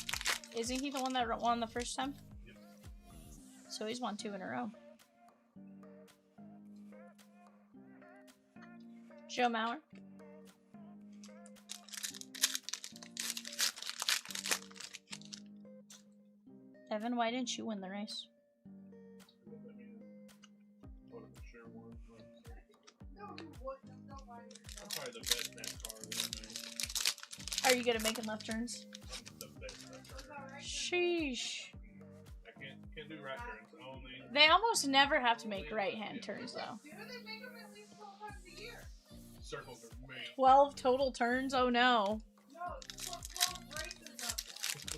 Isn't he the one that won the first time? Yep. So he's won 2 in a row. Joe Mauer. Evan, why didn't you win the race? I mean, what if sure one? No, you wouldn't. Don't lie to I'm yourself. probably the best NASCAR that Are you good at making left turns? I'm the best NASCAR. Alright. Sheesh. I can't do right turns. Only They almost never have to make right-hand turns, though. Do they make them at least 12 times a year? circles are made. 12 total turns? Oh no. No, 12 races up there.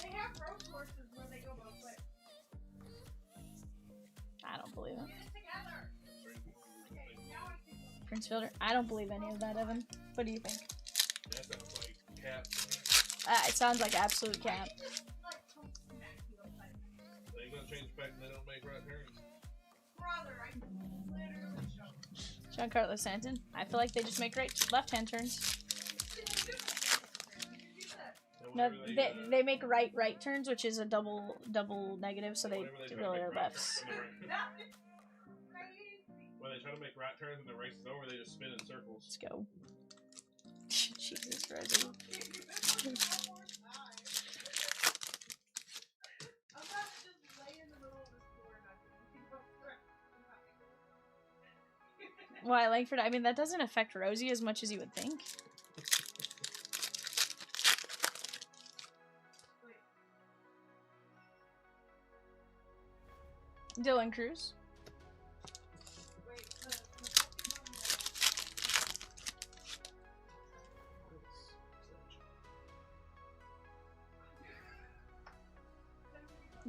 They have road courses where they go both ways. I don't believe it. Get it together. Okay, now I see them. Prince Fielder? I don't believe any of that, Evan. What do you think? That sounds like cap. It sounds like absolute cap. Just, like, come smack you upside the head. They ain't gonna change the fact that they don't make right turns. Brother, I literally showed you. Giancarlo Stanton? I feel like they just make left-hand turns. No, Whenever they make right turns, which is a double negative, so they whenever try to really make are right lefts. turns in the That is crazy. when they try to make right turns and the race is over, they just spin in circles. Let's go. Jesus Christ. I'm about to just lay in the middle of the floor and I can go Why, Langford? I mean, that doesn't affect Rosie as much as you would think. Dylan Cruz. Wait, the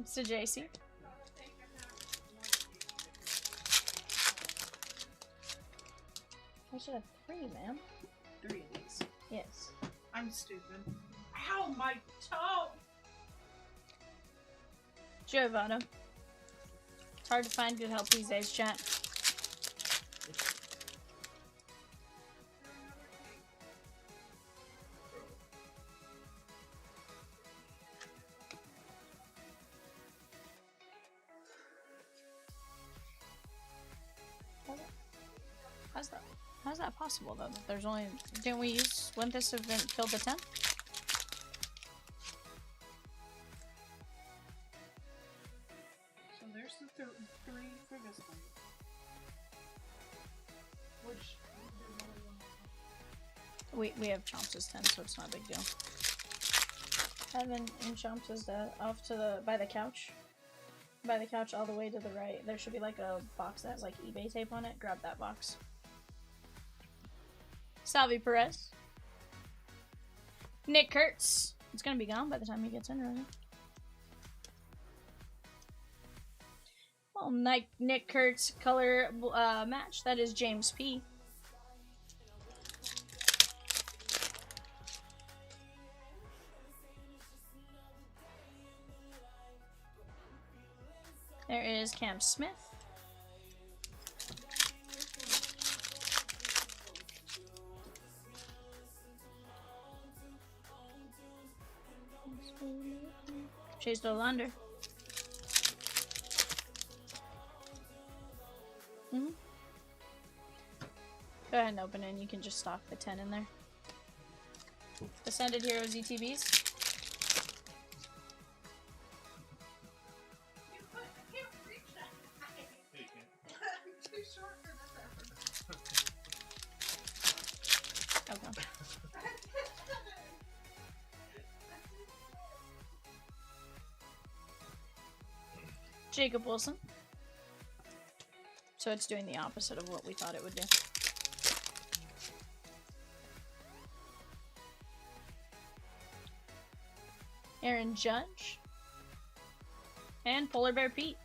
It's to JC. I should have 3, ma'am. 3 of these. Yes. I'm stupid. Ow, my toe! Giovanna. It's hard to find good help these days, chat. How's that possible though? That there's only wouldn't this have been filled the 10? So there's the 3 for this one. Which We have Chomps' 10, so it's not a big deal. Evan and Chomps is off to the by the couch. By the couch all the way to the right. There should be like a box that has like eBay tape on it. Grab that box. Salvi Perez. Nick Kurtz. It's gonna be gone by the time he gets in, really. Well, Nick Kurtz color match. That is James P. There is Cam Smith. Chase Dolander. Go ahead and open it and you can just stock the 10 in there. Ascended Heroes ETBs. I can't reach that high. Hey, you can't. I'm too short for this effort. Okay. Jacob Wilson. So it's doing the opposite of what we thought it would do. Aaron Judge. And Polar Bear Pete.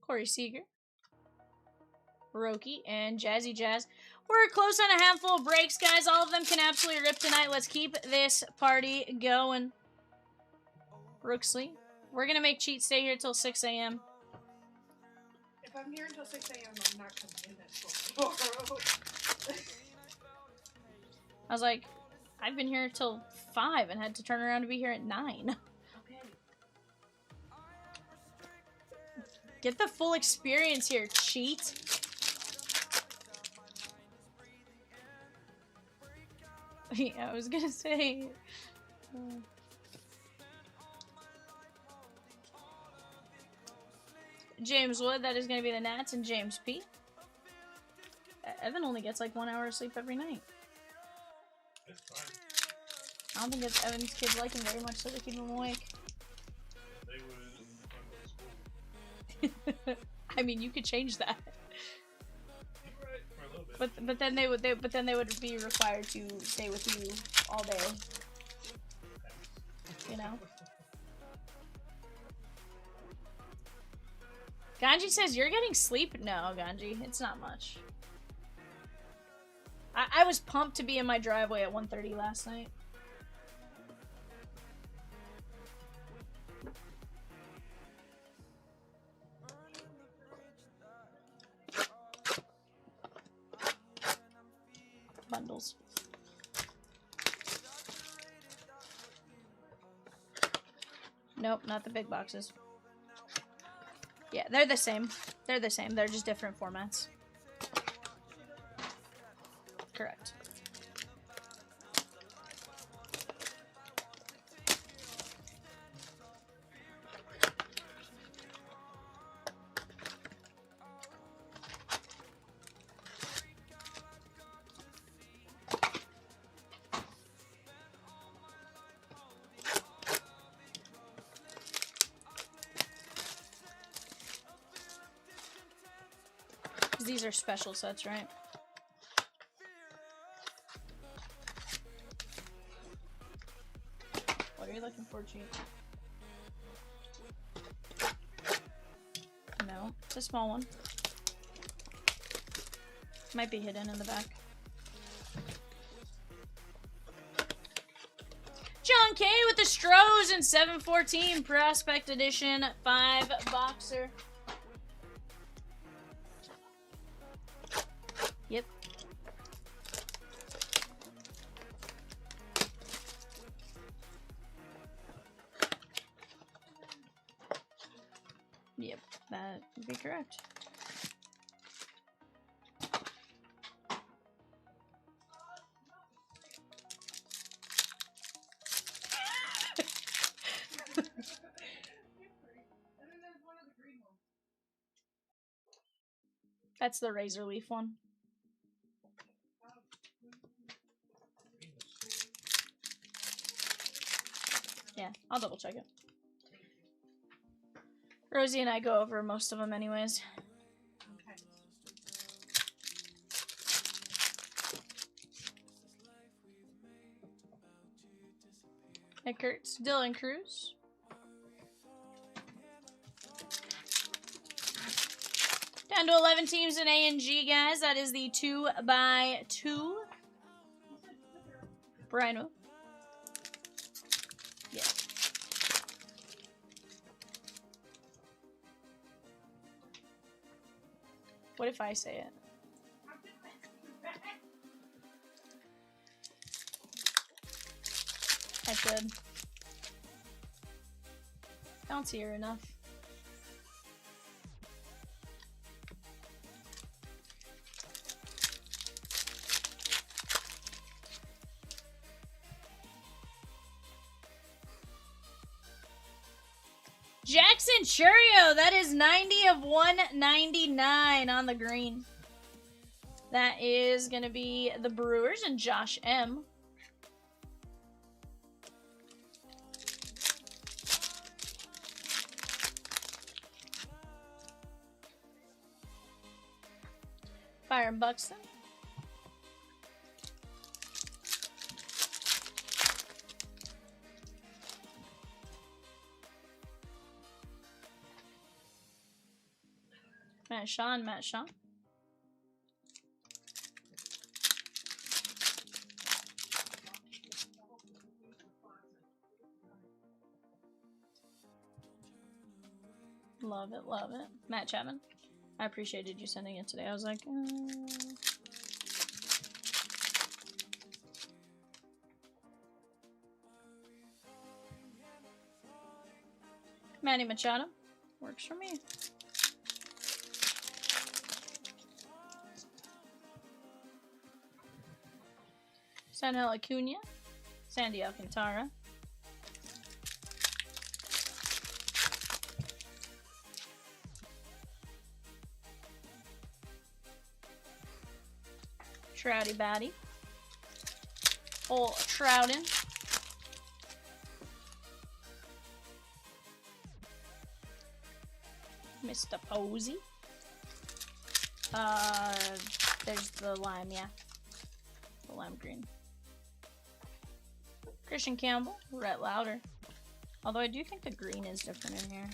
Corey Seager, Roki, and Jazzy Jazz. We're close on a handful of breaks, guys. All of them can absolutely rip tonight. Let's keep this party going. Rooksley. We're going to make Cheat stay here till 6 a.m. If I'm here until 6 a.m., I'm not coming in at tomorrow. I was like, I've been here till 5 and had to turn around to be here at 9. Okay. Get the full experience here, Cheat. Yeah, I was gonna say. James Wood, that is gonna be the Nats, and James P. Evan only gets like 1 hour of sleep every night. That's fine. I don't think it's Evan's kids like him very much, so they keep him awake. They would go to school. I mean, you could change that. You're right, for a little bit. But then they would be required to stay with you all day. You know. Ganji says you're getting sleep. No, Ganji, it's not much. I was pumped to be in my driveway at 1:30 last night. Bundles. Nope, not the big boxes. Yeah, they're the same. They're the same. They're just different formats. Correct. These are special sets, right? What are you looking for, Chief? No, it's a small one. Might be hidden in the back. John K with the Stros and 714 Prospect Edition 5 boxer. Yep. Yep, that would be correct. That's the razor leaf one. Yeah, I'll double check it. Rosie and I go over most of them anyways. Okay. Nick Kurtz, Dylan Cruz. Down to 11 teams in A and G, guys. That is the 2x2. Brian Wu. Yeah. What if I say it? I should. I don't see her enough. Jackson Churio, that is 90 of 199 on the green. That is going to be the Brewers and Josh M. Byron Buxton. Matt Sean, Matt Sean. Love it, love it. Matt Chapman. I appreciated you sending it today. I was like, Manny Machado. Works for me. Sanel Acuna. Sandy Alcantara. Trouty Batty. Old Trouten. Mr. Posey. There's the lime, yeah. The lime green. Christian Campbell, Rhett Lauder. Although I do think the green is different in here.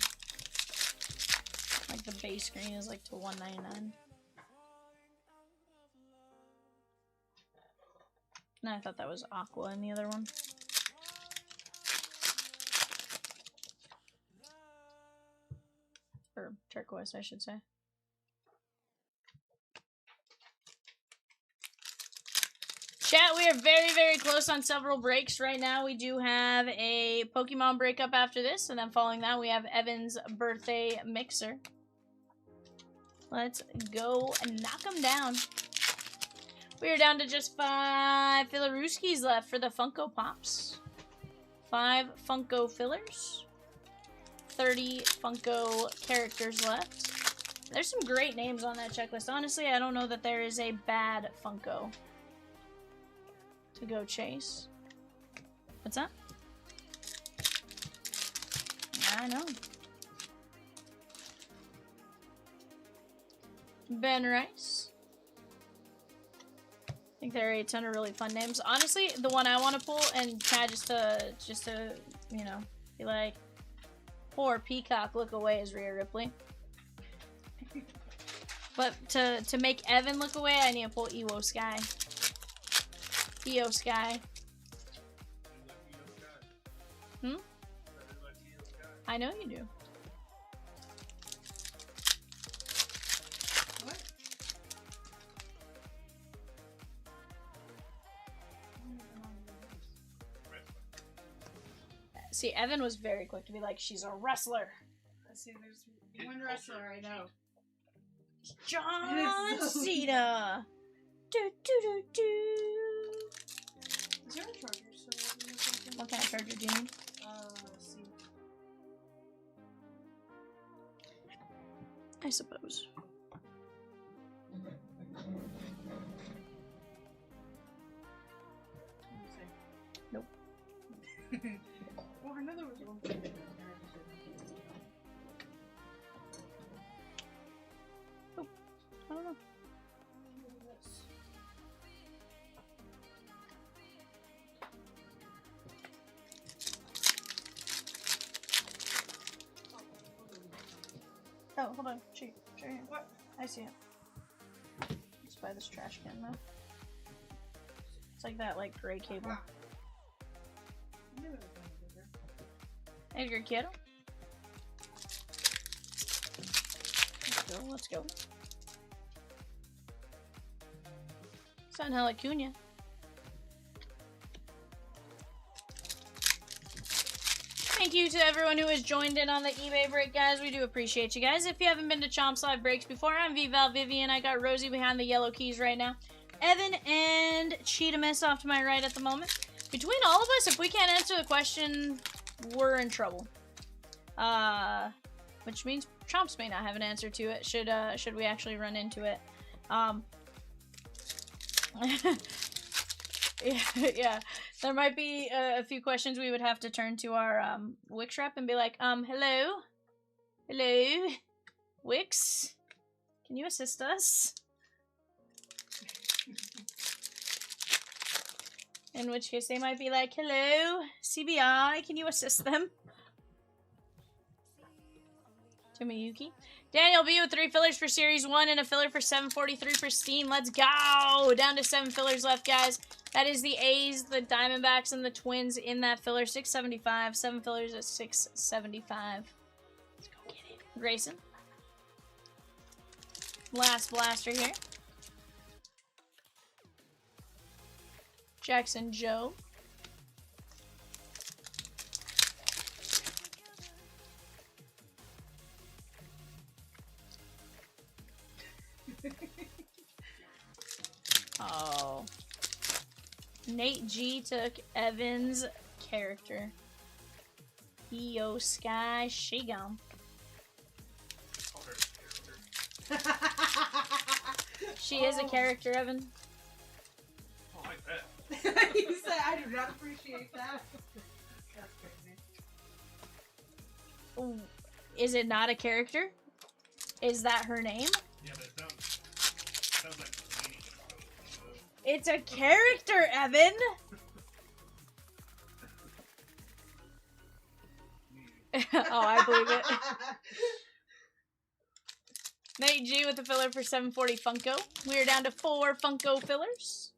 Like the base green is like to $1.99. No, I thought that was aqua in the other one. Or turquoise, I should say. Chat, we are very, very close on several breaks right now. We do have a Pokemon breakup after this, and then following that, we have Evan's birthday mixer. Let's go and knock them down. We are down to just 5 Filaruskis left for the Funko Pops. 5 Funko fillers. 30 Funko characters left. There's some great names on that checklist. Honestly, I don't know that there is a bad Funko to go chase. What's that? I know. Ben Rice. I think there are a ton of really fun names. Honestly, the one I want to pull, and Chad just to, you know, be like, poor Peacock, look away, is Rhea Ripley. But to make Evan look away, I need to pull Ewo Sky. Eo Sky. Hmm? I know you do. What? See, Evan was very quick to be like, she's a wrestler. Let's see, there's one wrestler I know. John So Cena. Do do do do. Is there a charger somewhere or something? What kind of charger do you need? Let's see. I suppose. Let me see. Nope. Oh, I know there was one. I don't know. Oh, hold on. Cheat. Sure. What? I see it. Let's buy this trash can though. It's like that, like gray cable. Wow. I knew it was one bigger. Edgar Kiddo. Let's go. Let's go. Sanel Acuna. Thank you to everyone who has joined in on the eBay break, guys. We do appreciate you guys. If you haven't been to Chomp's Live Breaks before, I'm VAL Vivian. I got Rosie behind the yellow keys right now. Evan and Cheetah Miss off to my right at the moment. Between all of us, if we can't answer the question, we're in trouble. Which means Chomps may not have an answer to it, should we actually run into it. Yeah, there might be a few questions we would have to turn to our Wix rep and be like, hello? Hello? Wix? Can you assist us? In which case they might be like, hello? CBI, can you assist them? Tomoyuki. Daniel B with 3 fillers for Series 1 and a filler for 743 pristine. Let's go! Down to 7 fillers left, guys. That is the A's, the Diamondbacks, and the Twins in that filler. 675. 7 fillers at 675. Let's go get it. Grayson. Last blaster here. Jackson Joe. Oh. Nate G took Evan's character. Eo Sky Shigam. She is a character, Evan. Oh, I bet. You said I do not appreciate that. That's crazy. Ooh. Is it not a character? Is that her name? Yeah, but it sounds like the meaning of it. It's a character, Evan! Oh, I believe it. Nate G with the filler for 740 Funko. We are down to 4 Funko fillers.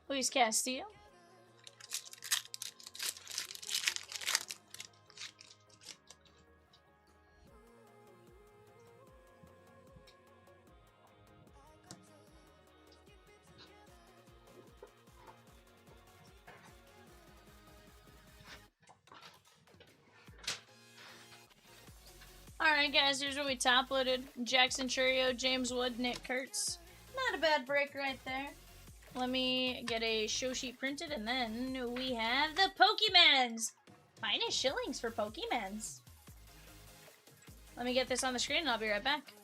Luis Castillo. Alright guys, here's what we top loaded. Jackson Churio, James Wood, Nick Kurtz. Not a bad break right there. Let me get a show sheet printed, and then we have the Pokemons! Finest shillings for Pokemons. Let me get this on the screen and I'll be right back.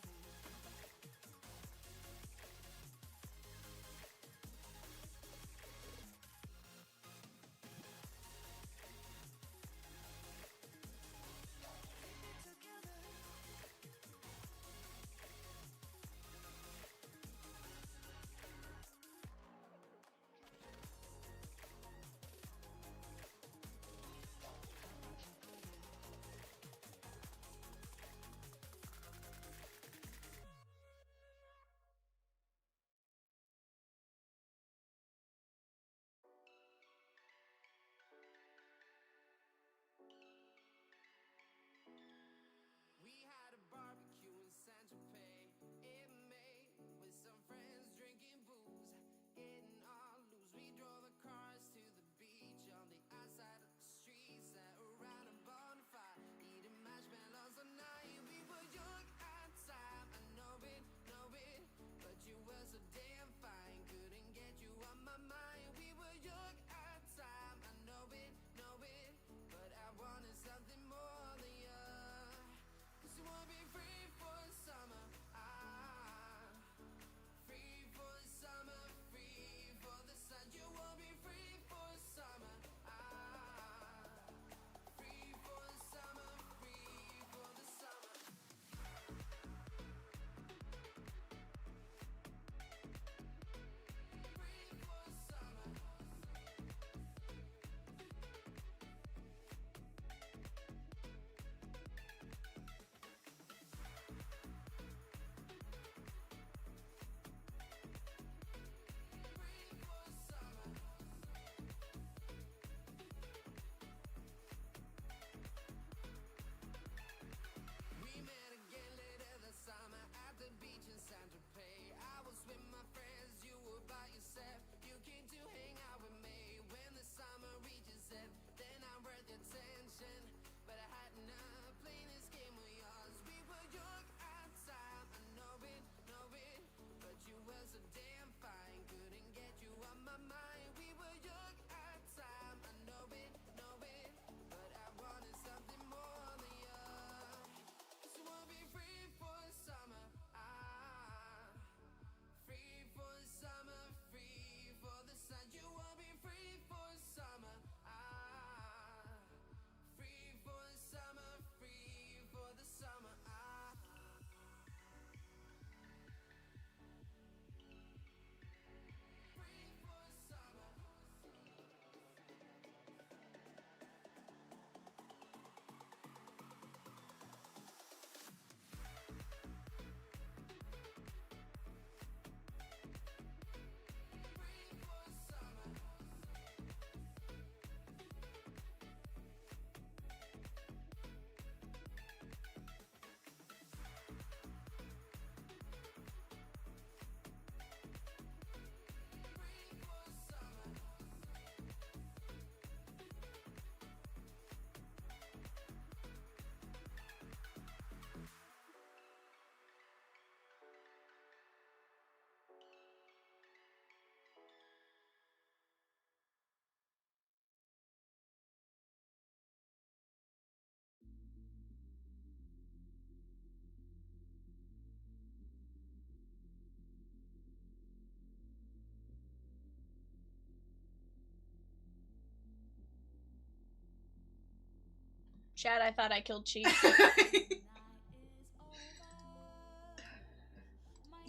Chad, I thought I killed Chi.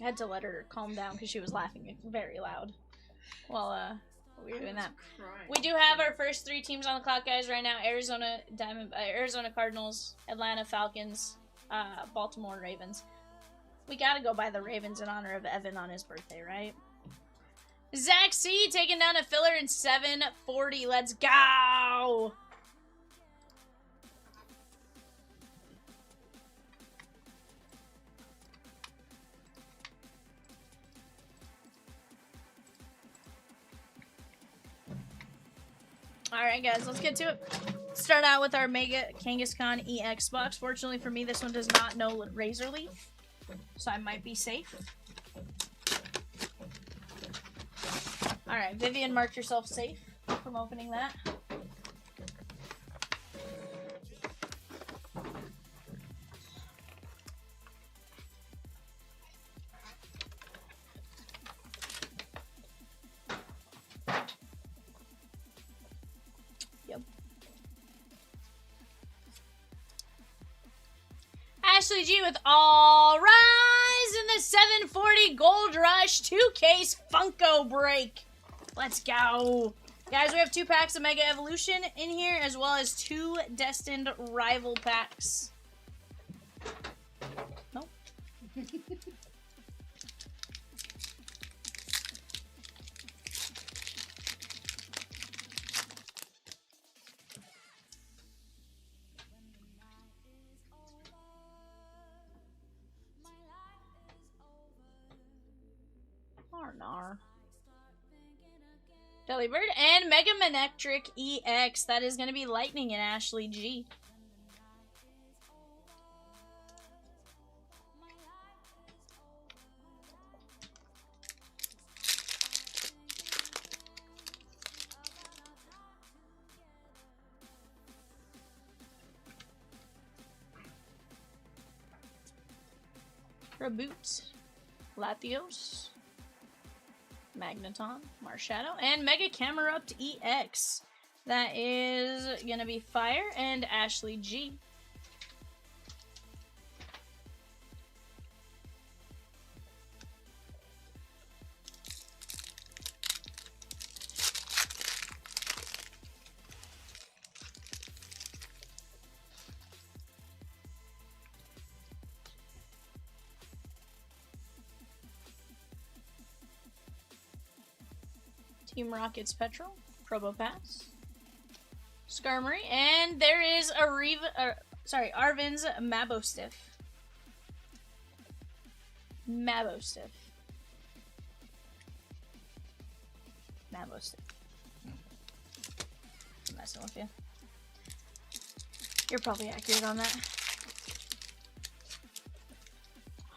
I had to let her calm down because she was laughing very loud while we were doing that. We do have our first 3 teams on the clock, guys, right now. Arizona Cardinals, Atlanta Falcons, Baltimore Ravens. We gotta go by the Ravens in honor of Evan on his birthday, right? Zach C taking down a filler in 740. Let's go! Alright guys, let's get to it. Start out with our Mega Kangaskhan EX box. Fortunately for me, this one does not know Razor Leaf, so I might be safe. Alright, Vivian, mark yourself safe from opening that. Ashley G with All Rise in the 740 Gold Rush 2-case Funko break. Let's go. Guys, we have 2 packs of Mega Evolution in here, as well as 2 Destined Rival packs. Nope. Nar. Delibird and Mega Manectric EX. That is going to be Lightning and Ashley G. Reboot. Latios. Magneton, Marshadow, and Mega Camerupt EX. That is gonna be Fire and Ashley G. Team Rocket's Petrol, Probopass, Skarmory, and there is Arvin's Mabostiff. Mabostiff. I'm messing with you. You're probably accurate on that.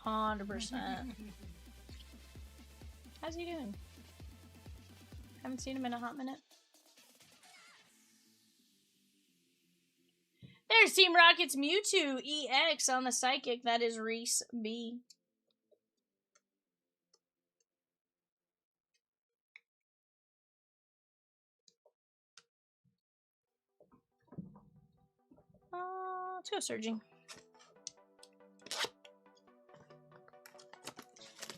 100%. How's he doing? Haven't seen him in a hot minute. There's Team Rocket's Mewtwo EX on the Psychic. That is Reese B. Let's go Surging.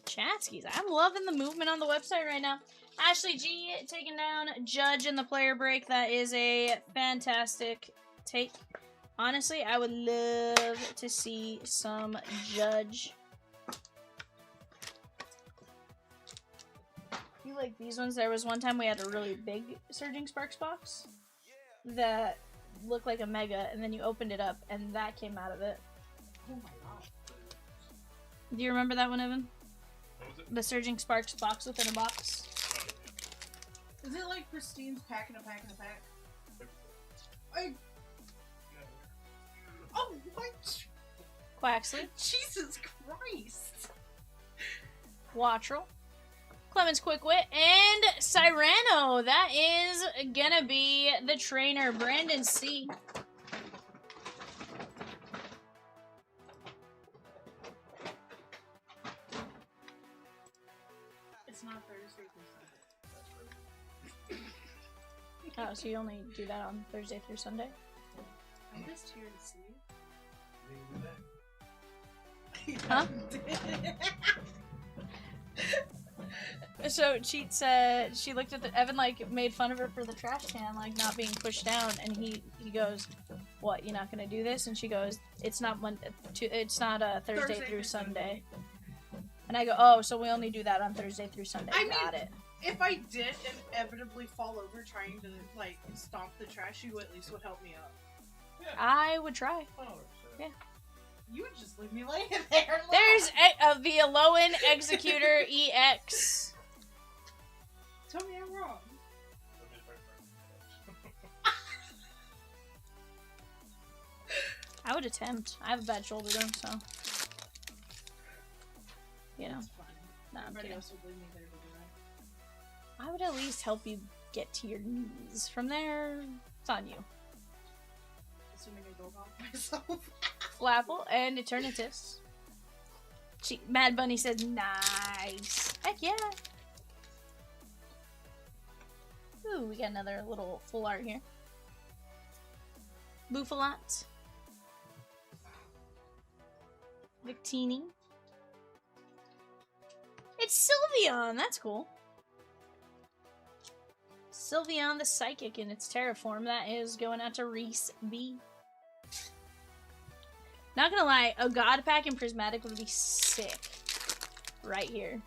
Chatskis. I'm loving the movement on the website right now. Ashley G taking down Judge in the player break. That is a fantastic take. Honestly, I would love to see some Judge. You like these ones? There was one time we had a really big Surging Sparks box that looked like a Mega, and then you opened it up, and that came out of it. Oh my god. Do you remember that one, Evan? What was it? The Surging Sparks box within a box. Is it like Pristine's pack in a pack in a pack? Oh, what? Quaxley. Jesus Christ. Wattrel. Clemens Quick Wit, and Cyrano. That is gonna be the trainer, Brandon C. It's not Thursday through Sunday. Oh, so you only do that on Thursday through Sunday? I missed here to see. Huh? So Cheat said she looked at the Evan like made fun of her for the trash can like not being pushed down, and he goes, "What? You're not gonna do this?" And she goes, "It's not Thursday through Sunday." And I go, "Oh, so we only do that on Thursday through Sunday." Got it. If I did inevitably fall over trying to like stomp the trash, you at least would help me up. Yeah. I would try. Yeah. You would just leave me laying there. There's a Vialoan Executor EX. Tell me I'm wrong. I would attempt. I have a bad shoulder though, so you know. It's fine. No, I'm Everybody kidding. else would leave me there to do it. I would at least help you get to your knees. From there, it's on you. Assuming I go off myself. Flapple and Eternatus. Mad Bunny says, nice. Heck yeah. Ooh, we got another little full art here. Buffalant. Victini. It's Sylveon! That's cool. Sylveon the Psychic in its Terraform. That is going out to Reese B. Not gonna lie, a God Pack and Prismatic would be sick. Right here.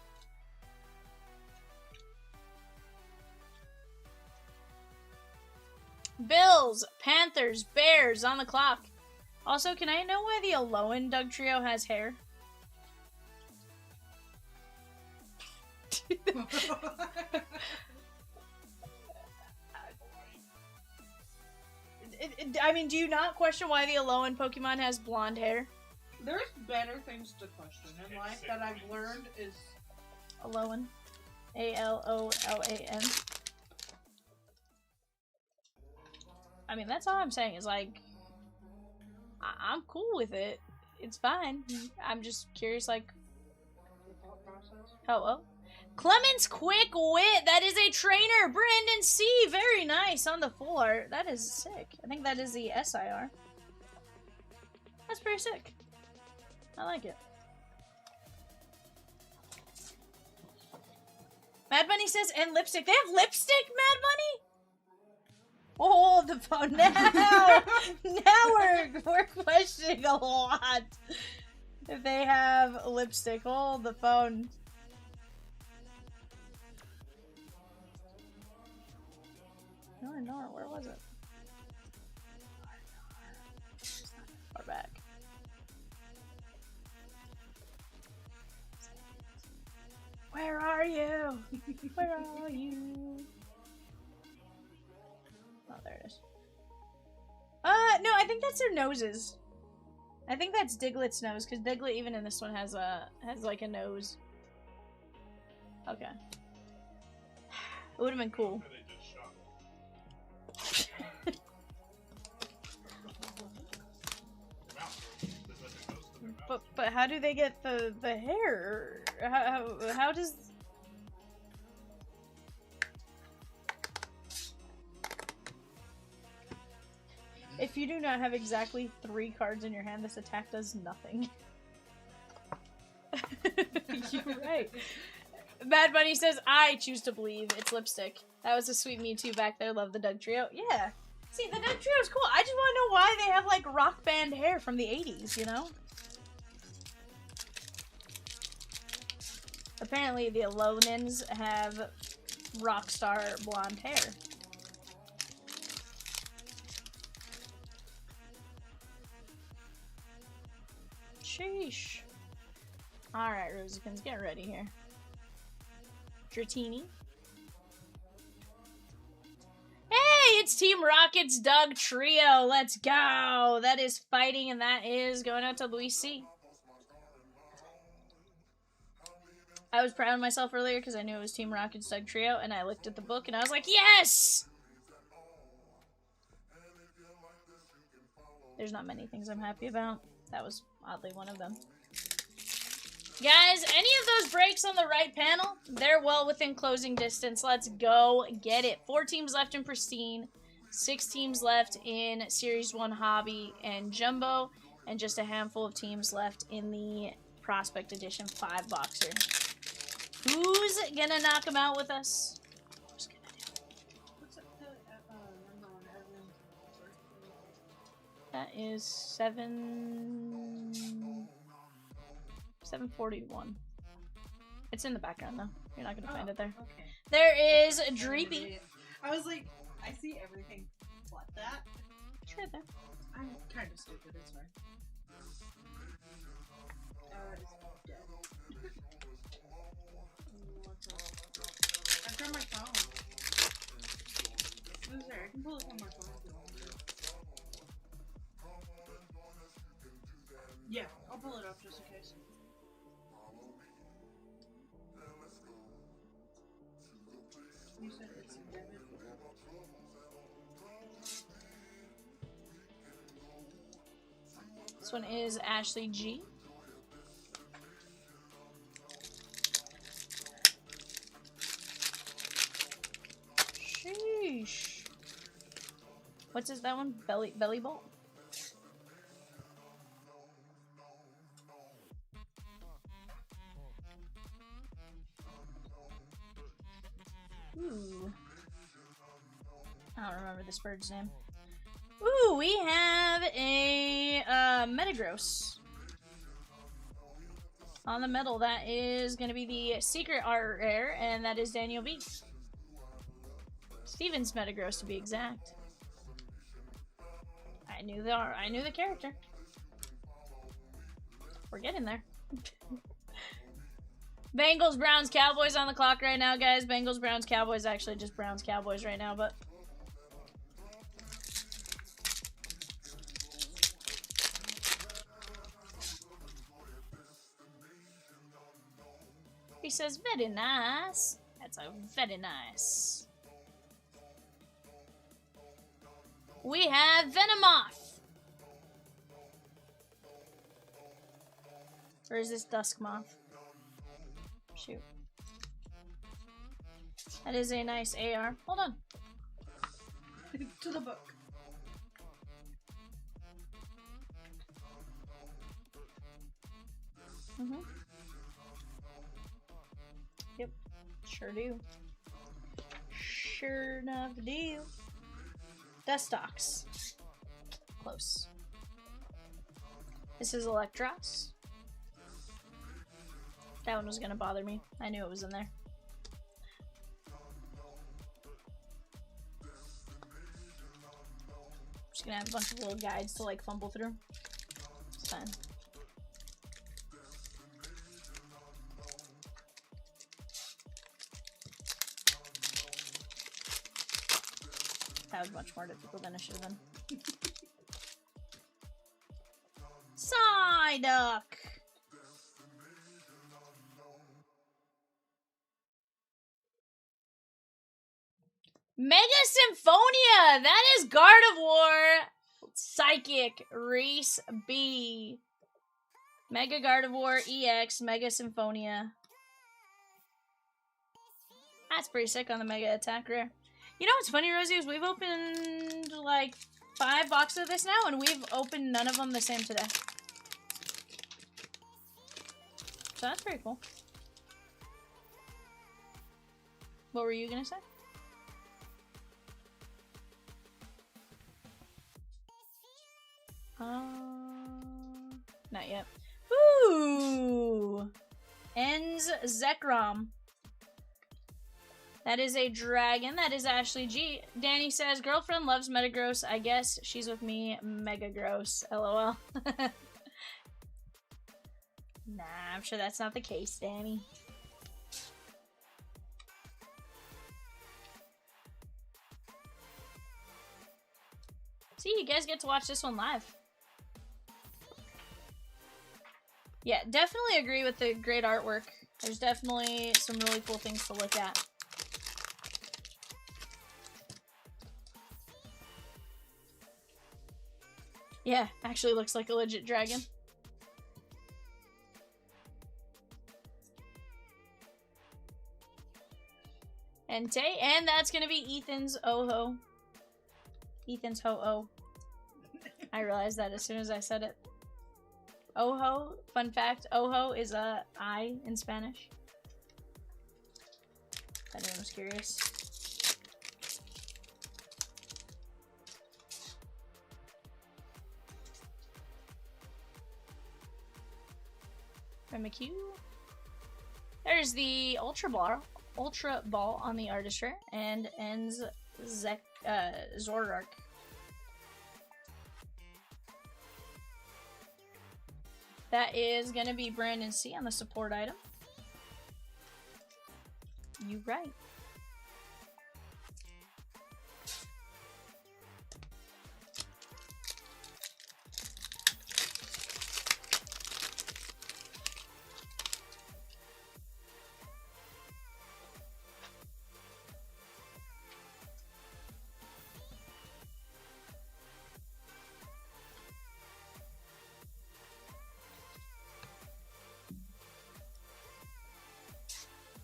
Bills, Panthers, Bears on the clock. Also, can I know why the Alolan Dugtrio has hair? I mean, do you not question why the Alolan Pokemon has blonde hair? There's better things to question in life that I've learned is Alolan. A-L-O-L-A-N. I mean, that's all I'm saying is, like, I'm cool with it. It's fine. I'm just curious, like, hello? Clemens Quick Wit! That is a trainer! Brandon C! Very nice on the full art. That is sick. I think that is the SIR. That's pretty sick. I like it. Mad Bunny says, and lipstick. They have lipstick, Mad Bunny? Oh, the phone now! Now we're questioning a lot. If they have lipstick, hold the phone. No, no, where was it? Far back. Where are you? Where are you? Oh, there it is. No, I think that's their noses. I think that's Diglett's nose, because Diglett even in this one has like a nose. Okay. It would have been cool. But how do they get the hair? How does... If you do not have exactly 3 cards in your hand, this attack does nothing. You're right. Mad Bunny says, I choose to believe it's lipstick. That was a sweet Me Too back there. Love the Dugtrio. Yeah. See, the Dugtrio is cool. I just want to know why they have, like, rock band hair from the 80s, you know? Apparently, the Alonins have rock star blonde hair. Sheesh. Alright, Rosikins, get ready here. Dratini. Hey, it's Team Rocket's Doug Trio. Let's go. That is fighting, and that is going out to Luis C. I was proud of myself earlier because I knew it was Team Rocket's Doug Trio, and I looked at the book and I was like, yes! There's not many things I'm happy about. That was oddly one of them. Guys, any of those breaks on the right panel, they're well within closing distance. Let's go get it. 4 teams left in Pristine. 6 teams left in Series 1 Hobby and Jumbo, and just a handful of teams left in the Prospect Edition 5-boxer. Who's gonna knock him out with us? What's the number on Evan's birthday? That is 741. It's in the background though. You're not gonna find it there. Okay. There is Dreepy. I was like, I see everything but that. It's right there. I'm kind of stupid, it's fine. It's dead. I've got my phone. Who's there? I can pull it on my phone if you want me to. Yeah, I'll pull it up just in case. You said it's a debit. This one is Ashley G. Sheesh. What's that one? Belly ball? Ooh. I don't remember this bird's name. Ooh, we have a Metagross. On the metal, that is going to be the secret art rare, and that is Daniel B. Steven's Metagross, to be exact. I knew the character. We're getting there. Bengals, Browns, Cowboys on the clock right now, guys. Bengals, Browns, Cowboys. Actually, just Browns, Cowboys right now, but... He says, very nice. That's a very nice. We have Venomoth. Or is this Duskmoth? Shoot. That is a nice AR. Hold on. To the book. Mm-hmm. Yep. Sure do. Sure enough do. Dustox. Close. This is Electros. That one was gonna bother me. I knew it was in there. Just gonna have a bunch of little guides to like fumble through. It's fine. That was much more difficult than it should have been. Psyduck! Mega Symphonia! That is Gardevoir Psychic Reese B. Mega Gardevoir EX Mega Symphonia. That's pretty sick on the Mega Attack rare. You know what's funny, Rosie, is we've opened like 5 boxes of this now, and we've opened none of them the same today. So that's pretty cool. What were you gonna say? Not yet. Ooh! Ends Zekrom. That is a dragon. That is Ashley G. Danny says, girlfriend loves Metagross. I guess she's with me. Mega gross. LOL. Nah, I'm sure that's not the case, Danny. See, you guys get to watch this one live. Yeah, definitely agree with the great artwork. There's definitely some really cool things to look at. Yeah, actually looks like a legit dragon. Entei, and that's gonna be Ethan's Oho. Ethan's ho-oh. I realized that as soon as I said it. Ojo, fun fact, ojo is a eye in Spanish. If anyone was curious. Mimikyu. There's the Ultra Ball on the Artist Rare, and ends Zoroark. That is gonna be Brandon C on the support item. You right.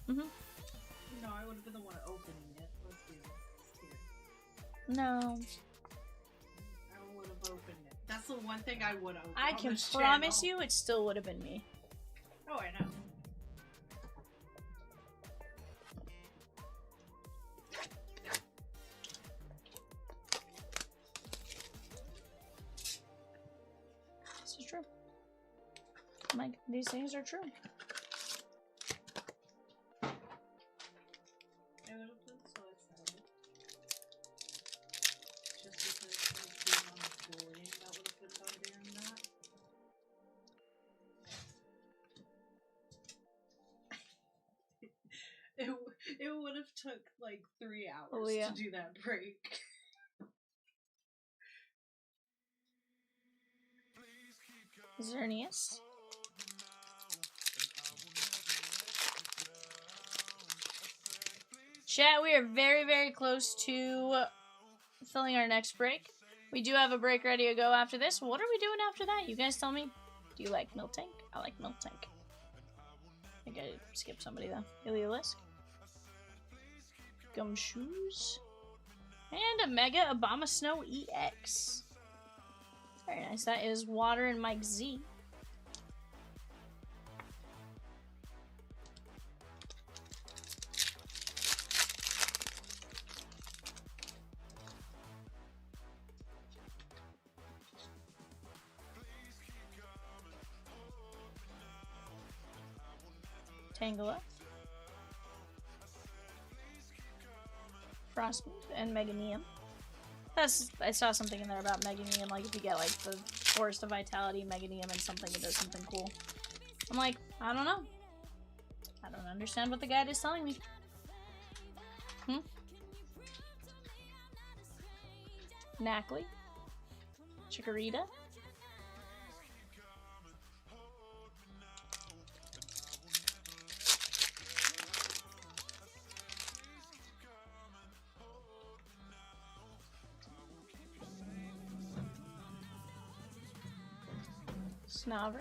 No, I would have been the one opening it. Let's do this. No. I would have opened it. That's the one thing I would have opened. I can promise you it still would have been me. Oh, I know. This is true. Like, these things are true. I would have been so excited. Just because of being on the bullying that would have been done during that. It would have took like 3 hours Oh, yeah. to do that break. Xerneas. Chat, we are very, very close to filling our next break. We do have a break ready to go after this. What are we doing after that? You guys tell me. Do you like Miltank? I like Miltank. I think I skipped somebody though. Iliolisk. Gumshoes. And a Mega Obama Snow EX. Very nice. That is Water and Mike Z. Tangela. Frostmove and Meganium. I saw something in there about Meganium, like if you get like the Forest of Vitality, Meganium, and something, it does something cool. I'm like, I don't know. I don't understand what the guide is telling me. Knackley. Chikorita. Snover.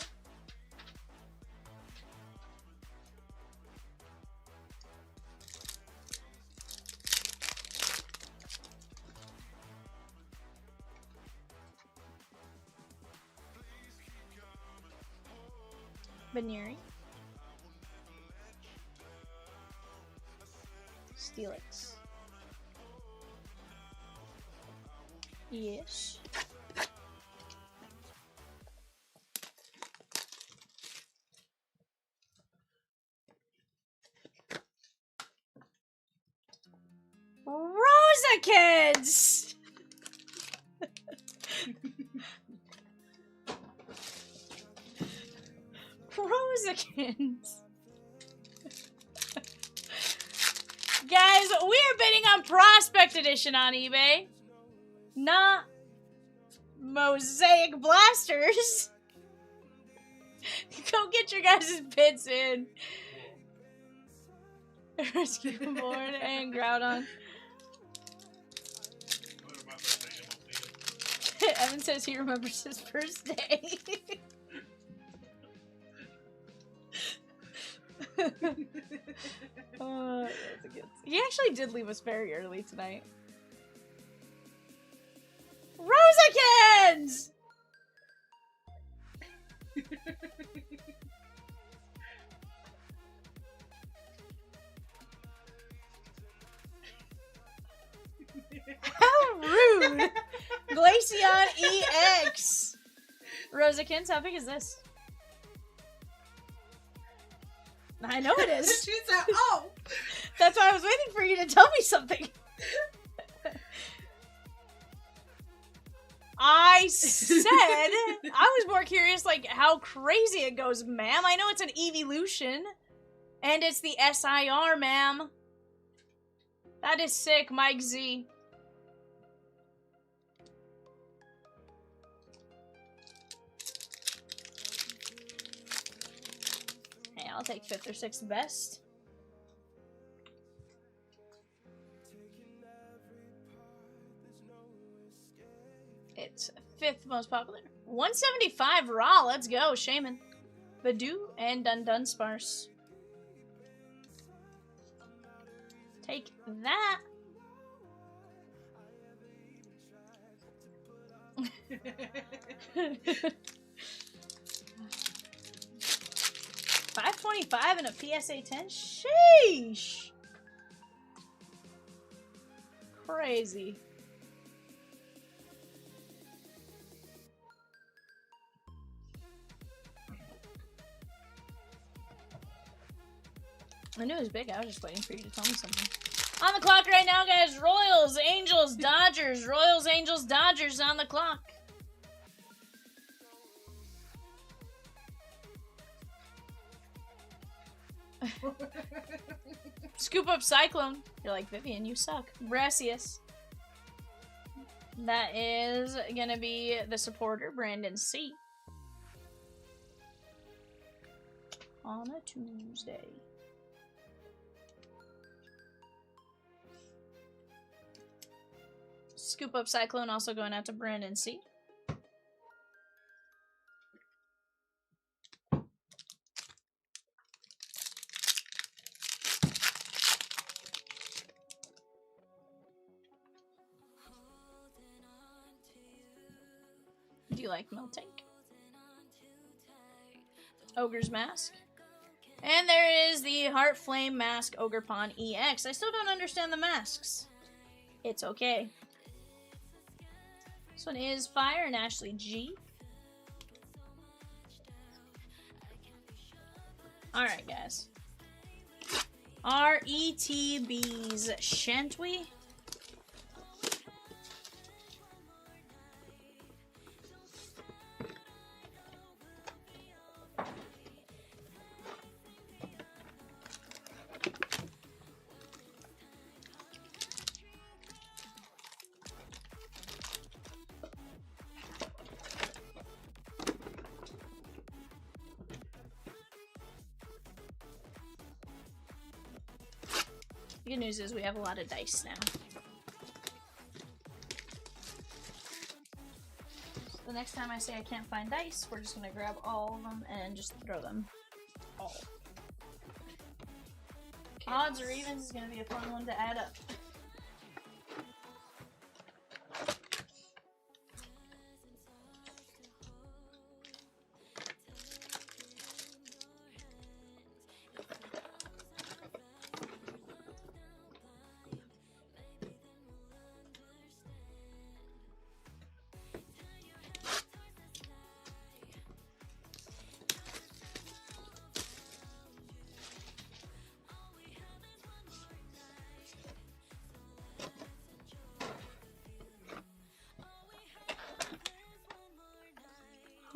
Baneri. Steelix. Yes. Rosa Kids! Rosakins. Guys, we are bidding on Prospect Edition on eBay. Not Mosaic Blasters. Go get your guys' bids in. Rescue Board and Groudon. Evan says he remembers his first day. He actually did leave us very early tonight. hands! How rude! Glaceon EX! Rosikins, how big is this? I know it is. She said, "Oh." That's why I was waiting for you to tell me something. I said I was more curious, like, how crazy it goes, ma'am. I know it's an evolution, and it's the SIR, ma'am. That is sick, Mike Z. Hey, I'll take 5th or 6th best. It's 5th most popular. 175 raw. Let's go, Shaman. Badoo and Dunsparce. Take that. $525 and a PSA 10? Sheesh! Crazy. I knew it was big. I was just waiting for you to tell me something. On the clock right now, guys. Royals, Angels, Dodgers. Royals, Angels, Dodgers on the clock. Scoop up Cyclone. You're like, Vivian, you suck. Brassius. That is gonna be the supporter, Brandon C. On a Tuesday. Scoop up Cyclone also going out to Brandon C. Do you like Miltank? Ogre's Mask. And there is the Heart Flame Mask Ogerpon EX. I still don't understand the masks. It's okay. This one is Fire and Ashley G. Alright, guys. Our ETBs, shan't we? The good news is we have a lot of dice now. So the next time I say I can't find dice, we're just gonna grab all of them and just throw them all. Okay. Odds or evens is gonna be a fun one to add up.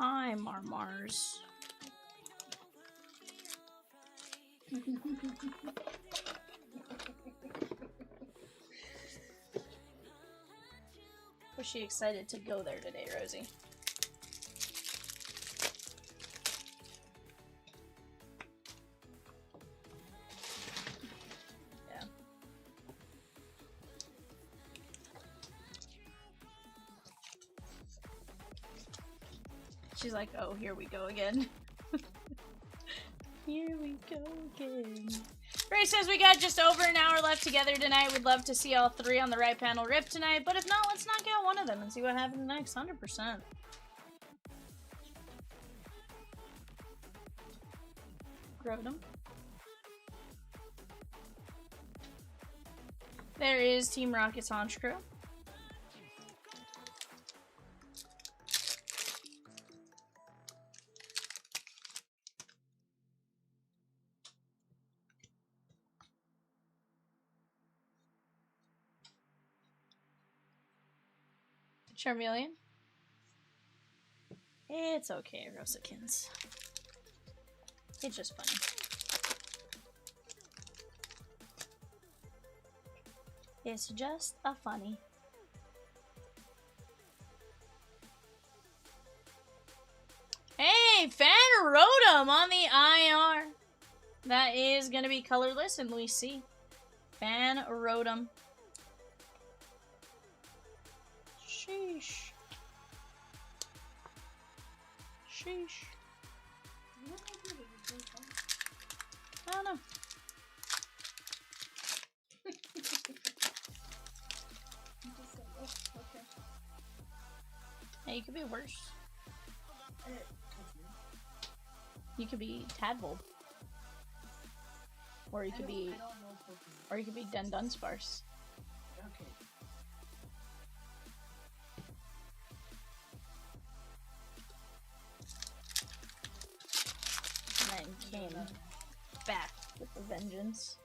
Hi, Marmars. Was she excited to go there today, Rosie? Yeah. She's like, oh, here we go again. Here we go again. Ray says we got just over an hour left together tonight. We'd love to see all three on the right panel rip tonight, but if not, let's knock out one of them and see what happens next. 100%. Rotom. There is Team Rocket's Honchkrow. Charmeleon. It's okay, Rosakins. It's just funny. It's just a funny. Hey, Fan Rotom on the IR. That is going to be colorless and we see Fan Rotom. Sheesh. Sheesh. I don't know. Hey, you could be worse. You could be Tadpole. Or you could be... Or you could be Dunsparce. Okay. And then came back with a vengeance.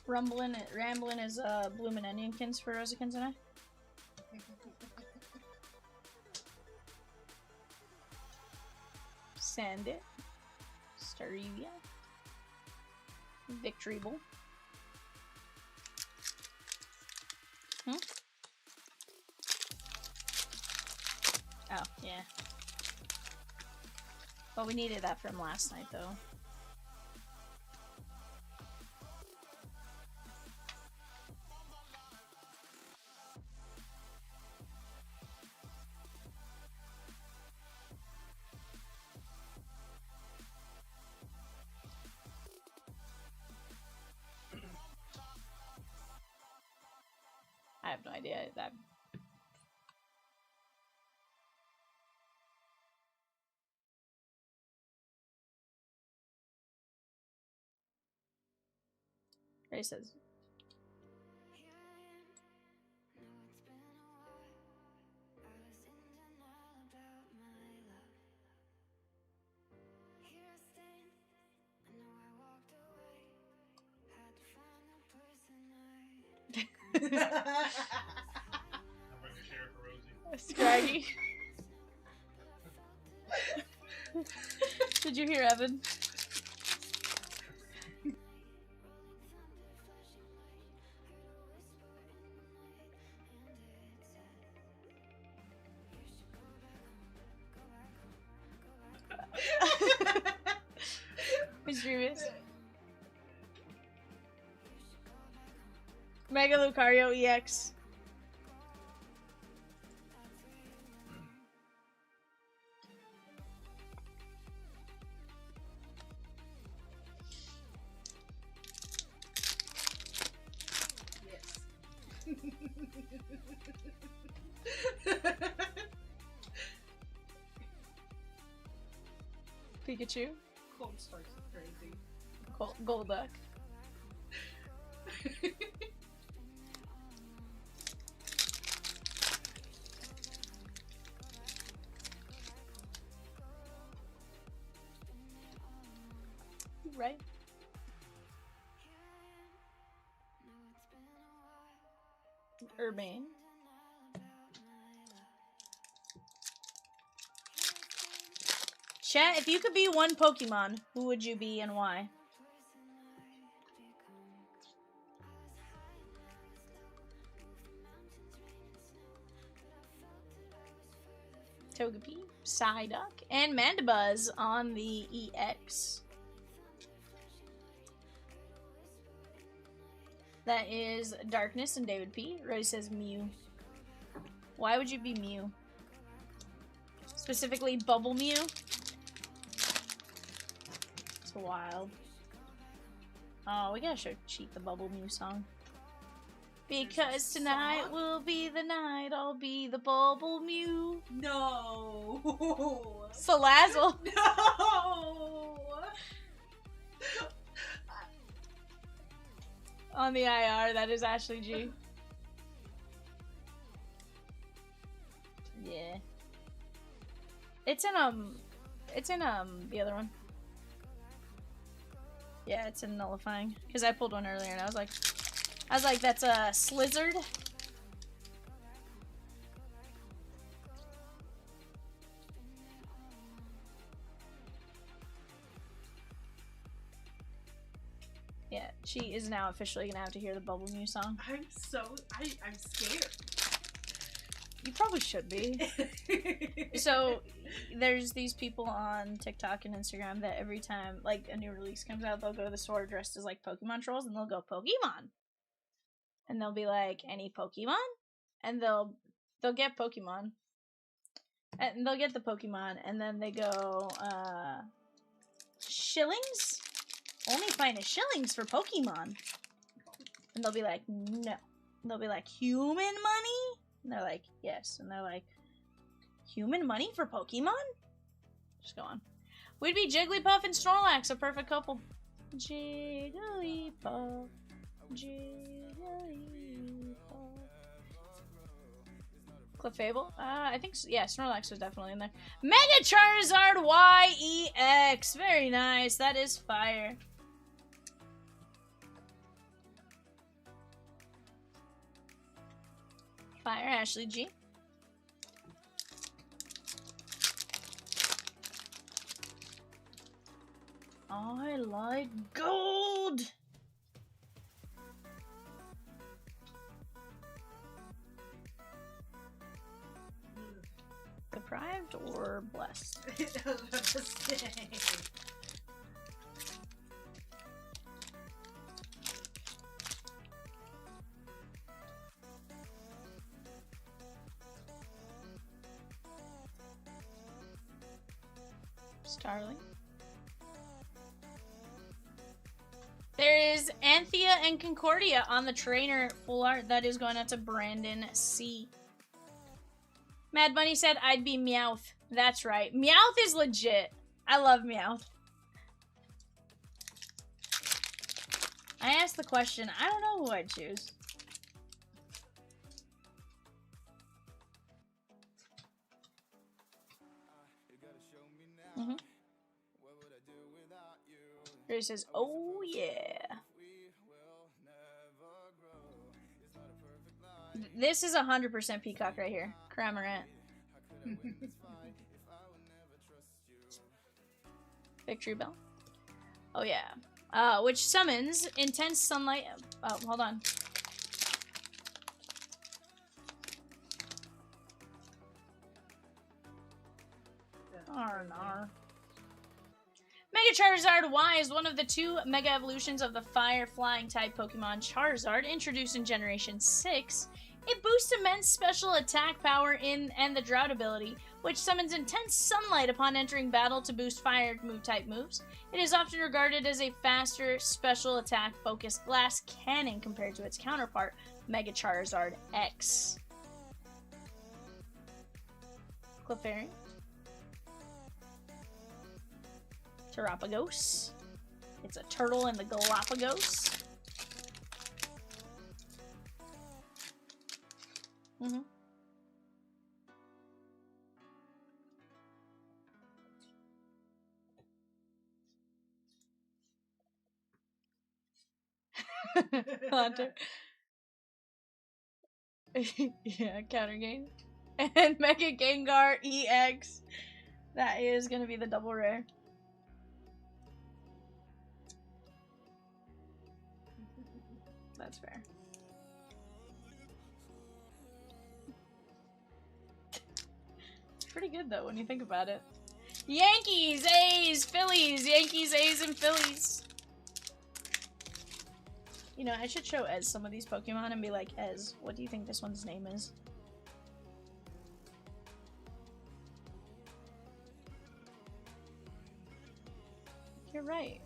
Ramblin' is Bloomin' Onionkins for Rosakins and I. Sandit, Starevia, Victory Bowl. Oh, yeah. Well, we needed that from last night, though. I have no idea that. Ray says. I'm going to share it for Rosie. Scraggy. Did you hear Evan? Mischievous. Mega Lucario EX. Pikachu. Cold Starks is crazy. Golduck. Right. Urbane. Chat, if you could be one Pokemon, who would you be and why? Togepi, Psyduck, and Mandibuzz on the EX. That is Darkness and David P. Roy says Mew. Why would you be Mew? Specifically Bubble Mew? It's wild. Oh, we gotta show Cheat the Bubble Mew song. Because tonight will be the night, I'll be the Bubble Mew. No. Salazzle. No. On the IR, that is Ashley G. Yeah. It's in the other one. Yeah, it's in Nullifying. Because I pulled one earlier and I was like, that's a Slizzard. Yeah, she is now officially gonna have to hear the Bubble Mew song. I'm scared. You probably should be. So, there's these people on TikTok and Instagram that every time, like, a new release comes out, they'll go to the store dressed as, like, Pokemon trolls, and they'll go, Pokemon! And they'll be like, any Pokemon? And they'll get Pokemon. And they'll get the Pokemon, and then they go, shillings? Only finest shillings for Pokemon. And they'll be like, no. And they'll be like, human money? And they're like, yes. And they're like, human money for Pokemon? Just go on. We'd be Jigglypuff and Snorlax, a perfect couple. Jigglypuff. Jigglypuff. Clefable? I think so. Yeah, Snorlax was definitely in there. Mega Charizard YEX. Very nice. That is fire. Fire, Ashley G. I like gold. Deprived or blessed? I was about to say. Starling. There is Anthea and Concordia on the trainer full art. That is going out to Brandon C. Mad Bunny said I'd be Meowth. That's right. Meowth is legit. I love Meowth. I asked the question. I don't know who I'd choose. He says, oh yeah. This is 100% Peacock right here. Cramorant. Victory Bell. Oh yeah. Which summons intense sunlight. Oh, hold on. Arnar. Mega Charizard Y is one of the two Mega Evolutions of the Fire Flying type Pokemon Charizard, introduced in Generation 6. It boosts immense special attack power and the Drought ability, which summons intense sunlight upon entering battle to boost fire move type moves. It is often regarded as a faster special attack focused glass cannon compared to its counterpart, Mega Charizard X. Clefairy. Terapagos. It's a turtle in the Galapagos. Hunter. Yeah, counter game. And Mega Gengar EX. That is gonna be the double rare. That's fair. It's pretty good though when you think about it. Yankees, A's, Phillies, Yankees, A's, and Phillies. You know, I should show Ez some of these Pokemon and be like, Ez, what do you think this one's name is? You're right.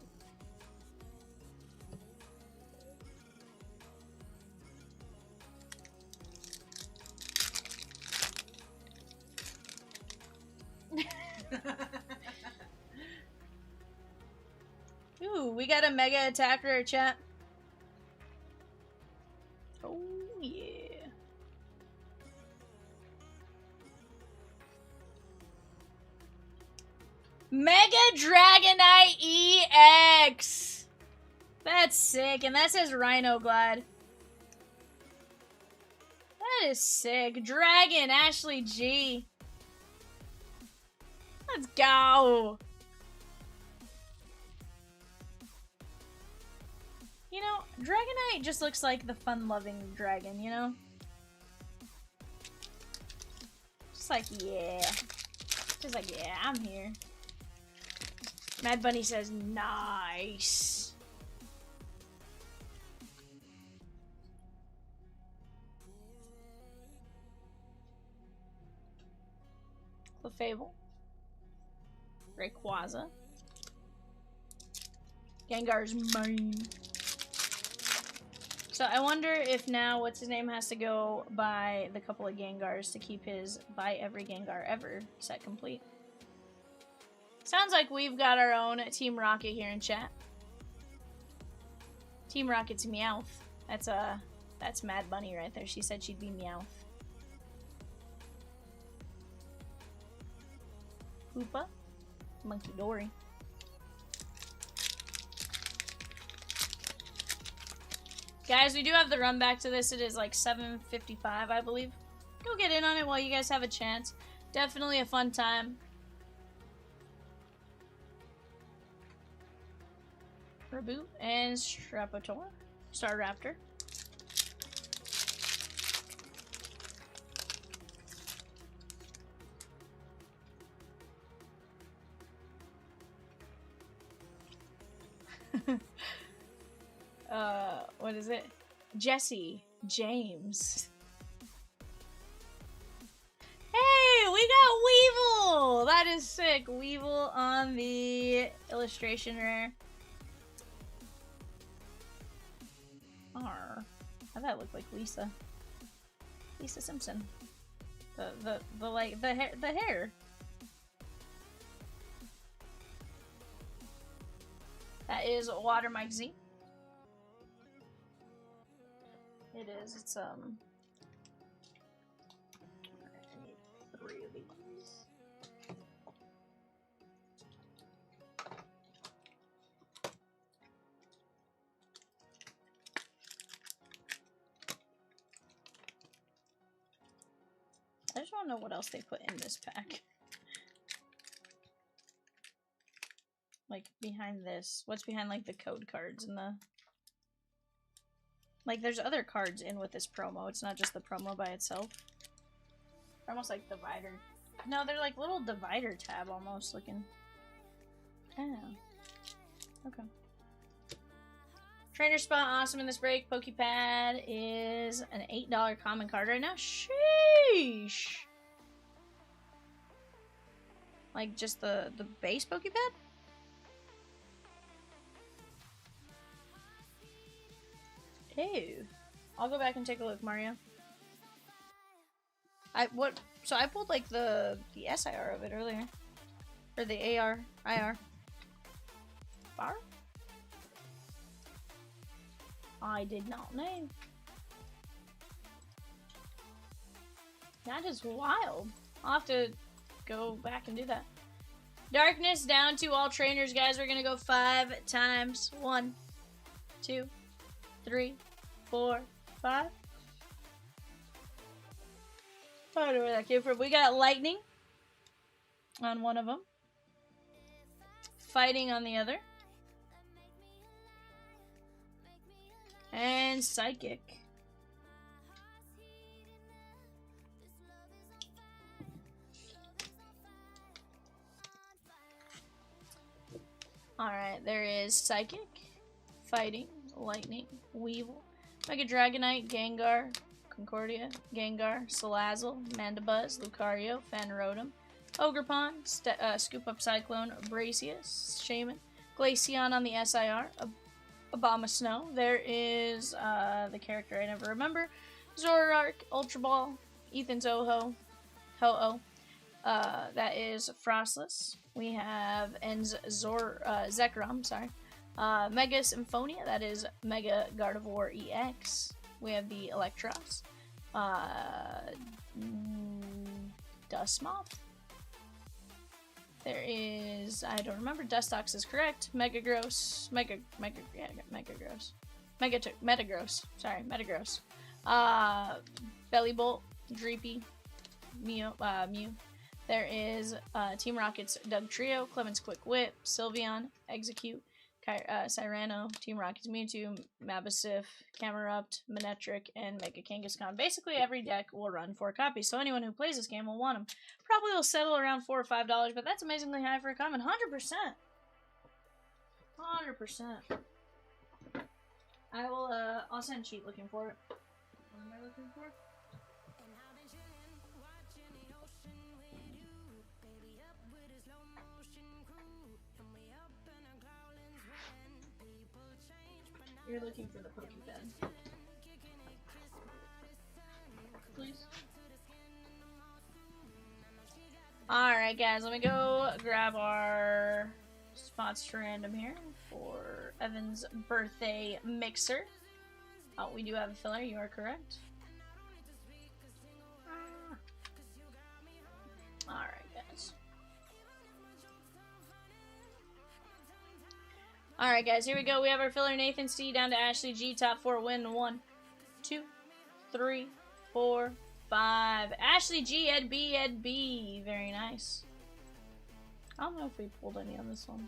Ooh, we got a Mega Attacker, chat. Oh, yeah. Mega Dragonite EX! That's sick, and that says Rhino Glide. That is sick. Dragon, Ashley G. Let's go! You know, Dragonite just looks like the fun-loving dragon, you know? Just like, yeah. Just like, yeah, I'm here. Mad Bunny says, nice. Clefable. Rayquaza. Gengar's mine. So I wonder if now what's his name has to go buy the couple of Gengars to keep his buy every Gengar ever set complete. Sounds like we've got our own Team Rocket here in chat. Team Rocket's Meowth. That's Mad Bunny right there. She said she'd be Meowth. Hoopa. Monkey Dory. Guys, we do have the run back to this. It is like 7:55, I believe. Go get in on it while you guys have a chance. Definitely a fun time. Reboot and Strapator. Staraptor. What is it? Jesse James. Hey, we got Weevil! That is sick. Weevil on the illustration rare. Arr. How'd that look like Lisa? Lisa Simpson. The hair. That is Water Mike Z. It is. It's I need 3 of these. I just want to know what else they put in this pack. Like behind this. What's behind like the code cards and the like there's other cards in with this promo. It's not just the promo by itself. They're almost like divider. No, they're like little divider tab almost looking. Oh. Okay. Trainer spot awesome in this break. Pokepad is an $8 common card right now. Sheesh. Like just the base Pokepad? Ew. I'll go back and take a look, Mario. So I pulled like the SIR of it earlier. Or the IR. Bar? I did not know. That is wild. I'll have to go back and do that. Darkness down to all trainers, guys. We're gonna go 5 times. 1, 2, 3, 4, 5. I don't know where that came from. We got lightning on one of them. Fighting on the other. And psychic. Alright, there is psychic, fighting, Lightning, Weevil, Mega Dragonite, Gengar, Concordia, Gengar, Salazzle, Mandibuzz, Lucario, Fanrotom, Ogerpon, Scoop Up Cyclone, Bracius, Shaman, Glaceon on the SIR, Abomasnow. There is the character I never remember, Zoroark, Ultra Ball, Ethan's Ho-Oh. That is Frostless. We have Zekrom, sorry. Mega Symphonia, that is Mega Gardevoir EX. We have the Electros. Dustmoth. There is, I don't remember, Dustox is correct. Metagross. Metagross. Bellybolt, Dreepy, Mew. There is Team Rocket's Doug Trio, Clemens Quick Whip, Sylveon, Execute, Cyrano, Team Rocket's Mewtwo, Mabasif, Camerupt, Manectric, and Mega Kangaskhan. Basically, every deck will run 4 copies, so anyone who plays this game will want them. Probably will settle around $4 or $5, but that's amazingly high for a common. 100%. 100%. I will, I'll send cheat looking for it. What am I looking for? You're looking for the Pokébed. Please. Alright guys, let me go grab our spots to random here for Evan's birthday mixer. Oh, we do have a filler, you are correct. Alright guys. Alright guys, here we go. We have our filler Nathan C down to Ashley G. Top 4 win. 1, 2, 3, 4, 5. Ashley G, Ed B. Very nice. I don't know if we pulled any on this one.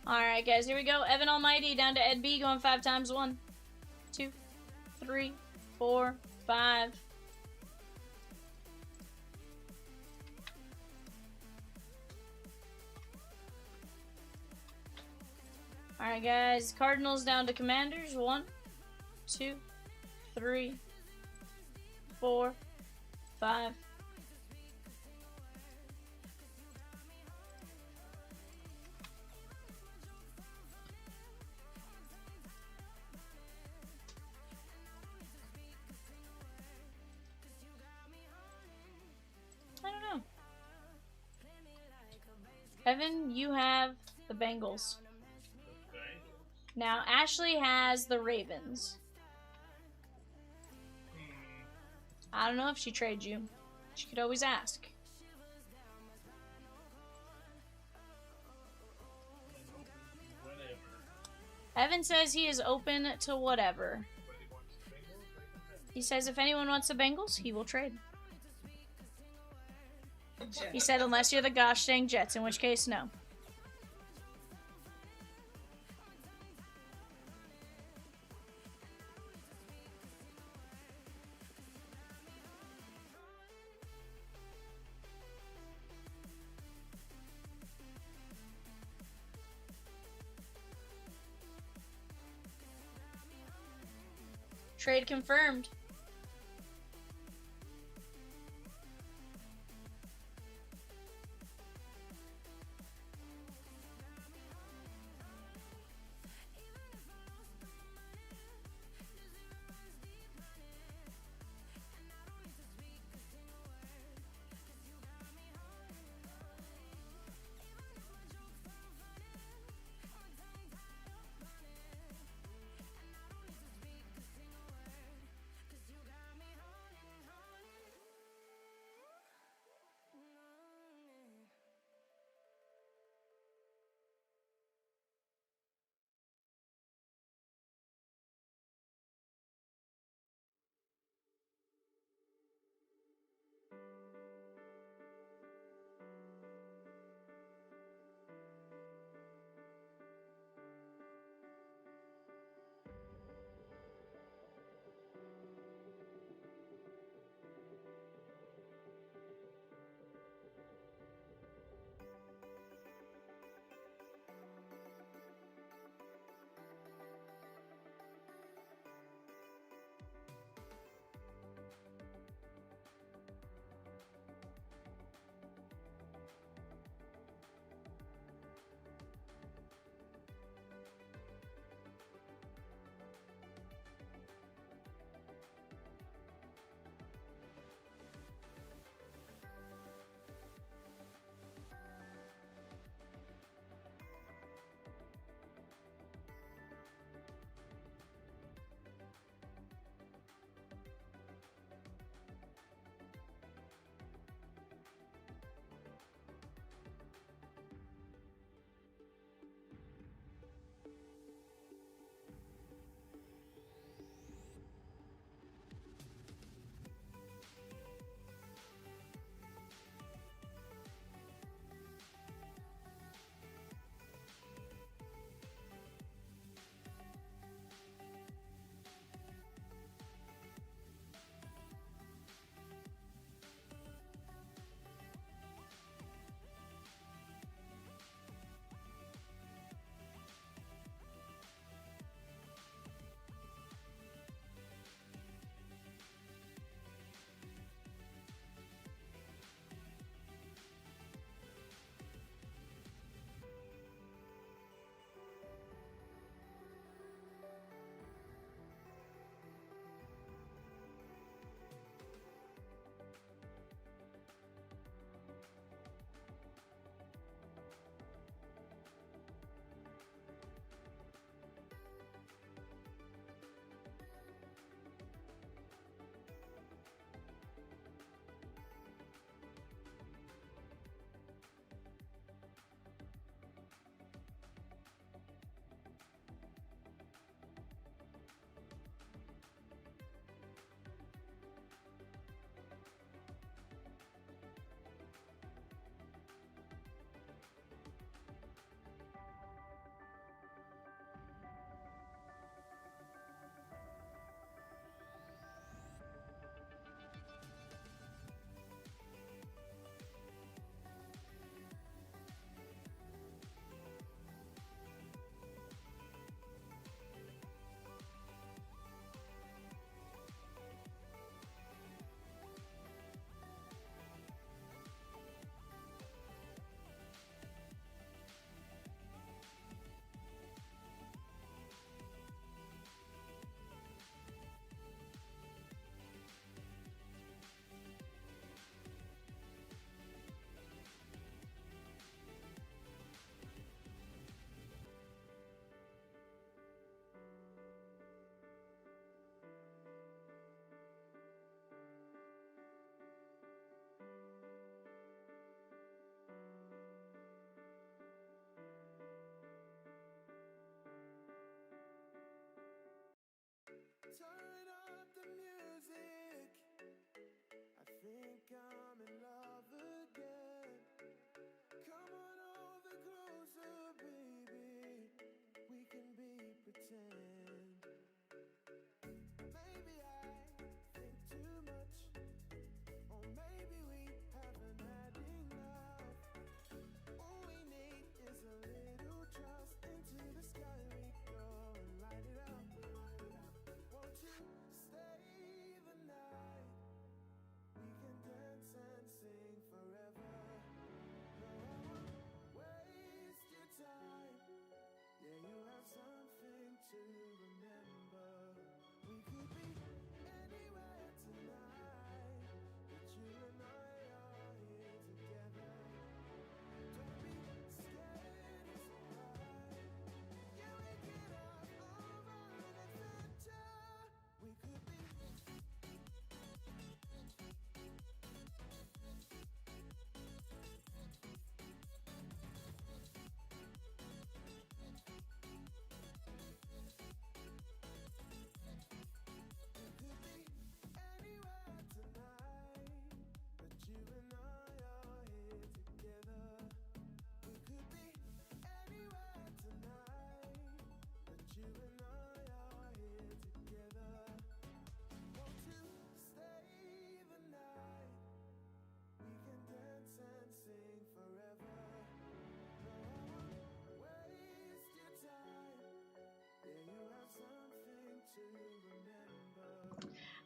Alright guys, here we go. Evan Almighty down to Ed B, going 5 times. 1, 2, 3, 4, 5. Alright guys, Cardinals down to Commanders. 1, 2, 3, 4, 5. I don't know. Evan, you have the Bengals. Now, Ashley has the Ravens. I don't know if she trades you. She could always ask. Evan says he is open to whatever. He says if anyone wants the Bengals, he will trade. He said unless you're the gosh dang Jets, in which case, no. Trade confirmed.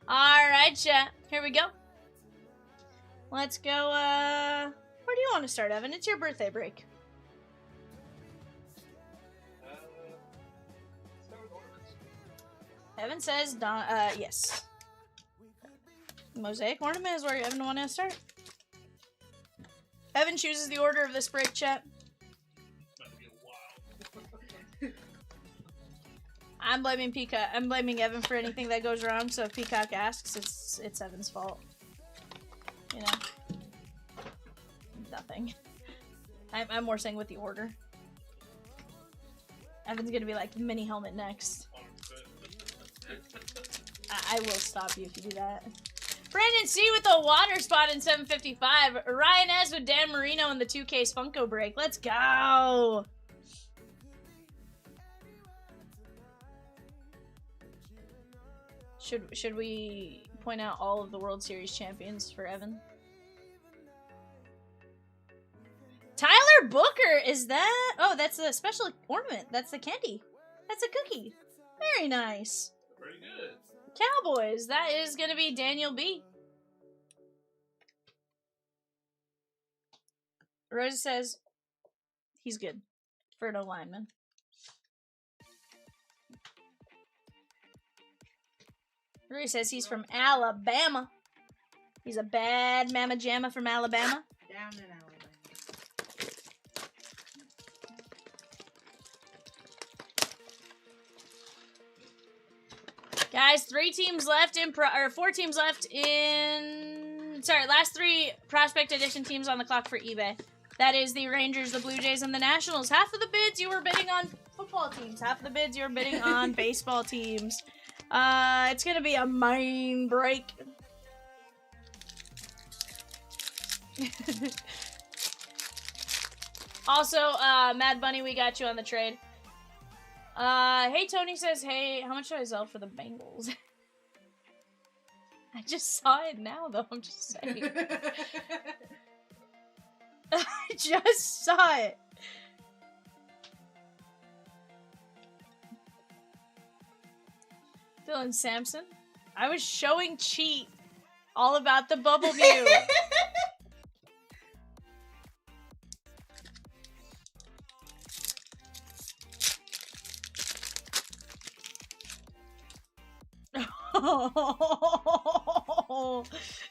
Alright, chat. Here we go. Let's go, where do you want to start, Evan? It's your birthday break. Start with ornaments. Evan says, yes. Mosaic ornament is where Evan wants to start. Evan chooses the order of this break, chat. About to get wild. I'm blaming Peacock. I'm blaming Evan for anything that goes wrong, so if Peacock asks, it's Evan's fault. You know? Nothing. I'm more saying with the order. Evan's gonna be like, mini helmet next. I will stop you if you do that. Brandon C with the water spot in 755. Ryan S with Dan Marino in the 2K's Funko break. Let's go! Should we point out all of the World Series champions for Evan? Tyler Booker, is that? Oh, that's a special ornament. That's the candy. That's a cookie. Very nice. Pretty good. Cowboys, that is gonna be Daniel B. Rosa says he's good for an alignment. Rui says he's from Alabama. He's a bad mama jamma from Alabama. Down in Alabama. Guys, 4 teams left in... Sorry, last 3 Prospect Edition teams on the clock for eBay. That is the Rangers, the Blue Jays, and the Nationals. Half of the bids you were bidding on football teams. Half of the bids you were bidding on baseball teams. It's gonna be a main break. Also, Mad Bunny, we got you on the trade. Hey, Tony says, hey, how much do I sell for the Bengals? I just saw it now, though. I'm just saying. I just saw it. Dylan Sampson. I was showing Cheat all about the Bubble Mew.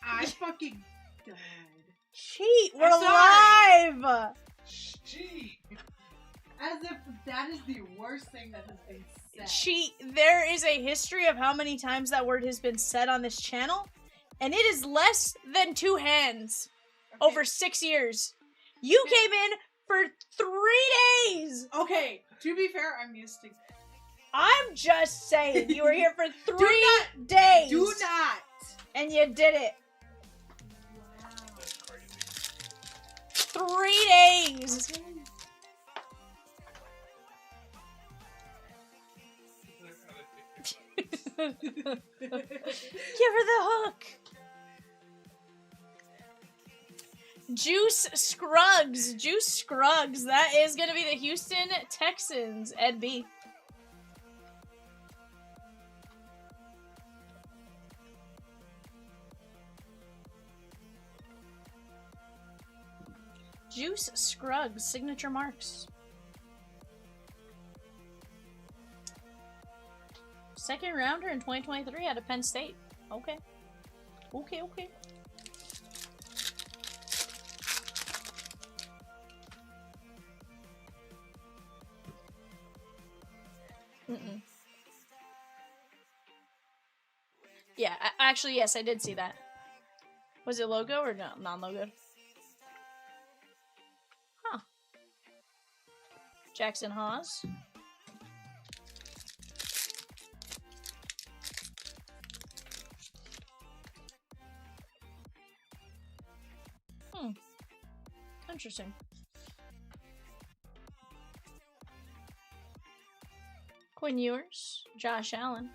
I fucking died. Cheat, we're I'm live! Gee. As if that is the worst thing that has been said. Cheat, there is a history of how many times that word has been said on this channel, and it is less than 2 hands over 6 years. You came in for 3 days! Okay, to be fair, I'm used to... I'm just saying, you were here for 3 days! Do not! And you did it. Wow. That's crazy. 3 days! Give her the hook! Juice Scruggs. Juice Scruggs. That is going to be the Houston Texans. Ed B. Juice Scruggs. Signature marks. Second rounder in 2023 out of Penn State. Okay. Okay, okay. Mm-mm. Yeah, actually, yes, I did see that. Was it logo or no, non-logo? Huh. Jackson Hawes. Interesting. Quinn Ewers, Josh Allen.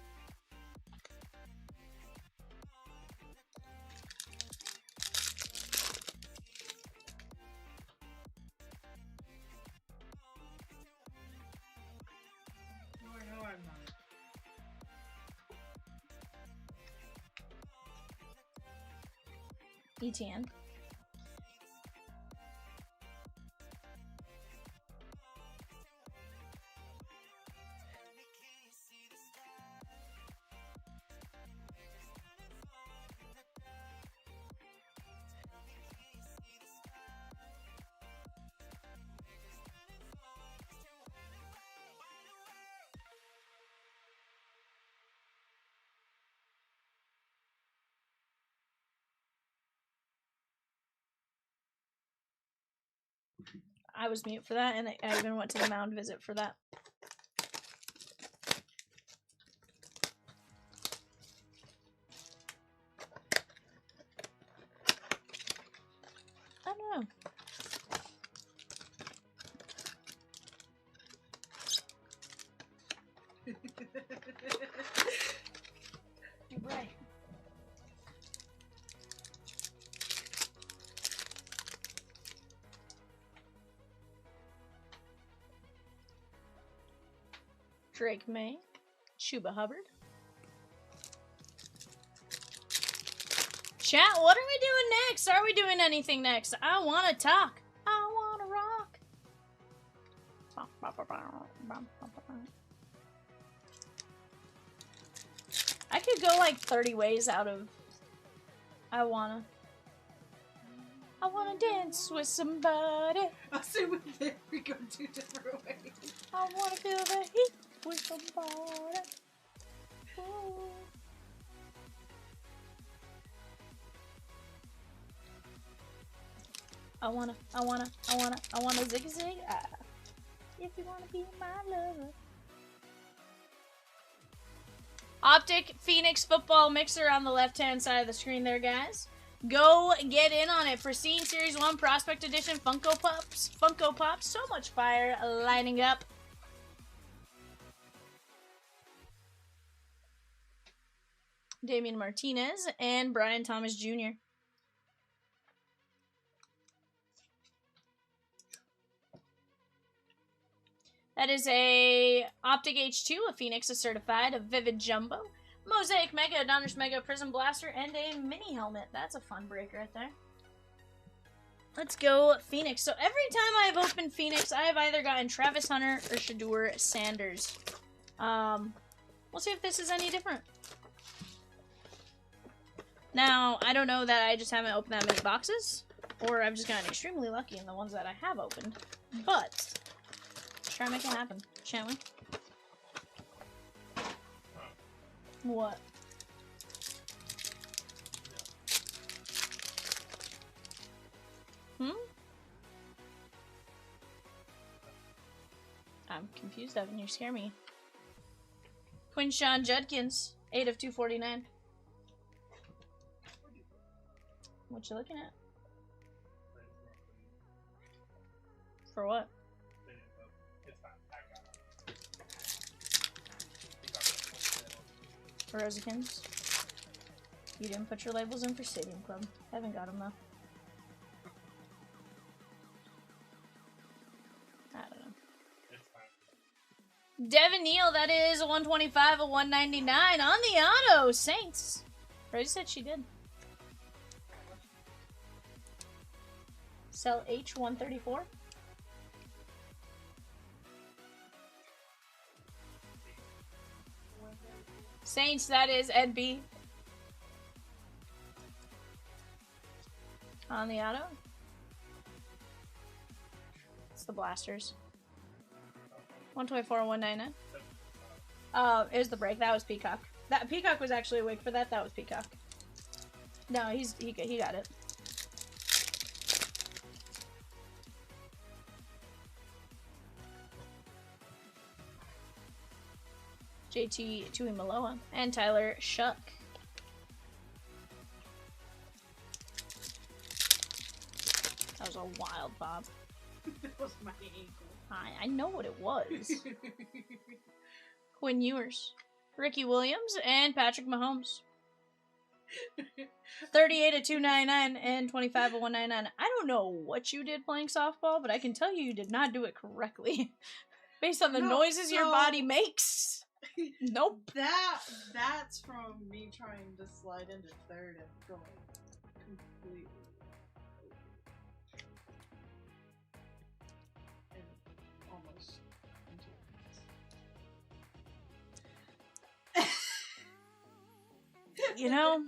No, I'm not. ETN. I was mute for that, and I even went to the mound visit for that. I don't know. You're right. Drake May, Chuba Hubbard. Chat, what are we doing next? Are we doing anything next? I want to talk. I want to rock. I could go like 30 ways out of I wanna dance with somebody. I'll say with it, we go 2 different ways. I wanna feel the heat with somebody. Ooh. I wanna zig zig. If you wanna be my lover. Optic Phoenix football mixer on the left-hand side of the screen there, guys. Go get in on it. Pristine Series 1 Prospect Edition Funko Pops. Funko Pops. So much fire lining up. Damian Martinez and Brian Thomas Jr. That is a Optic H2, a Phoenix, a certified, a Vivid Jumbo, Mosaic Mega, Donruss Mega, Prizm Blaster, and a mini helmet. That's a fun break right there. Let's go Phoenix. So every time I've opened Phoenix, I have either gotten Travis Hunter or Shedeur Sanders. We'll see if this is any different. Now, I don't know that I just haven't opened that many boxes, or I've just gotten extremely lucky in the ones that I have opened, but try to make it happen, shan't we? What? I'm confused, Evan. You scare me. Quinshawn Judkins, 8 of 249. What you looking at? For what? For Rosikins. You didn't put your labels in for Stadium Club. Haven't got them though. I don't know. Devin Neal, that is a 125, a 199 on the auto. Saints. Rosie said she did. Sell H134. Saints, that is Ed B. On the auto. It's the Blasters. 124, 199. It was the break. That was Peacock. That Peacock was actually awake for that. That was Peacock. No, he got it. JT Tui Maloa and Tyler Shuck. That was a wild pop. That was my ankle. I know what it was. Quinn Ewers, Ricky Williams, and Patrick Mahomes. 38 of 299 and 25 of 199. I don't know what you did playing softball, but I can tell you did not do it correctly. Based on the noises your body makes. Nope. That's from me trying to slide into third and going completely and almost into You know,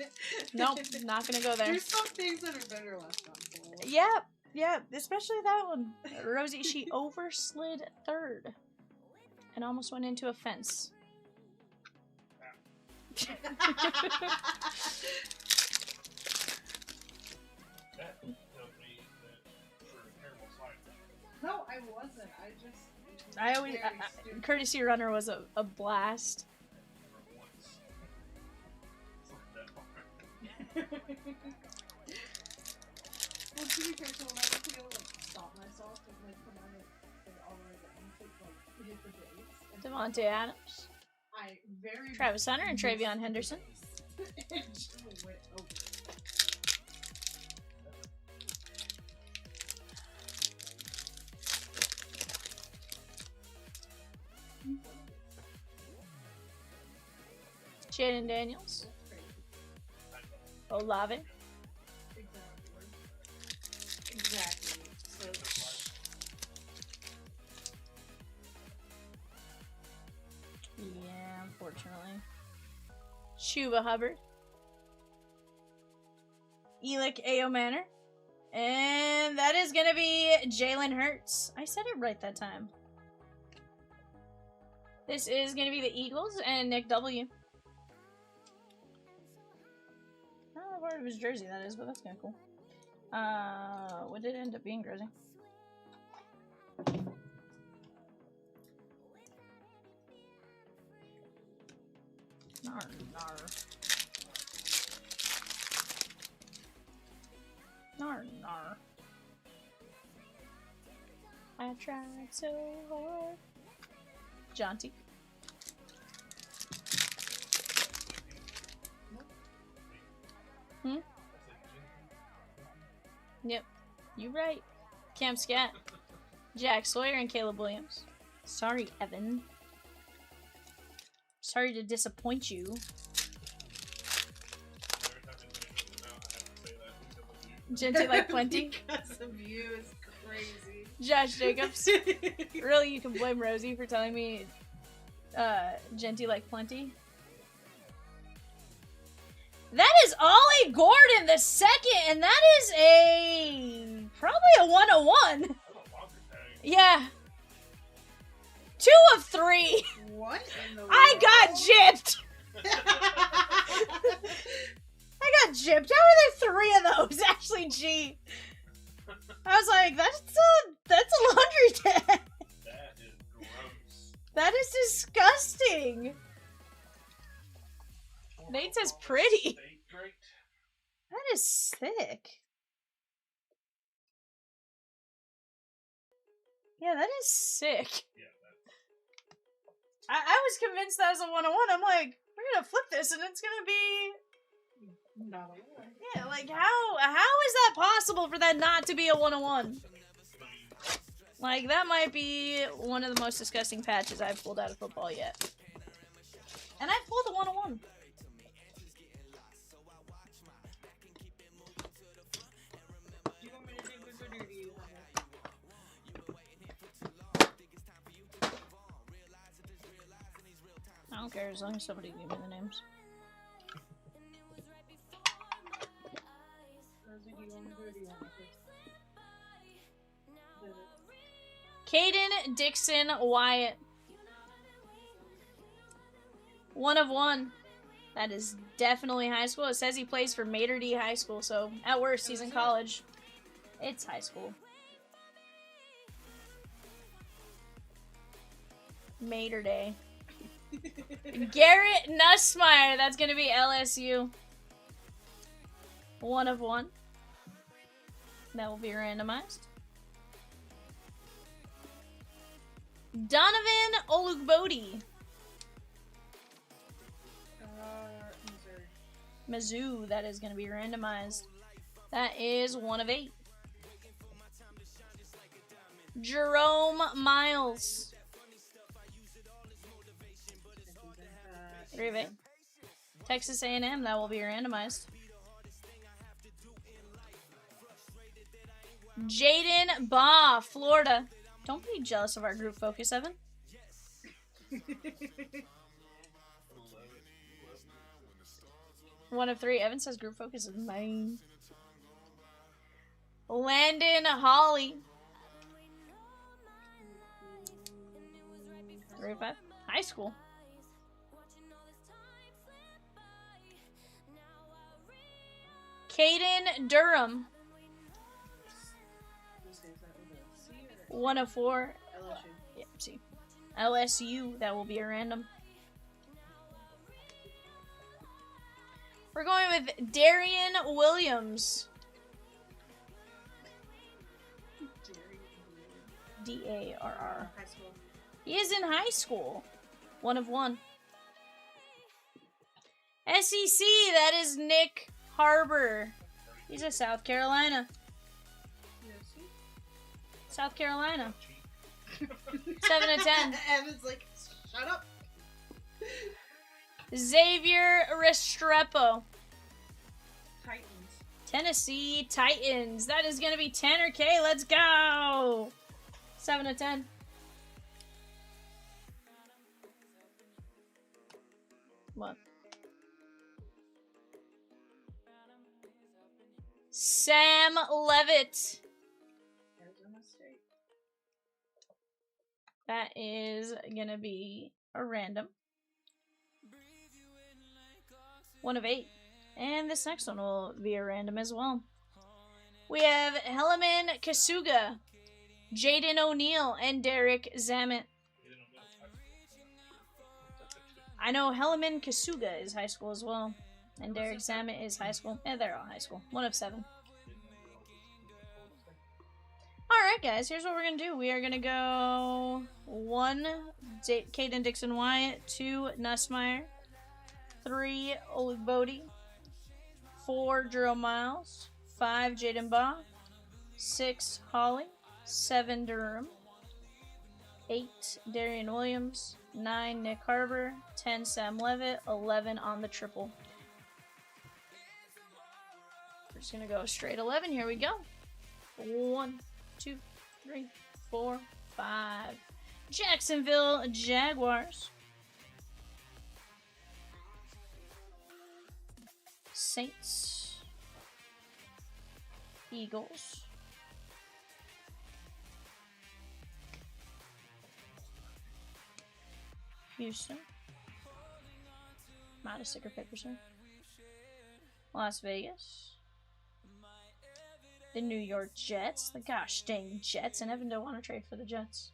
nope, not gonna go there. There's some things that are better left on hold. Yeah, especially that one. Rosie, she overslid third and almost went into a fence. That tells me that for a terrible slide. No, I wasn't. I always, courtesy runner was a blast. For once. Slid that far. Well, to be fair, so when I went to go like stop myself and like come on it and all the way down to like hit the base. Devontae Adams, I very Travis Hunter, and Travion Henderson. It just went over. Shannon Daniels, Olave, Exactly. So yeah, unfortunately. Chuba Hubbard, Elick Ayo Manor, and that is gonna be Jalen Hurts. I said it right that time. This is gonna be the Eagles and Nick W. I don't know what part of his jersey that is, but that's kind of cool. What did it end up being, Jersey? Nar. I tried so hard. Jaunty. Yep, you right. Cam Scat, Jack Sawyer, and Caleb Williams. Sorry, Evan. Sorry to disappoint you. Every time they come out, I have to say that because of you. Genty like plenty. because of you is crazy. Josh Jacobs. Really, you can blame Rosie for telling me Genty like plenty. That is Ollie Gordon the second, and that is probably a 101. That's a longer tag. Yeah. 2 of 3. What in the world? I got gypped. I got gypped. How are there 3 of those? Actually, gee. I was like, that's a laundry tag. That is gross. That is disgusting. Nate says pretty. State great. That is sick. Yeah, that is sick. Yeah, I was convinced that was a 101. I'm like, we're gonna flip this and it's gonna be... Not a one. Yeah, like, how is that possible for that not to be a 101? Like, that might be one of the most disgusting patches I've pulled out of football yet. And I've pulled a 101. Do you want me to do this or do you want to? don't care as long as somebody give me the names. Caden Dixon Wyatt. 1 of 1. That is definitely high school. It says he plays for Mater D High School, so at worst he's in college. It's high school. Mater Day. Garrett Nussmeyer. That's going to be LSU. 1 of 1. That will be randomized. Donovan Olugbodi. Mizzou. That is going to be randomized. That is 1 of 8. Jerome Miles. 3 of 8. Texas A&M. That will be randomized. Jaden Baugh, Florida. Don't be jealous of our group focus, Evan. 1 of 3. Evan says group focus is mine. Landon Holly. 3 of 5. High school. Caden Durham. 1 of 4. LSU. Yep, see. LSU. That will be a random. We're going with Darian Williams. D-A-R-R. High school. He is in high school. 1 of 1. SEC. That is Nick Harbor. He's a South Carolina. South Carolina. 7 of 10. Evan's like, shut up. Xavier Restrepo. Titans. Tennessee Titans. That is going to be Tanner K. Let's go. 7 of 10. What? Sam Levitt. Arizona State. That is going to be a random. 1 of 8. And this next one will be a random as well. We have Helaman Kasuga, Jaden O'Neal, and Derek Zamet. I know Helaman Kasuga is high school as well. And Derek Zamet is high school. Yeah, they're all high school. 1 of 7. Alright, guys. Here's what we're going to do. We are going to go 1, Caden Dixon Wyatt, 2, Nussmeyer, 3, Olugbodi, 4, Jerome Miles, 5, Jaden Baugh, 6, Holly, 7, Durham, 8, Darian Williams, 9, Nick Harbor, 10, Sam Levitt, 11 on the triple. We're just going to go straight 11. Here we go. 1, 2, 3, 4, 5. Jacksonville Jaguars. Saints. Eagles. Houston. I'm out of sticker paper, sir. Las Vegas. The New York Jets. The gosh dang Jets. And Evan don't want to trade for the Jets.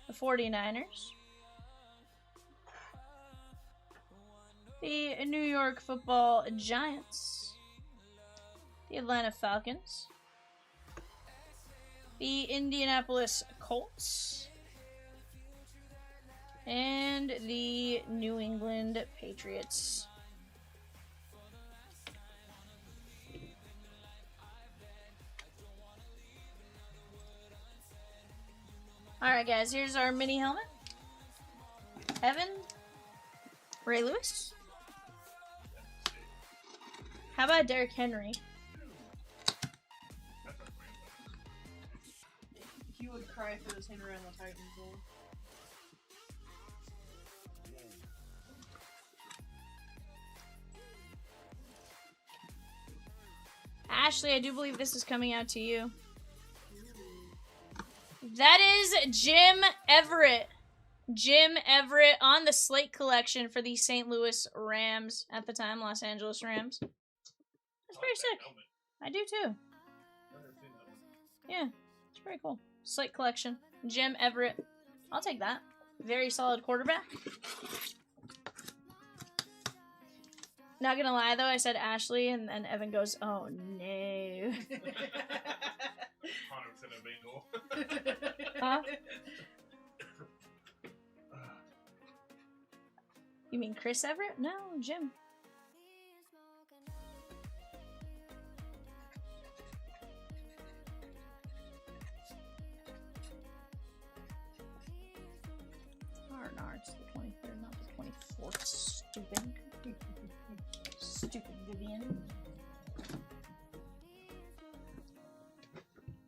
The 49ers. The New York Football Giants. The Atlanta Falcons. The Indianapolis Colts. And the New England Patriots. Alright guys, here's our mini helmet. Evan. Ray Lewis. How about Derrick Henry? He would cry if it was Henry on the Titans goal. Ashley, I do believe this is coming out to you. That is Jim Everett. Jim Everett on the slate collection for the St. Louis Rams at the time, Los Angeles Rams. That's pretty sick. I do too. Yeah, it's pretty cool. Slate collection. Jim Everett. I'll take that. Very solid quarterback. Not gonna lie though, I said Ashley and then Evan goes, oh no. 100% a bingo. Huh? You mean Chris Everett? No, Jim. No, it's the 23rd, not the 24th. Stupid. Stupid Vivian.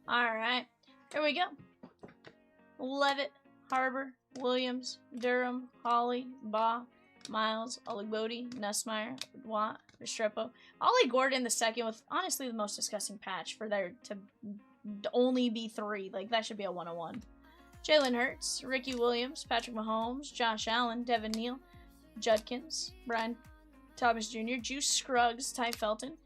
Alright. Here we go. Levitt, Harbor, Williams, Durham, Hawley, Baugh, Miles, Oligbodi, Nussmeier, Watt, Restrepo. Ollie Gordon the second with honestly the most disgusting patch for there to only be 3. Like, that should be a 101. Jalen Hurts, Ricky Williams, Patrick Mahomes, Josh Allen, Devin Neal, Judkins, Brian Thomas Jr., Juice Scruggs, Ty Felton,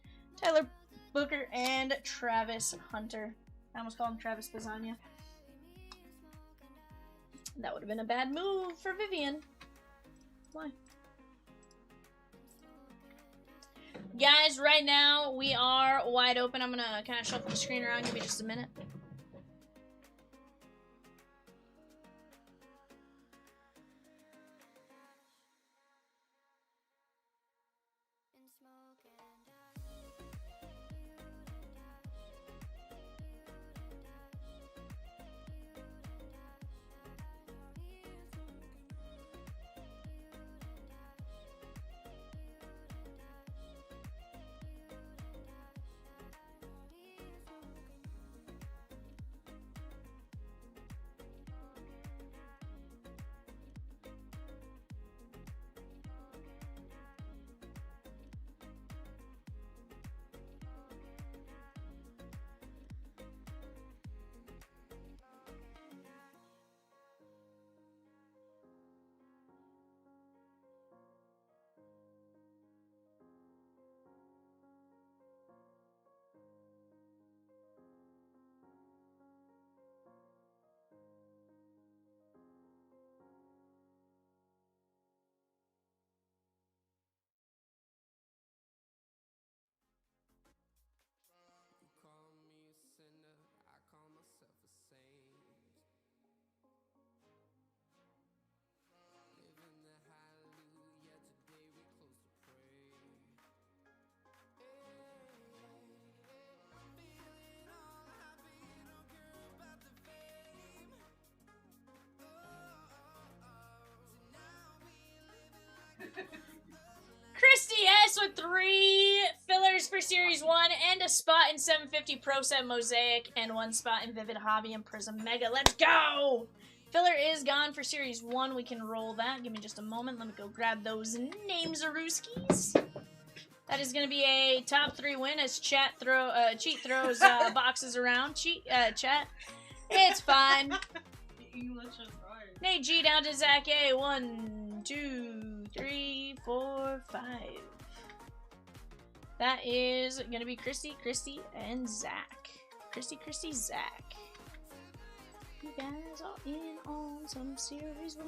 Tyler Booker, and Travis Hunter. I almost called him Travis Lasagna. That would have been a bad move for Vivian. Why? Guys, right now we are wide open. I'm going to kind of shuffle the screen around. Give me just a minute. Christy S with 3 fillers for Series 1 and a spot in 750 Pro Set Mosaic and 1 spot in Vivid Hobby and Prizm Mega. Let's go! Filler is gone for Series 1. We can roll that. Give me just a moment. Let me go grab those names, Arooskies. That is going to be a top 3 win as Cheat throws boxes around. Chat. It's fine. Nate G down to Zach A. 1, 2, 3, 4, 5. That is going to be Christy, and Zach. Christy, Zach. You guys are in on some Series 1.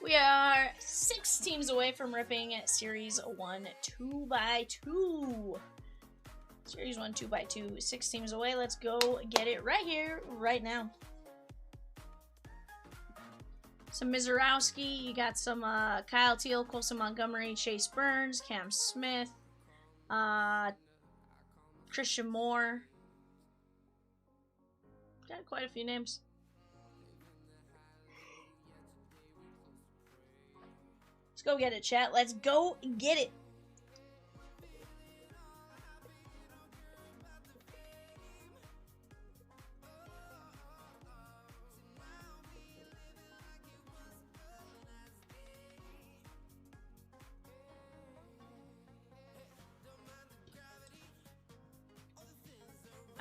We are 6 teams away from ripping Series 1 2x2. Series 1 2x2. 6 teams away. Let's go get it right here, right now. Some Mizorowski. You got some Kyle Teal, Colson Montgomery, Chase Burns, Cam Smith, Christian Moore. Got quite a few names. Let's go get it, chat. Let's go get it.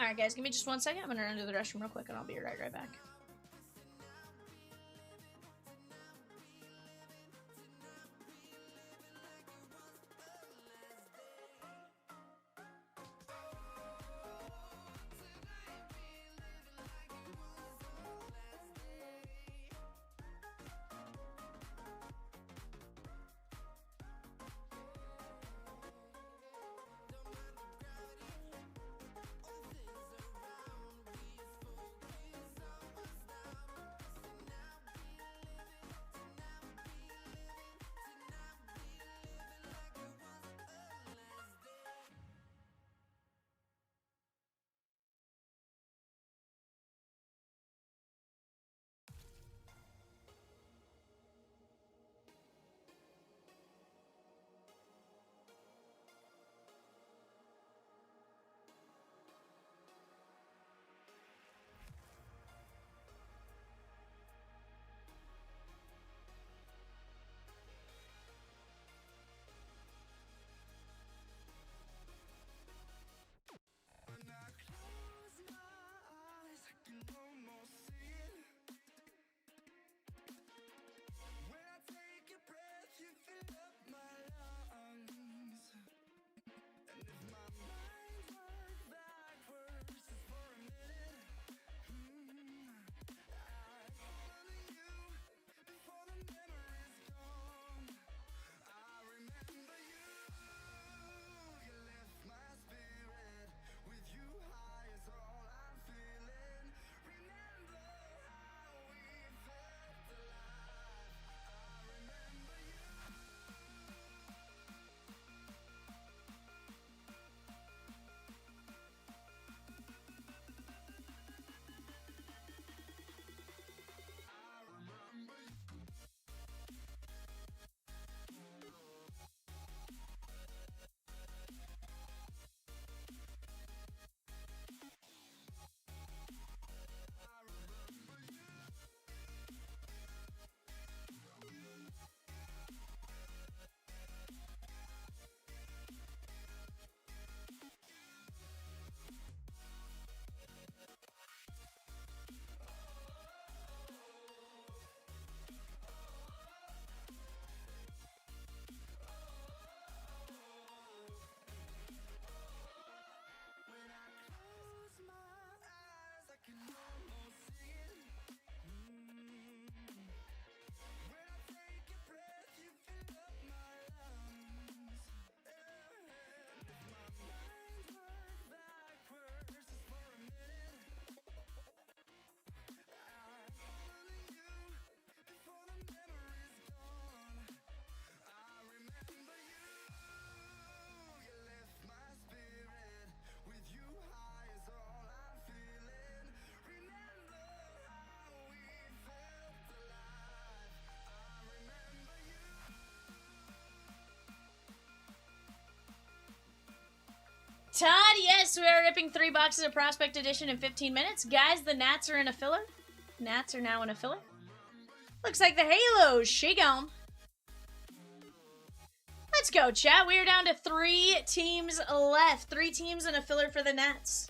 Alright, guys, give me just 1 second. I'm gonna run to the restroom real quick, and I'll be right back. Todd, yes, we are ripping 3 boxes of Prospect Edition in 15 minutes. Guys, the Nats are in a filler. Nats are now in a filler. Looks like the Halos. She gone. Let's go, chat. We are down to 3 teams left. 3 teams and a filler for the Nats.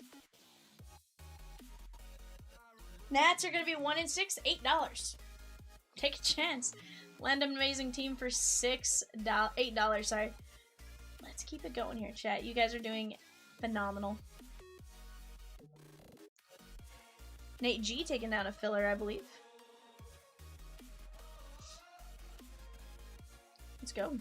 Nats are going to be 1 in 6, $8. Take a chance. Land an amazing team for $8, sorry. Let's keep it going here, chat. You guys are doing phenomenal. Nate G taking down a filler, I believe. Let's go.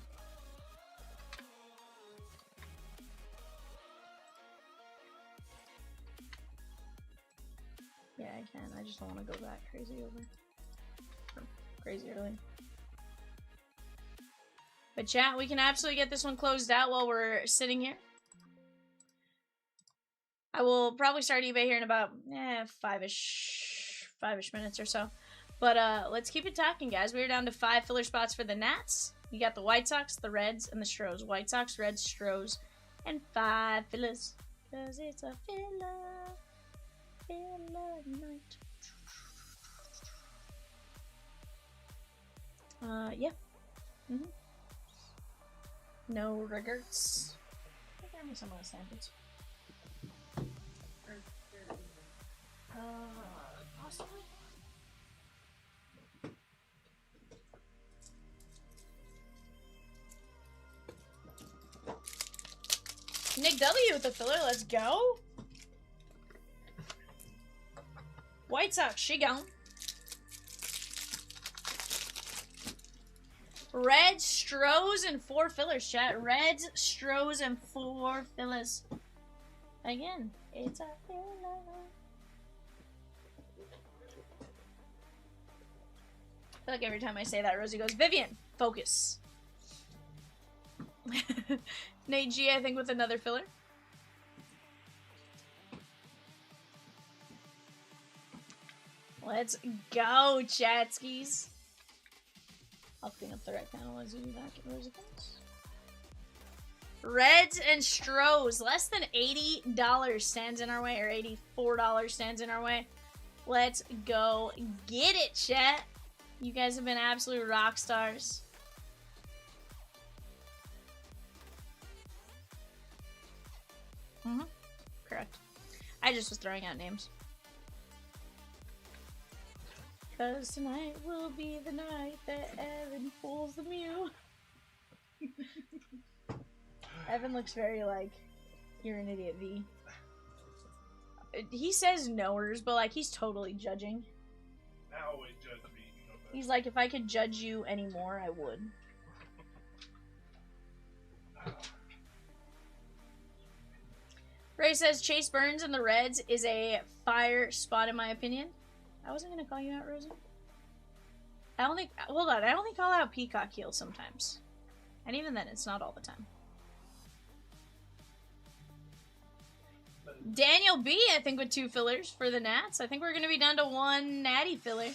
Yeah, I can. I just don't want to go back crazy early. But chat, we can absolutely get this one closed out while we're sitting here. I will probably start eBay here in about 5-ish minutes or so. But let's keep it talking, guys. We're down to 5 filler spots for the Nats. You got the White Sox, the Reds, and the Stros. White Sox, Reds, Stros, and 5 fillers. Cause it's a filler night. Yeah. No regrets. I got me some of the samples. Nick W with the filler. Let's go. White Sox, she gone. Reds, Strohs, and 4 fillers, chat. Reds, Strohs, and 4 fillers. Again, it's a filler. I feel like every time I say that, Rosie goes, Vivian, focus. Nate G, I think, with another filler. Let's go, chatskis. I'll clean up the right panel as you do that. Rosie comes. Reds and Strohs. Less than $80 stands in our way, or $84 stands in our way. Let's go get it, chat. You guys have been absolute rock stars. Correct. I just was throwing out names. Cause tonight will be the night that Evan pulls the Mew. Evan looks very like, you're an idiot, V. He says knowers, but like he's totally judging. I always judge me. You know that. He's like, if I could judge you anymore, I would. Ray says Chase Burns and the Reds is a fire spot in my opinion. I wasn't gonna call you out, Rosie. I only call out Peacock Heel sometimes. And even then, it's not all the time. Daniel B, I think, with 2 fillers for the Nats. I think we're gonna be down to 1 Natty filler.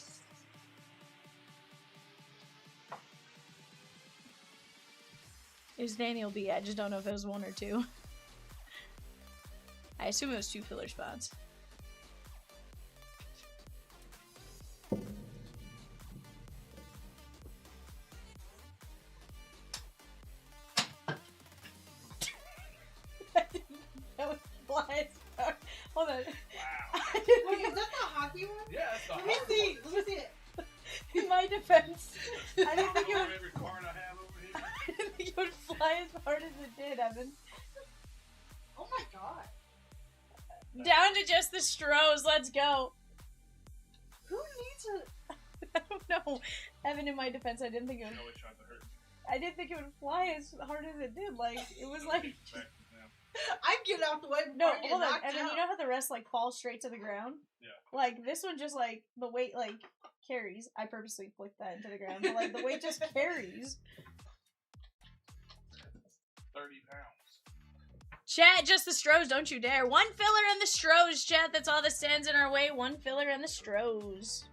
It was Daniel B. I just don't know if it was 1 or 2. I assume it was 2 filler spots. That was flies. Hold on. Wow. Wait, is that the hockey one? Yeah, that's the Let me hard see. one. Let me see it. In my defense, I didn't think it would. Every card I have over here. I didn't think it would fly as hard as it did, Evan. Oh my god. Down to just the Strohs. Let's go. Who needs a... I don't know. Evan, in my defense, I didn't think it would. She always tries to hurt me. I didn't think it would fly as hard as it did. Like it was like. Back now. I get out the way before No, I get hold on. knocked And then out. you know how the rest like fall straight to the ground? Yeah. Like this one just like the weight like carries. I purposely flicked that into the ground, but like the weight just carries. 30 pounds. Chat, just the Strohs, don't you dare. 1 filler and the Strohs, chat. That's all that stands in our way. 1 filler and the Strohs.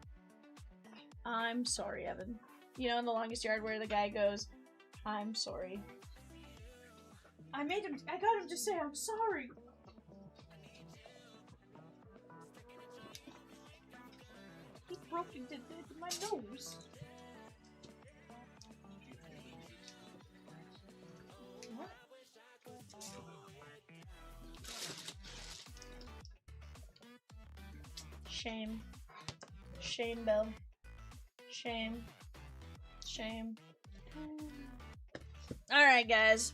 I'm sorry, Evan. You know, in the longest yard where the guy goes, I'm sorry. I got him to say I'm sorry. He broke into my nose. What? Shame. Shame, Belle. Shame. Shame. Alright, guys.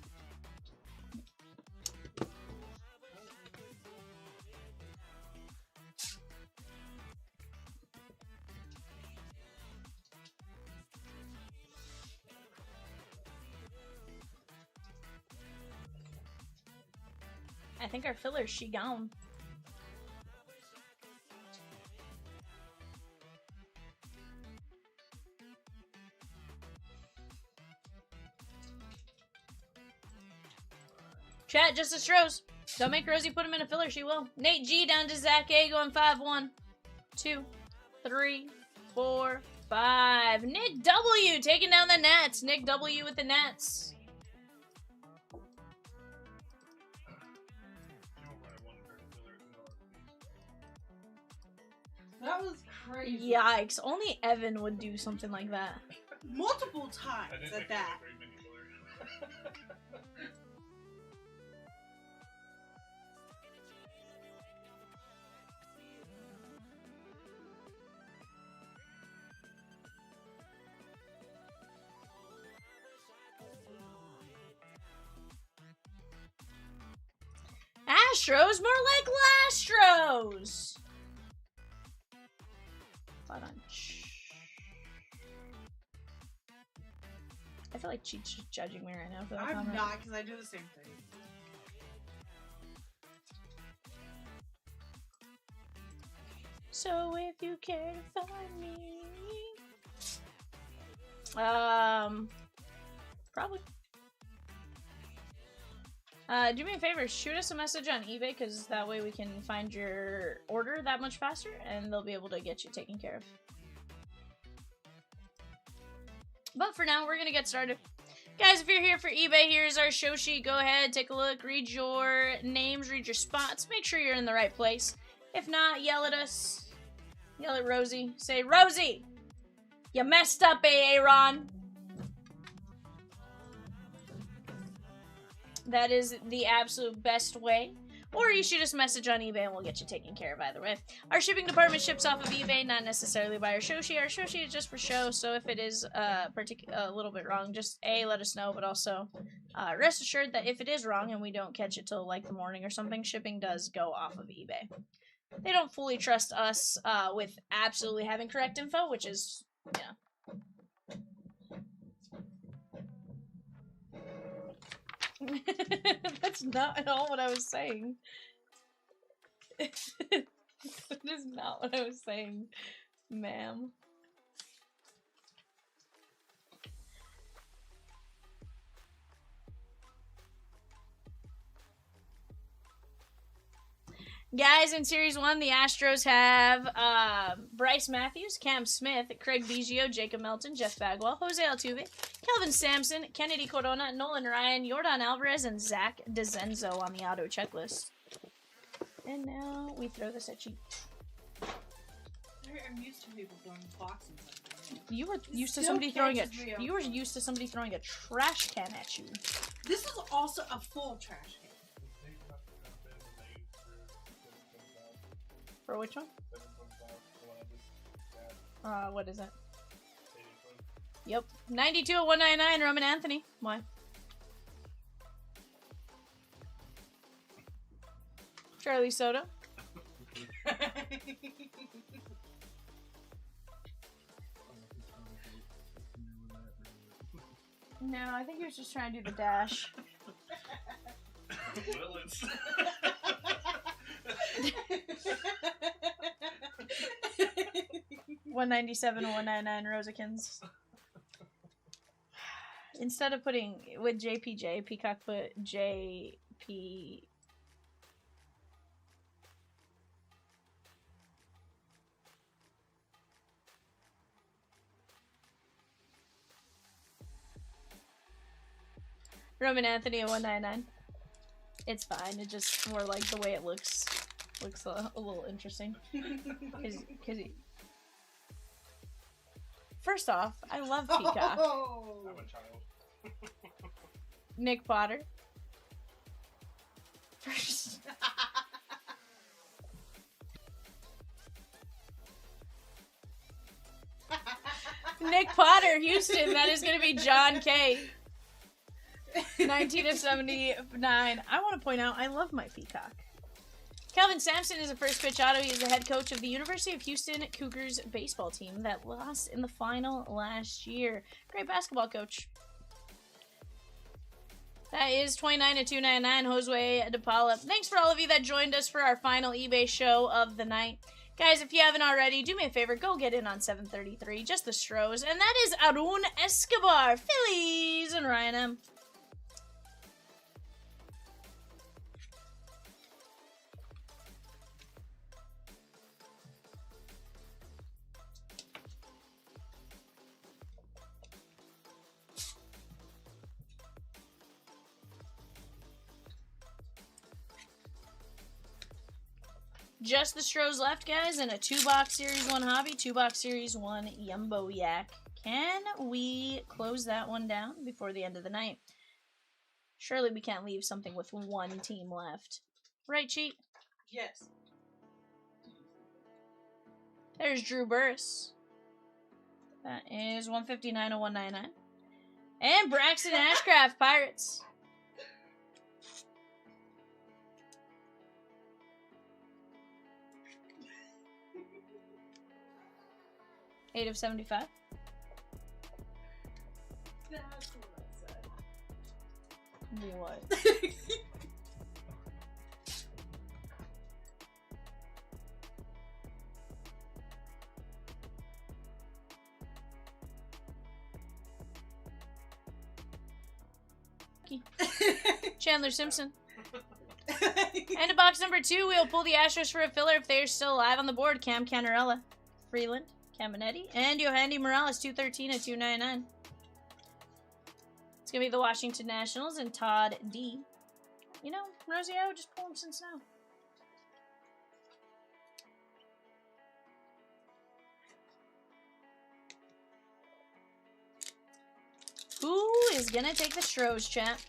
I think our filler's she gone. Chat, just the Strohs. Don't make Rosie put him in a filler, she will. Nate G down to Zach A going 5, 1, 2, 3, 4, 5. Nick W taking down the Nats. Nick W with the Nats. That was crazy. Yikes. Only Evan would do something like that. Multiple I times didn't at think that. very many fillers. Astros, more like Lastros. I feel like Cheat's just judging me right now for that I'm comment. not, because I do the same thing. So if you care to find me, probably. Do me a favor, shoot us a message on eBay, because that way we can find your order that much faster, and they'll be able to get you taken care of. But for now, we're gonna get started. Guys, if you're here for eBay, here's our show sheet. Go ahead, take a look, read your names, read your spots, make sure you're in the right place. If not, yell at us. Yell at Rosie. Say, Rosie! You messed up, Aaron! That is the absolute best way. Or you shoot us a message on eBay and we'll get you taken care of either way. Our shipping department ships off of eBay, not necessarily by our show sheet. Our show sheet is just for show, so if it is a little bit wrong, just A, let us know, but also rest assured that if it is wrong and we don't catch it till like the morning or something, shipping does go off of eBay. They don't fully trust us with absolutely having correct info, which is, yeah. That's not at all what I was saying. That is not what I was saying, ma'am. Guys, in Series 1, the Astros have Bryce Matthews, Cam Smith, Craig Biggio, Jacob Melton, Jeff Bagwell, Jose Altuve, Kelvin Sampson, Kennedy Corona, Nolan Ryan, Jordan Alvarez, and Zach DeZenzo on the auto checklist. And now we throw this at you. I'm used to people throwing boxes at me. You were used to somebody throwing a trash can at you. This is also a full trash can. For which one? What is it? Yep. 92 at 199, Roman Anthony. Why? Charlie Soto. No, I think he was just trying to do the dash. Well, it's... 197 and 199 Rosikins. Instead of putting with JPJ, Peacock put JP. Roman Anthony at 199. It's fine. It just more like the way it looks a little interesting. Cause he... First off, I love Peacock. Oh. I'm a child. Nick Potter. First. Nick Potter, Houston. That is going to be John K. 19 of 79. I want to point out, I love my Peacock. Kelvin Sampson is a first pitch auto. He is the head coach of the University of Houston Cougars baseball team that lost in the final last year. Great basketball coach. That is 29 of 299, Josue DePaula. Thanks for all of you that joined us for our final eBay show of the night. Guys, if you haven't already, do me a favor, go get in on 733, just the Stros. And that is Arun Escobar, Phillies, and Ryan M. Just the Stros left, guys, and a 2-box Series 1 Hobby, 2-box Series 1 Yumbo Yak. Can we close that one down before the end of the night? Surely we can't leave something with one team left. Right, Cheat? Yes. There's Drew Burris. That is 159 of 199. And Braxton Ashcraft, Pirates. 8 of 75. That's what What? I said. Chandler Simpson. And in box number 2, we'll pull the Astros for a filler if they're still alive on the board. Cam Canarella, Freeland, Caminetti, and Yohandy Morales, 213 at 299. It's going to be the Washington Nationals and Todd D. You know, Rosie, I would just pull him since now. Who is going to take the Stros, chat?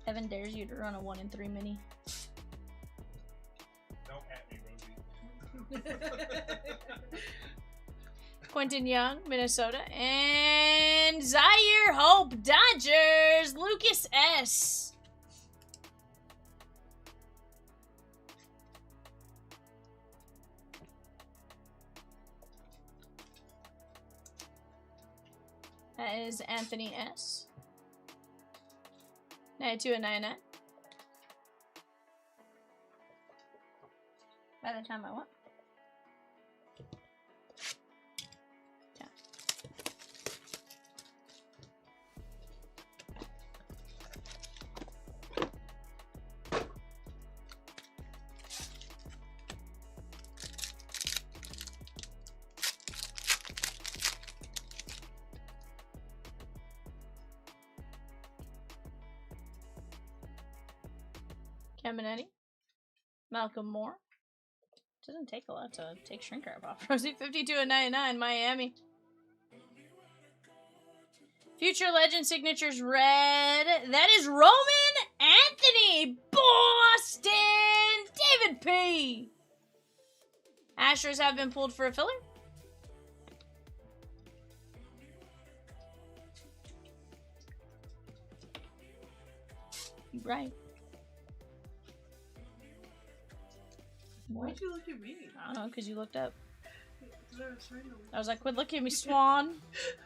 Evan dares you to run a 1 in 3 mini. Don't at me, Rosie. Quentin Young, Minnesota. And Zaire Hope, Dodgers. Lucas S. That is Anthony S. 92 and 99. By the time I won. Yeah. Caminetti, Malcolm Moore. Doesn't take a lot to take shrink wrap off. Rosie, 52 and 99, Miami. Future Legend Signatures red. That is Roman Anthony, Boston. David P. Astros have been pulled for a filler. Right. Why'd you look at me? I don't know, because you looked up. was trying to look. I was like, quit looking at me, Swan.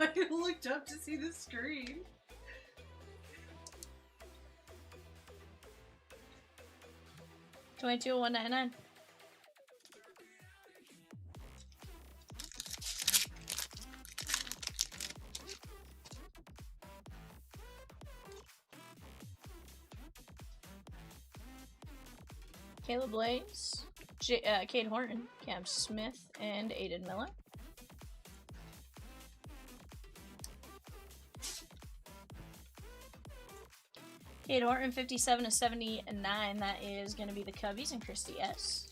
I looked up to see the screen. $22,199. Caleb Blaze, Cade Horton, Cam Smith, and Aiden Miller. Cade Horton, 57 to 79. That is going to be the Cubbies and Christy S.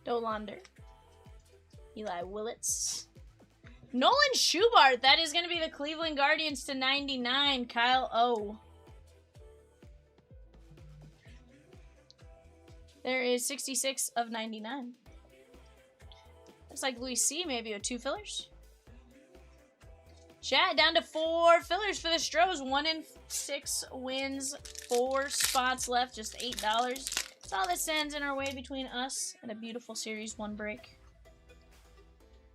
Dolander, Eli Willits. Nolan Schubart, that is going to be the Cleveland Guardians to 99. Kyle O. There is 66 of 99. Looks like Luis C. maybe with 2 fillers. Chat, down to 4 fillers for the Stros. 1 in 6 wins. 4 spots left, just $8. That's all that stands in our way between us and a beautiful Series 1 break.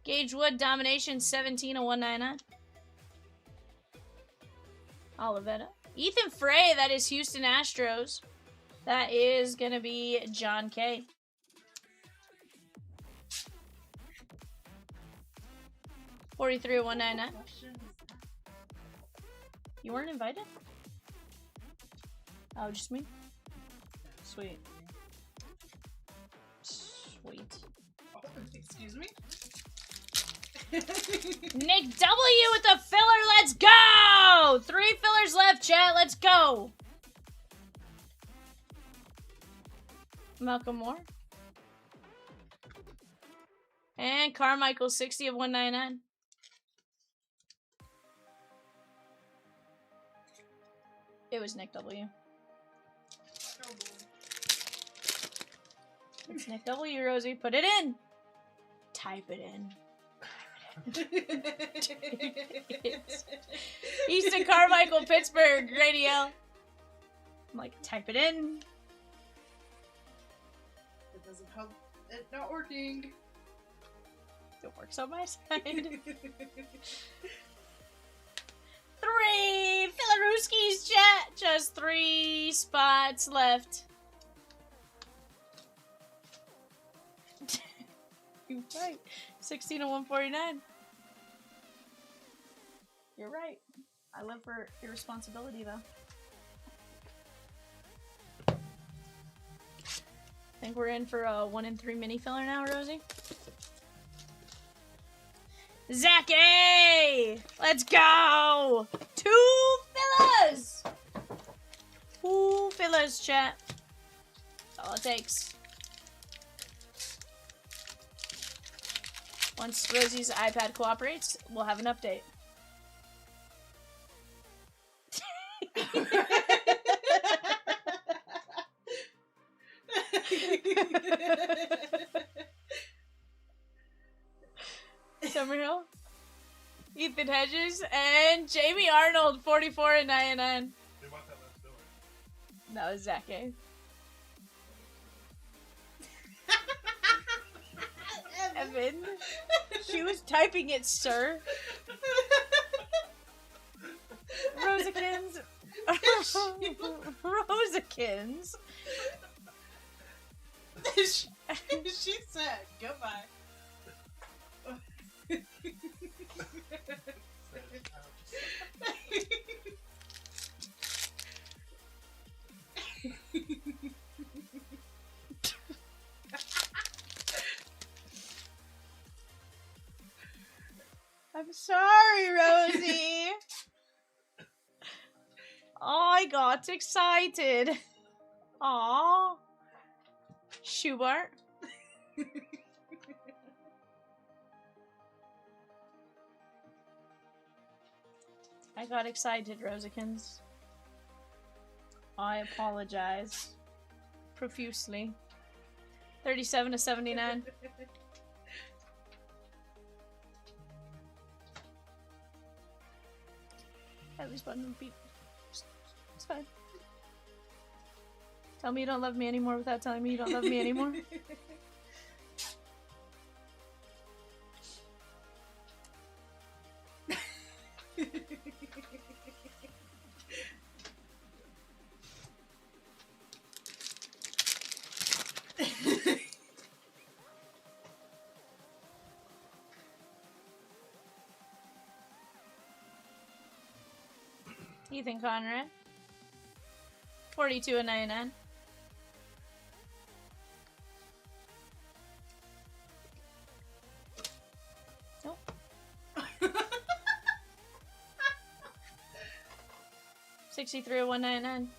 Gage Wood, Domination, 17 of 199. Olivetta. Ethan Frey, that is Houston Astros. That is going to be John K. $43 of 199. You weren't invited? Oh, just me? Sweet. Sweet. Oh, excuse me? Nick W with the filler. Let's go! 3 fillers left, chat. Let's go. Malcolm Moore. And Carmichael, 60 of 199. It was Nick W. It's Nick W, Rosie. Put it in. Type it in. Easton Carmichael, Pittsburgh, Radio. I'm like, type it in. It doesn't help. It's not working. It works on my side. 3 Filaruski's chat. Just 3 spots left. You're right. 16 and 149. You're right. I live for irresponsibility, though. Think we're in for a 1 in 3 mini filler now, Rosie? Zach A! Let's go! 2 fillers! 2 fillers, chat. That's all it takes. Once Rosie's iPad cooperates, we'll have an update. Summerhill, Ethan Hedges, and Jamie Arnold, 44 and 99. They want that last door. That was Zach A. Evan, she was typing it, sir. Rosikins. Rosikins. She said goodbye. I'm sorry, Rosie. Oh, I got excited. Aw. Schubart. I got excited, Rosikins. I apologize. Profusely. 37 to 79. At least button beat. It's fine. Tell me you don't love me anymore without telling me you don't love me anymore. Ethan Conrad. 42 and 99. Nope. 63 and 199.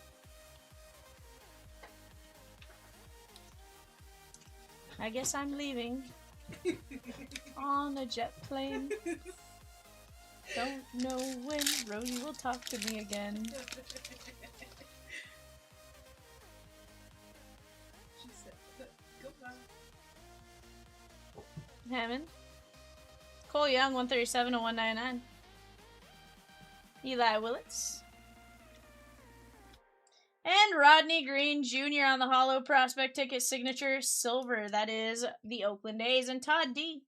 I guess I'm leaving on a jet plane. Don't know when Rosie will talk to me again. She said goodbye. Hammond. Cole Young, 137 and 199. Eli Willits. And Rodney Green Jr. on the Holo Prospect Ticket signature silver. That is the Oakland A's and Todd D.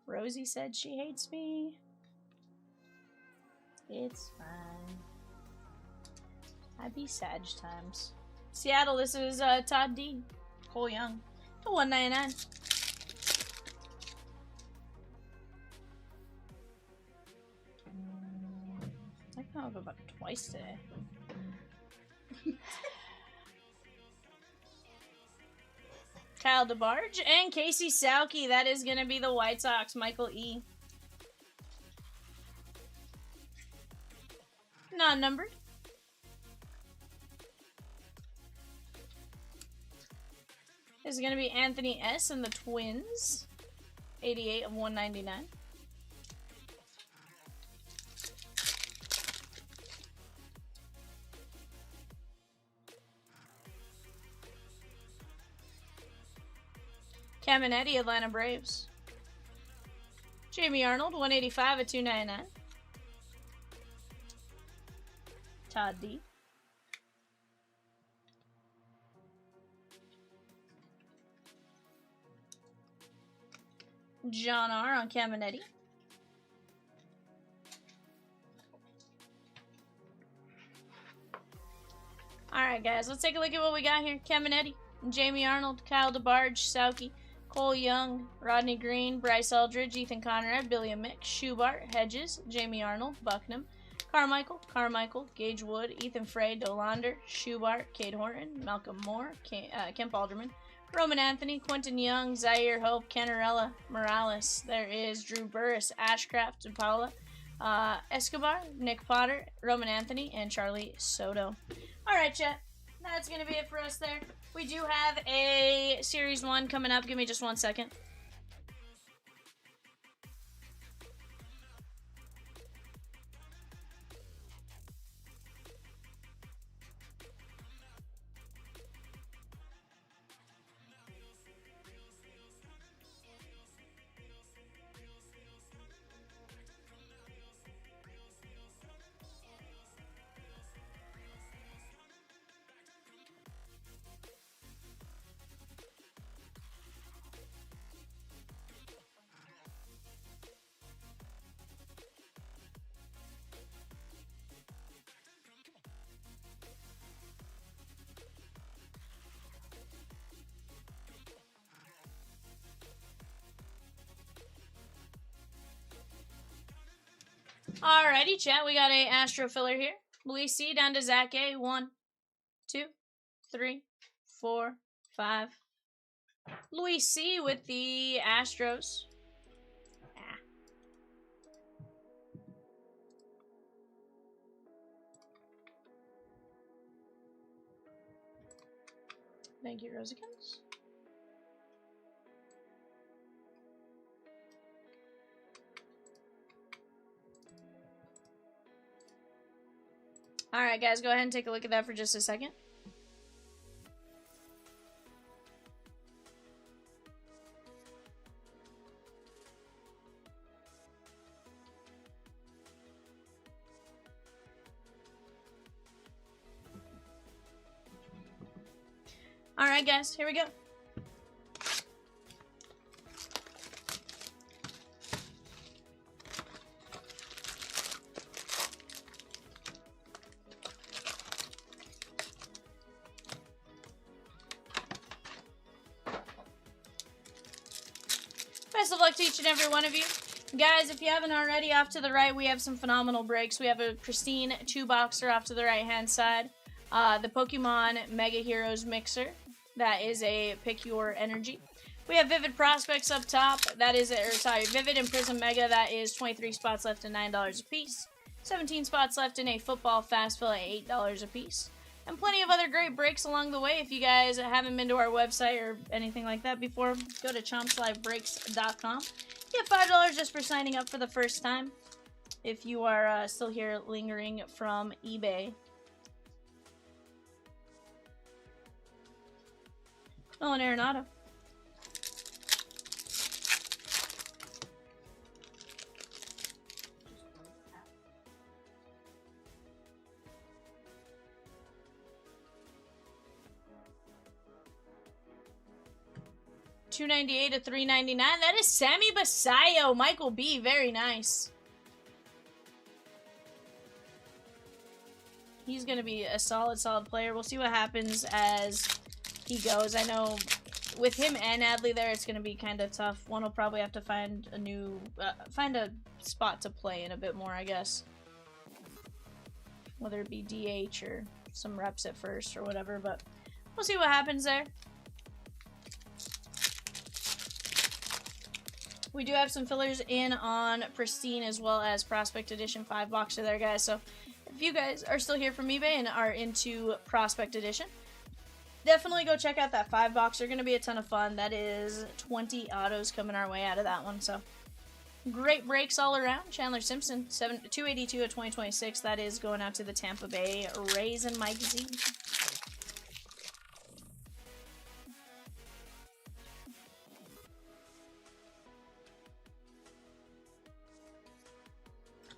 Rosie said she hates me. It's fine. I be Sag times. Seattle, this is Todd D. Cole Young. To 199. I can have about twice today. Kyle DeBarge and Casey Salke. That is going to be the White Sox. Michael E. Non-numbered. This is going to be Anthony S. and the Twins. 88 of 199. Caminetti, Atlanta Braves. Jamie Arnold, 185 at 299. Todd D. John R. on Caminetti. Alright, guys, let's take a look at what we got here. Caminetti, Jamie Arnold, Kyle DeBarge, Sauke, Cole Young, Rodney Green, Bryce Eldridge, Ethan Conrad, Billy Mick, Schubart, Hedges, Jamie Arnold, Bucknam, Carmichael, Gage Wood, Ethan Frey, Dolander, Schubart, Cade Horton, Malcolm Moore, Kemp Alderman, Roman Anthony, Quentin Young, Zaire Hope, Canarella, Morales. There is Drew Burris, Ashcraft, and Paula, Escobar, Nick Potter, Roman Anthony, and Charlie Soto. Alright, chat. That's going to be it for us there. We do have a Series 1 coming up. Give me just 1 second. Alrighty, chat. We got a Astro filler here. Luis C down to Zach A. 1, 2, 3, 4, 5. Luis C with the Astros. Thank you, Rosikins. Alright, guys, go ahead and take a look at that for just a second. Alright, guys, here we go. Best of luck to each and every one of you. Guys, if you haven't already, off to the right, we have some phenomenal breaks. We have a pristine 2-boxer off to the right-hand side. The Pokemon Mega Heroes Mixer. That is a Pick Your Energy. We have Vivid Prospects up top. That is, Vivid and Prizm Mega. That is 23 spots left at $9 a piece. 17 spots left in a Football Fast Fill at $8 a piece. And plenty of other great breaks along the way. If you guys haven't been to our website or anything like that before, go to chompslivebreaks.com. Get $5 just for signing up for the first time. If you are still here lingering from eBay. Nolan Arenado. $298 to $399. That is Sammy Basayo. Michael B. Very nice. He's going to be a solid player. We'll see what happens as he goes. I know with him and Adley there, it's going to be kind of tough. One will probably have to find a new, find a spot to play in a bit more, I guess. Whether it be DH or some reps at first or whatever, but we'll see what happens there. We do have some fillers in on Pristine as well as Prospect Edition 5-boxer there, guys. So if you guys are still here from eBay and are into Prospect Edition, definitely go check out that 5-boxer. Going to be a ton of fun. That is 20 autos coming our way out of that one. So great breaks all around. Chandler Simpson, 282 of 2026. That is going out to the Tampa Bay Rays and Mike Z.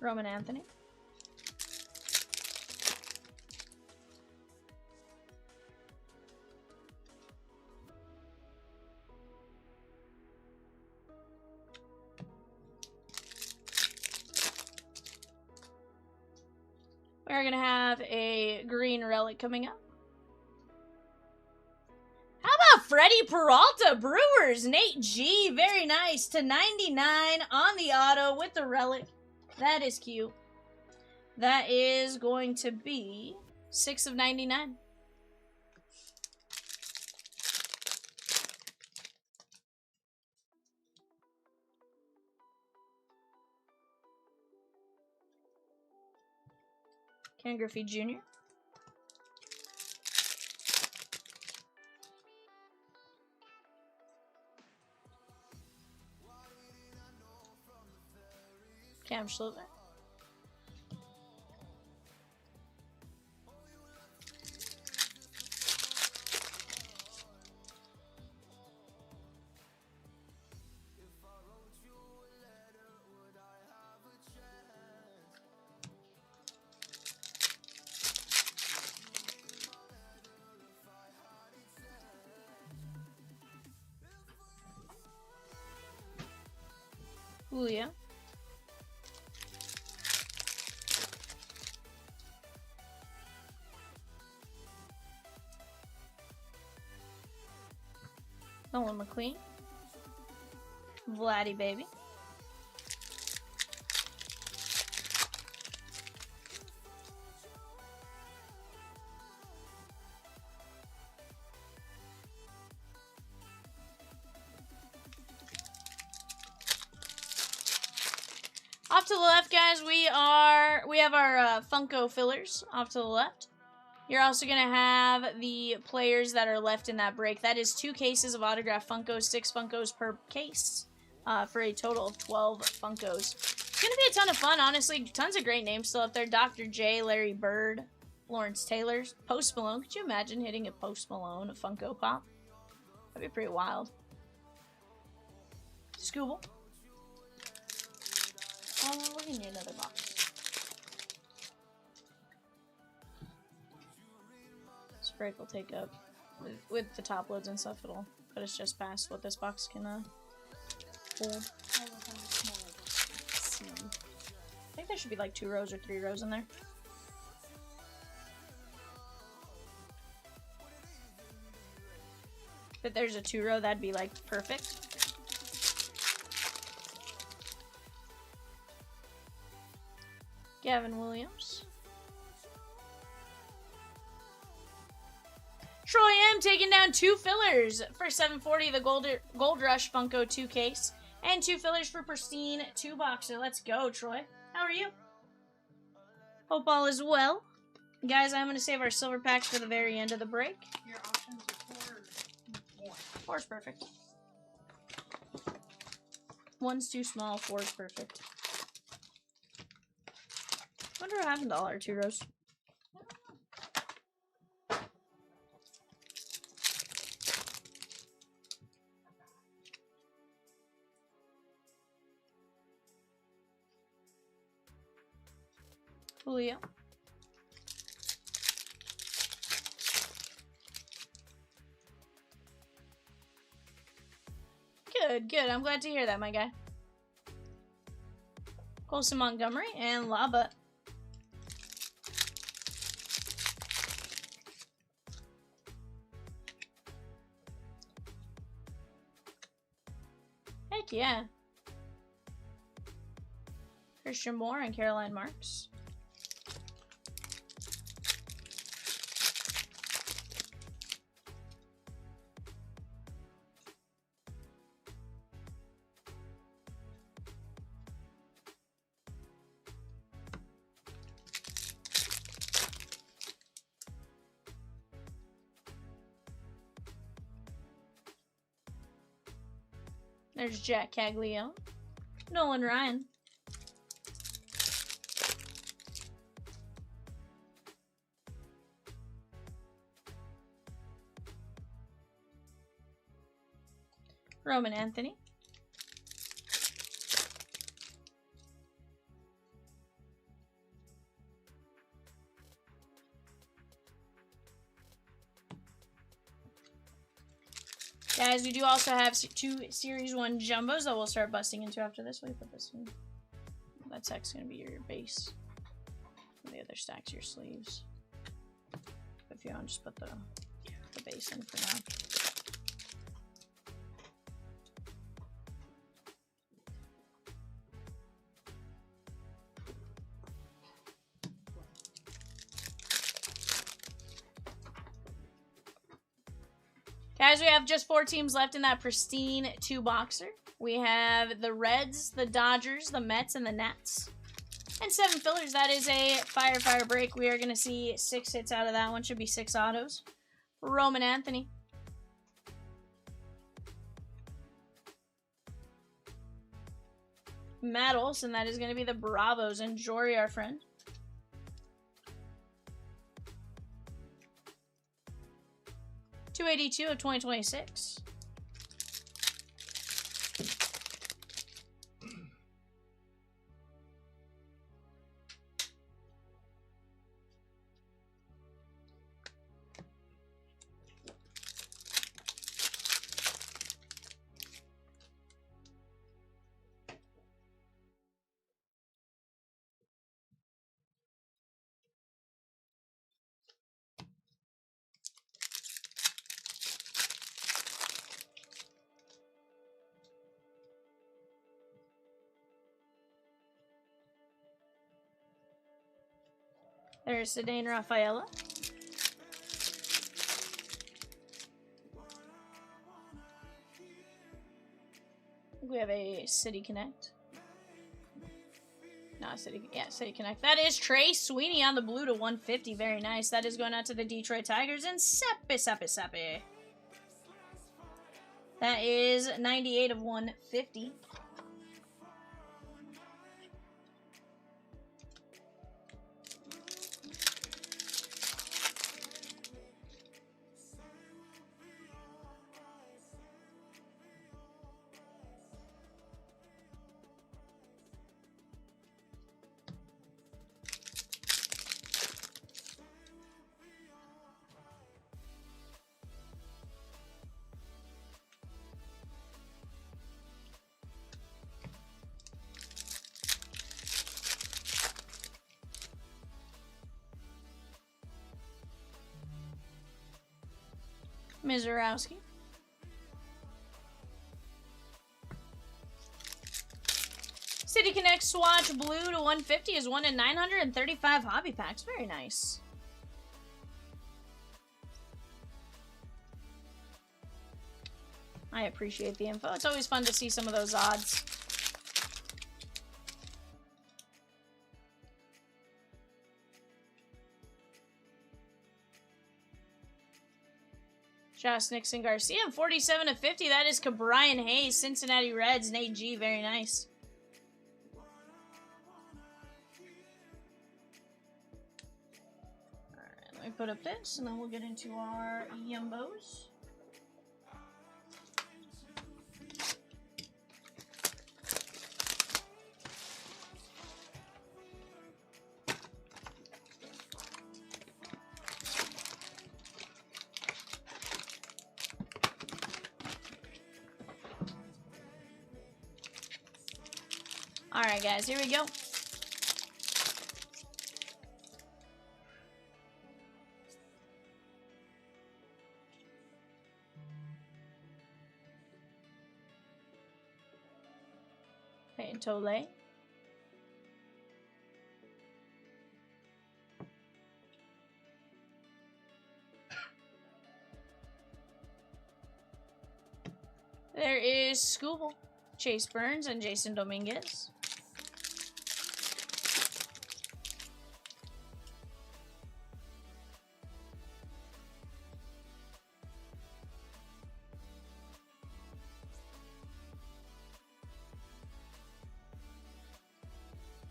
Roman Anthony. We're going to have a green relic coming up. How about Freddie Peralta, Brewers, Nate G, very nice, to 99 on the auto with the relic. That is cute. That is going to be 6 of 99. Ken Griffey Jr. Cam Schliver. Julio. Nolan McQueen. Vladdy baby. Off to the left, guys, we have our Funko fillers off to the left. You're also going to have the players that are left in that break. That is 2 cases of autographed Funkos, 6 Funkos per case, for a total of 12 Funkos. It's going to be a ton of fun, honestly. Tons of great names still up there. Dr. J, Larry Bird, Lawrence Taylor, Post Malone. Could you imagine hitting a Post Malone, a Funko Pop? That'd be pretty wild. Scooble. Oh, we're going to need another box. This break will take up, with the top loads and stuff, it'll put us just past what this box can hold. I think there should be like 2 rows or 3 rows in there. If there's a 2 row, that'd be like perfect. Gavin Williams. Troy M taking down 2 fillers for 740, the Gold Rush Funko 2 case. And 2 fillers for Pristine 2 boxer. Let's go, Troy. How are you? Hope all is well. Guys, I'm going to save our silver packs for the very end of the break. Your options are 4 or 1. 4 is perfect. 1's too small, 4 is perfect. Wonder what happened to all our 2 rows. Julio. Good, good. I'm glad to hear that, my guy. Colson Montgomery and Laba. Heck yeah. Christian Moore and Caroline Marks. There's Jack Caglione. Nolan Ryan. Roman Anthony. Guys, we do also have 2 Series 1 Jumbos that we'll start busting into after this. We put this in. That stack's going to be your base. And the other stack's your sleeves. If you want, just put the base in for now. Guys, we have just 4 teams left in that pristine 2-boxer. We have the Reds, the Dodgers, the Mets, and the Nats. And 7 fillers. That is a fire break. We are going to see 6 hits out of that one. Should be 6 autos. Roman Anthony. Matt Olson. That is going to be the Bravos. And Jory, our friend. $282 of 2026. There's Cedane Rafaela. We have a City Connect. No, City Connect. That is Trey Sweeney on the blue to 150. Very nice. That is going out to the Detroit Tigers. And Sappy. That is 98 of 150. Mizorowski. City Connect Swatch Blue to 150 is 1 in 935 hobby packs. Very nice. I appreciate the info. It's always fun to see some of those odds. Josh Nixon Garcia, 47 of 50. That is Brian Hayes, Cincinnati Reds, Nate G. Very nice. Alright, let me put up this, and then we'll get into our Yumbos. Alright guys, here we go. Okay, Tole. There is Scooble, Chase Burns, and Jason Dominguez.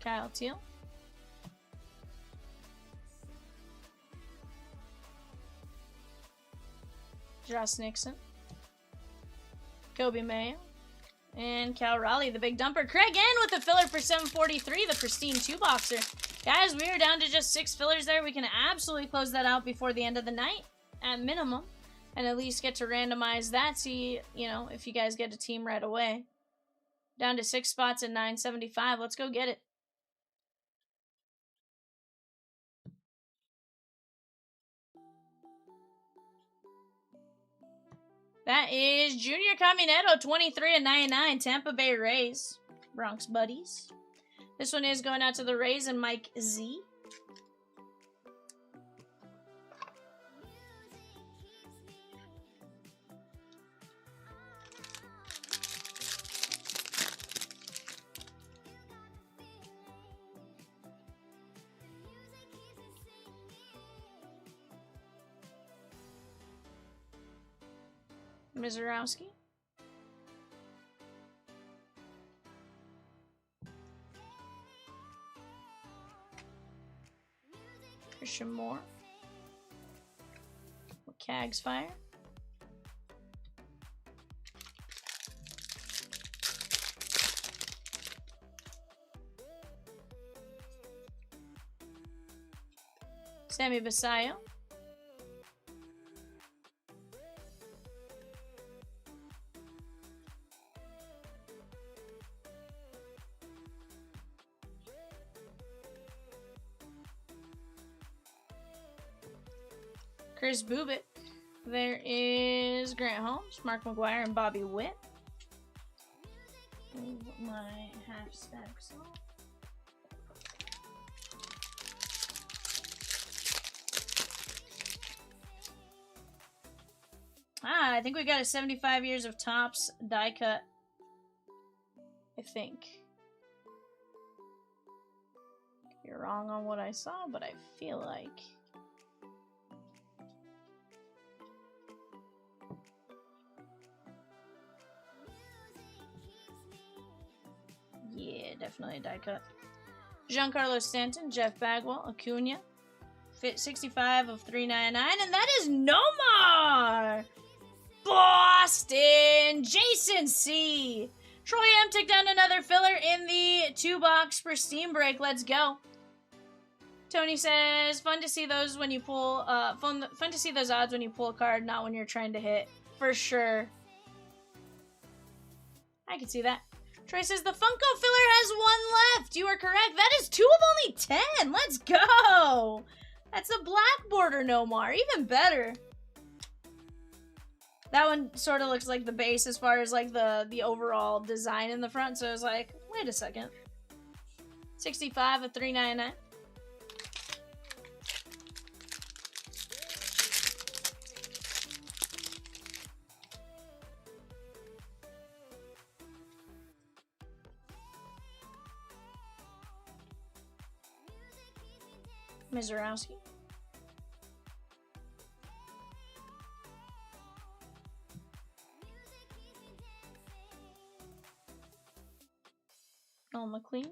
Kyle Teal. Josh Nixon. Kobe Mayo. And Cal Raleigh, the big dumper. Craig N with the filler for 743, the pristine 2-boxer. Guys, we are down to just 6 fillers there. We can absolutely close that out before the end of the night, at minimum. and at least get to randomize that, see, you know, if you guys get a team right away. Down to 6 spots at 975. Let's go get it. That is Junior Caminero, 23 and 99, Tampa Bay Rays, Bronx Buddies. This one is going out to the Rays and Mike Z. Mizorowski. Christian Moore. Cags Fire. Sammy Basayo. Chris Bubik. There is Grant Holmes, Mark McGuire, and Bobby Witt. Move my half stacks off. I think we got a 75 years of Topps die cut. I think. You're wrong on what I saw, but I feel like. Yeah, definitely a die cut. Giancarlo Stanton, Jeff Bagwell, Acuna. Fit 65 of 399, and that is Nomar! Boston! Jason C. Troy M took down another filler in the 2-box pristine break. Let's go. Tony says, fun to see those when you pull, fun to see those odds when you pull a card, not when you're trying to hit. For sure. I can see that. Troy says, the Funko filler has 1 left. You are correct. That is 2 of only 10. Let's go. That's a black border Nomar. Even better. That one sort of looks like the base as far as like the overall design in the front. So I was like, wait a second. 65 of 399. Mizorowski. Noel McLean.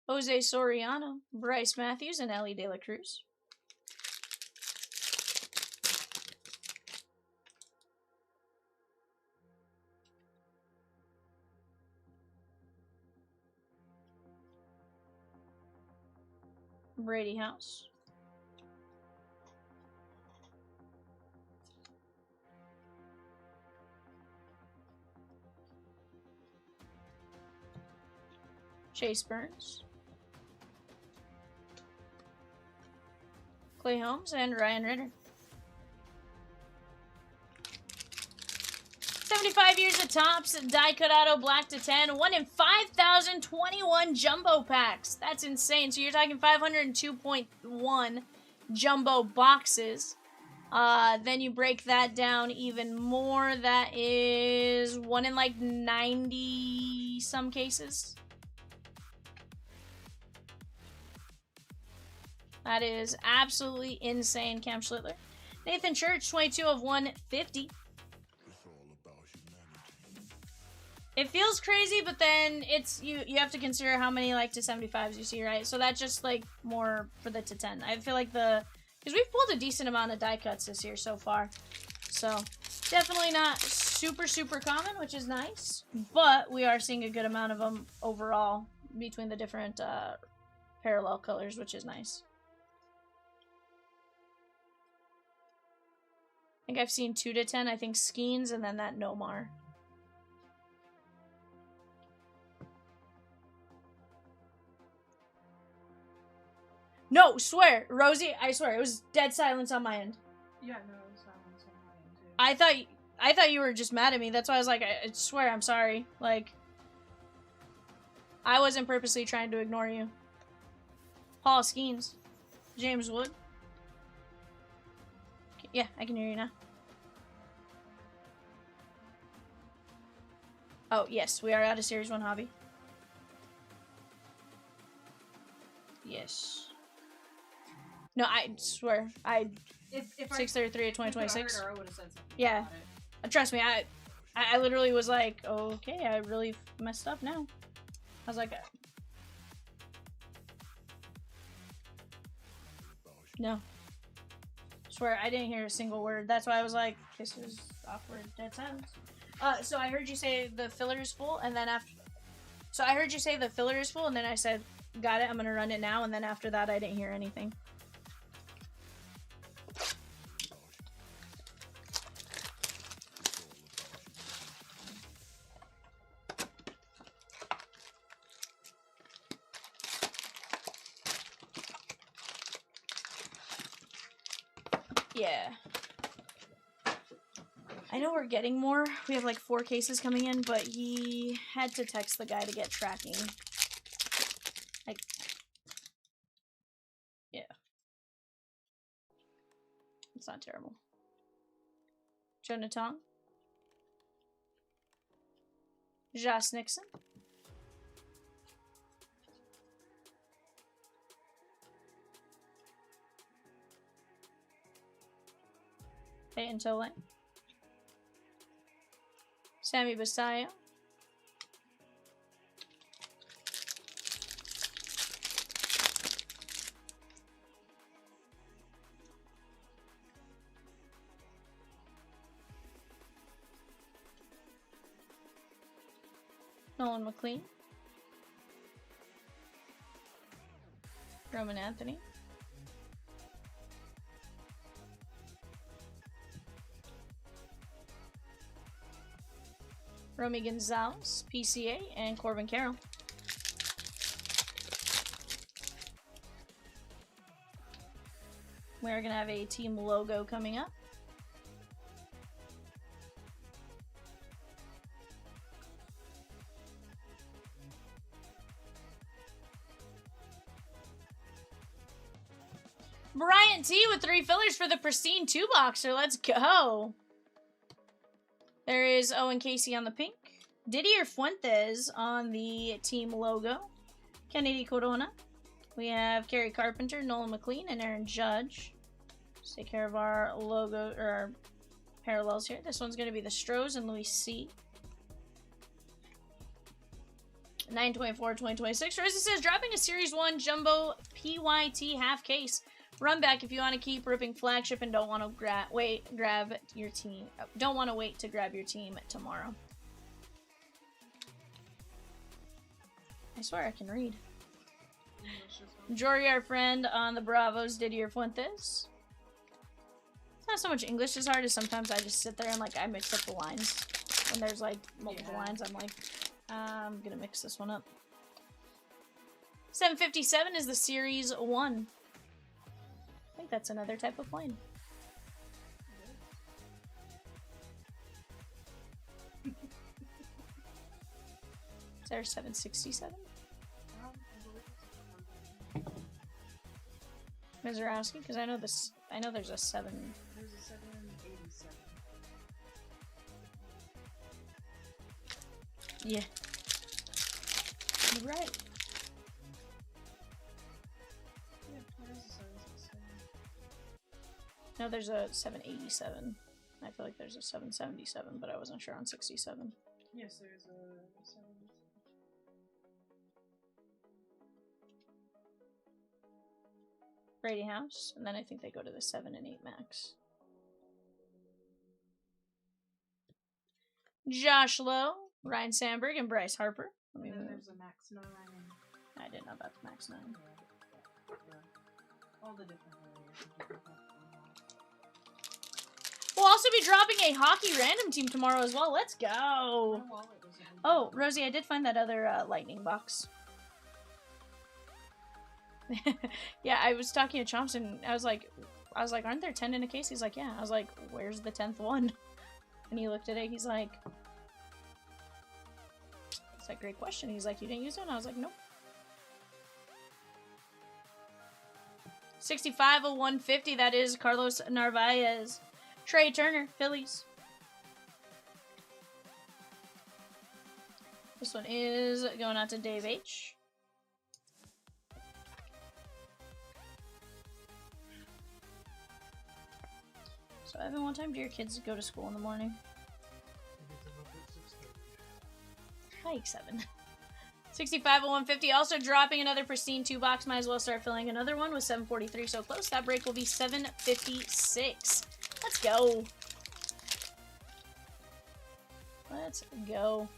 Jose Soriano, Bryce Matthews, and Ellie De La Cruz. Brady House. Chase Burns. Clay Holmes and Ryan Ritter. 75 years of Topps, die cut auto black to 10, 1 in 5,021 jumbo packs. That's insane. So you're talking 502.1 jumbo boxes. Then you break that down even more. That is 1 in like 90 some cases. That is absolutely insane, Cam Schlittler. Nathan Church, 22 of 150. It feels crazy, but then it's you have to consider how many like to 75s you see, right? So that's just like more for the to 10. I feel like because we've pulled a decent amount of die cuts this year so far. So definitely not super common, which is nice, but we are seeing a good amount of them overall between the different parallel colors, which is nice. think I've seen 2 to 10. I think Skeens and then that Nomar. No, swear, Rosie, I swear, it was dead silence on my end. Yeah, no, it was silence on my end too. I thought you were just mad at me. That's why I was like, I swear, I'm sorry. Like, I wasn't purposely trying to ignore you. Paul Skeens. James Wood. Yeah, I can hear you now. Oh, yes, we are out of Series 1 hobby. Yes. No, I swear. If 633 of 2026. I would have said something. Yeah. About it. Trust me, I literally was like, okay, I really messed up now. I was like, no. Swear, I didn't hear a single word. That's why I was like, this is awkward, dead silence. So I heard you say the filler is full, and then after... So I heard you say the filler is full, and then I said, got it, I'm gonna run it now, and then after that I didn't hear anything. Yeah. I know we're getting more. We have like 4 cases coming in, but he had to text the guy to get tracking. Like, yeah. It's not terrible. Jonah Tong. Josh Nixon. Peyton Tole. Sammy Basayo. Nolan McLean. Roman Anthony. Romy Gonzalez, PCA, and Corbin Carroll. We're going to have a team logo coming up. Bryant T with 3 fillers for the pristine 2-boxer. Let's go. There is Owen Casey on the pink. Didier Fuentes on the team logo. Kennedy Corona. We have Kerry Carpenter, Nolan McLean, and Aaron Judge. Let's take care of our logo, or our parallels here. This one's going to be the Strohs and Louis C. 9/24/2026. Rosie says, dropping a Series 1 Jumbo PYT half case. Run back if you want to keep ripping flagship and don't want to grab your team. Don't want to wait to grab your team tomorrow. I swear I can read. Jory, our friend on the Bravos, Didier Fuentes. It's not so much English as hard as sometimes I just sit there and like I mix up the lines. When there's like multiple lines, I'm like, I'm gonna mix this one up. 757 is the Series 1. I think that's another type of plane. Is there a 767? Mizorowski? Because I know this. I know there's a 7. There's a 787. Yeah. You're right. Yeah, what is a 767? No, there's a 787. I feel like there's a 777, but I wasn't sure on 67. Yes, there's a 7. Brady House, and then I think they go to the 7 and 8 max. Josh Lowe, Ryan Sandberg, and Bryce Harper. And then there's a Max 9. I didn't know about the Max 9. Yeah. All the different variations. We'll also be dropping a hockey random team tomorrow as well. Let's go. Oh, Rosie, I did find that other lightning box. Yeah, I was talking to Chomps and I was like, aren't there 10 in a case? He's like, yeah. I was like, where's the 10th one? And he looked at it. He's like, it's a great question. He's like, you didn't use it? And I was like, nope. 65 of 150. That is Carlos Narvaez. Trey Turner, Phillies. This one is going out to Dave H. So, Evan, what time do your kids go to school in the morning? Hike 7. 65 of 150. Also dropping another pristine 2-box. Might as well start filling another one with 743. So close. That break will be 756. Let's go. Let's go.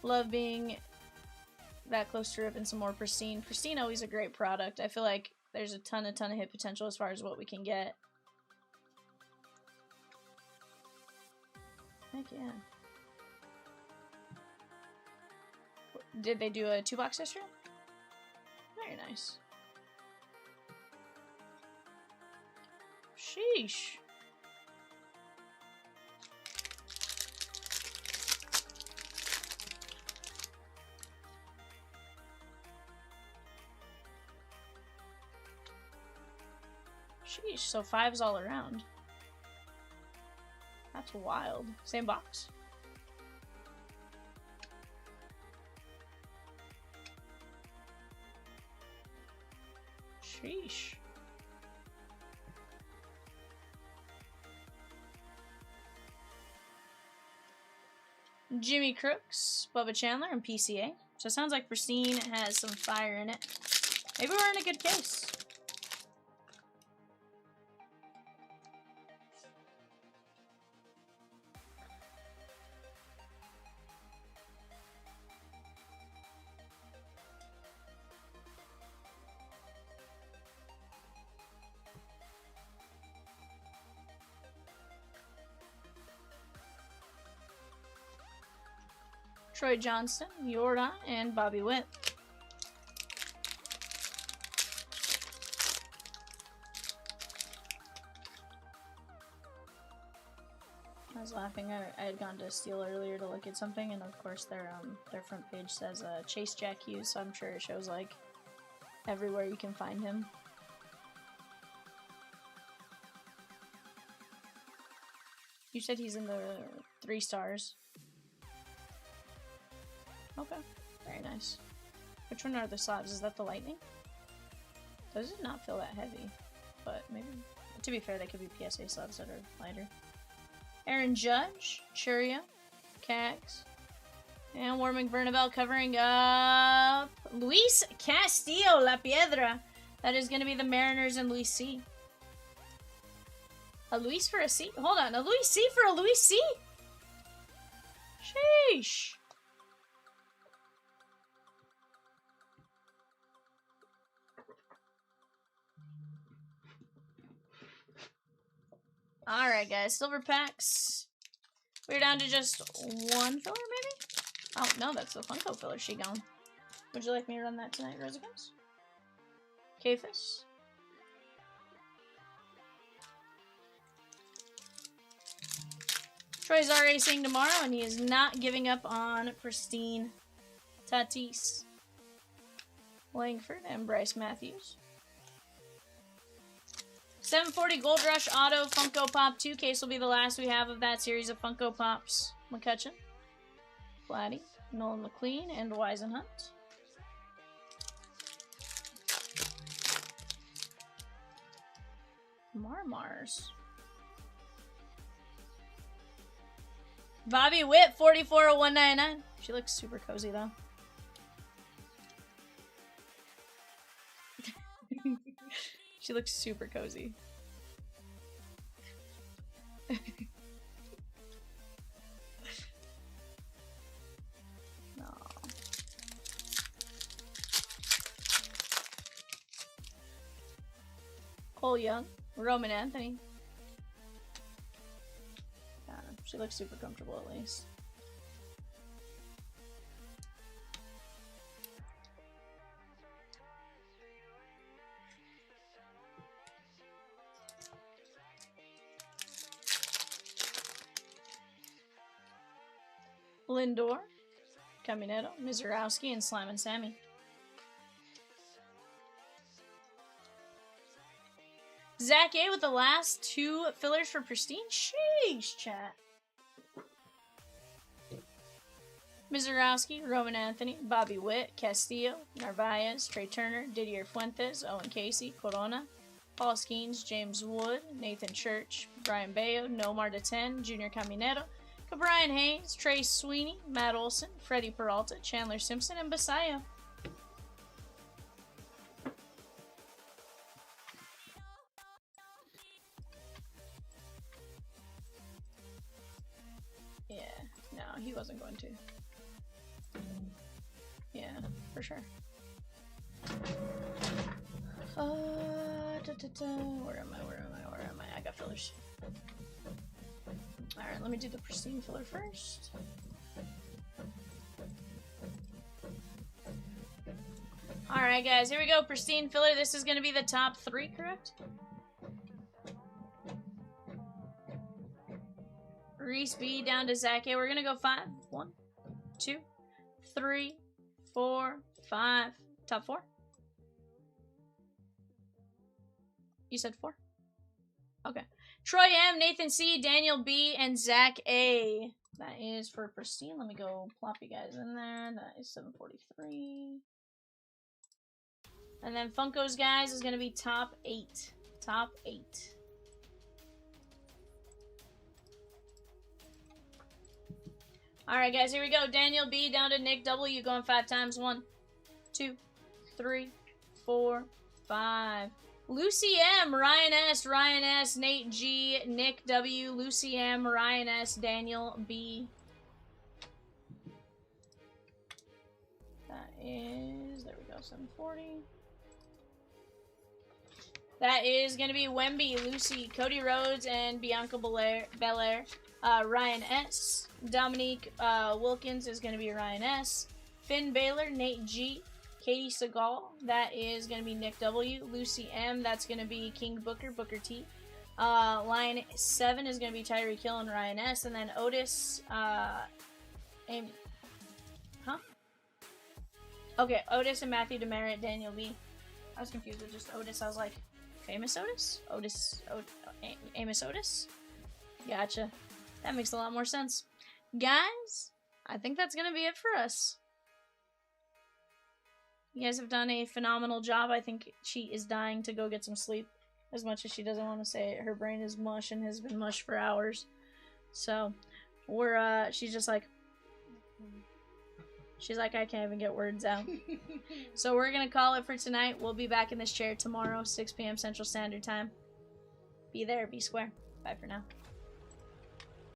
Love being that close to ripping some more pristine. Pristine always a great product. I feel like there's a ton of hit potential as far as what we can get. Heck yeah. Did they do a 2-box yesterday? Very nice. Sheesh. Sheesh, so 5s all around. That's wild. Same box. Sheesh. Jimmy Crooks, Bubba Chandler, and PCA. So it sounds like Pristine has some fire in it. Maybe we're in a good case. Troy Johnston, Yorda, and Bobby Witt. I was laughing. I had gone to Steel earlier to look at something, and of course their front page says Chase Jack Hughes, so I'm sure it shows like everywhere you can find him. You said he's in the 3 stars. Okay, very nice. Which one are the slabs? Is that the lightning? Those did not feel that heavy, but maybe, to be fair, they could be PSA slabs that are lighter. Aaron Judge, Churio, Cags, and Warming Bernabel covering up Luis Castillo, La Piedra. That is going to be the Mariners and Luis C. A Luis for a C? Hold on, a Luis C for a Luis C? Sheesh. Alright, guys. Silver packs. We're down to just 1 filler, maybe? Oh, no, that's the Funko filler she gone. Would you like me to run that tonight, Rosigans? Kafis? Troy's are racing tomorrow, and he is not giving up on Pristine Tatis. Langford and Bryce Matthews. 740 Gold Rush Auto Funko Pop 2 case will be the last we have of that series of Funko Pops. McCutcheon, Vladdy, Nolan McLean, and Weisenhunt. Marmars. Bobby Witt, 44 of 199. She looks super cozy though. She looks super cozy. No. Cole Young, Roman Anthony. She looks super comfortable at least. Lindor, Caminetto, Mizurowski, and Slime and Sammy. Zach A with the last 2 fillers for Pristine. Sheesh, chat. Mizurowski, Roman Anthony, Bobby Witt, Castillo, Narvaez, Trey Turner, Didier Fuentes, Owen Casey, Corona, Paul Skeens, James Wood, Nathan Church, Brian Bayo, Nomar de 10, Junior Caminero, Brian Hayes, Trey Sweeney, Matt Olson, Freddie Peralta, Chandler Simpson, and Basayo. Yeah, no, he wasn't going to. Yeah, for sure. Where am I? I got fillers. Alright, let me do the Pristine filler first. Alright guys, here we go. Pristine filler. This is going to be the top 3, correct? Reese B down to Zach A. We're going to go 5. 1, 2, 3, 4, 5. Top 4? You said 4? Okay. Troy M, Nathan C, Daniel B, and Zach A. That is for Pristine. Let me go plop you guys in there. That is 743. And then Funko's, guys, is going to be top 8. Top 8. Alright, guys, here we go. Daniel B down to Nick W. Going 5 times. 1, 2, 3, 4, 5. Lucy M, Ryan S, Nate G, Nick W, Lucy M, Ryan S, Daniel B. That is, there we go, 740. That is going to be Wemby, Lucy, Cody Rhodes, and Bianca Belair. Ryan S. Dominique Wilkins is going to be Ryan S. Finn Baylor, Nate G. Katie Seagal, that is going to be Nick W. Lucy M, that's going to be King Booker, Booker T. Line 7 is going to be Tyreek Hill and Ryan S. And then Otis, Okay, Otis and Matthew Demerit, Daniel B. I was confused with just Otis. I was like, famous Otis? Amos Otis? Gotcha. That makes a lot more sense. Guys, I think that's going to be it for us. You guys have done a phenomenal job. I think she is dying to go get some sleep. As much as she doesn't want to say it. Her brain is mush and has been mush for hours. So, she's just like... She's like, I can't even get words out. So we're going to call it for tonight. We'll be back in this chair tomorrow, 6 p.m. Central Standard Time. Be there, be square. Bye for now.